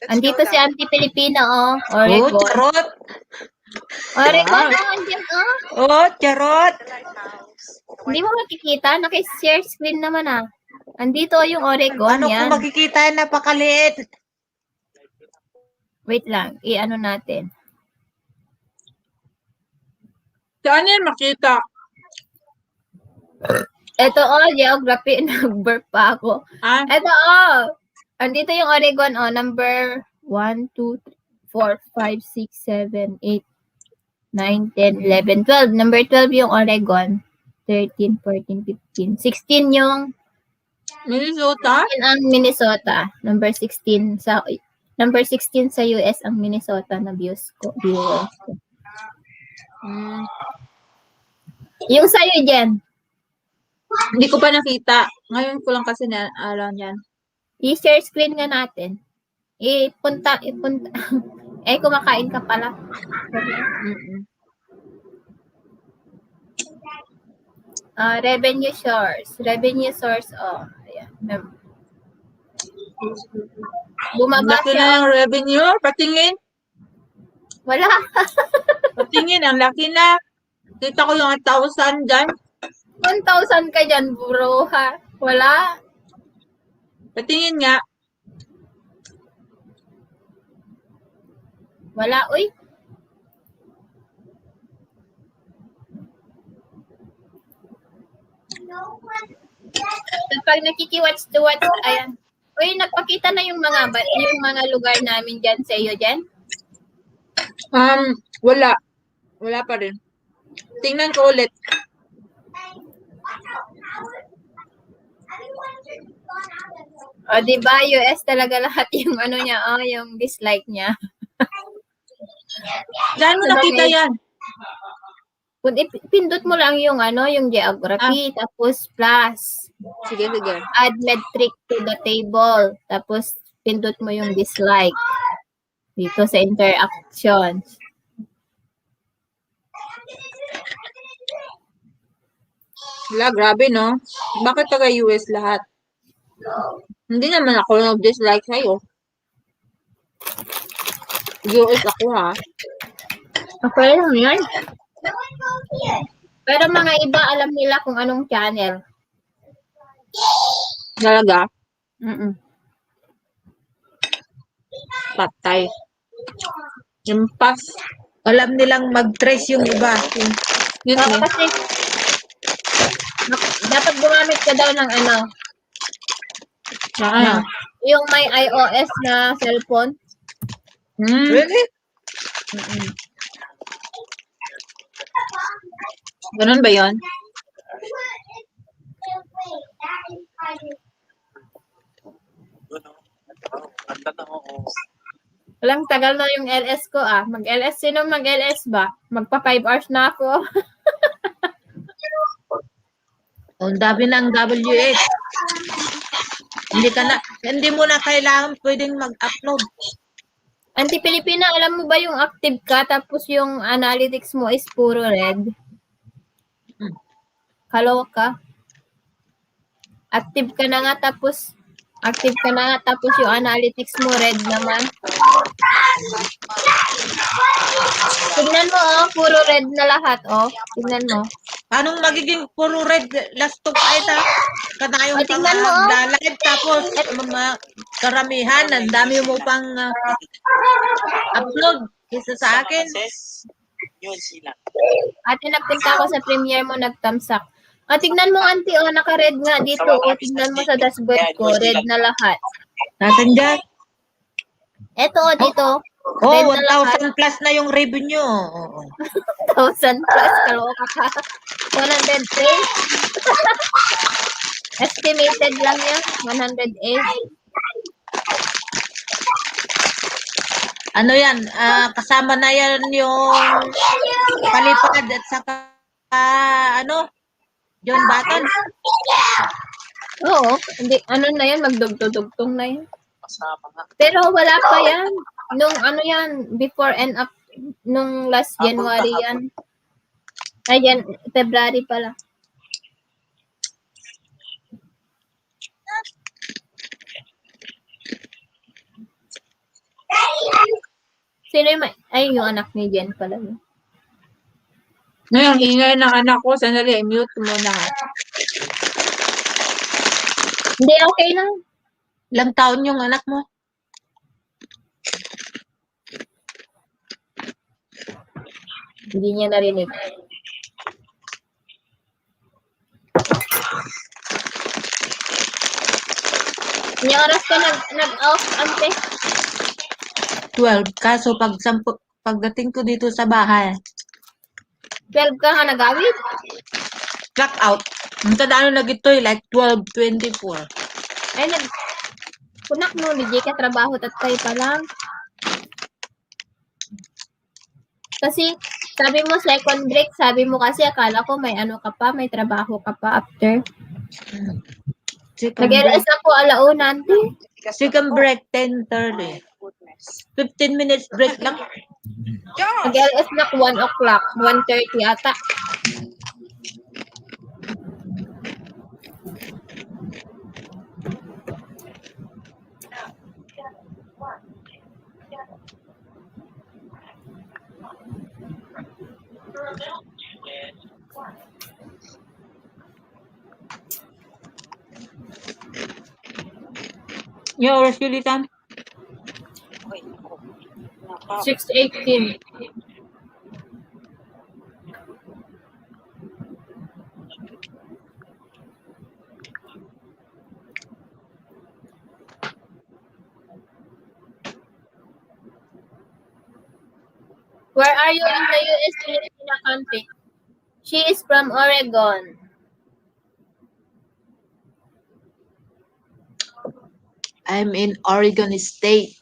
Andito si Auntie Pilipina, Oregon. Charot! Oregon, andyan, charot! Hindi mo makikita, naki-share screen naman, Andito yung Oregon, Ano yan. kung makikita, napakaliit. Wait lang, natin. Saan yan makita? Ito, geography, nag-burp pa ako. Ito, andito yung Oregon, number 1, 2, 3, 4, 5, 6, 7, 8, 9, 10, 11, 12. Number 12 yung Oregon. 13, 14, 15. 16 yung Minnesota? Ang Minnesota. Number 16 sa US ang Minnesota na viewers ko. Yung sa'yo, Jen. Hindi ko pa nakita. Ngayon ko lang kasi alam yan. I-share screen nga natin. Ipunta. Kumakain ka pala. Revenue source. Ayan. Bumaba laki siya. na yung revenue. Patingin. Wala. Patingin. Ang laki na. Kita ko yung 1,000 dyan. 1,000 ka dyan, bro, ha? Wala. Patingin nga. Wala, uy. Kapag nakikiwatch to watch, ayan. Uy, nagpakita na yung mga lugar namin dyan sa iyo, dyan? Wala. Wala pa rin. Tingnan ko ulit. O, di ba, US talaga lahat yung ano niya, yung dislike niya. Saan mo nakita yan? Kung pindot mo lang yung yung geography, tapos plus. Sige. Add metric to the table. Tapos, pindot mo yung dislike. Dito sa interactions. Wala, grabe, no? Bakit taga-US lahat? Hindi naman ako nag-dislike sa'yo. US ako, ha? Okay lang yan. Pero mga iba, alam nila kung anong channel. Talaga? Mm-mm. Patay. Yung pass, alam nilang mag-trace yung iba. Yun Oo, eh. kasi dapat gumamit ka daw ng yung may iOS na cellphone. Really? Mm-mm. Ganun ba yun? Walang tagal na yung LS ko Mag-LS, sino mag-LS ba? Magpa 5 hours na ako. Ang dami ng WH. Hindi mo na kailangan pwedeng mag-upload. Anti-Pilipina, alam mo ba yung active ka tapos yung analytics mo is puro red? Kaloka ka. Active ka na nga tapos yung analytics mo red naman. Tignan mo puro red na lahat Tignan mo. Paano magiging puro red last to kahit kanayong tingnan mo, live tapos karamihan, ang dami mo pang upload kaysa sa akin. Ate, nagpunta ako sa premiere mo, nagtamsak. Tignan mo, auntie, naka-red nga dito. Tignan mo sa dashboard ko, red na lahat. Nasaan dyan? Eto, dito. Oh, Red na 1,000 plus na yung revenue. 1,000 plus, kaloka ka. 108. Estimated lang yan, 108. Ano yan? Kasama na yan yung palipad at saka John Baton. Oo, hindi, na yan, magdugtong na yan. Pero wala pa yan. Nung before and up, nung last January yan. Ayan, February pala. Sino yung anak ni Jen pala. Ngayon, ingay ng anak ko. Sandali, mute mo na. Hindi, okay lang. Ilang taon yung anak mo? Hindi niya narinig. Ilang oras ka nag-off, ante? 12. Kaso pagdating ko dito sa bahay, 12 ka nga nagawid? clock out. Ang tadano na gito'y like 12:24. Ay, kunak no, hindi ka trabaho tatay pa lang. Kasi, sabi mo second break, sabi mo kasi akala ko may may trabaho ka pa after. Nag-LS ako alauna, ante. Second break, 10:30. 15 minutes break lang. Nag-LS na 1 o'clock, 1:30 ata. Yung oras yun, Litan? 6:18. Where are you in the US, Filipina country? She is from Oregon. I'm in Oregon State.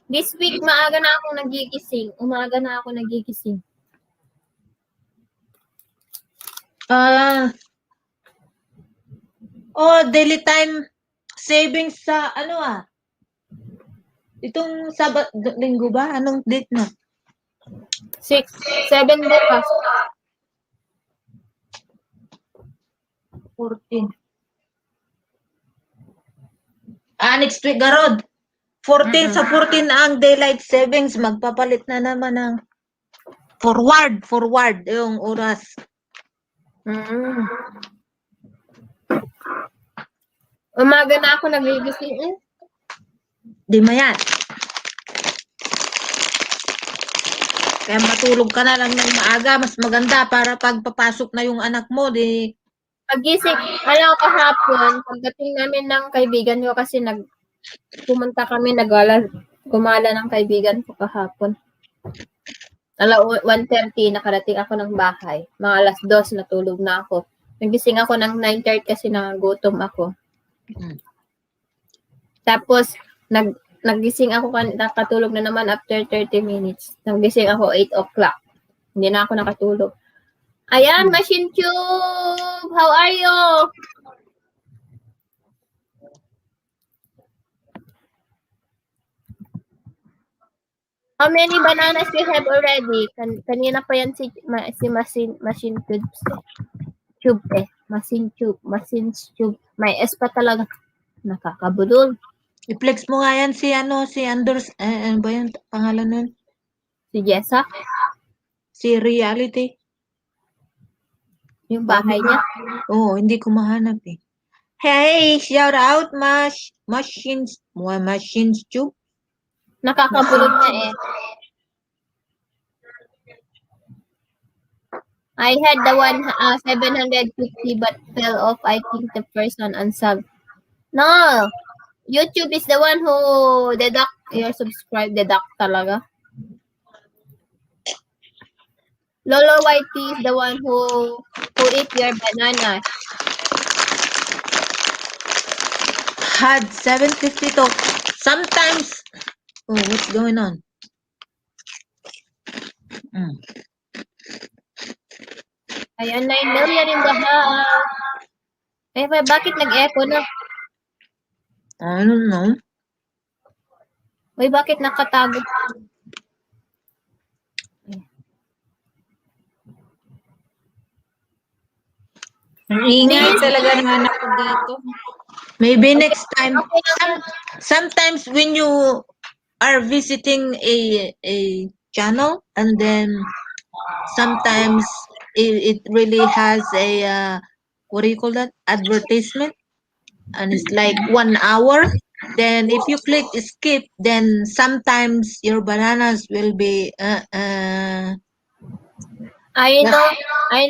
This week, maaga na akong nagigising. Umaga na ako nagigising. Daily time savings sa itong linggo ba? Anong date na? 6, 7 bukas. 14. Next week, Garod. 14 sa 14 ang daylight savings. Magpapalit na naman ng forward yung oras. Umaga na ako nagigising. Di mayan. Kaya matulog ka na lang ng maaga. Mas maganda para pagpapasok na yung anak mo. Pagising, alam ko kahapon, pagdating namin ng kaibigan ko kasi pumunta kami, gumala ng kaibigan ko kahapon. 1:30, nakarating ako ng bahay. Mga alas 2, natulog na ako. Nagising ako ng 9:30 kasi nagutom ako. Tapos, nagising ako, nakatulog na naman after 30 minutes. Nagising ako 8 o'clock. Hindi na ako nakatulog. Ayan, Machine Tube! How are you? How many bananas you have already? Kanina pa yan si Machine Tube. Machine Tube. May S pa talaga. Nakakabulol. I-flex mo nga yan si Anders. Ano ba yung pangalan nun? Si Jessa? Si Reality. Yung bahay niya? Oo, hindi ko mahanap eh. Hey, shout out Machine Tube. Nakakabulol na eh. I had the one 750 but fell off. I think the person unsub. No! YouTube is the one who deduct your subscribe. Deduct talaga. Lolo Whitey is the one who eat your banana. Had 752. Sometimes. Oh, what's going on? Ayan, 9 million in the house. Eh, bakit nag-echo na? I don't know. Uy, bakit nakatago? Ang ingay talaga ng anak ko dito. Maybe next time. Sometimes when you are visiting a channel and then sometimes it really has a what do you call that? Advertisement. And it's like 1 hour. Then if you click skip, then sometimes your bananas will be I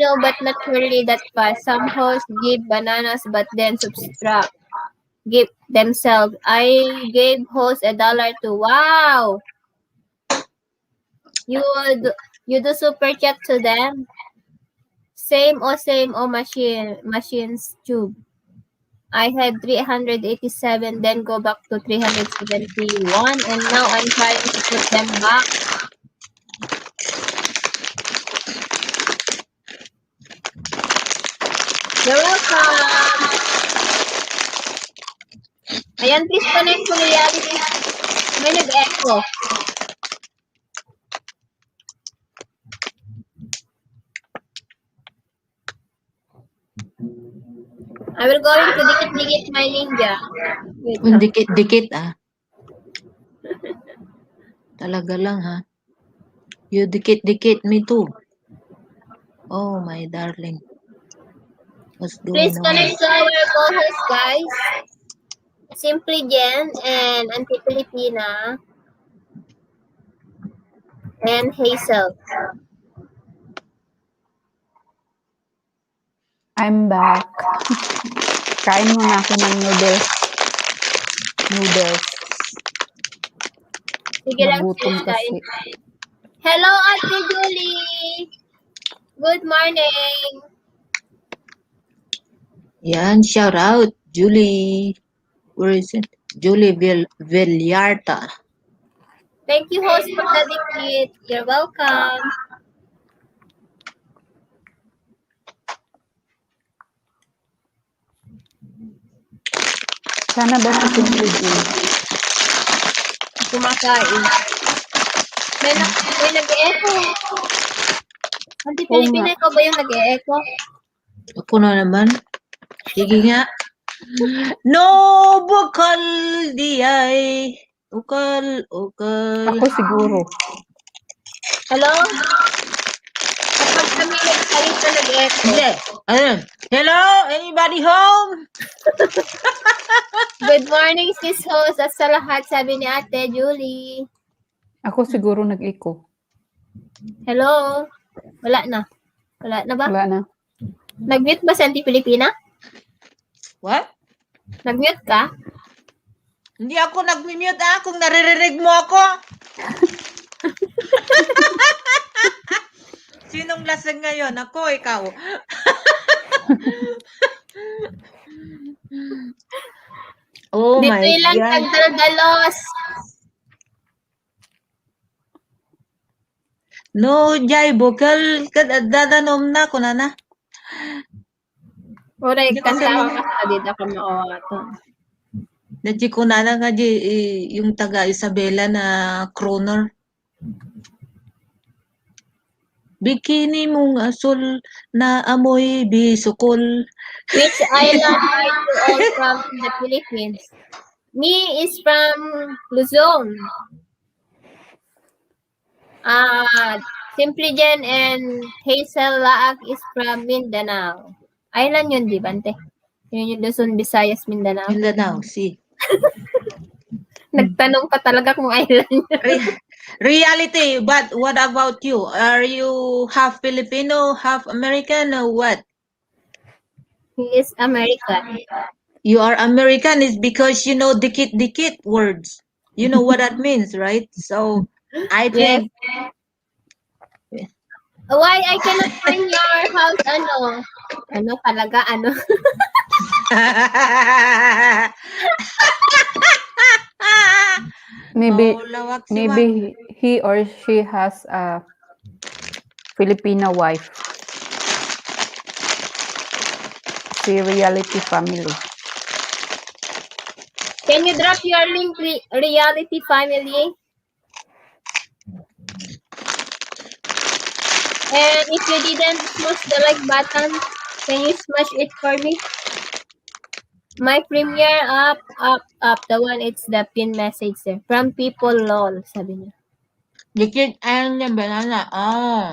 know, but not really that fast. Some hosts give bananas, but then subtract. Give themselves. I gave host $1 to. Wow! You do super chat to them. Same machines tube. I had 387, then go back to 371, and now I'm trying to put them back. You're welcome. Ayan, please connect to Reality. May nag-echo. I will go into dikit-dikit my ninja. Dikit-dikit Talaga lang ha. You dikit-dikit me too. Oh my darling. What's going Please on? connect to our co-host, guys. Simply Jen and Auntie Filipina and Hazel. I'm back. Kain muna ako ng noodles. Sige lang, Nagutom sis, kain. kasi. Hello, Auntie Julie. Good morning. Yan, shout out. Julie, where is it? Julie Villarta. Thank you, host, for the ticket. You're welcome. Sana ba sa Simply Jane? Kumakain. May nag-e-echo. Hindi, Oo Pilipina ko ba yung nag-e-echo? Ako na naman. Sige nga. No bukal di ay. Ukal. Ako siguro. Hello? Kapag kami nagsalita, nag-echo. Hindi. Ayun. Hello? Anybody home? Good morning, sis host. At sa lahat, sabi ni Ate Julie. Ako siguro nag-echo. Hello? Wala na. Wala na ba? Wala na. Nag-mute ba si Auntie Pilipina? What? Nag-mute ka? Hindi ako nag-mute kung naririnig mo ako. Sinong lasing ngayon? Ako, ikaw. Oh Dito my ilang God. tagdaldalos. No, jay, bukal. Dadanom na ko na. Oray, Hindi kasi kanta mo- ka sa dito ka maawato. Nadji ko na nga yung taga Isabela na kroner. Bikini mong asul na amoy bisukol. Which island are you all from in the Philippines? Me is from Luzon. Simply Jen and Hazel Laak is from Mindanao. Island yun, di ba, ante? Yun yung Luzon, Visayas, Mindanao. Mindanao, si. Nagtanong pa talaga kung island. Reality, but what about you? Are you half Filipino, half American, or what? He is American. You are American is because you know dikit-dikit words. You know what that means, right? So, I think... Why I cannot find your house, ano talaga, Maybe Oh, lawak si maybe he or she has a Filipina wife. Si reality family. Can you drop your link, reality family? And if you didn't smash the like button, can you smash it for me? My premiere up. The one, it's the pin message there. From people lol, sabi niya. Dikit and banana. Oh.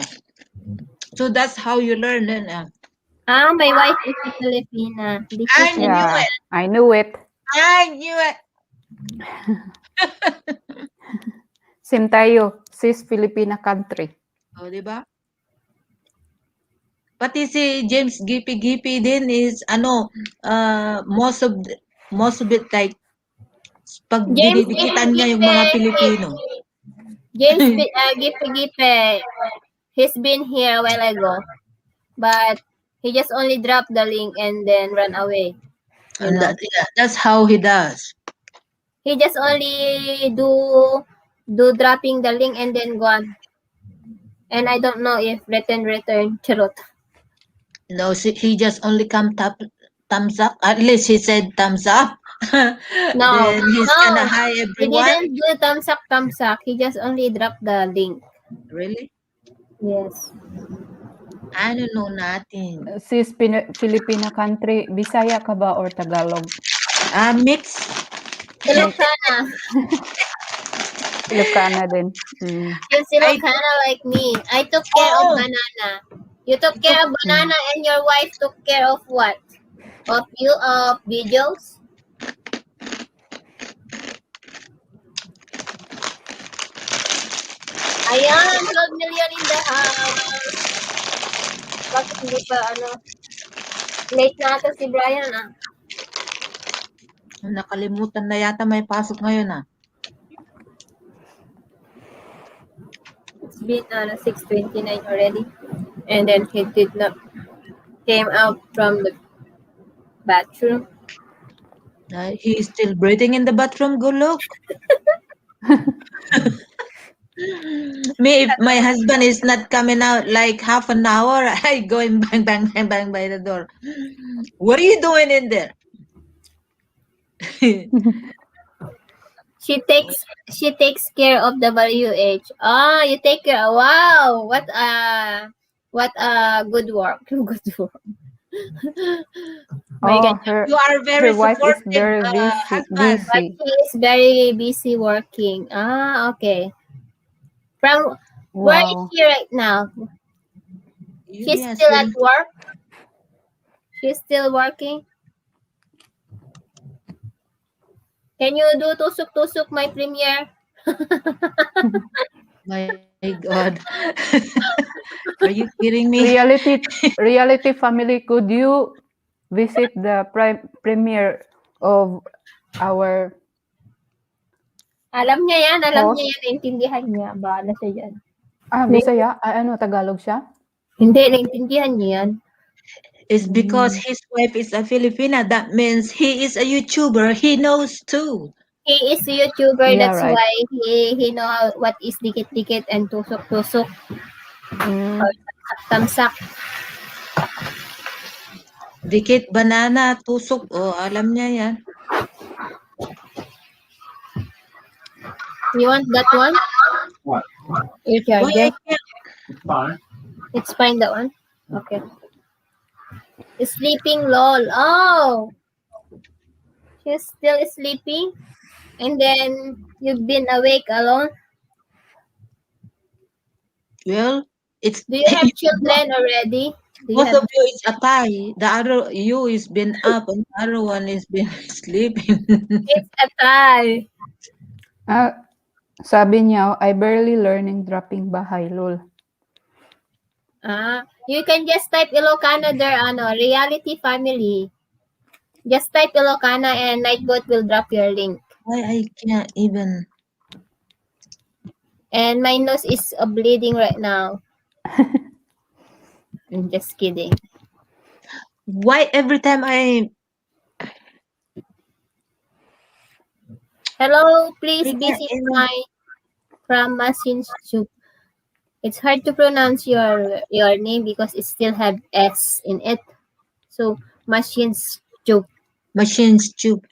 So that's how you learn then. My wife is a Filipina. I knew Yeah, it. I knew it. I knew it. Same tayo. Sis Filipina country. Oh, di ba? Pati si James Gipi din is most of it like pag James dinidikitan niya yung mga Pilipino. James Gipe, he's been here a while ago, but he just only dropped the link and then ran away. And that's how he does. He just only do dropping the link and then gone. And I don't know if return charot. No, he just only thumbs up. At least he said thumbs up. No, Then he's gonna hi he everyone. didn't do thumbs up. He just only dropped the link. Really? Yes. Ano no natin? Sis Filipina country, Bisaya ka ba or Tagalog? Mix. Ilocana. Ilocana din. You're Ilocana like me. I took care of banana. You took care of banana and your wife took care of what? Of videos? Ayan, 12 million in the house. Bakit hindi pa late na ata si Brian Nakalimutan na yata may pasok ngayon It's been 6:29 already. And then he did not came out from the bathroom. He is still breathing in the bathroom. Go look. Me, if my husband is not coming out like half an hour, I go and bang, bang, bang, bang by the door. What are you doing in there? She takes care of the WH. Ah, you take care. Wow, what a good work. Good work. My God. You are very her wife is supportive, very husband. But she is very busy working. Ah, okay. From where is Wow. she right now? She's Yes, still at work. She's still working. Can you do tusuk-tusuk my premiere? My God. Are you kidding me? Reality family, could you visit the premiere of our Alam niya yan, host? naintindihan niya. Bahala siya dyan. Bisaya? Tagalog siya? Hindi, naintindihan niya yan. It's because his wife is a Filipina. That means he is a YouTuber. He knows too. He is a YouTuber. Yeah, That's right. why he know what is dikit-dikit and tusok-tusok. Or tamsak. Dikit, banana, tusok. Oh, alam niya yan. You want that one? What? Your Why charger? I can't? It's fine. It's fine, that one? Okay. Sleeping, lol. Oh! She's still sleeping? And then, you've been awake alone? Well, it's... Do you have children already? Both of you is a tie. The other you is been up and the other one is been sleeping. It's a tie. Sabi niya, I barely learning dropping bahay, lol. You can just type Ilocana there, reality family. Just type Ilocana and Nightbot will drop your link. Why I can't even... And my nose is bleeding right now. I'm just kidding. Why every time I... Hello, please visit my from Machines Tube. It's hard to pronounce your name because it still have S in it. So, Machines Tube. Machines Tube.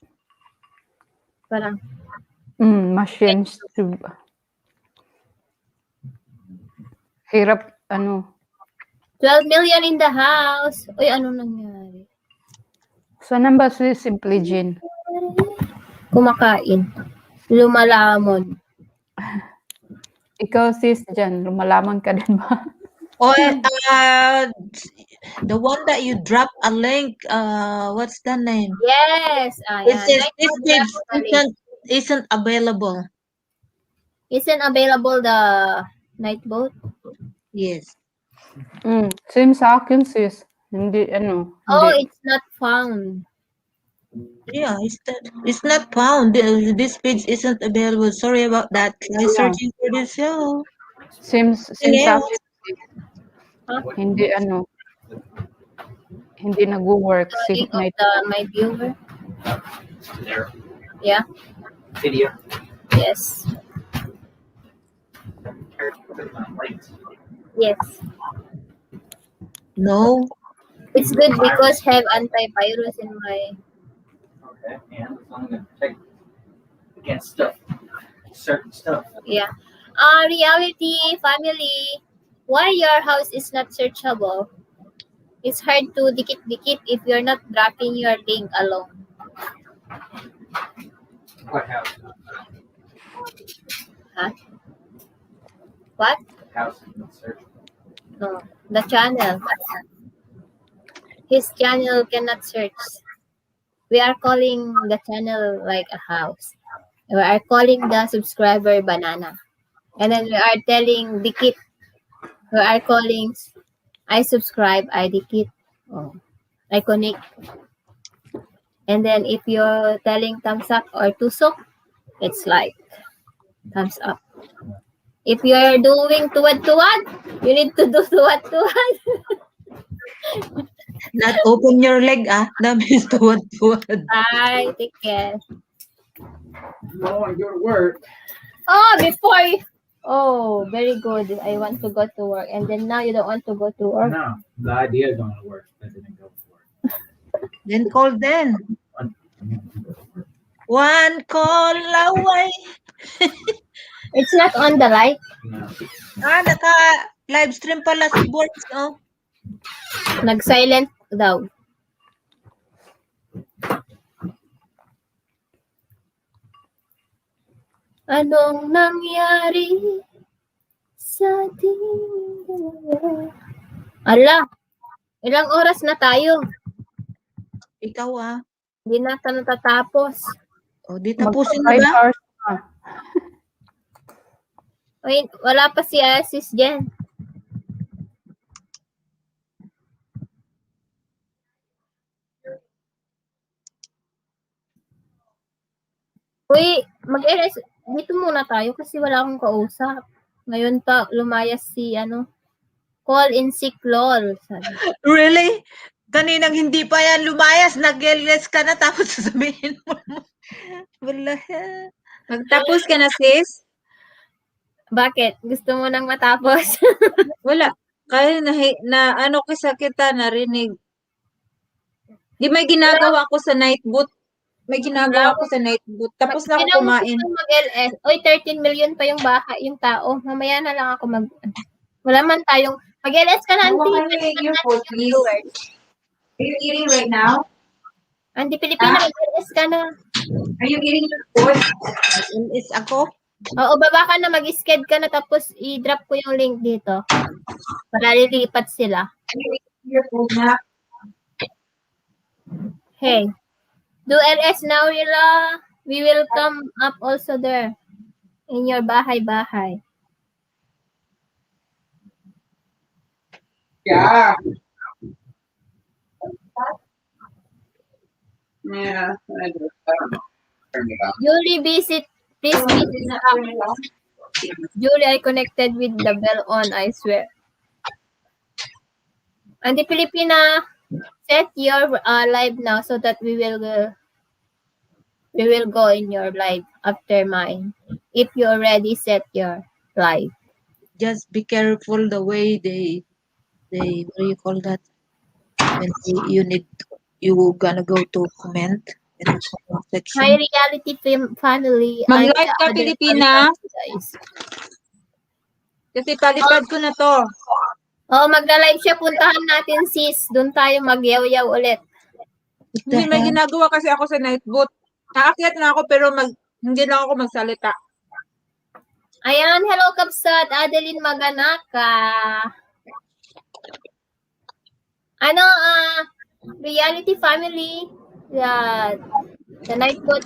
Parang. Machines Tube. Hirap, 12 million in the house. Uy, ano nangyari? Saan ba si Simply Jean? Kumakain. Lumalamon. Ikaw sis dyan, lumalamon ka din ba? Oh, the one that you drop a link, what's the name? Yes. It says this page isn't available. Isn't available the Nightbot? Yes. Same sa akin sis. Hindi, Oh, hindi. it's not found. Yeah, it's not found. This page isn't available. Sorry about that. Try searching for this show. Same sa akin. Huh? Hindi, hindi nag-work. Link of my viewer. There. Yeah. Video. Yes. Yes. No. It's good because have antivirus in my... Okay, and it's only going to protect against stuff, certain stuff. Yeah. Reality family, why your house is not searchable? It's hard to dikit-dikit if you're not dropping your link alone. What house? Huh? What? House is not searchable. No, the channel. His channel cannot search. We are calling the channel like a house. We are calling the subscriber banana. And then we are telling Dikit. We are calling I subscribe, I Dikit. Oh, I connect. And then if you're telling thumbs up or tusok, it's like thumbs up. If you're doing tuwad-tuwad, you need to do tuwad-tuwad. Not open your leg, ah. Dabis tuwad-tuwad. Bye. Take care. No, I go to work. Oh, before you... Oh, very good. I want to go to work. And then now you don't want to go to work. No, the idea of going to work, but didn't go to work. Then call then. One call away. It's not on the light. No. Naka-live stream pala si Boards, oh. Nag-silent daw. Anong nangyari sa ating dalawa? Ala, ilang oras na tayo? Ikaw, ah. Hindi na ito natatapos. O, di tapusin na 5 ba? hours na. Wait, wala pa si Asis dyan. Uy, mag-LS. Dito muna tayo kasi wala akong kausap. Ngayon pa lumayas si call in sick lol. Sabi. Really? Kaninang hindi pa yan lumayas, nag-LS ka na tapos sasabihin mo. Wala. Magtapos ka na, sis? Bakit? Gusto mo nang matapos? Wala. Kaya na ano kasi kita narinig. Di may ginagawa ko sa night boot. May ginagawa ko sa night boot. Tapos na ako kumain. Mag-LS. Oy, 13 million pa yung bahay, yung tao. Mamaya na lang ako wala man tayong mag-LS ka na, Auntie. Are you eating right now? Auntie Pilipina, mag-LS ka na. Are you eating your food? LS ako? Oo, baba ka na, mag-sked ka na, tapos i-drop ko yung link dito. Para lilipat sila. Are you eating your food na? Hey, do LS now, Willa. We will come up also there. In your bahay-bahay. Yeah. Yeah. Julie, please visit the app. Julie, I connected with the bell on, I swear. And the Filipina, set your live now so that we will go in your live after mine. If you already set your live. Just be careful the way they what do you call that? When you gonna go to comment in the comment section. Hi, reality family. Mag-live ka, Pilipina. Guys. Kasi palipad ko na to. Oh, magla-live siya. Puntahan natin, sis. Doon tayo magyaw-yaw ulit. Hindi, may ginagawa kasi ako sa night boot. Naakyat na ako pero hindi lang ako magsalita. Ayan, hello Kapsat, Adeline Maganaka. Reality family, the night boat.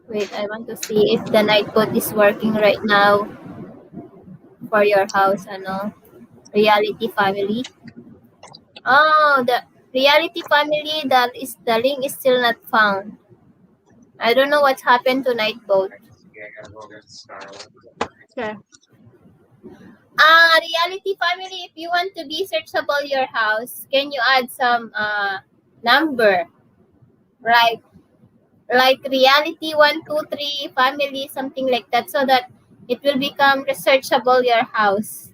Wait, I want to see if the night boat is working right now for your house, reality family. Oh, the reality family, the link is still not found. I don't know what's happened to night boat. Okay. Reality family, if you want to be searchable your house, can you add some number? Right? Like reality 1, 2, 3 family, something like that, so that it will become researchable your house.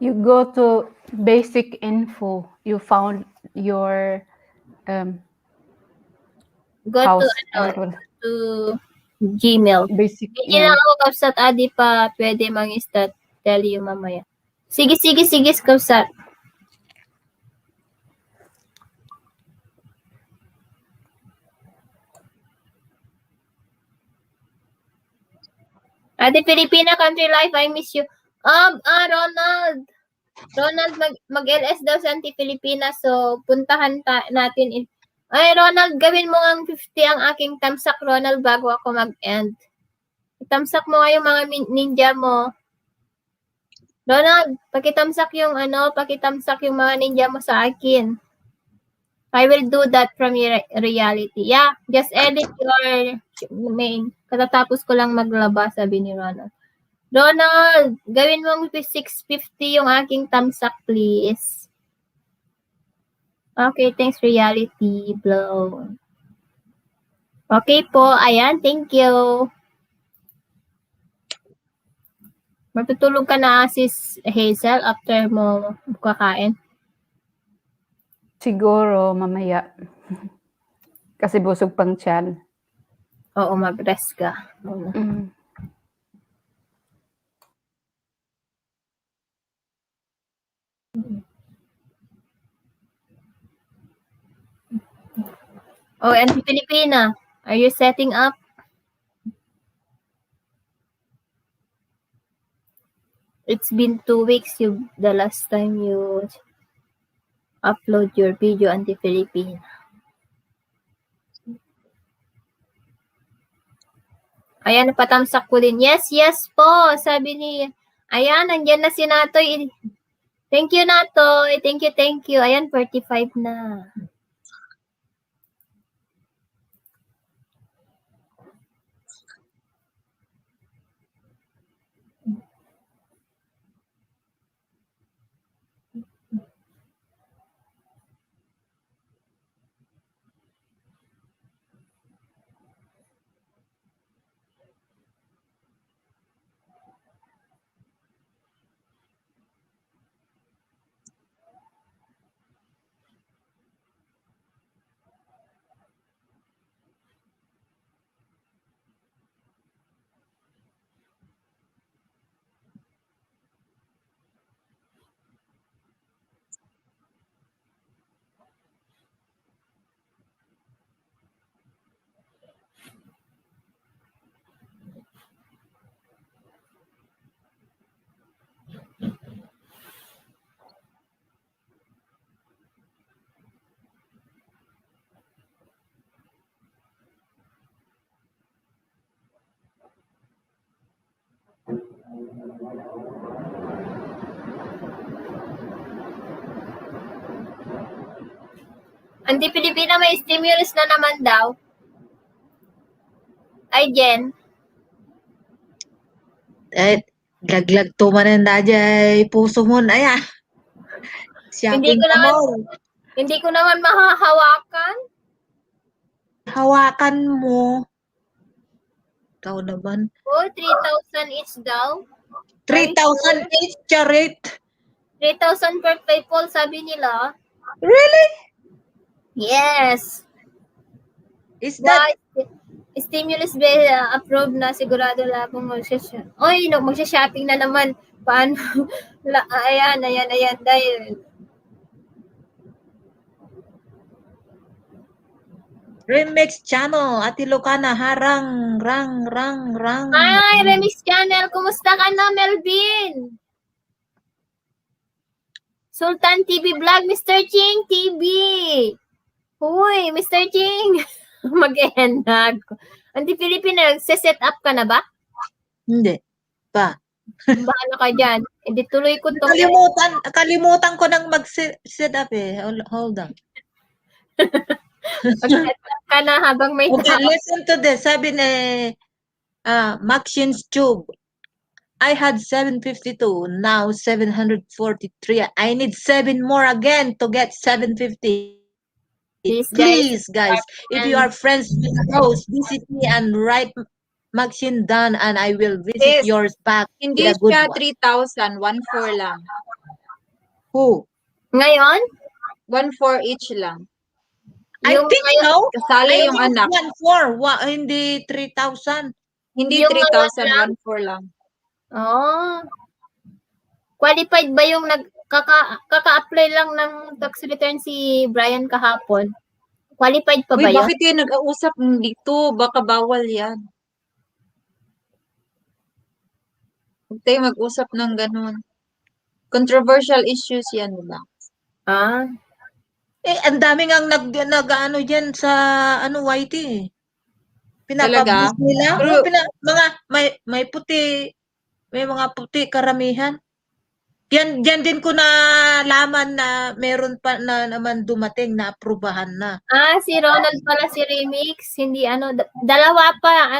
You go to basic info. You found your Go house. to Gmail. Basic. Hindi lang ako Kapsat, Adi pa pwede mang-stat. Tell you mamaya. Sige, Kapsat. Ate Filipina Country Life, I miss you. Ronald. Ronald, mag-LS daw sa Auntie Filipina. So, puntahan natin. Ay, Ronald, gawin mo ang 50 ang aking tamsak, Ronald, bago ako mag-end. Itamsak mo nga yung mga ninja mo. Ronald, pakitamsak yung mga ninja mo sa akin. I will do that from your reality. Yeah, just edit your main. Katatapos ko lang maglaba, sabi ni Ronald. Ronald, gawin mo 650 yung aking tamsak, please. Okay, thanks, reality. Blow. Okay po, ayan, thank you. Matutulog ka na, sis Hazel, after mo kakain? Siguro mamaya. Kasi busog pang tiyan. Oo, mag-rest ka. Oh, and Filipina, are you setting up? It's been 2 weeks the last time you upload your video, Auntie Filipina. Ayan, patamsak ko din. Yes, yes po, sabi ni, ayan, nandyan na si Natoy. Thank you, Natoy. Thank you. Ayan, 45 na. Auntie Filipina, may stimulus na naman daw. Ay, Jen. Laglag to mananda jay puso mo na ya. Shopping ka mo. Hindi ko naman mahahawakan. Hawakan mo. Ikaw naman. Oh, 3,000 each daw. 3,000 each, Charit. 3,000 per PayPal, sabi nila. Really? Yes. Is that stimulus bill approved na, sigurado lang kung magsha-shopping. Oy, no, magsha-shopping na naman. Paano? Ayan, dahil Remix channel, Ate Lucana, harang, rang. Ay, Remix channel, kumusta ka na, Melvin? Sultan TV Vlog, Mr. Ching TV. Uy, Mr. Ching. Mag-enag. Auntie Filipina, set up ka na ba? Hindi. Pa. Bahala ka dyan. Hindi tuloy ko to. Kalimutan ko nang mag-set up eh. Hold on. Mag-set up ka na habang may okay, listen to this. Sabi ni Maxin's Tube. I had 752, now 743. I need 7 more again to get 750. Please, guys, if you are friends with Rose, visit me and write Maxine done and I will visit yours back. Hindi siya 3,000, 1,400 lang. Who? Ngayon? 1,400 each lang. I think no. Kasali yung anak. 1,400, hindi 3,000. Hindi 3,000, 1,400 lang. Oh. Qualified ba yung kaka-apply lang ng tax return si Brian kahapon? Qualified pa ba yun? Bakit kayo nag-ausap dito? Baka bawal yan. Huwag tayo mag-usap ng ganun. Controversial issues yan, diba? Ah. Ang dami ngang nag-ano dyan sa YT eh. Talaga? Pinapublish nila. Pero, may puti. May mga puti karamihan. Yan din ko nalaman na meron pa na naman dumating na aprubahan na. Si Ronald pala si Remix. Hindi dalawa pa,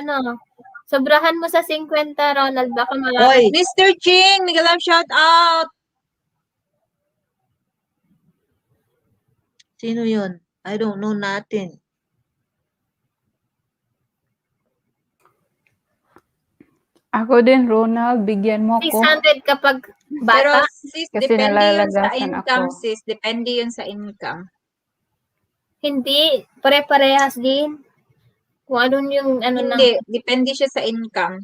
Sobrahan mo sa 50, Ronald. Baka Oy, malapit. Mr. Ching, Miguel, shout out. Sino yun? I don't know natin. Ako din, Ronald, bigyan mo ako. 600 kapag Pero bata. sis, Kasi depende yun sa nalalagasan income, ako. sis. Depende yun sa income. Hindi. Pare-parehas din. Kung ano yung Hindi, depende siya sa income.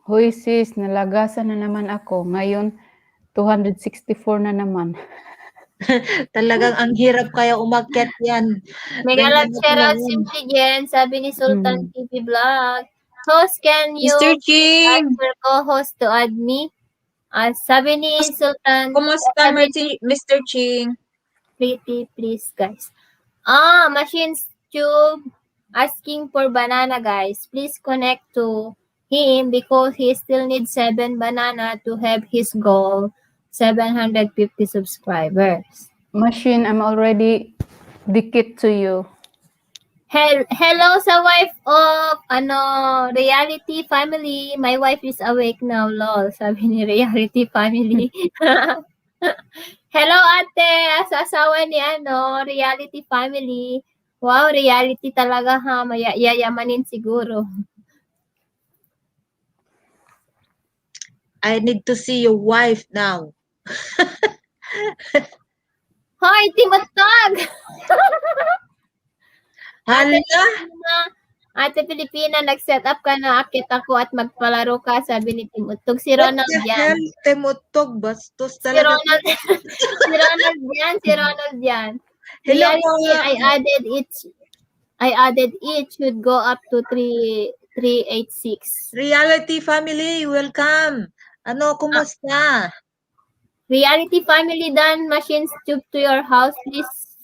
Hoy sis, nalagasan na naman ako. Ngayon, 264 na naman. Talagang ang hirap kaya umakyat yan. Mega Ganyan love shout out lang. Simply Jen. Sabi ni Sultan TV Vlog. Host, can you Mr. Ching! ask your co-host to add me? Sabi ni Sultan. Kumusta, Mr. Ching? Pretty, please, guys. Machines Tube asking for banana, guys. Please connect to him because he still needs 7 banana to have his goal, 750 subscribers. Machine, I'm already dikit to you. Hello sa wife of Reality Family. My wife is awake now, lol. Sabi ni Reality Family. Hello ate, sa asawa ni Reality Family. Wow, reality talaga ha. Yayamanin siguro. I need to see your wife now. Hoy, Timotog! Hala? Ate Pilipina, nag-set up ka na, akit ako at magpalaro ka, sabi ni Timotog. Si Ronald What the yan. hell? Timotog, bastos Si talaga. Ronald, si Ronald yan. Hello, Reality, I added it should go up to 386. Reality Family, welcome. Kumusta? Reality Family, done Machines Tube to your house. Please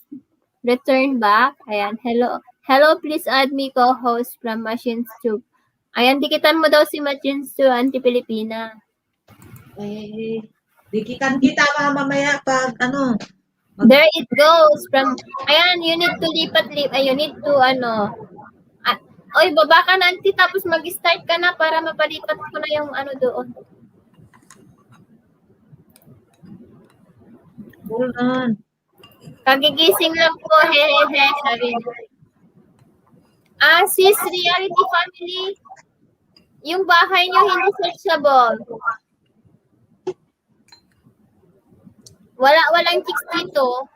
return back. Ayan, hello. Hello, please add me co-host from Machines Tube. Ayan, dikitan mo daw si Machines Tube, Auntie Pilipina. Dikitan kita mamaya pag There it goes. Ayan, you need to you need to oy, baba ka na, Auntie, tapos mag-start ka na para mapalipat ko na yung doon. Hold on. Kagigising lang po, hehehe, sabi niya. Sis, Reality Family, yung bahay niyo hindi searchable. Walang chicks dito.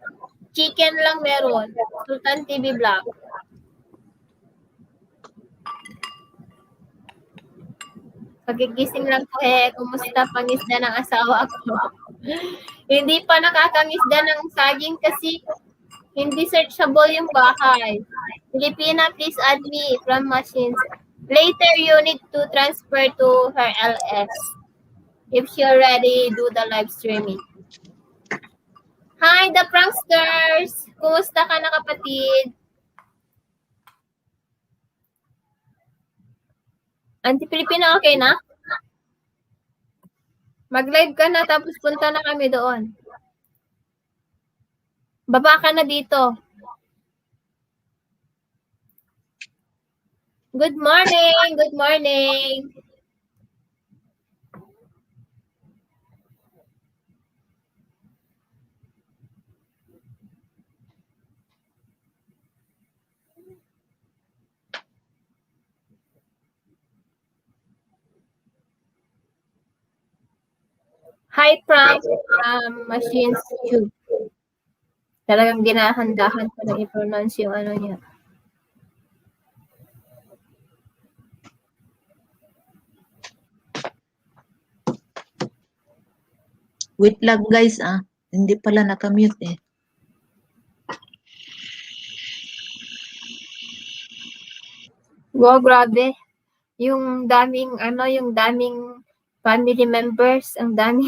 Chicken lang meron. Sultan TV Vlog. Kagigising lang po, kumusta pangisda ng asawa ko? Hindi pa nakakangisda ng saging kasi hindi searchable yung bahay. Filipina, please add me from Machines. Later, you need to transfer to her LS. If she already do the live streaming. Hi, the pranksters! Kumusta ka na, kapatid? Auntie Pilipina, okay na? Mag-live ka na tapos punta na kami doon. Baba ka na dito. Good morning! Good morning! Hi, Frank. Machines Tube. Talagang ginahandahan ko na i-pronounce yung niya. Wait lang guys Hindi pala nakamute eh. Wow, grabe. Yung daming family members, ang dami.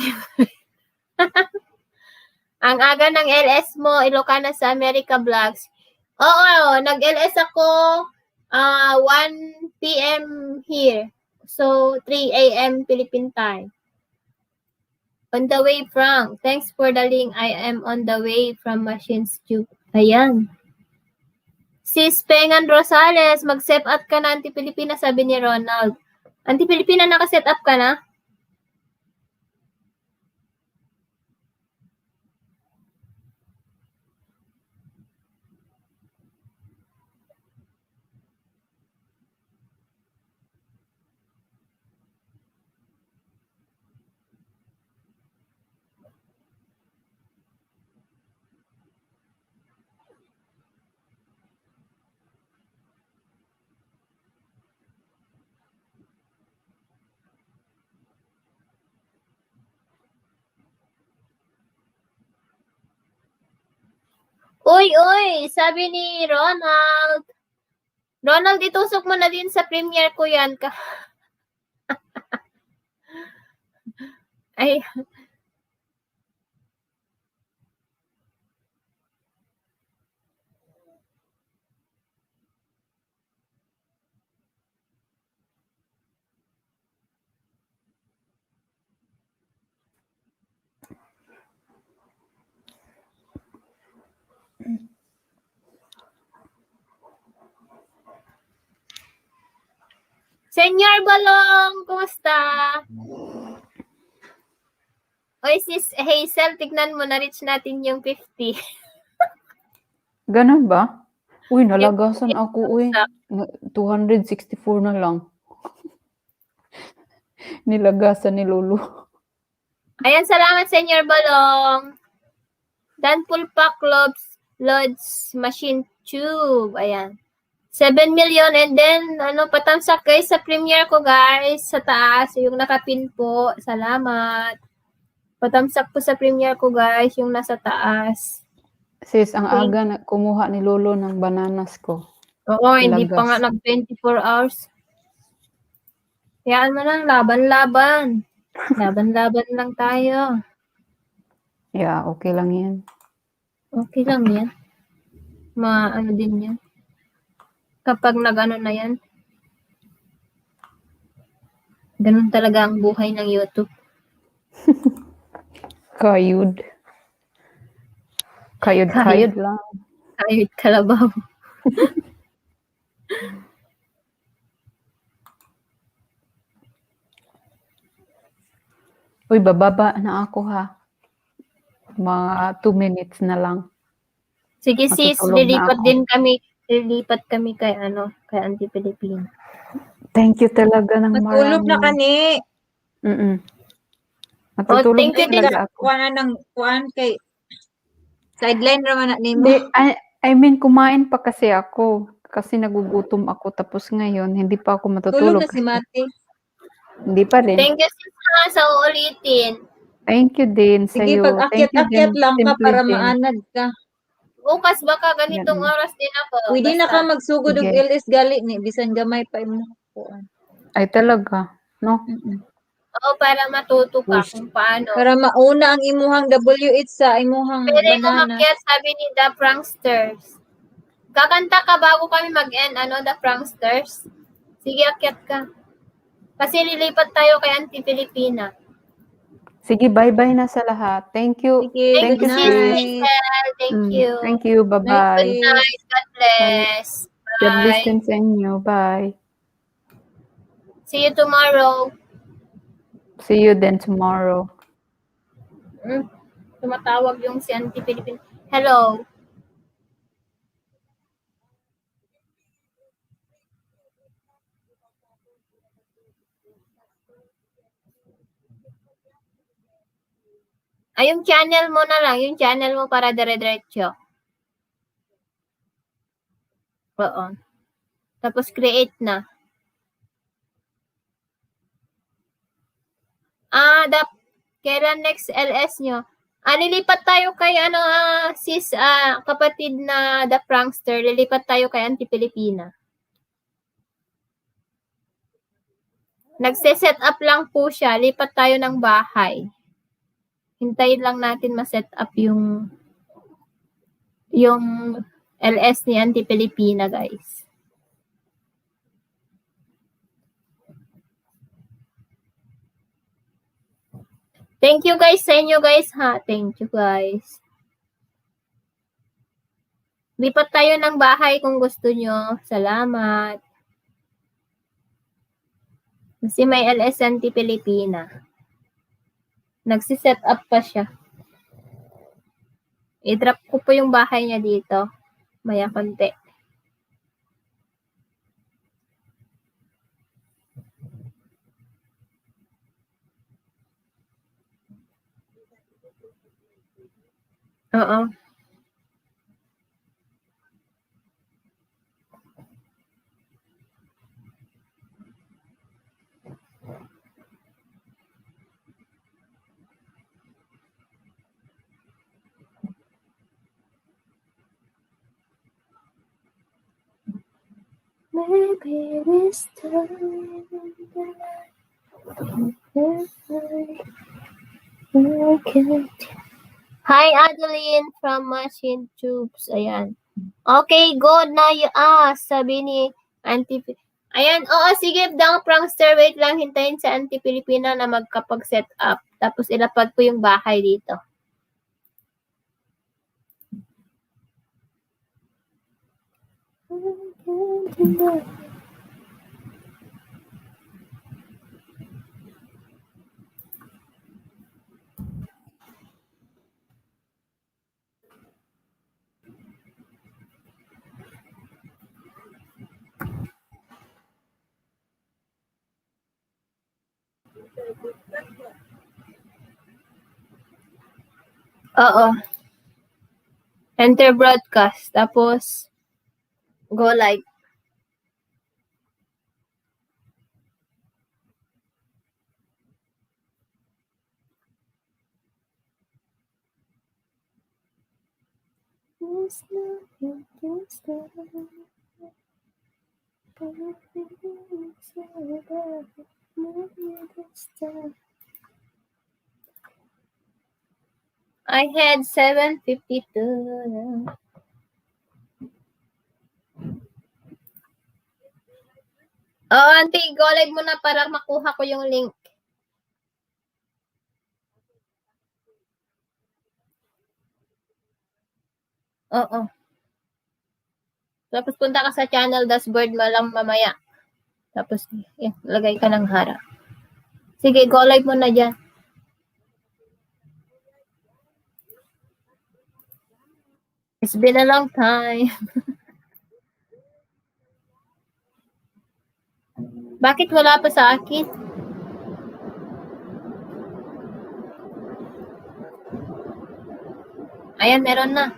Ang aga ng LS mo, Ilocana sa America Vlogs. Oo, nag-LS ako 1 p.m. here. So, 3 a.m. Philippine time. On the way from. Thanks for the link. I am on the way from Machines Tube. Ayan. Sis Pengan Rosales, mag-set up ka na anti-Pilipina, sabi ni Ronald. Anti-Pilipina, naka-set up ka na? Uy, sabi ni Ronald. Ronald, itusok mo na din sa premiere ko yan. Ay. Senyor Balong, kumusta? Oy, sis Hazel, tignan mo, na-reach natin yung 50. Ganun ba? Uy, nalagasan ako, uy. 264 na lang. Nilagasan ni Lulu. Ayan, salamat, Senyor Balong. Dan Pulpak Lodge Machine Tube. Ayan. 7 million and then, patamsak guys sa premiere ko guys, sa taas, yung nakapin po. Salamat. Patamsak po sa premiere ko guys, yung nasa taas. Sis, ang aga na kumuha ni Lolo ng bananas ko. Oo, hindi Lagas. pa nga nag 24 hours. Kayaan mo lang, laban-laban. Laban-laban lang tayo. Yeah, okay lang yan. Okay lang yan. Ano din yan. Kapag nag-ano na yan. Ganun talaga ang buhay ng YouTube. Kayod. Kayod lang. Kayod kalabaw. Uy, bababa na ako ha. Mga 2 minutes na lang. Sige sis, Matutulog na ako. lilipat kami kay Anti-Pilipina. Thank you talaga ng Matulog na marami. kani. Matutulog thank you din. talaga ako. Kuha na ng kuan kay sideline raman na nimo. Hindi, I mean, kumain pa kasi ako. Kasi nagugutom ako. Tapos ngayon, hindi pa ako Tulog matutulog. na si Mati. Hindi pa rin. Thank you sis sa uulitin. Thank you din Sige, sa'yo. pag Thank you akyat-akyat din, lang ka Simply para Jane. maanad ka. Bukas baka ganitong Yan. oras din ako. Pwede na ka Basta. magsugod og Sige. LS gali ni bisan gamay pa imo kuan. Ay talaga, no? Oo, para matuto ka kung paano. Para mauna ang imuhang WH sa imuhang Pwede banana. umakyat, sabi ni The Pranksters. Kakanta ka bago kami mag-end, The Pranksters? Sige, akyat ka. Kasi lilipat tayo kay Anti-Pilipina. Sige, bye-bye na sa lahat. Thank you. Sige, Thank good you, sis night. Hazel. Thank you. Thank you. Bye-bye. Good night. God bless. God bless Bye. din sa inyo. Bye. See you tomorrow. See you then tomorrow. Tumatawag yung si Anti-Pilipina. Hello. Ay, yung channel mo na lang. Yung channel mo para dire-diretso. Oo. Tapos create na. Kailan next LS nyo? Lilipat tayo kay sis, kapatid na The Prankster. Lilipat tayo kay Anti-Pilipina. Nagse-set up lang po siya. Lipat tayo ng bahay. Hintayin lang natin ma-set up yung LS ni Auntie Pilipina, guys. Thank you guys sa inyo guys ha. Thank you guys. Lipat tayo ng bahay kung gusto nyo. Salamat. Kasi may LS Auntie Pilipina. Nagsiset up pa siya. I-drop ko po yung bahay niya dito. Maya konti. Oo. Maybe this time Hi, Adeline from Machine Tubes. Ayan. Okay, go na sabi ni Auntie. Ayan, oo, sige, Dang Prankster, wait lang, hintayin sa Auntie Pilipina na magkapag-set up. Tapos ilapag ko yung bahay dito. Oo. Enter broadcast. Tapos, go live. I had 752. Oh, Auntie, go live mo na para makuha ko yung link. Oo. Tapos punta ka sa channel dashboard mo lang mamaya. Tapos, lagay ka ng harap. Sige, go live mo na dyan. It's been a long time. Bakit wala pa sa akin? Ayan, meron na.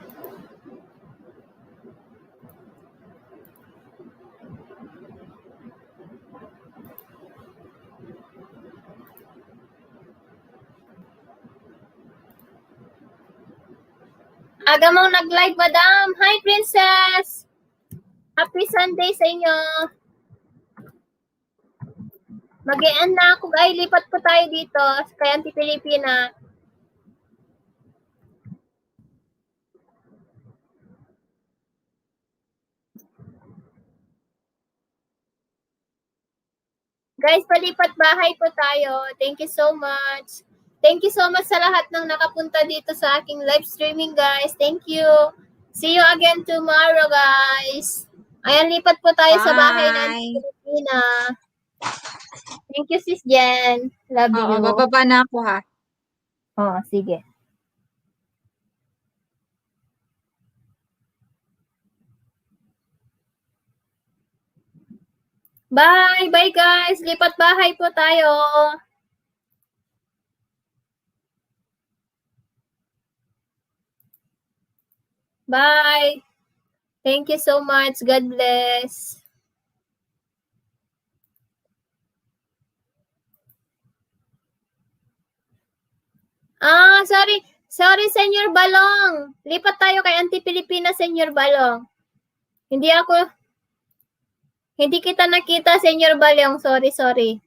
Aga mong nag-live, madam. Hi, princess. Happy Sunday sa inyo. Mag-e-end na ako. Ay, lipat po tayo dito kay Auntie Pilipina. Guys, palipat bahay po tayo. Thank you so much. Thank you so much sa lahat ng nakapunta dito sa aking live streaming, guys. Thank you. See you again tomorrow, guys. Ayan, lipat po tayo sa bahay ng Pilipina. Thank you, Sis Jen. Love you. Oo, bababa na ako ha. Oo, sige. Bye! Bye, guys! Lipat bahay po tayo. Bye! Thank you so much. God bless. Sorry. Sorry, Senyor Balong. Lipat tayo kay Auntie Pilipina, Senyor Balong. Hindi kita nakita, Senyor Balong. Sorry.